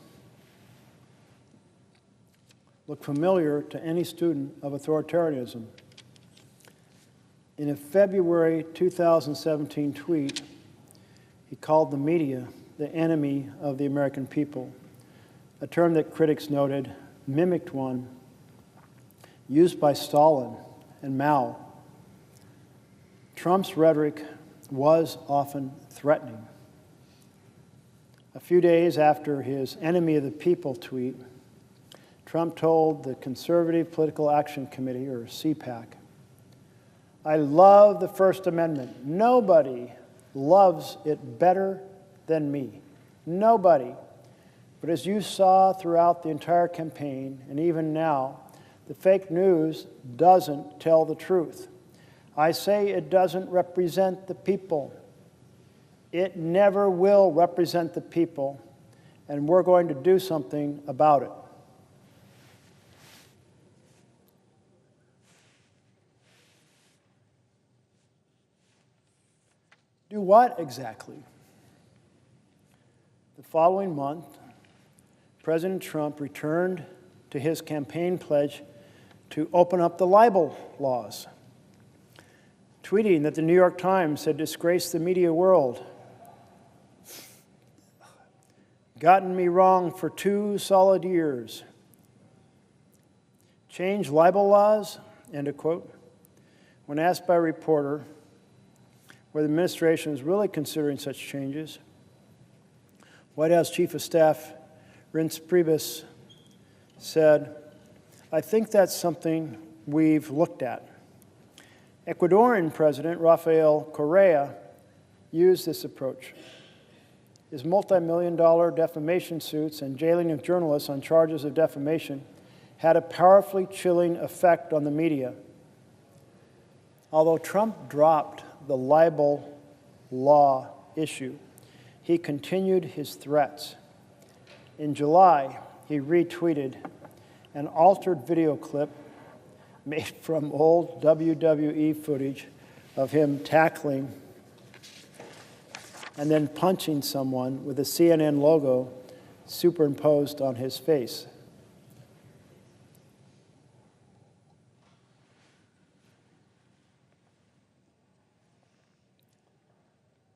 look familiar to any student of authoritarianism. In a February 2017 tweet, he called the media the enemy of the American people, a term that critics noted mimicked one used by Stalin and Mao. Trump's rhetoric was often threatening. A few days after his enemy of the people tweet, Trump told the Conservative Political Action Committee, or CPAC, "I love the First Amendment. Nobody loves it better than me. Nobody. But as you saw throughout the entire campaign, and even now, the fake news doesn't tell the truth. I say it doesn't represent the people. It never will represent the people, and we're going to do something about it." Do what exactly? The following month, President Trump returned to his campaign pledge to open up the libel laws, tweeting that the New York Times had disgraced the media world, gotten me wrong for 2 solid years. Change libel laws, end of quote. When asked by a reporter whether the administration is really considering such changes, White House Chief of Staff Reince Priebus said, "I think that's something we've looked at." Ecuadorian President Rafael Correa used this approach. His multi-million-dollar defamation suits and jailing of journalists on charges of defamation had a powerfully chilling effect on the media. Although Trump dropped the libel law issue, he continued his threats. In July, he retweeted an altered video clip made from old WWE footage of him tackling and then punching someone with a CNN logo superimposed on his face.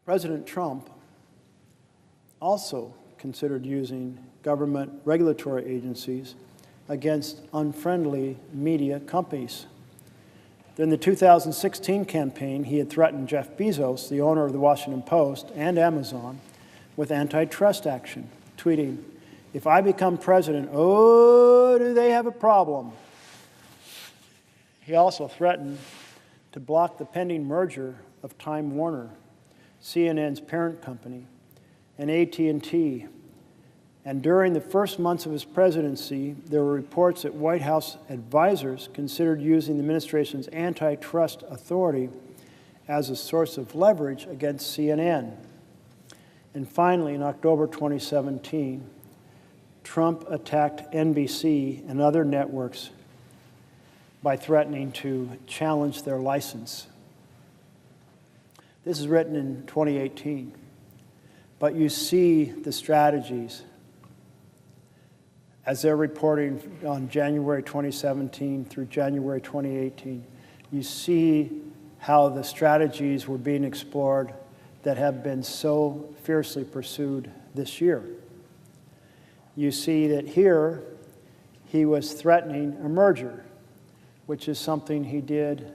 President Trump also considered using government regulatory agencies against unfriendly media companies. During the 2016 campaign, he had threatened Jeff Bezos, the owner of the Washington Post and Amazon, with antitrust action, tweeting, "If I become president, oh, do they have a problem." He also threatened to block the pending merger of Time Warner, CNN's parent company, and AT&T. And during the first months of his presidency, there were reports that White House advisors considered using the administration's antitrust authority as a source of leverage against CNN. And finally, in October 2017, Trump attacked NBC and other networks by threatening to challenge their license. This is written in 2018, but you see the strategies as they're reporting on January 2017 through January 2018. You see how the strategies were being explored that have been so fiercely pursued this year. You see that here he was threatening a merger, which is something he did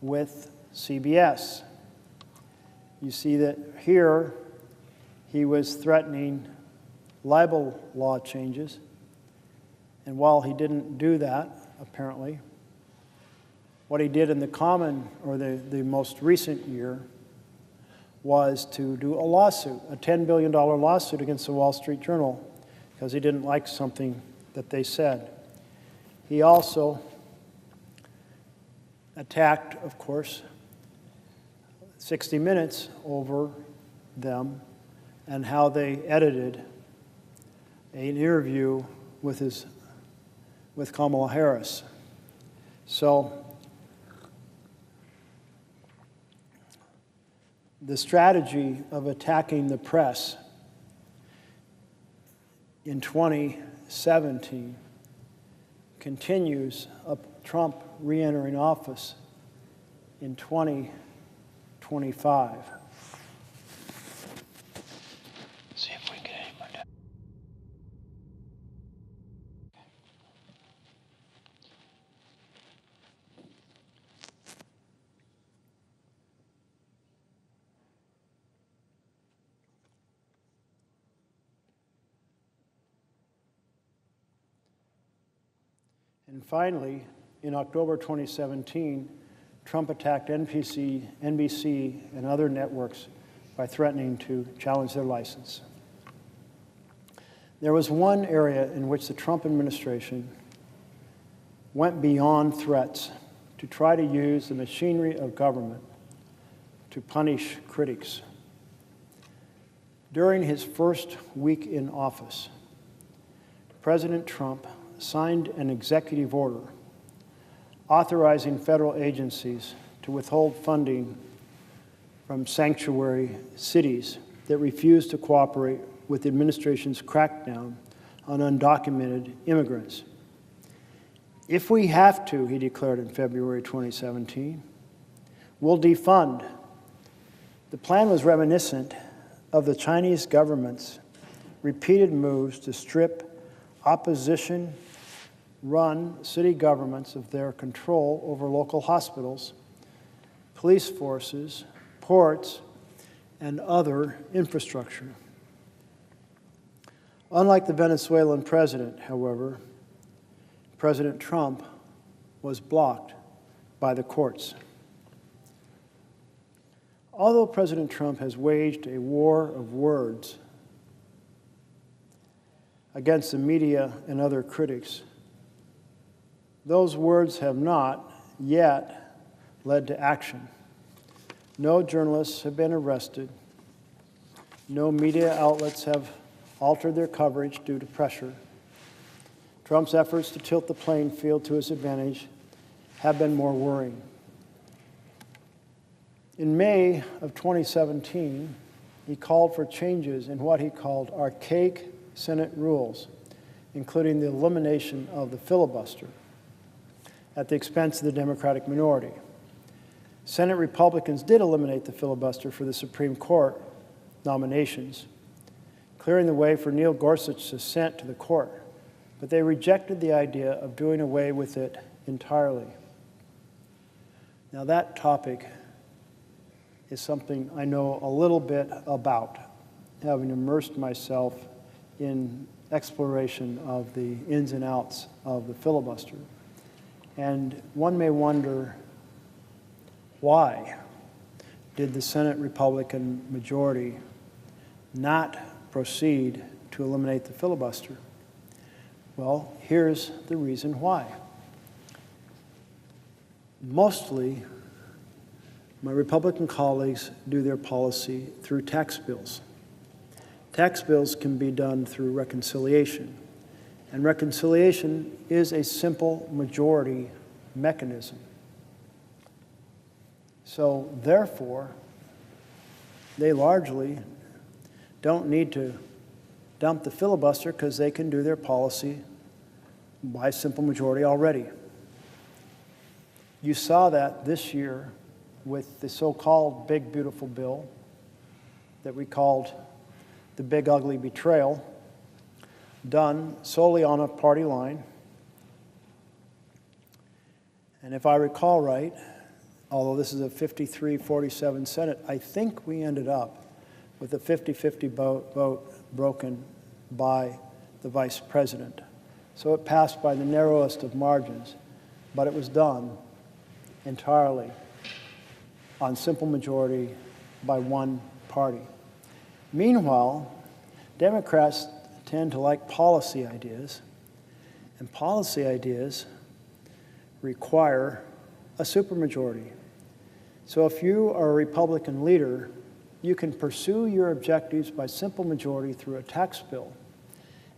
with CBS. You see that here he was threatening libel law changes. And while he didn't do that, apparently, what he did in the most recent year was to do a lawsuit, a $10 billion lawsuit against the Wall Street Journal, because he didn't like something that they said. He also attacked, of course, 60 Minutes over them and how they edited an interview with his with Kamala Harris. So the strategy of attacking the press in 2017 continues up Trump re-entering office in 2025. See if we get any more. And finally, in October 2017, Trump attacked NBC, and other networks by threatening to challenge their license. There was one area in which the Trump administration went beyond threats to try to use the machinery of government to punish critics. During his first week in office, President Trump signed an executive order authorizing federal agencies to withhold funding from sanctuary cities that refuse to cooperate with the administration's crackdown on undocumented immigrants. If we have to, he declared in February 2017, we'll defund. The plan was reminiscent of the Chinese government's repeated moves to strip opposition-run city governments of their control over local hospitals, police forces, ports, and other infrastructure. Unlike the Venezuelan president, however, President Trump was blocked by the courts. Although President Trump has waged a war of words against the media and other critics, those words have not yet led to action. No journalists have been arrested. No media outlets have altered their coverage due to pressure. Trump's efforts to tilt the playing field to his advantage have been more worrying. In May of 2017, he called for changes in what he called archaic Senate rules, including the elimination of the filibuster at the expense of the Democratic minority. Senate Republicans did eliminate the filibuster for the Supreme Court nominations, clearing the way for Neil Gorsuch's ascent to the court, but they rejected the idea of doing away with it entirely. Now, that topic is something I know a little bit about, having immersed myself in exploration of the ins and outs of the filibuster. And one may wonder, why did the Senate Republican majority not proceed to eliminate the filibuster? Well, here's the reason why. Mostly, my Republican colleagues do their policy through tax bills. Tax bills can be done through reconciliation, and reconciliation is a simple majority mechanism. So, therefore, they largely don't need to dump the filibuster because they can do their policy by simple majority already. You saw that this year with the so-called Big Beautiful Bill that we called the Big Ugly Betrayal, done solely on a party line. And if I recall right, although this is a 53-47 Senate, I think we ended up with a 50-50 vote broken by the Vice President. So it passed by the narrowest of margins, but it was done entirely on simple majority by one party. Meanwhile, Democrats tend to like policy ideas, and policy ideas require a supermajority. So if you are a Republican leader, you can pursue your objectives by simple majority through a tax bill.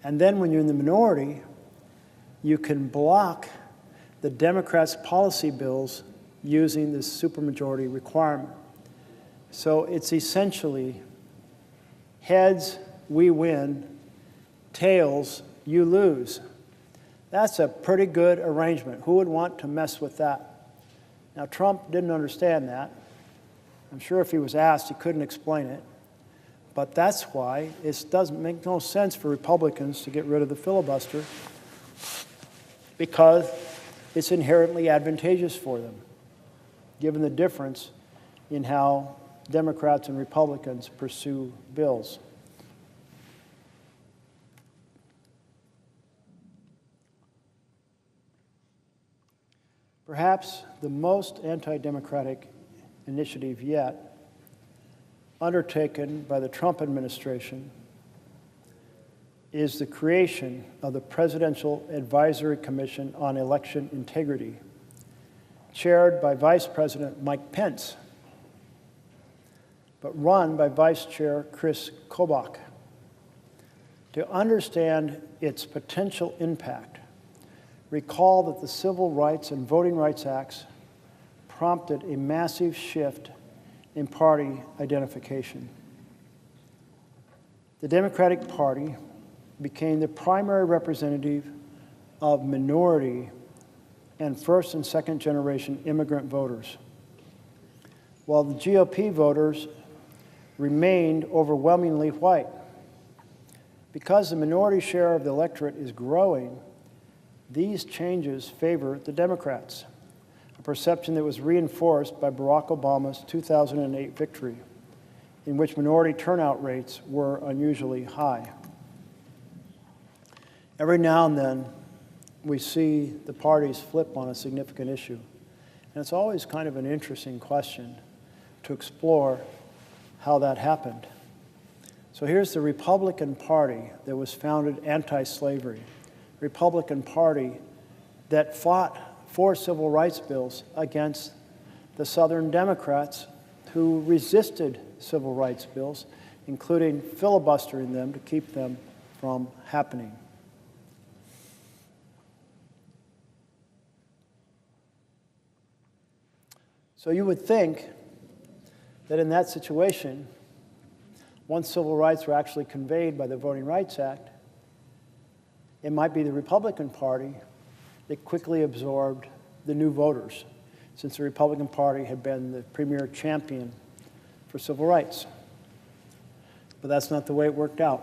And then when you're in the minority, you can block the Democrats' policy bills using this supermajority requirement. So it's essentially heads, we win, tails, you lose. That's a pretty good arrangement. Who would want to mess with that? Now, Trump didn't understand that. I'm sure if he was asked, he couldn't explain it. But that's why it doesn't make no sense for Republicans to get rid of the filibuster, because it's inherently advantageous for them, given the difference in how Democrats and Republicans pursue bills. Perhaps the most anti-democratic initiative yet undertaken by the Trump administration is the creation of the Presidential Advisory Commission on Election Integrity, chaired by Vice President Mike Pence, but run by Vice Chair Chris Kobach. To understand its potential impact, recall that the Civil Rights and Voting Rights Acts prompted a massive shift in party identification. The Democratic Party became the primary representative of minority and first and second generation immigrant voters, while the GOP voters remained overwhelmingly white. Because the minority share of the electorate is growing, these changes favor the Democrats, a perception that was reinforced by Barack Obama's 2008 victory, in which minority turnout rates were unusually high. Every now and then, we see the parties flip on a significant issue. And it's always kind of an interesting question to explore how that happened. So here's the Republican Party that was founded anti-slavery, Republican Party that fought for civil rights bills against the Southern Democrats who resisted civil rights bills, including filibustering them to keep them from happening. So you would think that in that situation, once civil rights were actually conveyed by the Voting Rights Act, it might be the Republican Party that quickly absorbed the new voters, since the Republican Party had been the premier champion for civil rights. But that's not the way it worked out.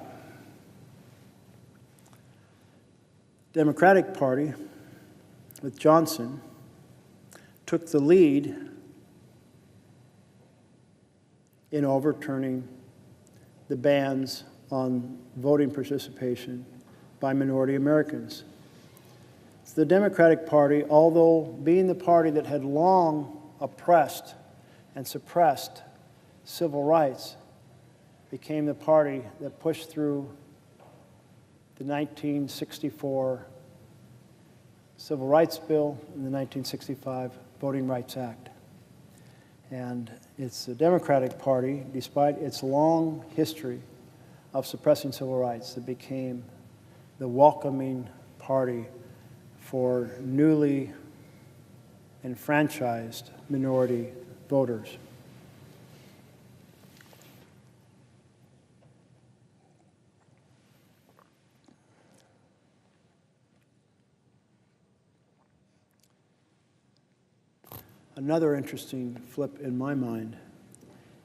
The Democratic Party, with Johnson, took the lead in overturning the bans on voting participation by minority Americans. The Democratic Party, although being the party that had long oppressed and suppressed civil rights, became the party that pushed through the 1964 Civil Rights Bill and the 1965 Voting Rights Act. And it's the Democratic Party, despite its long history of suppressing civil rights, that became the welcoming party for newly enfranchised minority voters. Another interesting flip in my mind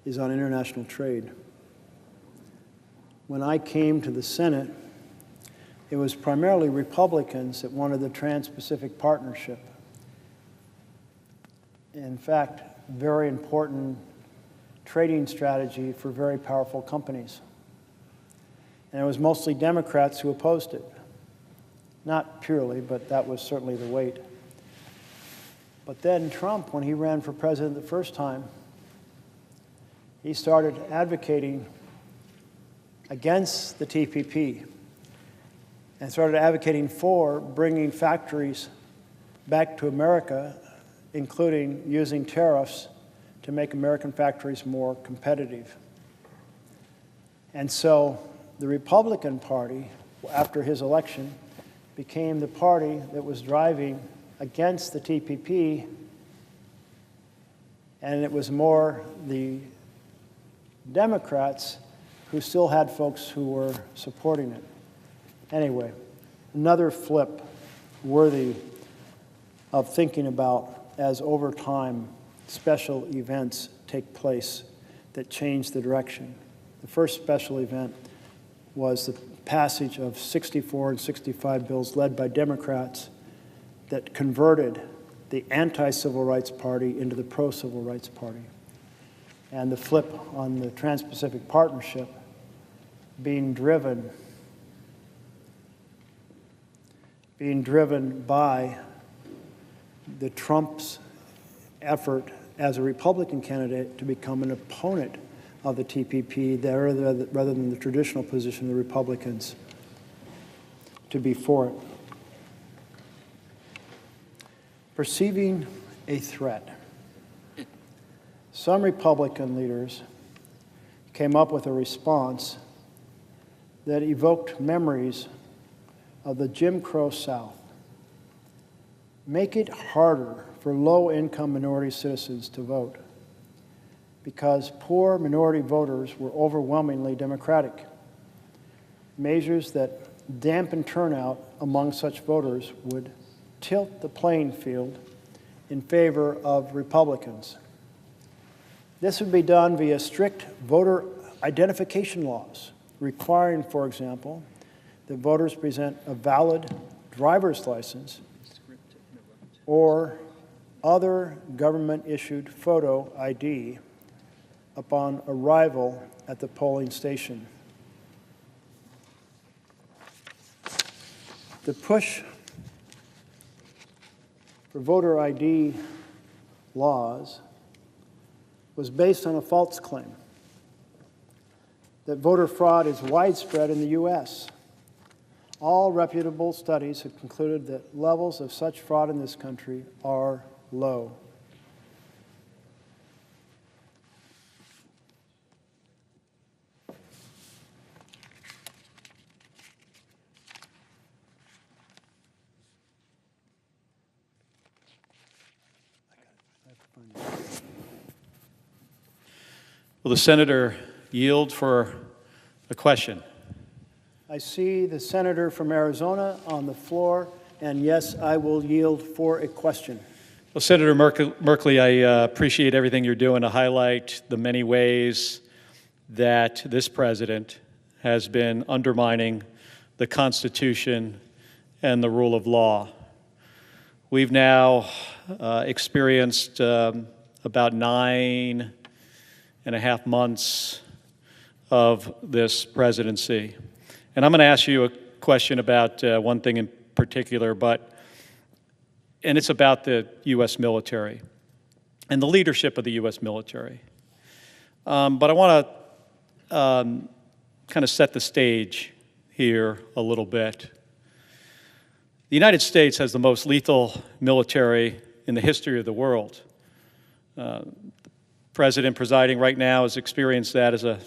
is on international trade. When I came to the Senate, it was primarily Republicans that wanted the Trans-Pacific Partnership. In fact, very important trading strategy for very powerful companies. And it was mostly Democrats who opposed it. Not purely, but that was certainly the weight. But then Trump, when he ran for president the first time, he started advocating against the TPP and started advocating for bringing factories back to America, including using tariffs to make American factories more competitive. And so the Republican Party, after his election, became the party that was driving against the TPP, and it was more the Democrats who still had folks who were supporting it. Anyway, another flip worthy of thinking about as over time special events take place that change the direction. The first special event was the passage of 64 and 65 bills led by Democrats that converted the anti-civil rights party into the pro-civil rights party. And the flip on the Trans-Pacific Partnership being driven by the Trump's effort as a Republican candidate to become an opponent of the TPP rather than the traditional position of the Republicans to be for it. Perceiving a threat. Some Republican leaders came up with a response that evoked memories of the Jim Crow South. Make it harder for low-income minority citizens to vote because poor minority voters were overwhelmingly Democratic. Measures that dampen turnout among such voters would tilt the playing field in favor of Republicans. This would be done via strict voter identification laws, requiring, for example, that voters present a valid driver's license or other government-issued photo ID upon arrival at the polling station. The push for voter ID laws was based on a false claim that voter fraud is widespread in the U.S. All reputable studies have concluded that levels of such fraud in this country are low. Will the senator yield for a question? I see the senator from Arizona on the floor, and yes, I will yield for a question. Well, Senator Merkley, I appreciate everything you're doing to highlight the many ways that this president has been undermining the Constitution and the rule of law. We've now experienced about 9.5 months of this presidency. And I'm going to ask you a question about one thing in particular, and it's about the U.S. military and the leadership of the U.S. military. But I want to kind of set the stage here a little bit. The United States has the most lethal military in the history of the world. The president presiding right now has experienced that as a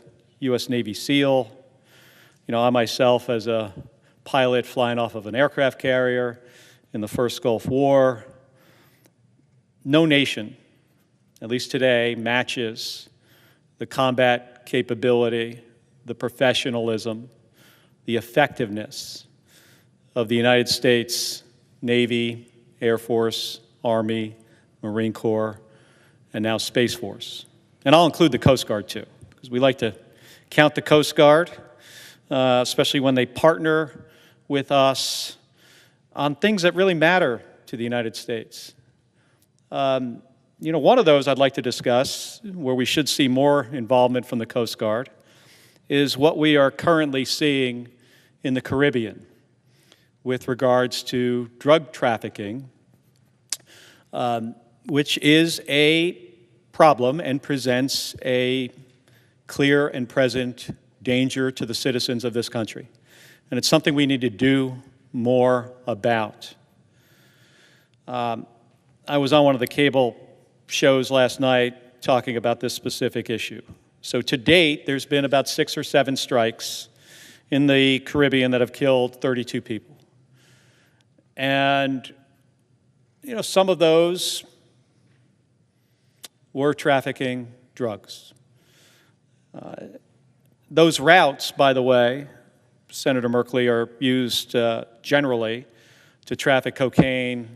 U.S. Navy SEAL. You know, I myself, as a pilot flying off of an aircraft carrier in the first Gulf War, no nation, at least today, matches the combat capability, the professionalism, the effectiveness of the United States Navy, Air Force, Army, Marine Corps, and now Space Force. And I'll include the Coast Guard too, because we like to count the Coast Guard, especially when they partner with us on things that really matter to the United States. You know, one of those I'd like to discuss, where we should see more involvement from the Coast Guard, is what we are currently seeing in the Caribbean with regards to drug trafficking, which is a problem and presents a clear and present danger to the citizens of this country. And it's something we need to do more about. I was on one of the cable shows last night talking about this specific issue. So to date, there's been about 6 or 7 strikes in the Caribbean that have killed 32 people. And, some of those were trafficking drugs. Those routes, by the way, Senator Merkley, are used generally to traffic cocaine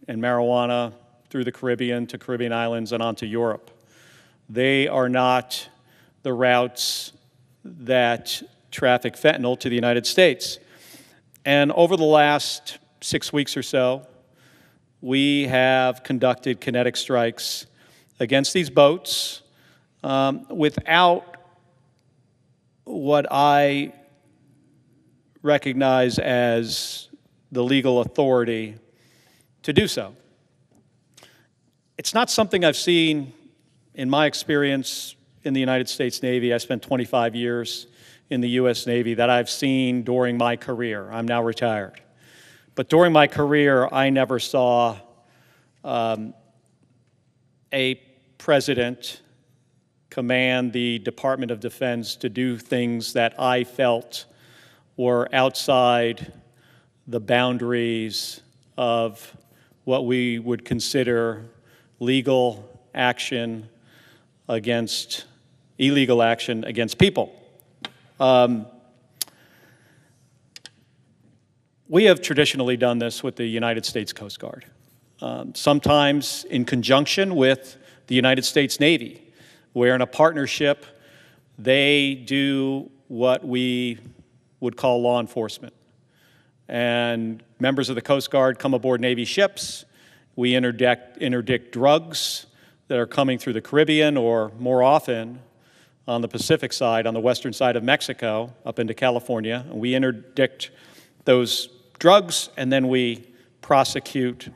and marijuana through the Caribbean to Caribbean islands and onto Europe. They are not the routes that traffic fentanyl to the United States. And over the last 6 weeks or so, we have conducted kinetic strikes against these boats without what I recognize as the legal authority to do so. It's not something I've seen in my experience in the United States Navy. I spent 25 years in the U.S. Navy that I've seen during my career. I'm now retired. But during my career, I never saw a president command the Department of Defense to do things that I felt were outside the boundaries of what we would consider illegal action against people. We have traditionally done this with the United States Coast Guard, sometimes in conjunction with the United States Navy, where in a partnership they do what we would call law enforcement. And members of the Coast Guard come aboard Navy ships. We interdict drugs that are coming through the Caribbean, or more often on the Pacific side, on the western side of Mexico, up into California. And we interdict those drugs, and then we prosecute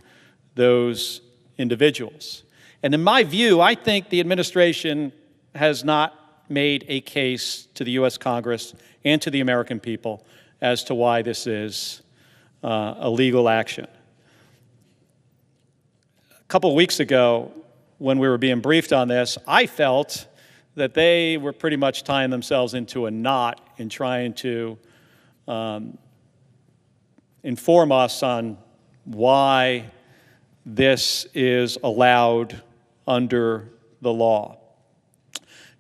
those individuals. And in my view, I think the administration has not made a case to the U.S. Congress and to the American people as to why this is a legal action. A couple of weeks ago, when we were being briefed on this, I felt that they were pretty much tying themselves into a knot in trying to inform us on why this is allowed under the law.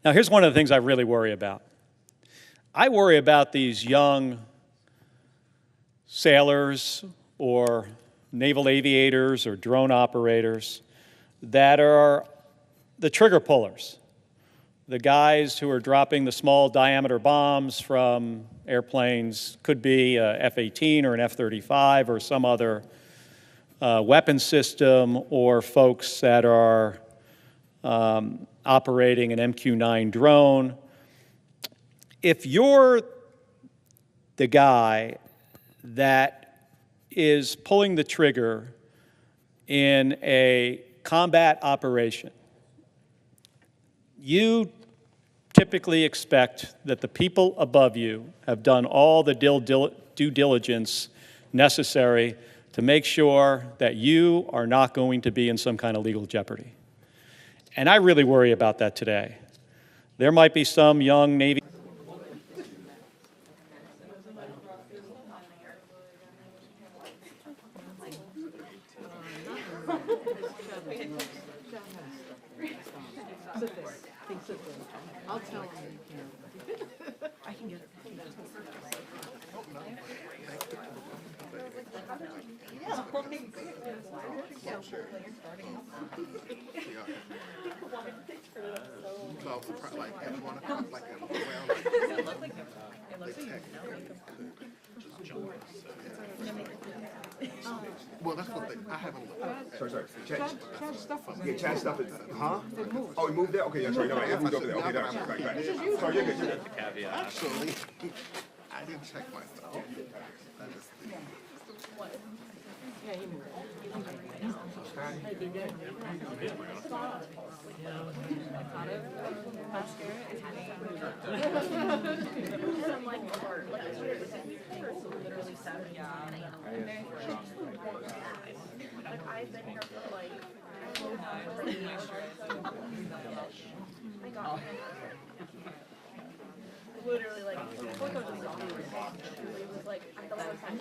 Now, here's one of the things I really worry about. I worry about these young sailors or naval aviators or drone operators that are the trigger pullers, the guys who are dropping the small diameter bombs from airplanes, could be a F-18 or an F-35 or some other weapon system, or folks that are operating an MQ-9 drone. If you're the guy that is pulling the trigger in a combat operation, you typically expect that the people above you have done all the due diligence necessary to make sure that you are not going to be in some kind of legal jeopardy. And I really worry about that today. There might be some young Navy I'll tell him. I can get it. Well, that's what I haven't looked. Sorry. Chad stuff. Yeah, Chad stuff is, huh? It moved. Oh, it moved there? Okay, yeah, sorry. No, it moved over there. Okay, right. Sorry, you're good. You're good. Actually, I didn't check my stuff. That is Yeah, he moved. I've been here for like literally like it was like I'm the last time.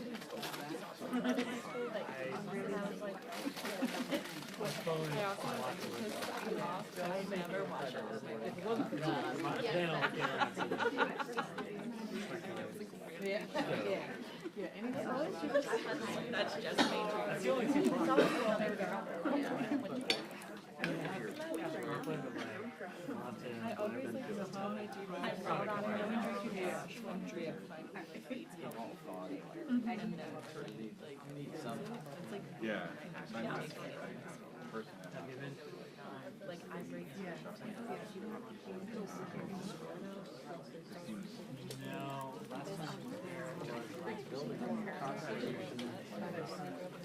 That's just me. That's the only thing. I always like to how I do my proud on Yeah. Like I break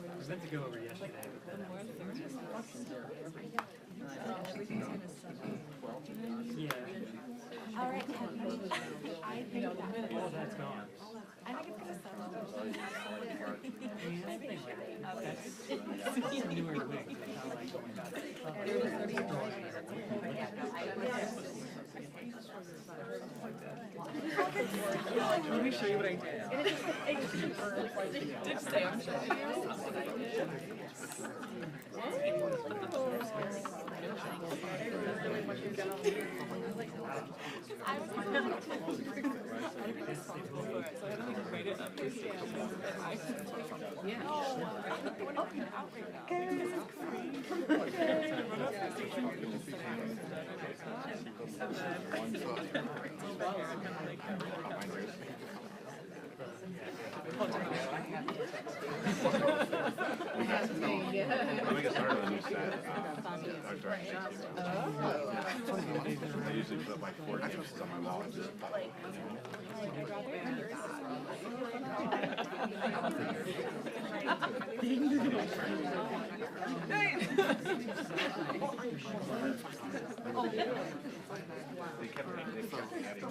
I was meant to go over yesterday, but then yeah. All right, I think All that's gone. I think it's gonna sound Newer wigs, it's not like going back. Let me show you what I did. It did stay on I usually put my cord juices on my wall and just they kept adding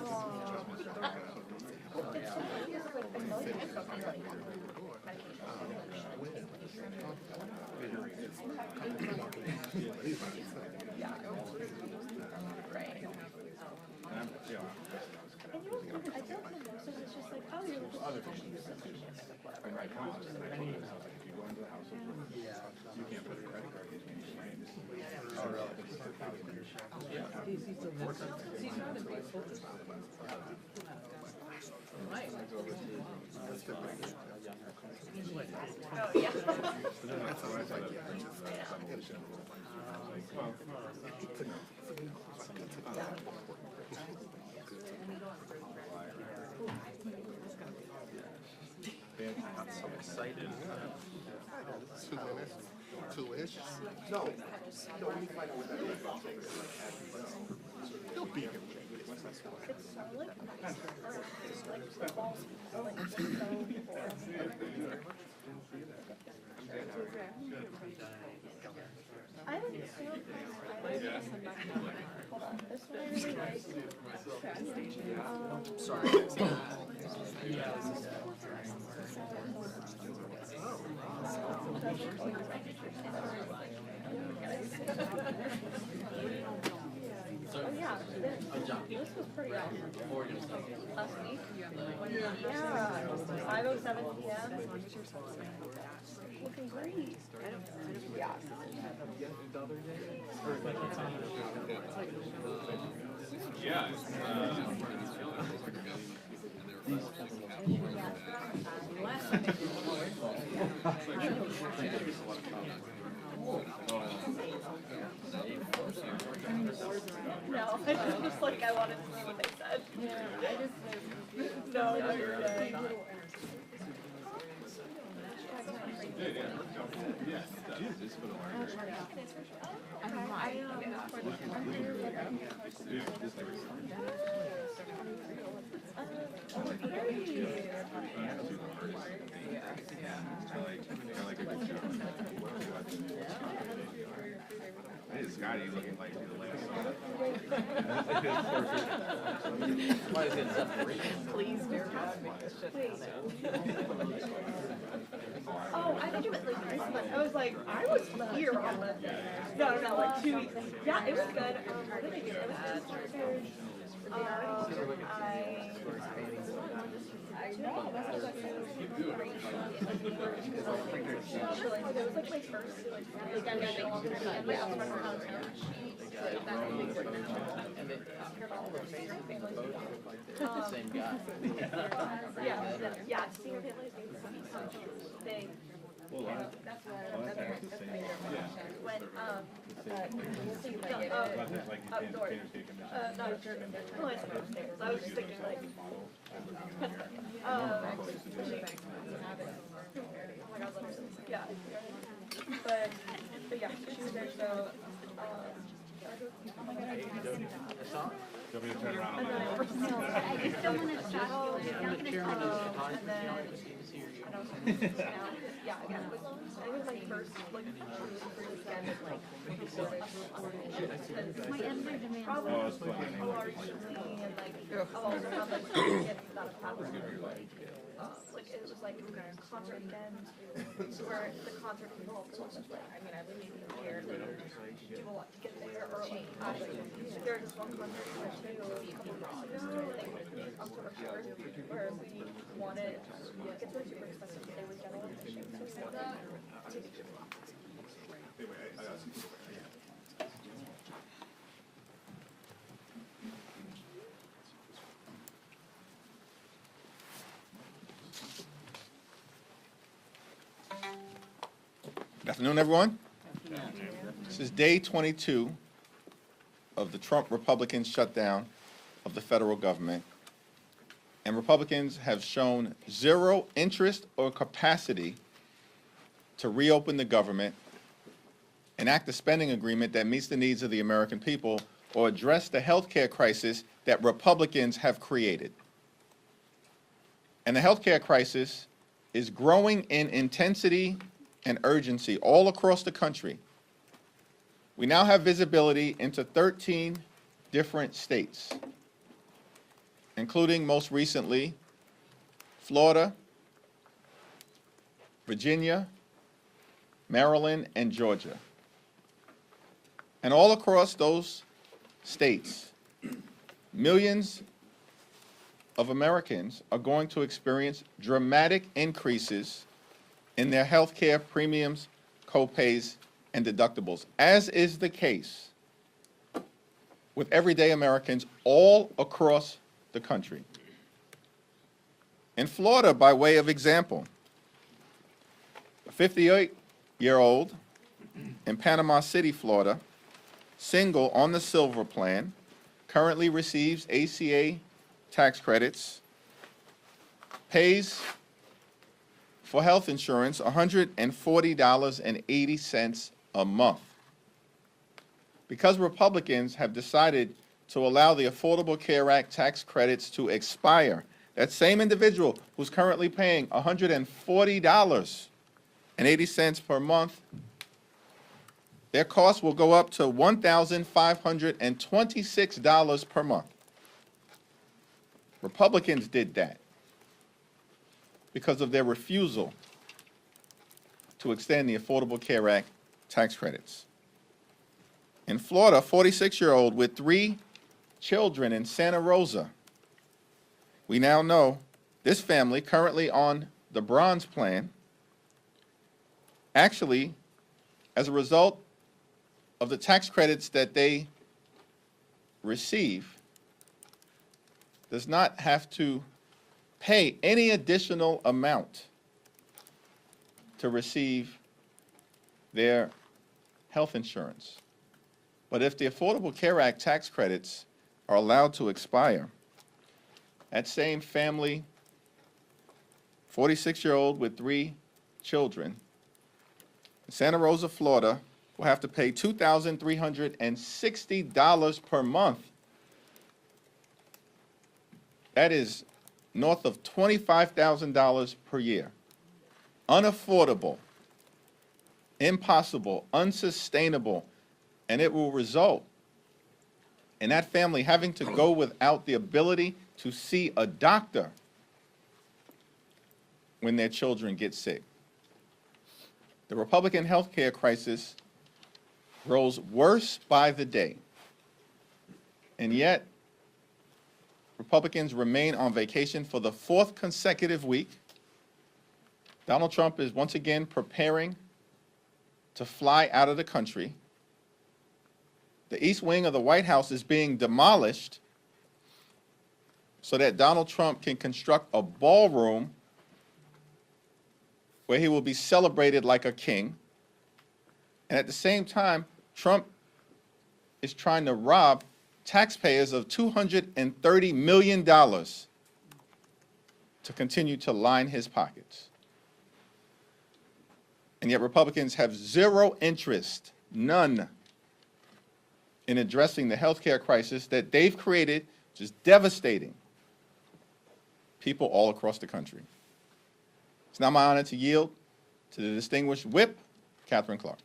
I'm so excited. Two-ish? No. No, we find out what that is. They'll be good. What's that score? I don't know. Hold on. This one I really like. Sorry. Oh yeah, this was pretty awesome. Last week? Yeah, 5:07 p.m. Looking great. Yeah. Yeah. No, I just like I wanted to see what they said. Yeah, I just no, you're good. Hey, Scotty looking like the last Please do not make this shit Oh, I think it was like this month. I was like, I was here on Monday. No, like 2 weeks. Yeah, it was good. What did I do? It was just I Same guy. Yeah, senior families need to be so big. That's when outdoors. Not a German. Oh, I suppose. I was just thinking like. Yeah. But yeah, she was there so. Do you want me to turn around? Yeah, again, it was my first like weekend of like before this. Probably more recently and like I've also had like kids that have had like it was like concert weekend where the concert involved lots of like I really didn't care do a lot to get there or like there was one concert we went to a couple of months ago October 4th where we wanted tickets were super expensive but they were general admission so we had to Good afternoon, everyone. This is day 22 of the Trump Republican shutdown of the federal government. And Republicans have shown zero interest or capacity to reopen the government, enact a spending agreement that meets the needs of the American people, or address the health care crisis that Republicans have created. And the health care crisis is growing in intensity and urgency all across the country. We now have visibility into 13 different states, including most recently Florida, Virginia, Maryland, and Georgia. And all across those states, millions of Americans are going to experience dramatic increases in their health care premiums, co-pays, and deductibles, as is the case with everyday Americans all across the country. In Florida, by way of example, a 58-year-old in Panama City, Florida, single on the Silver Plan, currently receives ACA tax credits, pays for health insurance $140.80 a month. Because Republicans have decided to allow the Affordable Care Act tax credits to expire, that same individual who's currently paying $140.80 per month, their costs will go up to $1,526 per month. Republicans did that because of their refusal to extend the Affordable Care Act tax credits. In Florida, a 46-year-old with 3 children in Santa Rosa. We now know this family, currently on the Bronze Plan, actually, as a result of the tax credits that they receive, does not have to pay any additional amount to receive their health insurance. But if the Affordable Care Act tax credits are allowed to expire, that same family, 46-year-old with 3 children, in Santa Rosa, Florida, will have to pay $2,360 per month. That is north of $25,000 per year. Unaffordable, impossible, unsustainable, and it will result in that family having to go without the ability to see a doctor when their children get sick. The Republican health care crisis grows worse by the day, and yet Republicans remain on vacation for the 4th consecutive week. Donald Trump is once again preparing to fly out of the country. The East Wing of the White House is being demolished so that Donald Trump can construct a ballroom where he will be celebrated like a king. And at the same time, Trump is trying to rob taxpayers of $230 million to continue to line his pockets. And yet Republicans have zero interest, none, in addressing the health care crisis that they've created, which is devastating people all across the country. It's now my honor to yield to the distinguished Whip, Catherine Clark.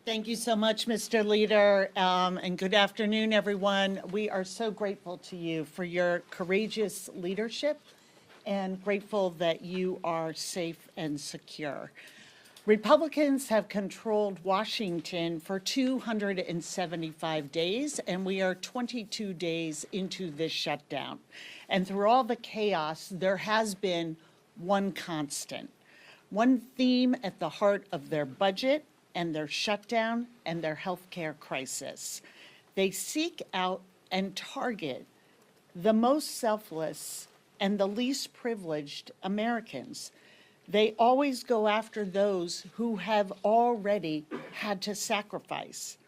Thank you so much, Mr. Leader, and good afternoon, everyone. We are so grateful to you for your courageous leadership and grateful that you are safe and secure. Republicans have controlled Washington for 275 days, and we are 22 days into this shutdown. And through all the chaos, there has been one constant, one theme at the heart of their budget and their shutdown and their healthcare crisis. They seek out and target the most selfless and the least privileged Americans. They always go after those who have already had to sacrifice.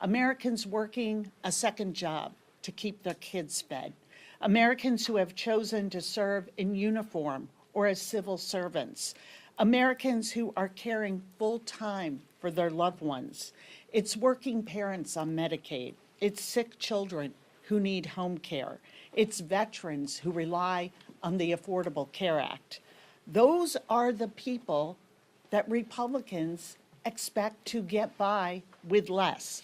Americans working a second job to keep their kids fed. Americans who have chosen to serve in uniform or as civil servants. Americans who are caring full-time for their loved ones. It's working parents on Medicaid. It's sick children who need home care. It's veterans who rely on the Affordable Care Act. Those are the people that Republicans expect to get by with less.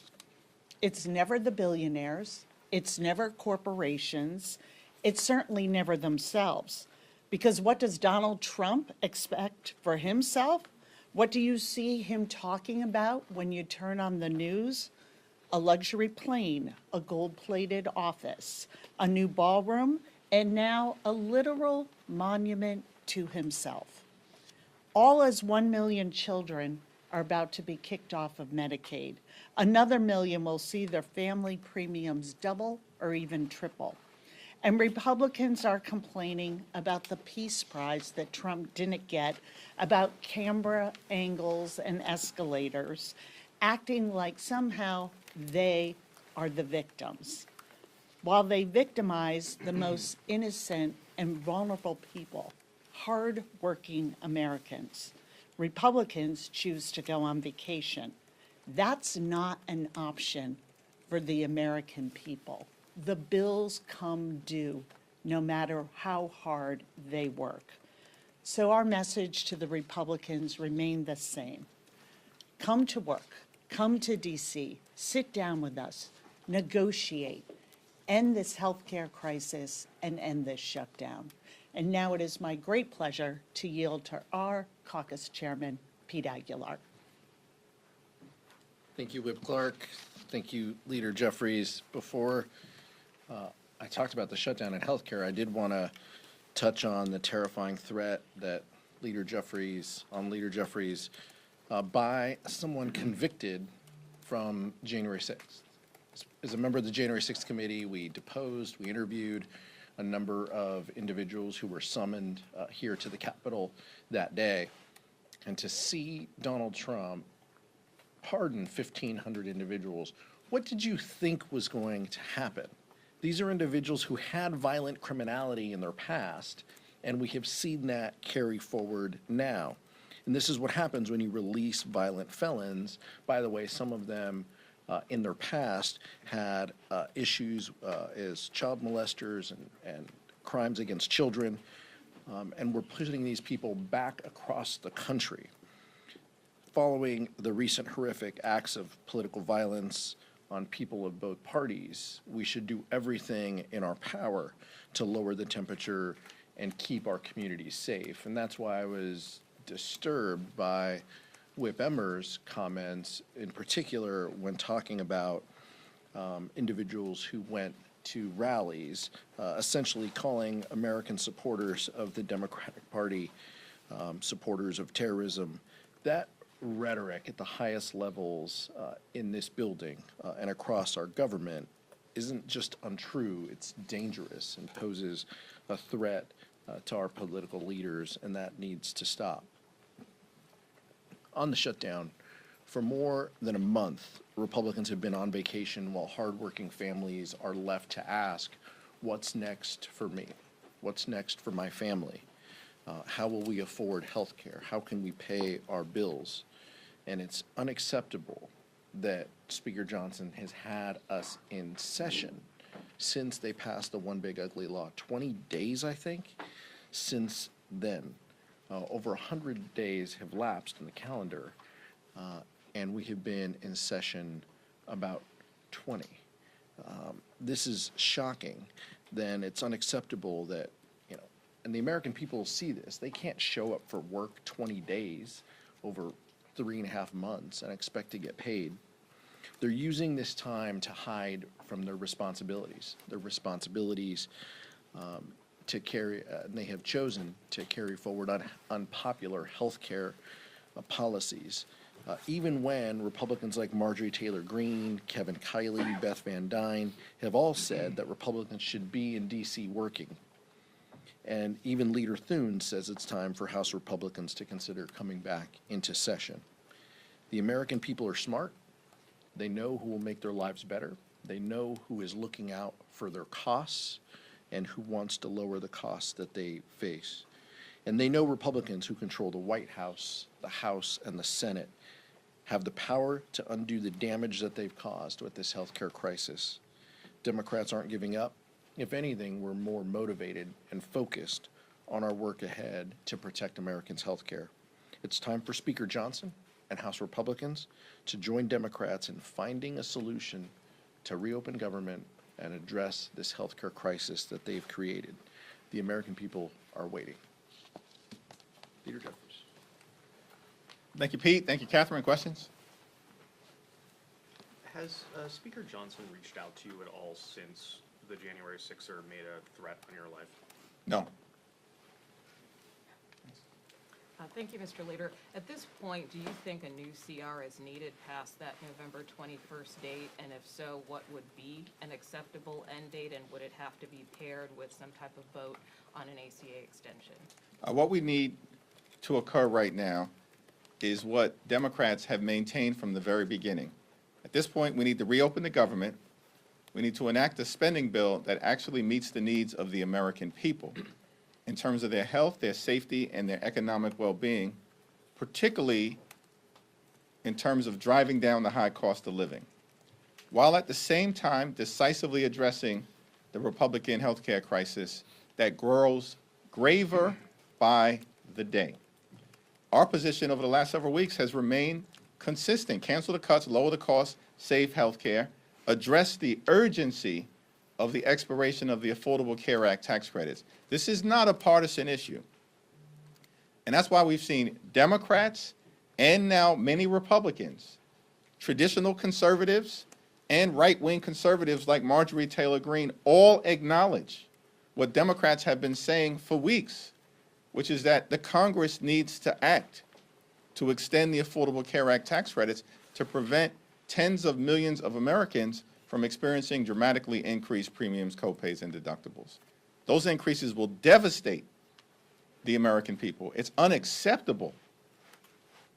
It's never the billionaires. It's never corporations. It's certainly never themselves. Because what does Donald Trump expect for himself? What do you see him talking about when you turn on the news? A luxury plane, a gold-plated office, a new ballroom, and now a literal monument to himself. All as 1 million children are about to be kicked off of Medicaid. Another million will see their family premiums double or even triple. And Republicans are complaining about the Peace Prize that Trump didn't get, about camera angles and escalators, acting like somehow they are the victims, while they victimize the most innocent and vulnerable people, hard-working Americans. Republicans choose to go on vacation. That's not an option for the American people. The bills come due no matter how hard they work. So our message to the Republicans remain the same. Come to work, come to DC, sit down with us, negotiate, end this healthcare crisis and end this shutdown. And now it is my great pleasure to yield to our caucus chairman, Pete Aguilar. Thank you, Whip Clark. Thank you, Leader Jeffries. Before I talked about the shutdown in healthcare, I did want to touch on the terrifying threat that Leader Jeffries by someone convicted from January 6th. As a member of the January 6th committee, we deposed, we interviewed a number of individuals who were summoned here to the Capitol that day. And to see Donald Trump pardon 1,500 individuals, what did you think was going to happen? These are individuals who had violent criminality in their past, and we have seen that carry forward now. And this is what happens when you release violent felons. By the way, some of them in their past had issues as child molesters and crimes against children, and we're putting these people back across the country. Following the recent horrific acts of political violence on people of both parties, we should do everything in our power to lower the temperature and keep our communities safe. And that's why I was disturbed by Whip Emmer's comments, in particular when talking about individuals who went to rallies, essentially calling American supporters of the Democratic Party supporters of terrorism. That rhetoric at the highest levels in this building and across our government isn't just untrue, it's dangerous and poses a threat to our political leaders, and that needs to stop. On the shutdown, for more than a month, Republicans have been on vacation while hardworking families are left to ask, what's next for me? What's next for my family? How will we afford health care? How can we pay our bills? And it's unacceptable that Speaker Johnson has had us in session since they passed the One Big Ugly Law. 20 days, I think, since then. Over 100 days have lapsed in the calendar, and we have been in session about 20. This is shocking. Then it's unacceptable that, and the American people see this. They can't show up for work 20 days over 3.5 months and expect to get paid. They're using this time to hide from their responsibilities. To carry, and they have chosen to carry forward unpopular health care policies. Even when Republicans like Marjorie Taylor Greene, Kevin Kiley, Beth Van Dyne have all said that Republicans should be in D.C. working. And even Leader Thune says it's time for House Republicans to consider coming back into session. The American people are smart. They know who will make their lives better. They know who is looking out for their costs and who wants to lower the costs that they face. And they know Republicans who control the White House, the House, and the Senate have the power to undo the damage that they've caused with this healthcare crisis. Democrats aren't giving up. If anything, we're more motivated and focused on our work ahead to protect Americans' health care. It's time for Speaker Johnson and House Republicans to join Democrats in finding a solution to reopen government and address this health care crisis that they've created. The American people are waiting. Leader Jeffries. Thank you, Pete. Thank you, Catherine. Questions? Has Speaker Johnson reached out to you at all since the January 6er made a threat on your life? No. Thank you, Mr. Leader. At this point, do you think a new CR is needed past that November 21st date? And if so, what would be an acceptable end date? And would it have to be paired with some type of vote on an ACA extension? What we need to occur right now is what Democrats have maintained from the very beginning. At this point, we need to reopen the government. We need to enact a spending bill that actually meets the needs of the American people in terms of their health, their safety, and their economic well-being, particularly in terms of driving down the high cost of living, while at the same time decisively addressing the Republican health care crisis that grows graver by the day. Our position over the last several weeks has remained consistent. Cancel the cuts, lower the costs, save health care, address the urgency of the expiration of the Affordable Care Act tax credits. This is not a partisan issue. And that's why we've seen Democrats and now many Republicans, traditional conservatives and right-wing conservatives like Marjorie Taylor Greene, all acknowledge what Democrats have been saying for weeks, which is that the Congress needs to act to extend the Affordable Care Act tax credits to prevent tens of millions of Americans from experiencing dramatically increased premiums, copays, and deductibles. Those increases will devastate the American people. It's unacceptable.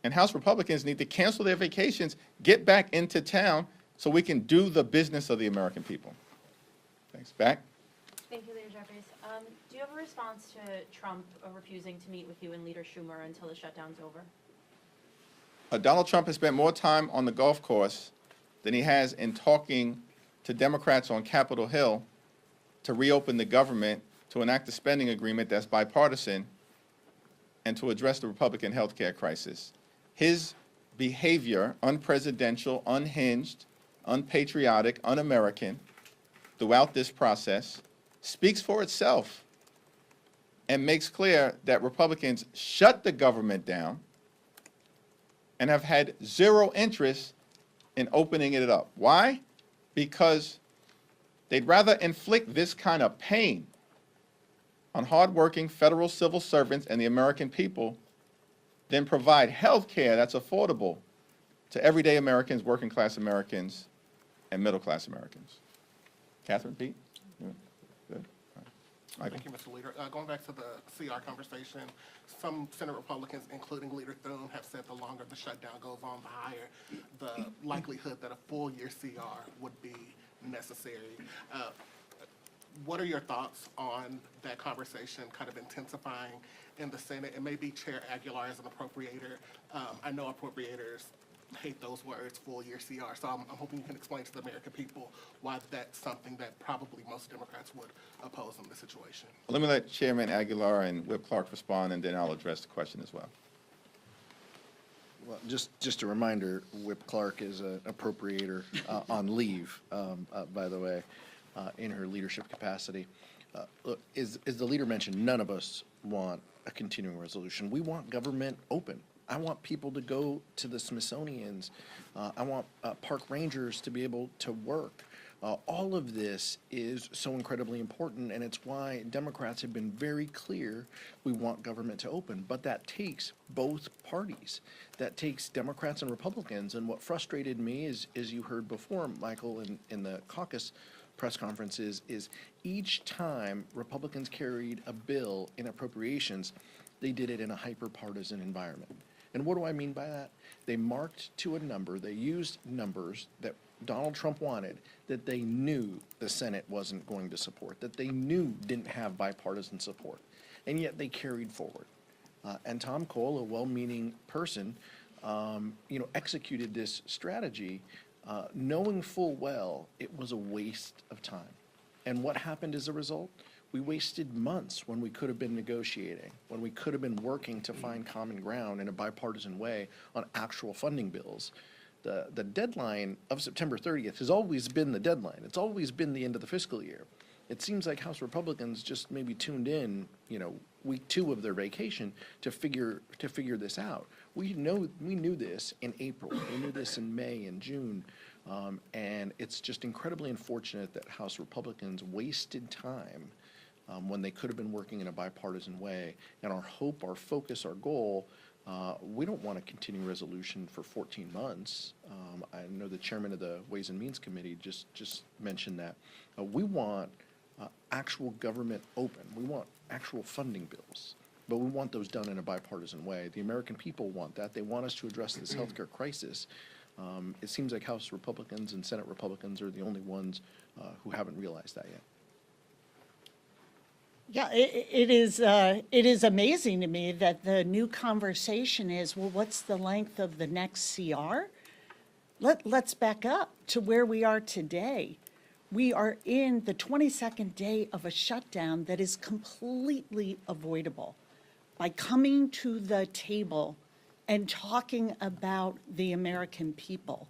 And House Republicans need to cancel their vacations, get back into town so we can do the business of the American people. Thanks. Back. Thank you, Leader Jeffries. Do you have a response to Trump refusing to meet with you and Leader Schumer until the shutdown's over? Donald Trump has spent more time on the golf course than he has in talking to Democrats on Capitol Hill to reopen the government, to enact a spending agreement that's bipartisan, and to address the Republican health care crisis. His behavior, unpresidential, unhinged, unpatriotic, un-American, throughout this process, speaks for itself and makes clear that Republicans shut the government down and have had zero interest in opening it up. Why? because they'd rather inflict this kind of pain on hardworking federal civil servants and the American people than provide health care that's affordable to everyday Americans, working class Americans, and middle class Americans. Catherine, Pete? Yeah. Good. All right. Thank you, Mr. Leader. Going back to the CR conversation, some Senate Republicans, including Leader Thune, have said the longer the shutdown goes on, the higher the likelihood that a full-year CR would be necessary. What are your thoughts on that conversation kind of intensifying in the Senate? And maybe Chair Aguilar as an appropriator. I know appropriators hate those words, full-year CR, so I'm hoping you can explain to the American people why that's something that probably most Democrats would oppose in this situation. Well, let me let Chairman Aguilar and Whip Clark respond, and then I'll address the question as well. Well, just a reminder, Whip Clark is an appropriator on leave, by the way, in her leadership capacity. Look, as the leader mentioned, none of us want a continuing resolution. We want government open. I want people to go to the Smithsonian's. I want park rangers to be able to work. All of this is so incredibly important, and it's why Democrats have been very clear we want government to open. But that takes both parties. That takes Democrats and Republicans. And what frustrated me is, as you heard before, Michael, in the caucus press conferences, is each time Republicans carried a bill in appropriations, they did it in a hyper-partisan environment. And what do I mean by that? They marked to a number, they used numbers that Donald Trump wanted, that they knew the Senate wasn't going to support, that they knew didn't have bipartisan support, and yet they carried forward. And Tom Cole, a well-meaning person, executed this strategy knowing full well it was a waste of time. And what happened as a result? We wasted months when we could have been negotiating, when we could have been working to find common ground in a bipartisan way on actual funding bills. The deadline of September 30th has always been the deadline. It's always been the end of the fiscal year. It seems like House Republicans just maybe tuned in, week 2 of their vacation to figure this out. We knew this in April. We knew this in May and June. And it's just incredibly unfortunate that House Republicans wasted time when they could have been working in a bipartisan way. And our hope, our focus, our goal, we don't want a continuing resolution for 14 months. I know the chairman of the Ways and Means Committee just mentioned that. We want actual government open. We want actual funding bills. But we want those done in a bipartisan way. The American people want that. They want us to address this healthcare crisis. It seems like House Republicans and Senate Republicans are the only ones who haven't realized that yet. Yeah, it is amazing to me that the new conversation is, well, what's the length of the next CR? Let's back up to where we are today. We are in the 22nd day of a shutdown that is completely avoidable. By coming to the table and talking about the American people,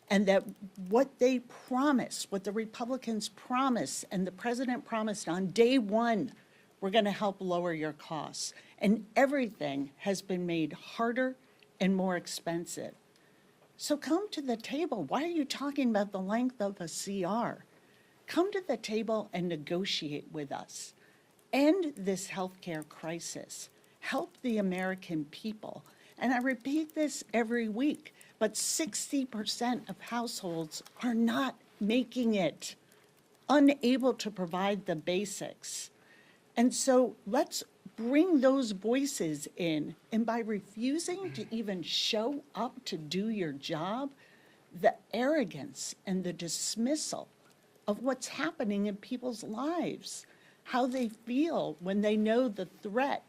and that what they promised, what the Republicans promised, and the president promised on day one, we're going to help lower your costs. And everything has been made harder and more expensive. So come to the table. Why are you talking about the length of a CR? Come to the table and negotiate with us. End this healthcare crisis. Help the American people. And I repeat this every week, but 60% of households are not making it, unable to provide the basics. And so let's bring those voices in. And by refusing to even show up to do your job, the arrogance and the dismissal of what's happening in people's lives, how they feel when they know the threat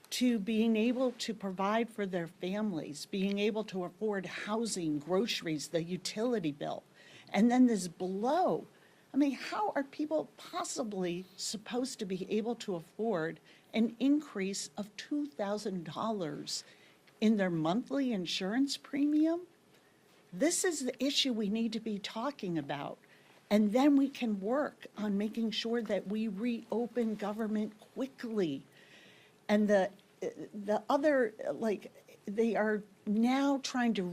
to being able to provide for their families, being able to afford housing, groceries, the utility bill, and then this blow. I mean, how are people possibly supposed to be able to afford an increase of $2,000 in their monthly insurance premium? This is the issue we need to be talking about. And then we can work on making sure that we reopen government quickly. And the other, they are now trying to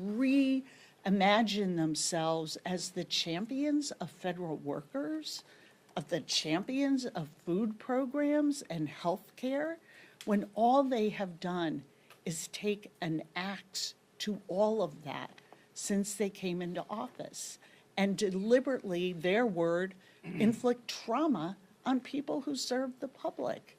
imagine themselves as the champions of federal workers, of the champions of food programs and health care, when all they have done is take an axe to all of that since they came into office, and deliberately, their word, inflict trauma on people who serve the public.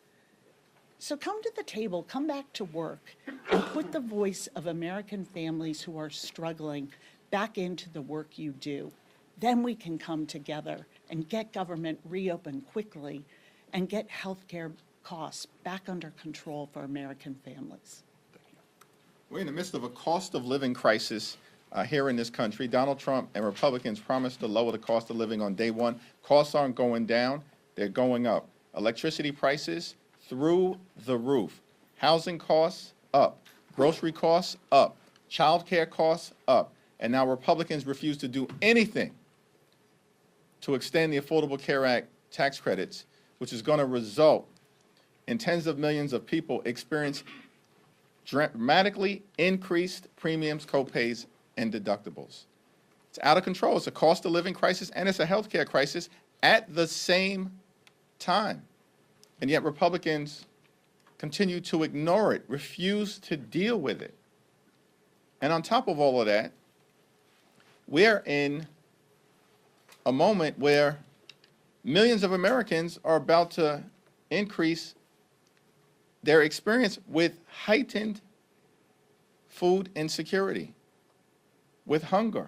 So come to the table, come back to work, and put the voice of American families who are struggling back into the work you do. Then we can come together and get government reopened quickly and get healthcare costs back under control for American families. We're in the midst of a cost of living crisis here in this country. Donald Trump and Republicans promised to lower the cost of living on day one. Costs aren't going down, they're going up. Electricity prices through the roof. Housing costs up. Grocery costs up. Child care costs up. And now Republicans refuse to do anything to extend the Affordable Care Act tax credits, which is going to result in tens of millions of people experience dramatically increased premiums, copays, and deductibles. It's out of control. It's a cost of living crisis and it's a health care crisis at the same time. And yet Republicans continue to ignore it, refuse to deal with it. And on top of all of that, we're in a moment where millions of Americans are about to increase their experience with heightened food insecurity, with hunger,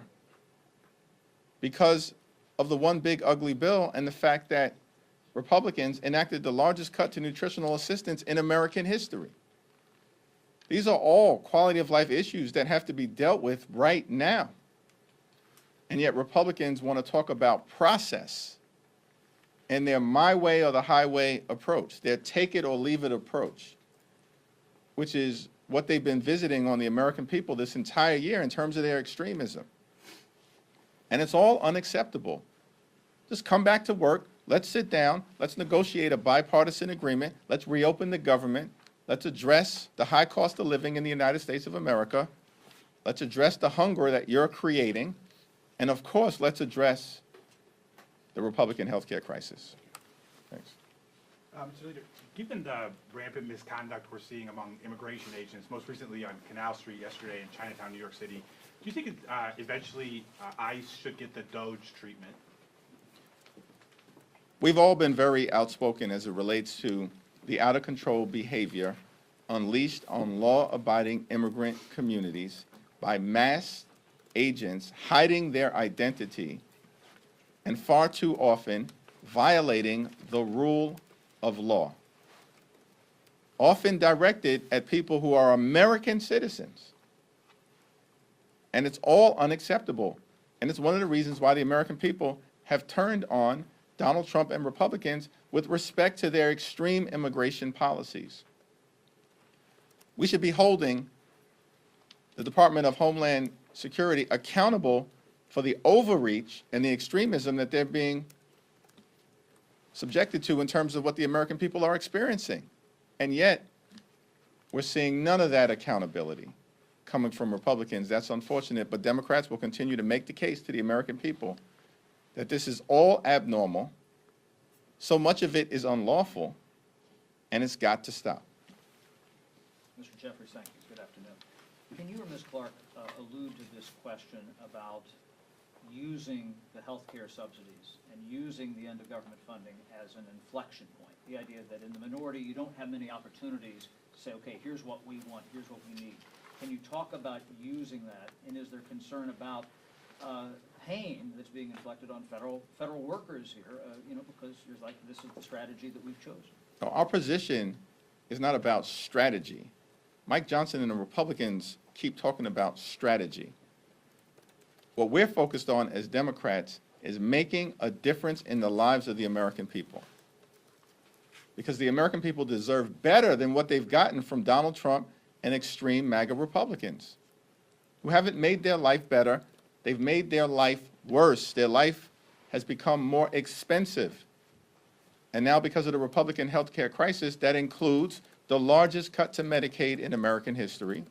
because of the one big ugly bill and the fact that Republicans enacted the largest cut to nutritional assistance in American history. These are all quality of life issues that have to be dealt with right now. And yet Republicans want to talk about process and their my way or the highway approach, their take it or leave it approach, which is what they've been visiting on the American people this entire year in terms of their extremism. And it's all unacceptable. Just come back to work. Let's sit down. Let's negotiate a bipartisan agreement. Let's reopen the government. Let's address the high cost of living in the United States of America. Let's address the hunger that you're creating. And of course, let's address the Republican health care crisis. Thanks. Mr. Leader, given the rampant misconduct we're seeing among immigration agents, most recently on Canal Street yesterday in Chinatown, New York City, do you think eventually ICE should get the Doge treatment? We've all been very outspoken as it relates to the out-of-control behavior unleashed on law-abiding immigrant communities by mass agents hiding their identity and far too often violating the rule of law, often directed at people who are American citizens. And it's all unacceptable. And it's one of the reasons why the American people have turned on Donald Trump and Republicans with respect to their extreme immigration policies. We should be holding the Department of Homeland Security accountable for the overreach and the extremism that they're being subjected to in terms of what the American people are experiencing. And yet, we're seeing none of that accountability coming from Republicans. That's unfortunate, but Democrats will continue to make the case to the American people that this is all abnormal, so much of it is unlawful, and it's got to stop. Mr. Jeffries, thank you. Good afternoon. Can you or Ms. Clark allude to this question about using the health care subsidies and using the end of government funding as an inflection point? The idea that in the minority you don't have many opportunities to say, okay, here's what we want, here's what we need. Can you talk about using that, and is there concern about pain that's being inflicted on federal workers here, because there's like, this is the strategy that we've chosen? No, our position is not about strategy. Mike Johnson and the Republicans keep talking about strategy. What we're focused on as Democrats is making a difference in the lives of the American people. Because the American people deserve better than what they've gotten from Donald Trump and extreme MAGA Republicans, who haven't made their life better. They've made their life worse. Their life has become more expensive. And now because of the Republican health care crisis, that includes the largest cut to Medicaid in American history.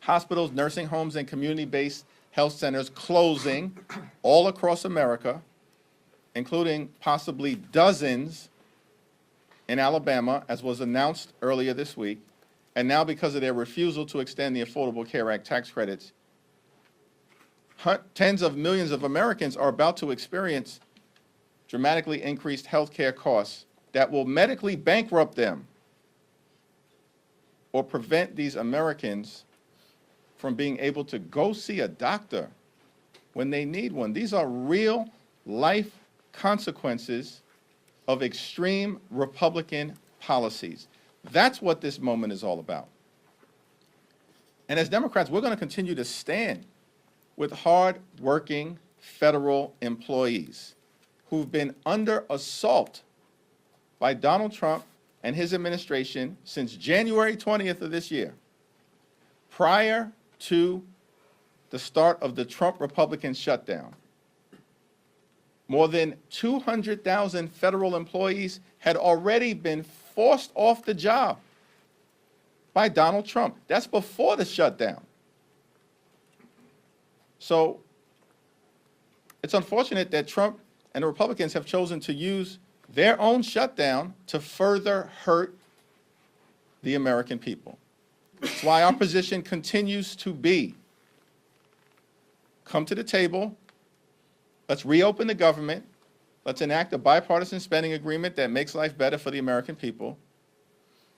Hospitals, nursing homes, and community-based health centers closing all across America, including possibly dozens in Alabama, as was announced earlier this week. And now, because of their refusal to extend the Affordable Care Act tax credits, tens of millions of Americans are about to experience dramatically increased health care costs that will medically bankrupt them or prevent these Americans from being able to go see a doctor when they need one. These are real life consequences of extreme Republican policies. That's what this moment is all about. And as Democrats, we're going to continue to stand with hard-working federal employees who've been under assault by Donald Trump and his administration since January 20th of this year, prior to the start of the Trump Republican shutdown. More than 200,000 federal employees had already been forced off the job by Donald Trump. That's before the shutdown. So it's unfortunate that Trump and the Republicans have chosen to use their own shutdown to further hurt the American people. That's why our position continues to be, come to the table, let's reopen the government, let's enact a bipartisan spending agreement that makes life better for the American people,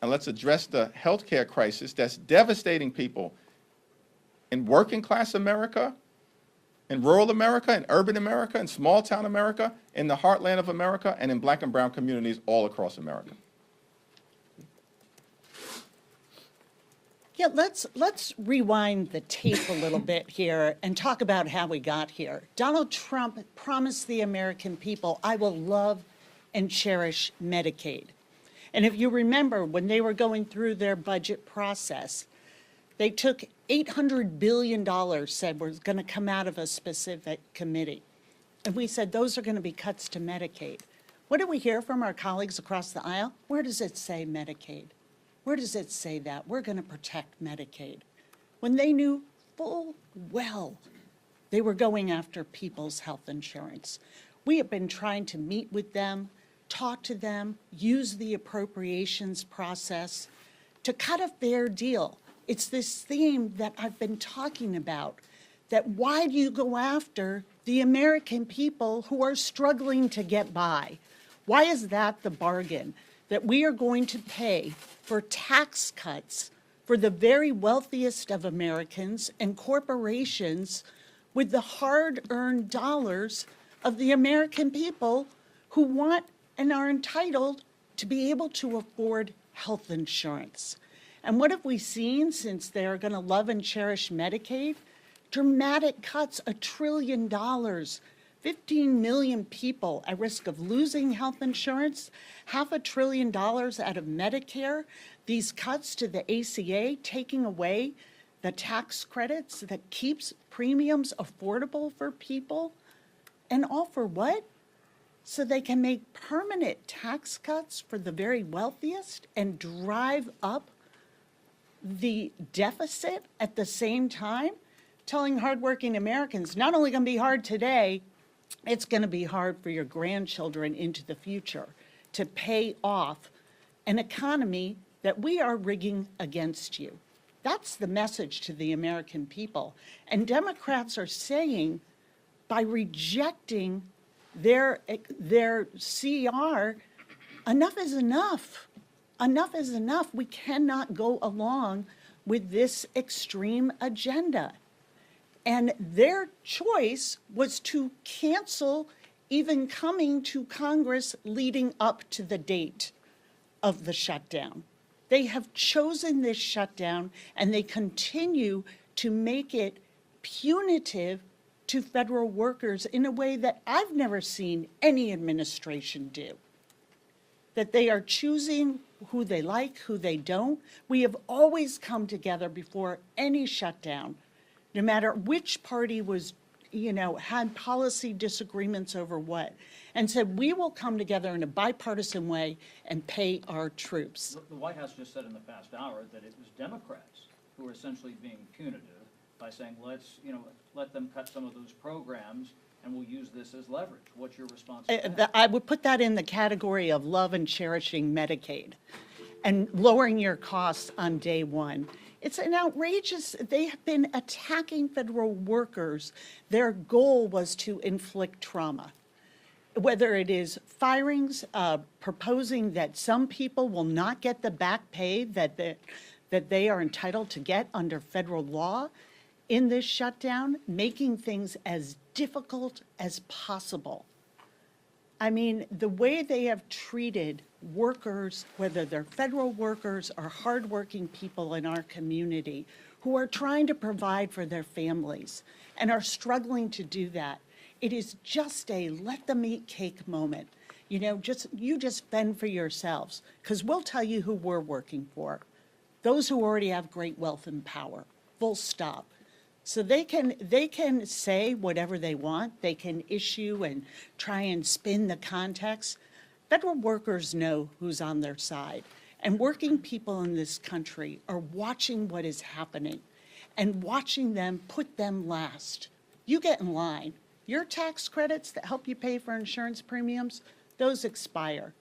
and let's address the health care crisis that's devastating people in working class America, in rural America, in urban America, in small town America, in the heartland of America, and in black and brown communities all across America. Yeah, let's rewind the tape a little bit here and talk about how we got here. Donald Trump promised the American people, I will love and cherish Medicaid. And if you remember, when they were going through their budget process, they took $800 billion, said was going to come out of a specific committee. And we said, those are going to be cuts to Medicaid. What do we hear from our colleagues across the aisle? Where does it say Medicaid? Where does it say that? We're going to protect Medicaid. When they knew full well they were going after people's health insurance. We have been trying to meet with them, talk to them, use the appropriations process to cut a fair deal. It's this theme that I've been talking about, that why do you go after the American people who are struggling to get by? Why is that the bargain? That we are going to pay for tax cuts for the very wealthiest of Americans and corporations with the hard-earned dollars of the American people who want and are entitled to be able to afford health insurance. And what have we seen since they're going to love and cherish Medicaid? Dramatic cuts, $1 trillion. 15 million people at risk of losing health insurance, $500 billion out of Medicare, these cuts to the ACA, taking away the tax credits that keeps premiums affordable for people, and all for what? So they can make permanent tax cuts for the very wealthiest and drive up the deficit at the same time, telling hardworking Americans, not only going to be hard today, it's going to be hard for your grandchildren into the future to pay off an economy that we are rigging against you. That's the message to the American people. And Democrats are saying, by rejecting their CR, enough is enough. Enough is enough. We cannot go along with this extreme agenda. And their choice was to cancel even coming to Congress leading up to the date of the shutdown. They have chosen this shutdown, and they continue to make it punitive to federal workers in a way that I've never seen any administration do. That they are choosing who they like, who they don't. We have always come together before any shutdown, no matter which party was, had policy disagreements over what, and said, we will come together in a bipartisan way and pay our troops. The White House just said in the past hour that it was Democrats who were essentially being punitive by saying, let's, let them cut some of those programs and we'll use this as leverage. What's your response to that? I would put that in the category of love and cherishing Medicaid and lowering your costs on day one. It's an outrageous, they have been attacking federal workers. Their goal was to inflict trauma. Whether it is firings, proposing that some people will not get the back pay that they are entitled to get under federal law in this shutdown, making things as difficult as possible. I mean, the way they have treated workers, whether they're federal workers or hardworking people in our community who are trying to provide for their families and are struggling to do that, it is just a let them eat cake moment. You just fend for yourselves, because we'll tell you who we're working for. Those who already have great wealth and power, full stop. So they can say whatever they want. They can issue and try and spin the context. Federal workers know who's on their side. And working people in this country are watching what is happening and watching them put them last. You get in line. Your tax credits that help you pay for insurance premiums, those expire.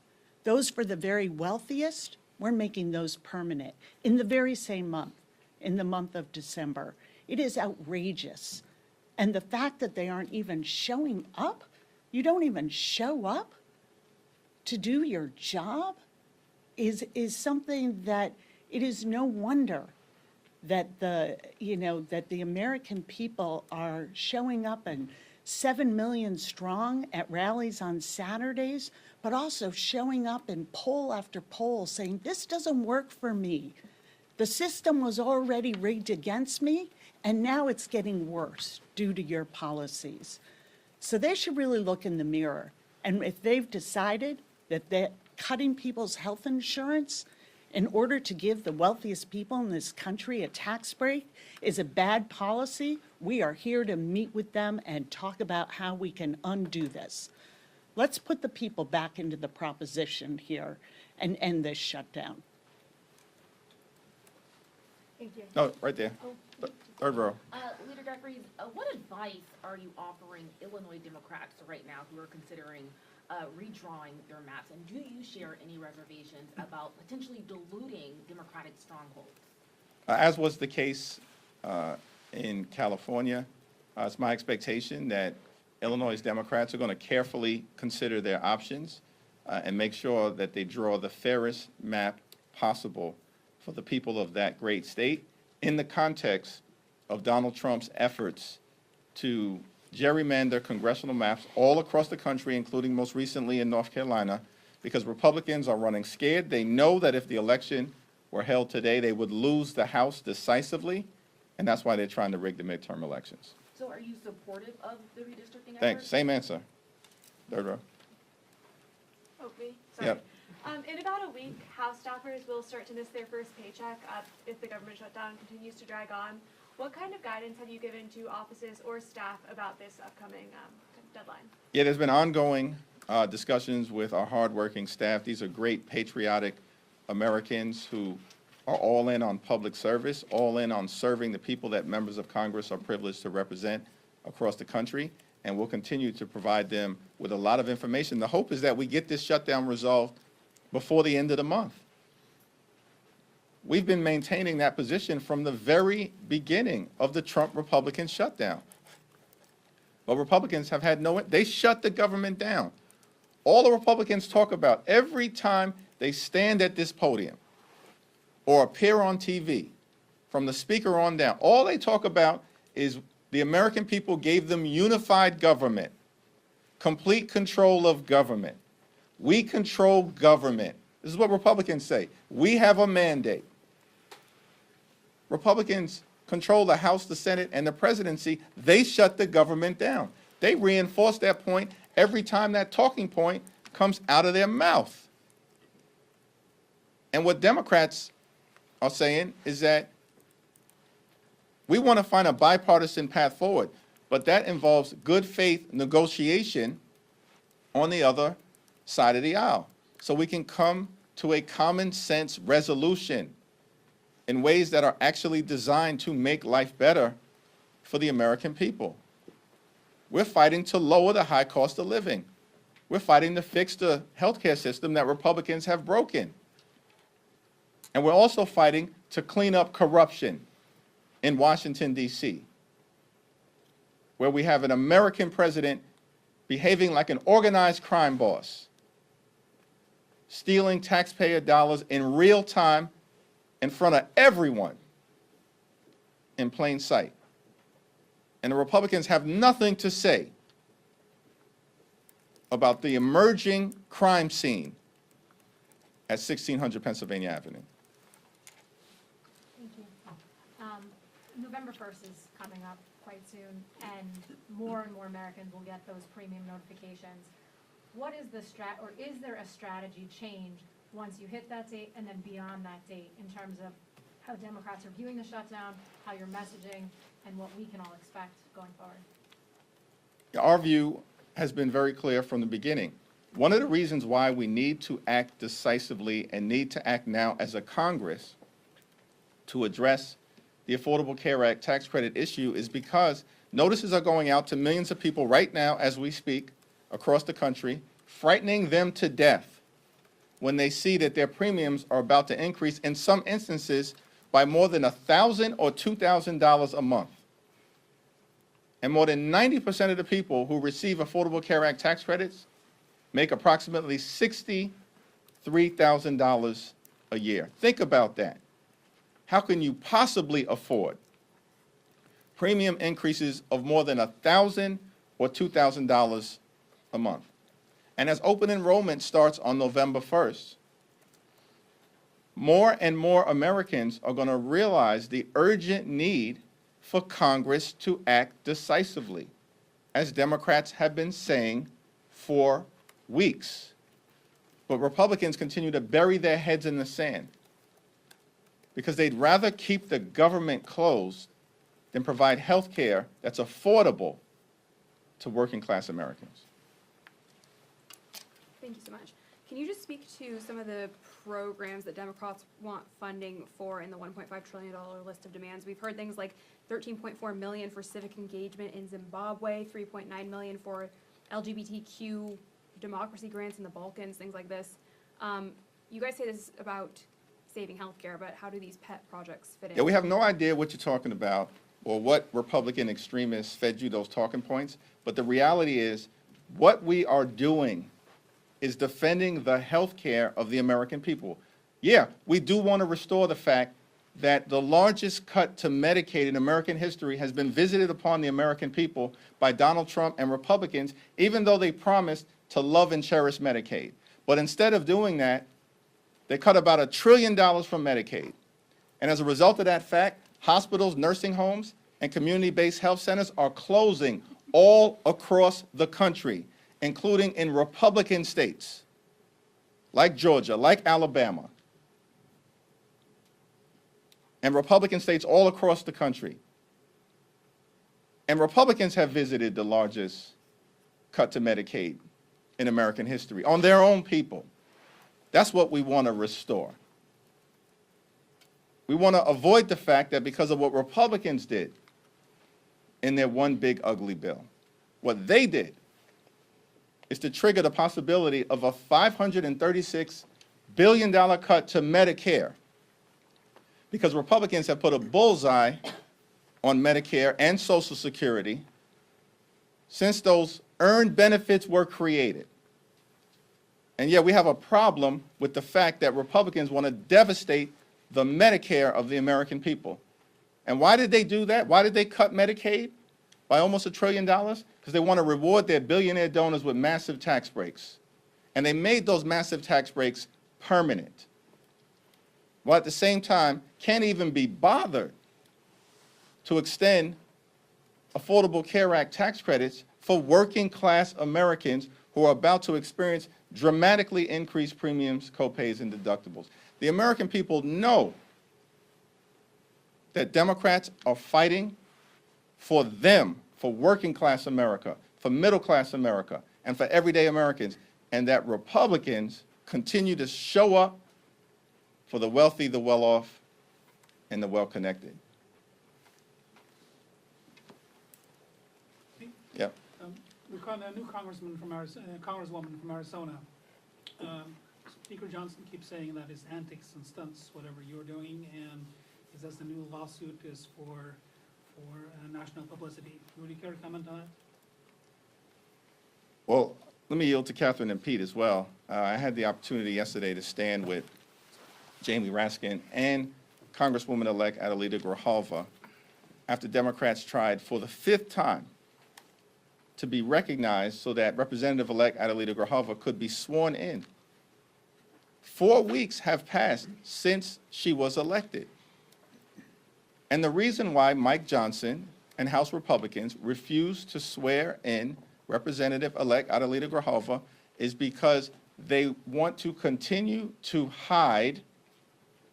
Those for the very wealthiest, we're making those permanent in the very same month, in the month of December. It is outrageous. And the fact that they aren't even showing up, you don't even show up to do your job, is something that it is no wonder that the American people are showing up and 7 million strong at rallies on Saturdays, but also showing up in poll after poll saying, this doesn't work for me. The system was already rigged against me, and now it's getting worse due to your policies. So they should really look in the mirror. And if they've decided that cutting people's health insurance in order to give the wealthiest people in this country a tax break is a bad policy, we are here to meet with them and talk about how we can undo this. Let's put the people back into the proposition here and end this shutdown. Thank you. No, right there. Third row. Leader Jeffries, what advice are you offering Illinois Democrats right now who are considering redrawing their maps? And do you share any reservations about potentially diluting Democratic strongholds? As was the case in California, it's my expectation that Illinois Democrats are going to carefully consider their options and make sure that they draw the fairest map possible for the people of that great state in the context of Donald Trump's efforts to gerrymander congressional maps all across the country, including most recently in North Carolina, because Republicans are running scared. They know that if the election were held today, they would lose the House decisively, and that's why they're trying to rig the midterm elections. So are you supportive of the redistricting effort? Thanks. Same answer. Third row. Okay, sorry. Yep. In about a week, House staffers will start to miss their first paycheck if the government shutdown continues to drag on. What kind of guidance have you given to offices or staff about this upcoming deadline? Yeah, there's been ongoing discussions with our hardworking staff. These are great patriotic Americans who are all in on public service, all in on serving the people that members of Congress are privileged to represent across the country, and we'll continue to provide them with a lot of information. The hope is that we get this shutdown resolved before the end of the month. We've been maintaining that position from the very beginning of the Trump Republican shutdown. But Republicans have had they shut the government down. All the Republicans talk about every time they stand at this podium or appear on TV, from the speaker on down, all they talk about is the American people gave them unified government, complete control of government. We control government. This is what Republicans say. We have a mandate. Republicans control the House, the Senate, and the presidency. They shut the government down. They reinforce that point every time that talking point comes out of their mouth. And what Democrats are saying is that we want to find a bipartisan path forward, but that involves good faith negotiation on the other side of the aisle, so we can come to a common sense resolution in ways that are actually designed to make life better for the American people. We're fighting to lower the high cost of living. We're fighting to fix the healthcare system that Republicans have broken. And we're also fighting to clean up corruption in Washington, D.C., where we have an American president behaving like an organized crime boss, stealing taxpayer dollars in real time in front of everyone in plain sight. And the Republicans have nothing to say about the emerging crime scene at 1600 Pennsylvania Avenue. Thank you. November 1st is coming up quite soon, and more and more Americans will get those premium notifications. What is the or is there a strategy change once you hit that date and then beyond that date in terms of how Democrats are viewing the shutdown, how you're messaging, and what we can all expect going forward? Our view has been very clear from the beginning. One of the reasons why we need to act decisively and need to act now as a Congress to address the Affordable Care Act tax credit issue is because notices are going out to millions of people right now as we speak across the country, frightening them to death when they see that their premiums are about to increase, in some instances, by more than $1,000 or $2,000 a month. And more than 90% of the people who receive Affordable Care Act tax credits make approximately $63,000 a year. Think about that. How can you possibly afford premium increases of more than $1,000 or $2,000 a month? And as open enrollment starts on November 1st, more and more Americans are going to realize the urgent need for Congress to act decisively, as Democrats have been saying for weeks. But Republicans continue to bury their heads in the sand because they'd rather keep the government closed than provide health care that's affordable to working class Americans. Thank you so much. Can you just speak to some of the programs that Democrats want funding for in the $1.5 trillion list of demands? We've heard things like $13.4 million for civic engagement in Zimbabwe, $3.9 million for LGBTQ democracy grants in the Balkans, things like this. You guys say this is about saving healthcare, but how do these pet projects fit in? Yeah, we have no idea what you're talking about or what Republican extremists fed you those talking points, but the reality is what we are doing is defending the health care of the American people. Yeah, we do want to restore the fact that the largest cut to Medicaid in American history has been visited upon the American people by Donald Trump and Republicans, even though they promised to love and cherish Medicaid. But instead of doing that, they cut about $1 trillion from Medicaid. And as a result of that fact, hospitals, nursing homes, and community-based health centers are closing all across the country, including in Republican states like Georgia, like Alabama, and Republican states all across the country. And Republicans have visited the largest cut to Medicaid in American history on their own people. That's what we want to restore. We want to avoid the fact that because of what Republicans did in their one big ugly bill, what they did is to trigger the possibility of a $536 billion cut to Medicare, because Republicans have put a bullseye on Medicare and Social Security since those earned benefits were created. And yet we have a problem with the fact that Republicans want to devastate the Medicare of the American people. And why did they do that? Why did they cut Medicaid by almost $1 trillion? Because they want to reward their billionaire donors with massive tax breaks. And they made those massive tax breaks permanent, while at the same time can't even be bothered to extend Affordable Care Act tax credits for working class Americans who are about to experience dramatically increased premiums, copays, and deductibles. The American people know that Democrats are fighting for them, for working class America, for middle class America, and for everyday Americans, and that Republicans continue to show up for the wealthy, the well-off, and the well-connected. the new congressman from Arizona, congresswoman from Arizona, Speaker Johnson keeps saying that it's antics and stunts, whatever you're doing, and he says the new lawsuit is for national publicity. Would you care to comment on that? Well, let me yield to Catherine and Pete as well. I had the opportunity yesterday to stand with Jamie Raskin and Congresswoman-elect Adelita Grijalva after Democrats tried for the 5th time to be recognized so that Representative-elect Adelita Grijalva could be sworn in. 4 weeks have passed since she was elected. And the reason why Mike Johnson and House Republicans refused to swear in Representative-elect Adelita Grijalva is because they want to continue to hide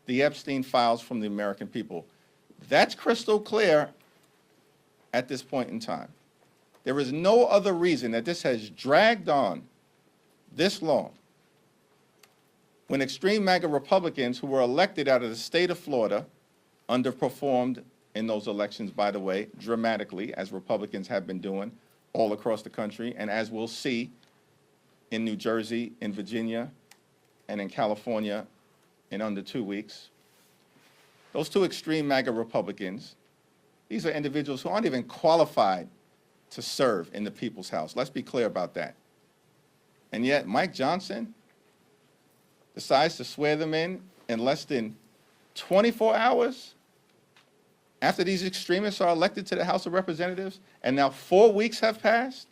the Epstein files from the American people. That's crystal clear at this point in time. There is no other reason that this has dragged on this long. When extreme MAGA Republicans who were elected out of the state of Florida underperformed in those elections, by the way, dramatically, as Republicans have been doing all across the country, and as we'll see in New Jersey, in Virginia, and in California in under 2 weeks. Those two extreme MAGA Republicans, these are individuals who aren't even qualified to serve in the People's House. Let's be clear about that. And yet Mike Johnson decides to swear them in less than 24 hours after these extremists are elected to the House of Representatives, and now 4 weeks have passed.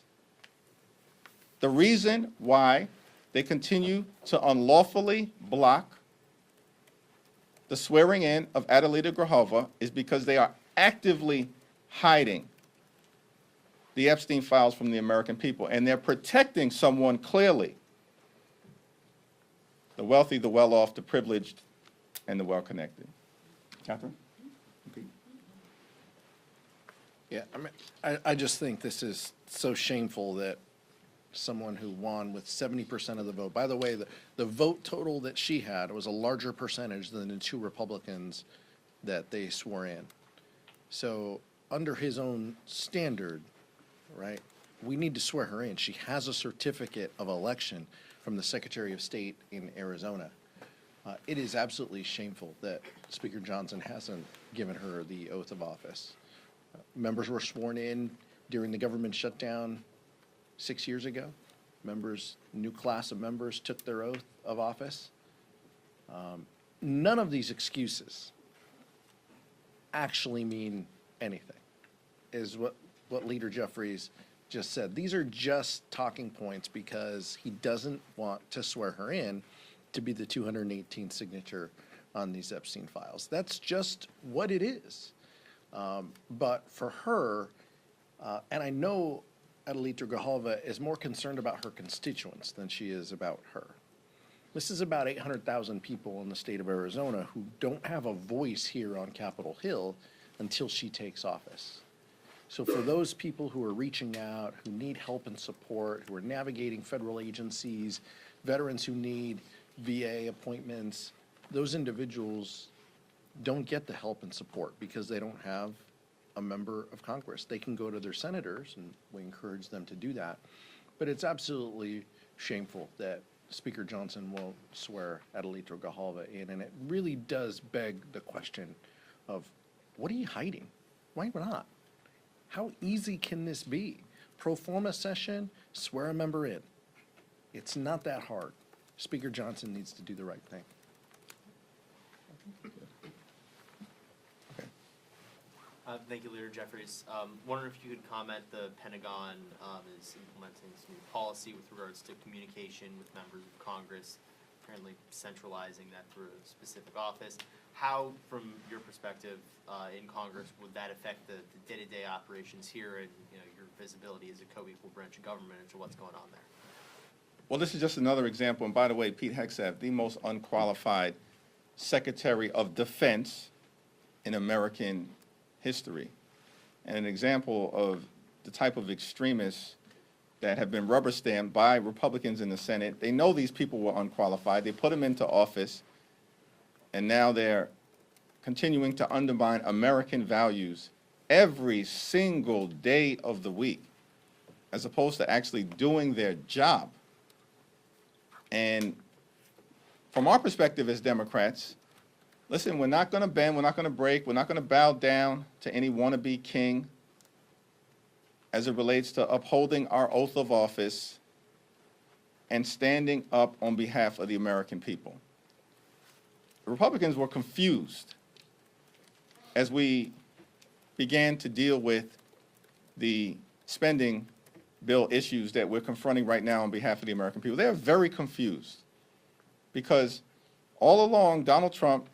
The reason why they continue to unlawfully block the swearing in of Adelita Grijalva is because they are actively hiding the Epstein files from the American people, and they're protecting someone clearly: the wealthy, the well-off, the privileged, and the well-connected. Catherine? Okay. Yeah, I mean, I just think this is so shameful that someone who won with 70% of the vote, by the way, the vote total that she had was a larger percentage than the 2 Republicans that they swore in. So under his own standard, right, we need to swear her in. She has a certificate of election from the Secretary of State in Arizona. It is absolutely shameful that Speaker Johnson hasn't given her the oath of office. Members were sworn in during the government shutdown 6 years ago. New class of members took their oath of office. None of these excuses actually mean anything, is what Leader Jeffries just said. These are just talking points because he doesn't want to swear her in to be the 218th signature on these Epstein files. That's just what it is. But for her, and I know Adelita Grijalva is more concerned about her constituents than she is about her. This is about 800,000 people in the state of Arizona who don't have a voice here on Capitol Hill until she takes office. So for those people who are reaching out, who need help and support, who are navigating federal agencies, veterans who need VA appointments, those individuals don't get the help and support because they don't have a member of Congress. They can go to their senators, and we encourage them to do that. But it's absolutely shameful that Speaker Johnson won't swear Adelita Grijalva in, and it really does beg the question of, what are you hiding? Why not? How easy can this be? Pro forma session, swear a member in. It's not that hard. Speaker Johnson needs to do the right thing. Thank you, Leader Jeffries. Wondering if you could comment, the Pentagon is implementing this new policy with regards to communication with members of Congress, apparently centralizing that through a specific office. How, from your perspective in Congress, would that affect the day-to-day operations here and your visibility as a co-equal branch of government into what's going on there? Well, this is just another example, and by the way, Pete Hegseth, the most unqualified Secretary of Defense in American history, and an example of the type of extremists that have been rubber stamped by Republicans in the Senate. They know these people were unqualified. They put them into office, and now they're continuing to undermine American values every single day of the week. as opposed to actually doing their job. And from our perspective as Democrats, listen, we're not going to bend, we're not going to break, we're not going to bow down to any wannabe king as it relates to upholding our oath of office and standing up on behalf of the American people. The Republicans were confused as we began to deal with the spending bill issues that we're confronting right now on behalf of the American people. They are very confused because all along Donald Trump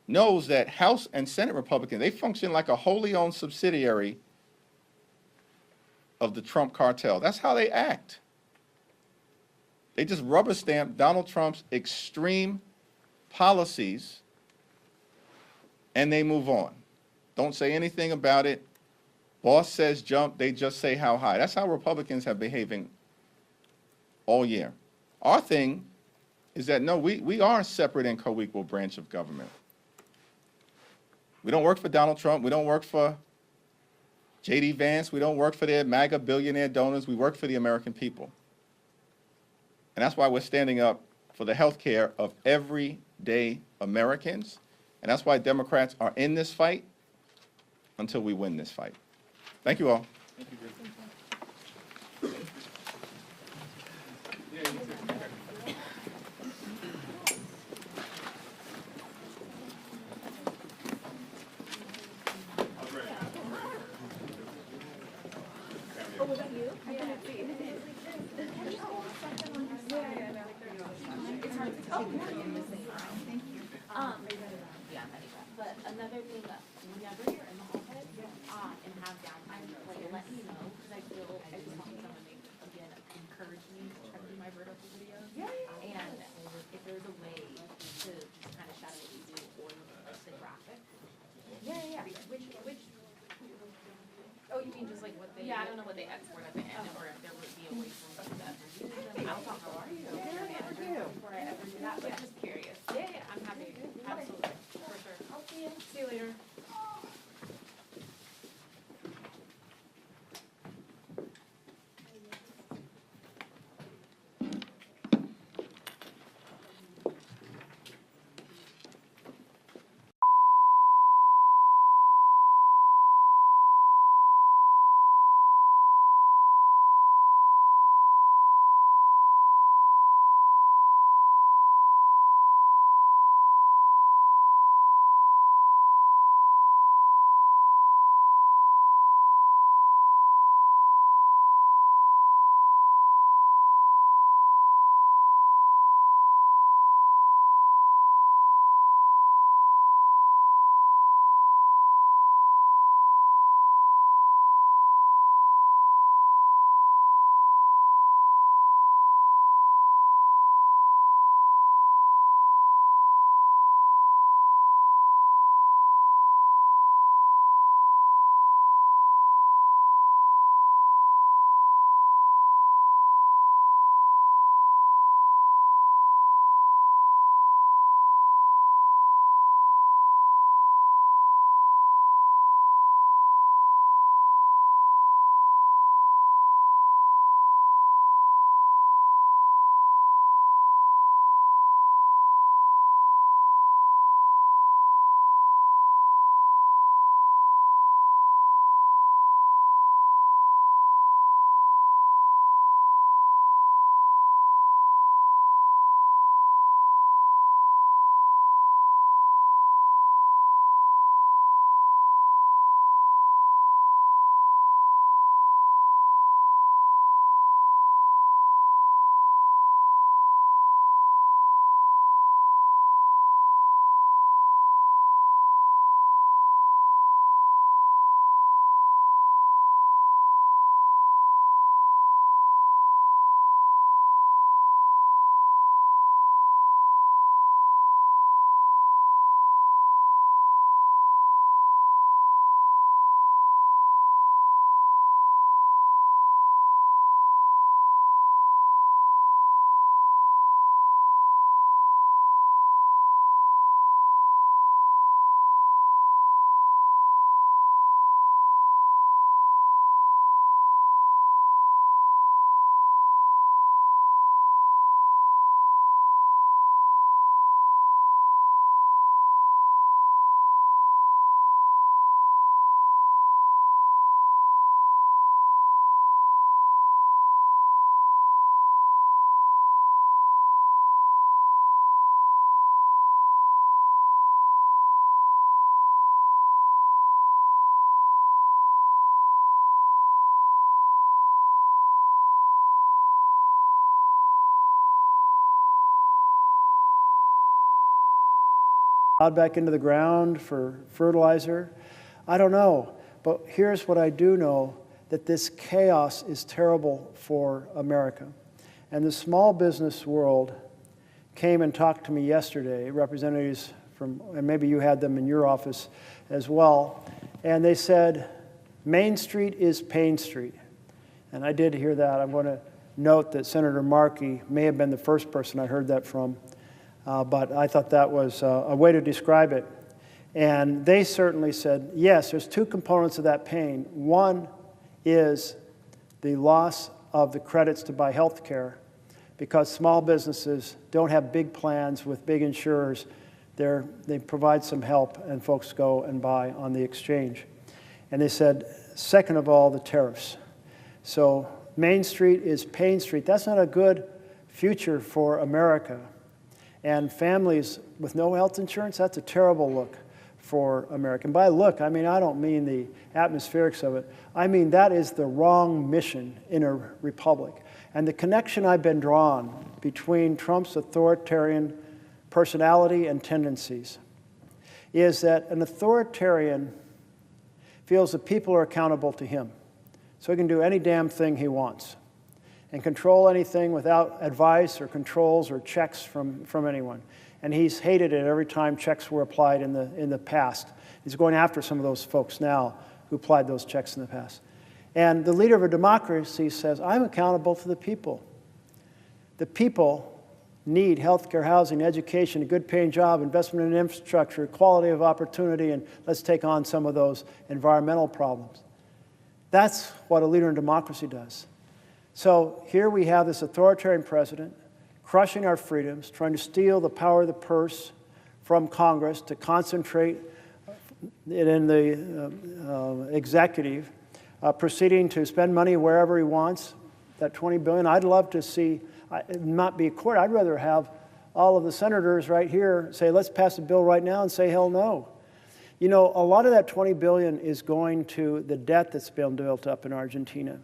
knows that House and Senate Republicans, they function like a wholly owned subsidiary of the Trump cartel. That's how they act. They just rubber stamp Donald Trump's extreme policies and they move on. Don't say anything about it. Boss says jump, they just say how high. That's how Republicans have behaving all year. Our thing is that, no, we are a separate and co-equal branch of government. We don't work for Donald Trump. We don't work for J.D. Vance. We don't work for their MAGA billionaire donors. We work for the American people. And that's why we're standing up for the health care of everyday Americans. And that's why Democrats are in this fight until we win this fight. Thank you all. Thank you, Drew. Oh, was that you? I didn't see. It's hard to tell when you're in the same room. Thank you. Yeah, but another thing that whenever you're in the hallway, and have downtime, like let me know, because I feel I just want someone to again encourage me to try to do my vertical videos. And if there's a way to just kind of shadow what you do or just the graphic. Which oh, you mean just like what they? Yeah, I don't know what they export at the end, or if there would be a way for them to. I'll talk. How are you? Before I ever do that, but just curious. Yeah, I'm happy. Absolutely, for sure. I'll see you. See you later. plowed back into the ground for fertilizer? I don't know. But here's what I do know, that this chaos is terrible for America. And the small business world came and talked to me yesterday, representatives from, and maybe you had them in your office as well, and they said, Main Street is Pain Street. And I did hear that. I'm going to note that Senator Markey may have been the first person I heard that from, but I thought that was a way to describe it. And they certainly said, yes, there's two components of that pain. One is the loss of the credits to buy health care, because small businesses don't have big plans with big insurers. They provide some help, and folks go and buy on the exchange. And they said, second of all, the tariffs. So Main Street is Pain Street. That's not a good future for America. And families with no health insurance, that's a terrible look for America. And by look, I mean, I don't mean the atmospherics of it. I mean, that is the wrong mission in a republic. And the connection I've been drawn between Trump's authoritarian personality and tendencies is that an authoritarian feels that people are accountable to him. So he can do any damn thing he wants and control anything without advice or controls or checks from anyone. And he's hated it every time checks were applied in the past. He's going after some of those folks now who applied those checks in the past. And the leader of a democracy says, I'm accountable to the people. The people need health care, housing, education, a good paying job, investment in infrastructure, equality of opportunity, and let's take on some of those environmental problems. That's what a leader in democracy does. So here we have this authoritarian president crushing our freedoms, trying to steal the power of the purse from Congress to concentrate it in the executive, proceeding to spend money wherever he wants, that $20 billion. I'd love to see it not be a court. I'd rather have all of the senators right here say, let's pass a bill right now, and say, hell no. You know, a lot of that $20 billion is going to the debt that's been built up in Argentina.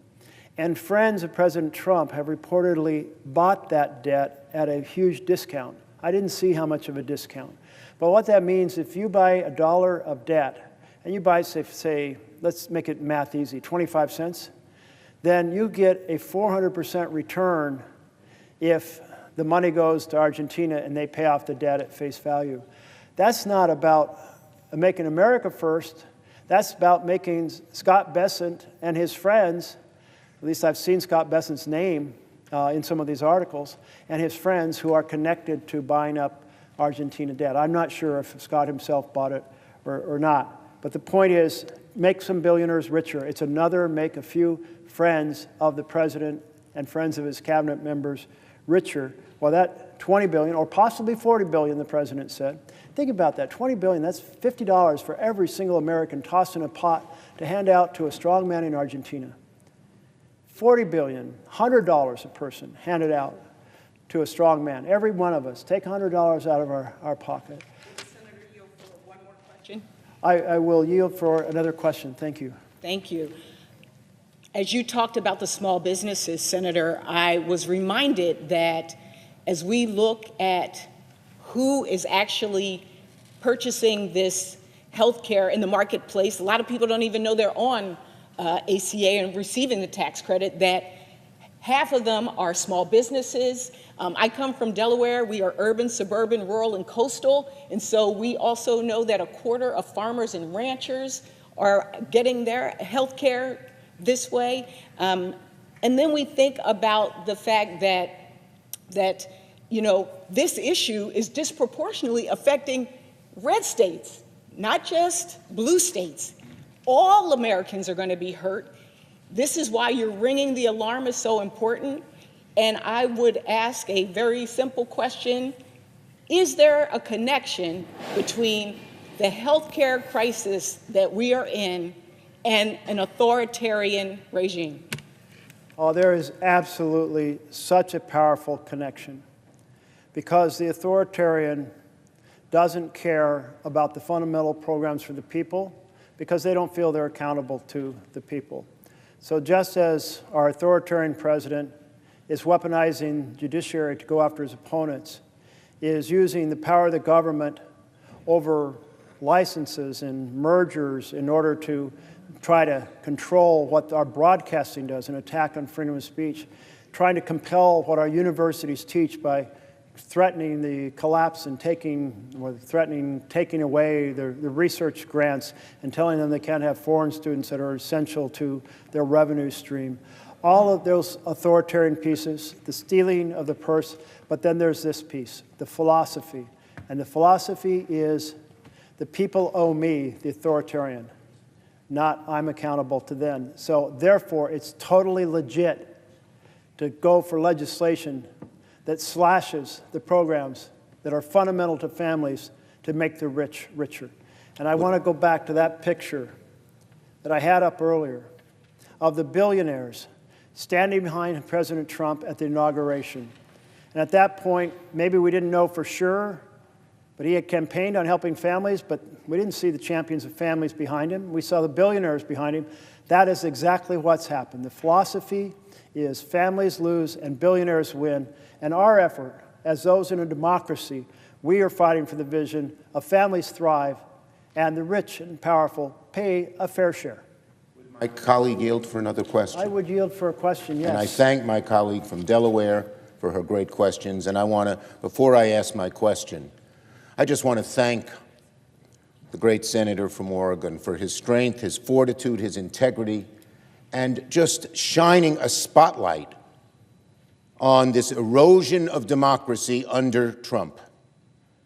And friends of President Trump have reportedly bought that debt at a huge discount. I didn't see how much of a discount. But what that means, if you buy $1 of debt, and you buy, say, let's make it math easy, 25 cents, then you get a 400% return if the money goes to Argentina and they pay off the debt at face value. That's not about making America first. That's about making Scott Bessent and his friends, at least I've seen Scott Bessent's name in some of these articles, and his friends who are connected to buying up Argentina debt. I'm not sure if Scott himself bought it or not. But the point is, make some billionaires richer. It's another make a few friends of the president and friends of his cabinet members richer. Well, that $20 billion, or possibly $40 billion, the president said. Think about that, $20 billion, that's $50 for every single American tossed in a pot to hand out to a strong man in Argentina. $40 billion, $100 a person handed out to a strong man. Every one of us, take $100 out of our pocket. Senator, yield for one more question. I will yield for another question. Thank you. Thank you. As you talked about the small businesses, Senator, I was reminded that as we look at who is actually purchasing this health care in the marketplace, a lot of people don't even know they're on ACA and receiving the tax credit, that half of them are small businesses. I come from Delaware. We are urban, suburban, rural, and coastal. And so we also know that a quarter of farmers and ranchers are getting their health care this way. And then we think about the fact that you know, this issue is disproportionately affecting red states, not just blue states. All Americans are going to be hurt. This is why your ringing the alarm is so important. And I would ask a very simple question. Is there a connection between the healthcare crisis that we are in and an authoritarian regime? Oh, there is absolutely such a powerful connection, because the authoritarian doesn't care about the fundamental programs for the people, because they don't feel they're accountable to the people. So just as our authoritarian president is weaponizing judiciary to go after his opponents, is using the power of the government over licenses and mergers in order to try to control what our broadcasting does, an attack on freedom of speech, trying to compel what our universities teach by threatening the collapse and threatening taking away the research grants and telling them they can't have foreign students that are essential to their revenue stream. All of those authoritarian pieces, the stealing of the purse, but then there's this piece, the philosophy. And the philosophy is the people owe me, the authoritarian, not I'm accountable to them. So therefore, it's totally legit to go for legislation that slashes the programs that are fundamental to families to make the rich richer. And I want to go back to that picture that I had up earlier of the billionaires standing behind President Trump at the inauguration. And at that point, maybe we didn't know for sure, but he had campaigned on helping families, but we didn't see the champions of families behind him. We saw the billionaires behind him. That is exactly what's happened. The philosophy is families lose and billionaires win. And our effort, as those in a democracy, we are fighting for the vision of families thrive and the rich and powerful pay a fair share. My colleague yield for another question? I would yield for a question, yes. And I thank my colleague from Delaware for her great questions. And I want to, before I ask my question, I just want to thank the great senator from Oregon for his strength, his fortitude, his integrity, and just shining a spotlight on this erosion of democracy under Trump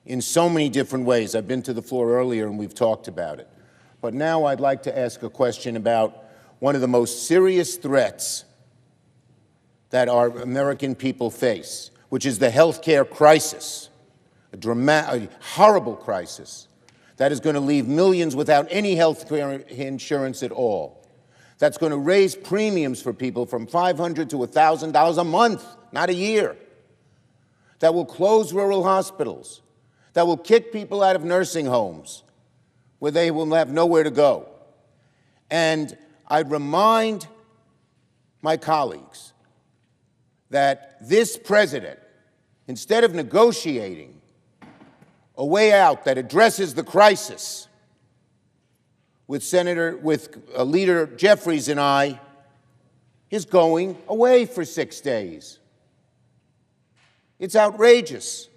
in so many different ways. I've been to the floor earlier and we've talked about it. But now I'd like to ask a question about one of the most serious threats that our American people face, which is the health care crisis, a horrible crisis that is going to leave millions without any health care insurance at all. That's going to raise premiums for people from $500 to $1,000 a month, not a year. That will close rural hospitals. That will kick people out of nursing homes where they will have nowhere to go. And I'd remind my colleagues that this president, instead of negotiating a way out that addresses the crisis with Leader Jeffries and I, is going away for 6 days. It's outrageous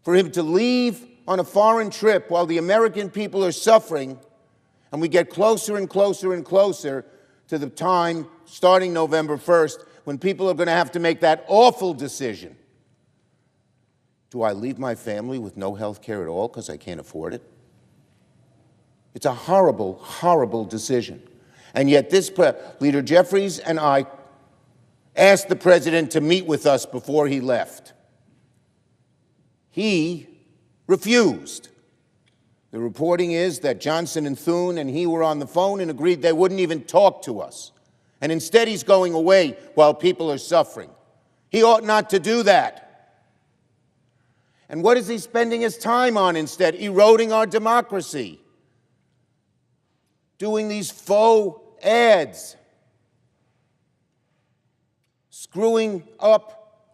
for him to leave on a foreign trip while the American people are suffering, and we get closer and closer and closer to the time, starting November 1st, when people are going to have to make that awful decision. Do I leave my family with no health care at all because I can't afford it? It's a horrible, horrible decision. And yet Leader Jeffries and I asked the president to meet with us before he left. He refused. The reporting is that Johnson and Thune and he were on the phone and agreed they wouldn't even talk to us. And instead he's going away while people are suffering. He ought not to do that. And what is he spending his time on instead? Eroding our democracy. Doing these faux ads. Screwing up,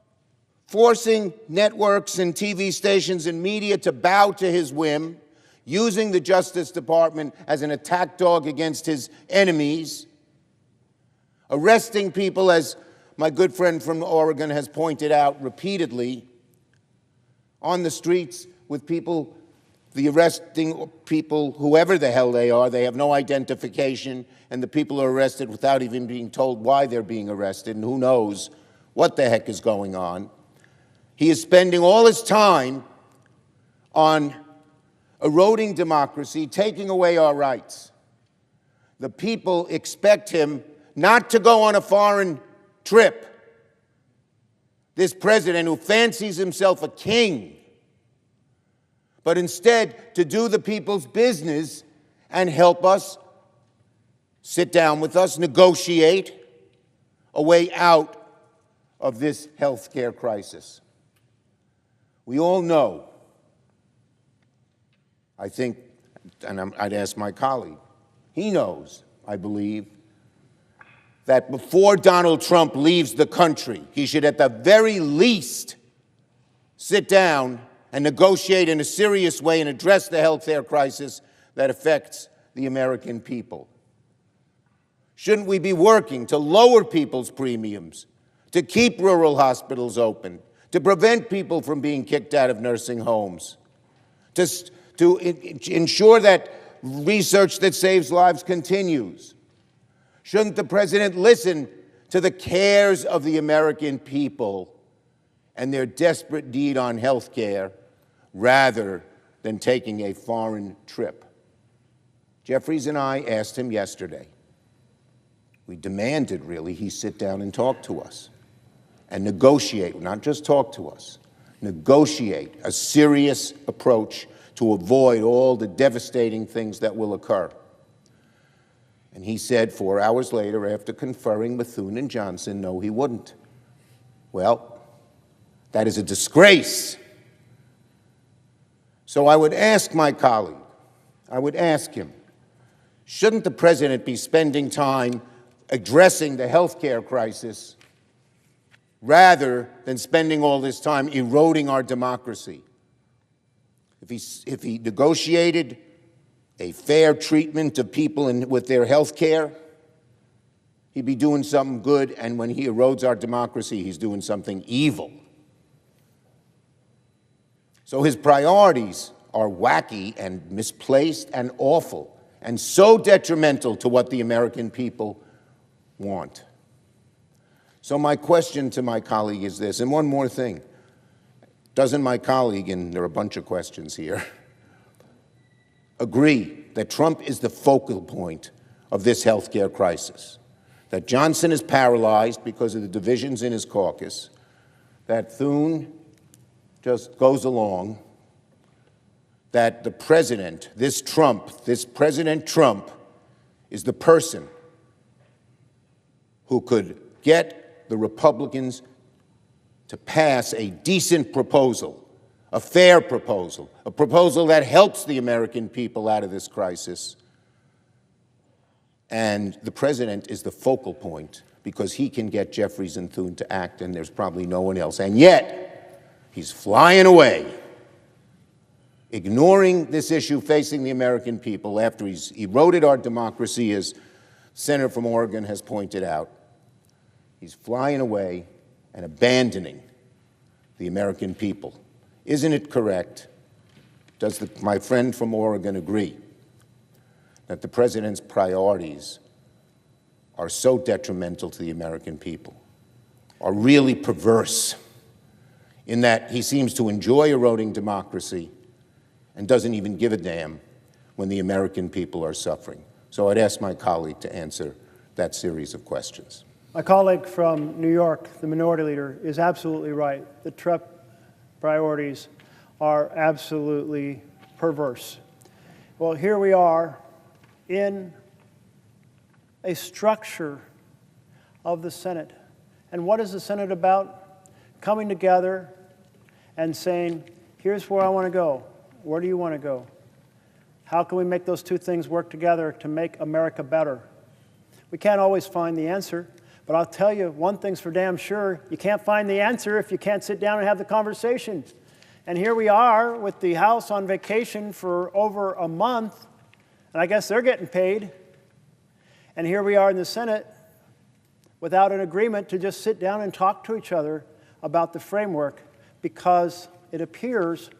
forcing networks and TV stations and media to bow to his whim, using the Justice Department as an attack dog against his enemies, arresting people, as my good friend from Oregon has pointed out repeatedly, on the streets with people, the arresting people, whoever the hell they are, they have no identification, and the people are arrested without even being told why they're being arrested, and who knows what the heck is going on. He is spending all his time on eroding democracy, taking away our rights. The people expect him not to go on a foreign trip. This president who fancies himself a king, but instead to do the people's business and help us, sit down with us, negotiate a way out of this health care crisis. We all know, I think, and I'd ask my colleague, he knows, I believe, that before Donald Trump leaves the country, he should at the very least sit down and negotiate in a serious way and address the health care crisis that affects the American people? Shouldn't we be working to lower people's premiums, to keep rural hospitals open, to prevent people from being kicked out of nursing homes, to ensure that research that saves lives continues? Shouldn't the president listen to the cares of the American people and their desperate need on health care rather than taking a foreign trip? Jeffries and I asked him yesterday. We demanded, really, he sit down and talk to us and negotiate, not just talk to us, negotiate a serious approach to avoid all the devastating things that will occur. And he said 4 hours later, after conferring with Thune and Johnson, no, he wouldn't. Well, that is a disgrace. So I would ask my colleague, I would ask him, shouldn't the president be spending time addressing the health care crisis rather than spending all this time eroding our democracy? If he negotiated a fair treatment of people with their health care, he'd be doing something good, and when he erodes our democracy, he's doing something evil. So his priorities are wacky and misplaced and awful and so detrimental to what the American people want. So my question to my colleague is this, and one more thing. Doesn't my colleague, and there are a bunch of questions here, agree that Trump is the focal point of this health care crisis? That Johnson is paralyzed because of the divisions in his caucus, that Thune just goes along, that the president, this President Trump, is the person who could get the Republicans to pass a decent proposal, a fair proposal, a proposal that helps the American people out of this crisis. And the president is the focal point because he can get Jeffries and Thune to act, and there's probably no one else. And yet, he's flying away, ignoring this issue facing the American people after he's eroded our democracy, as the Senator from Oregon has pointed out. He's flying away and abandoning the American people. Isn't it correct? Does my friend from Oregon agree that the president's priorities are so detrimental to the American people, are really perverse, in that he seems to enjoy eroding democracy and doesn't even give a damn when the American people are suffering? So I'd ask my colleague to answer that series of questions. My colleague from New York, the minority leader, is absolutely right. The Trump priorities are absolutely perverse. Well, here we are in a structure of the Senate. And what is the Senate about? Coming together and saying, here's where I want to go. Where do you want to go? How can we make those two things work together to make America better? We can't always find the answer. But I'll tell you, one thing's for damn sure, you can't find the answer if you can't sit down and have the conversation. And here we are with the House on vacation for over a month, and I guess they're getting paid. And here we are in the Senate without an agreement to just sit down and talk to each other about the framework, because it appears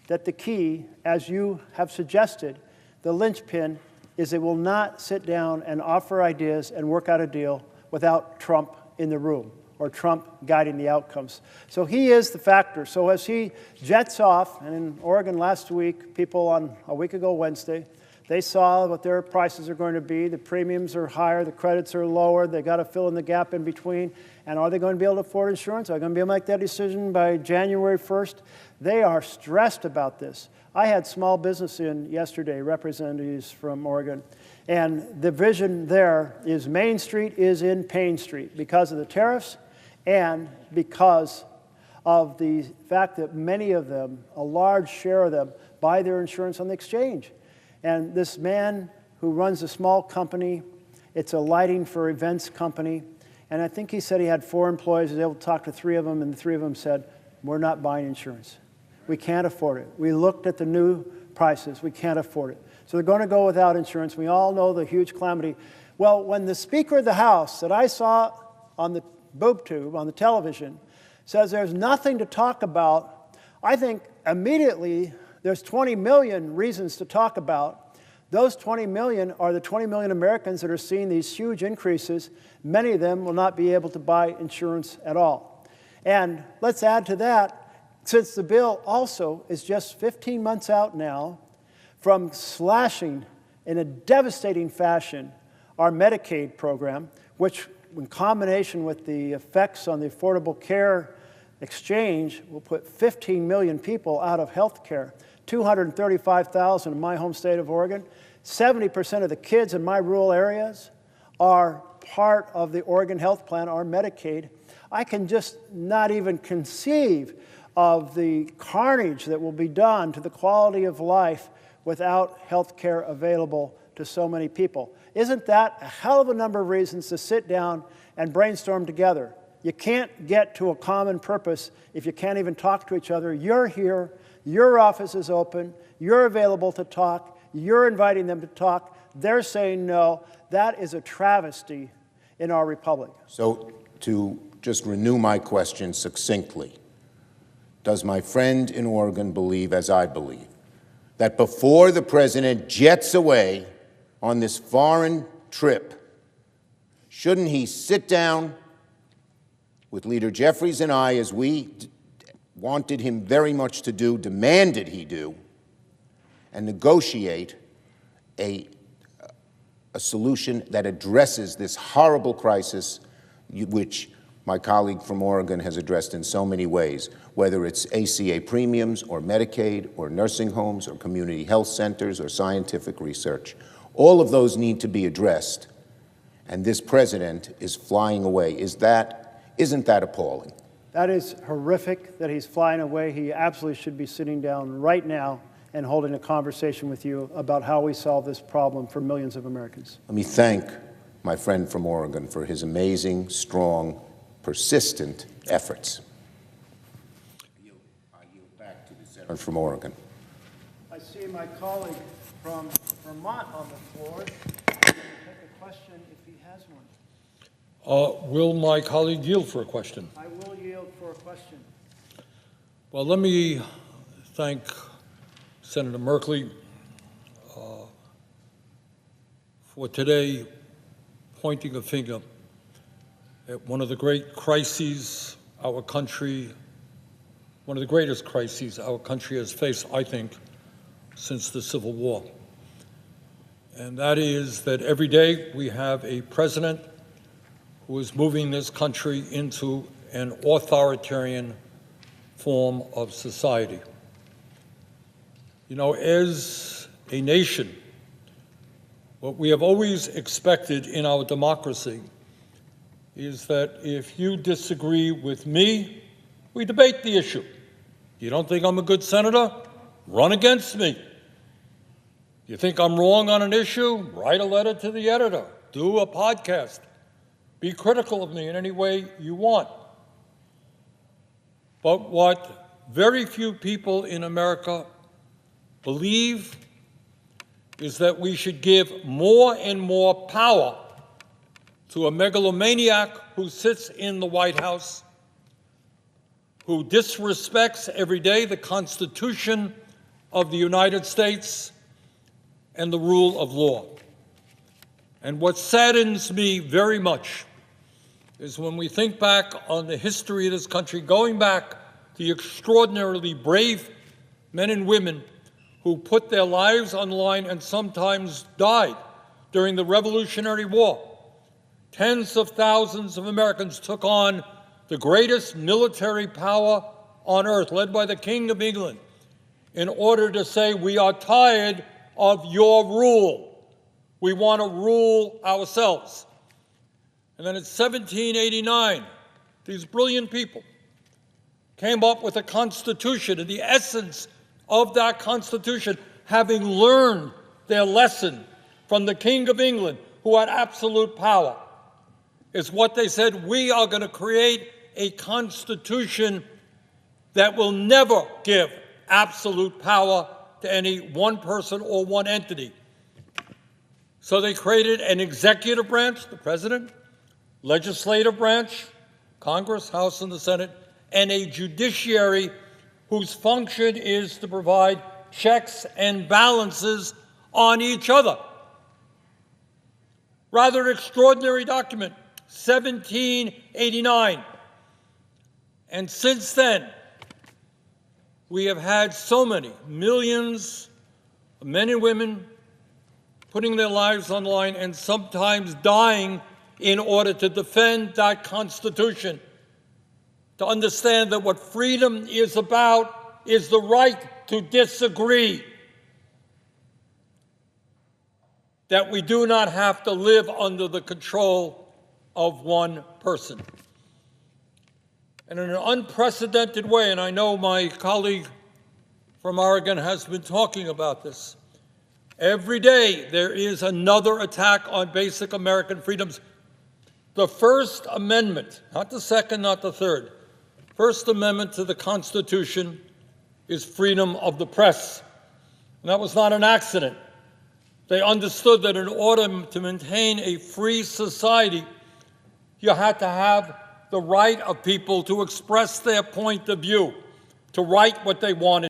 that the key, as you have suggested, the linchpin, is it will not sit down and offer ideas and work out a deal without Trump in the room, or Trump guiding the outcomes. So he is the factor. So as he jets off, and in Oregon last week, people on a week ago Wednesday, they saw what their prices are going to be. The premiums are higher, the credits are lower, they got to fill in the gap in between. And are they going to be able to afford insurance? Are they going to be able to make that decision by January 1st? They are stressed about this. I had small business in yesterday, representatives from Oregon. And the vision there is Main Street is in Pain Street because of the tariffs and because of the fact that many of them, a large share of them, buy their insurance on the exchange. And this man who runs a small company, it's a lighting for events company, and I think he said he had 4 employees. He was able to talk to 3 of them, and the 3 of them said, we're not buying insurance. We can't afford it. We looked at the new prices. We can't afford it. So they're going to go without insurance. We all know the huge calamity. Well, when the Speaker of the House that I saw on the boob tube, on the television, says there's nothing to talk about, I think immediately there's 20 million reasons to talk about. Those 20 million are the 20 million Americans that are seeing these huge increases. Many of them will not be able to buy insurance at all. And let's add to that, since the bill also is just 15 months out now from slashing in a devastating fashion our Medicaid program, which in combination with the effects on the Affordable Care Exchange will put 15 million people out of health care, 235,000 in my home state of Oregon. 70% of the kids in my rural areas are part of the Oregon Health Plan or Medicaid. I can just not even conceive of the carnage that will be done to the quality of life without health care available to so many people. Isn't that a hell of a number of reasons to sit down and brainstorm together? You can't get to a common purpose if you can't even talk to each other. You're here, your office is open, you're available to talk, you're inviting them to talk, they're saying no. That is a travesty in our republic. So to just renew my question succinctly, does my friend in Oregon believe, as I believe, that before the president jets away on this foreign trip, shouldn't he sit down with Leader Jeffries and I, as we wanted him very much to do, demanded he do, and negotiate a solution that addresses this horrible crisis, which my colleague from Oregon has addressed in so many ways, whether it's ACA premiums or Medicaid or nursing homes or community health centers or scientific research. All of those need to be addressed, and this president is flying away. Isn't that appalling? That is horrific that he's flying away. He absolutely should be sitting down right now and holding a conversation with you about how we solve this problem for millions of Americans. Let me thank my friend from Oregon for his amazing, strong, persistent efforts. I yield back to the senator from Oregon. I see my colleague from Vermont on the floor. Take a question if he has one. Will my colleague yield for a question? I will yield for a question. Well, let me thank Senator Merkley for today pointing a finger at one of the great crises our country, one of the greatest crises our country has faced, I think, since the Civil War. And that is that every day we have a president who is moving this country into an authoritarian form of society. You know, as a nation, what we have always expected in our democracy is that if you disagree with me, we debate the issue. You don't think I'm a good senator? Run against me. You think I'm wrong on an issue? Write a letter to the editor. Do a podcast. Be critical of me in any way you want. But what very few people in America believe is that we should give more and more power to a megalomaniac who sits in the White House, who disrespects every day the Constitution of the United States and the rule of law. And what saddens me very much is when we think back on the history of this country, going back to the extraordinarily brave men and women who put their lives on the line and sometimes died during the Revolutionary War. Tens of thousands of Americans took on the greatest military power on earth, led by the King of England, in order to say, we are tired of your rule. We want to rule ourselves. And then in 1789, these brilliant people came up with a Constitution, and the essence of that Constitution, having learned their lesson from the King of England, who had absolute power, is what they said: we are going to create a Constitution that will never give absolute power to any one person or one entity. So they created an executive branch, the president, legislative branch, Congress, House, and the Senate, and a judiciary whose function is to provide checks and balances on each other. Rather extraordinary document, 1789. And since then, we have had so many, millions of men and women putting their lives on the line and sometimes dying in order to defend that Constitution, to understand that what freedom is about is the right to disagree, that we do not have to live under the control of one person. And in an unprecedented way, and I know my colleague from Oregon has been talking about this, every day there is another attack on basic American freedoms. The First Amendment, not the second, not the third, First Amendment to the Constitution is freedom of the press. And that was not an accident. They understood that in order to maintain a free society, you had to have the right of people to express their point of view, to write what they wanted.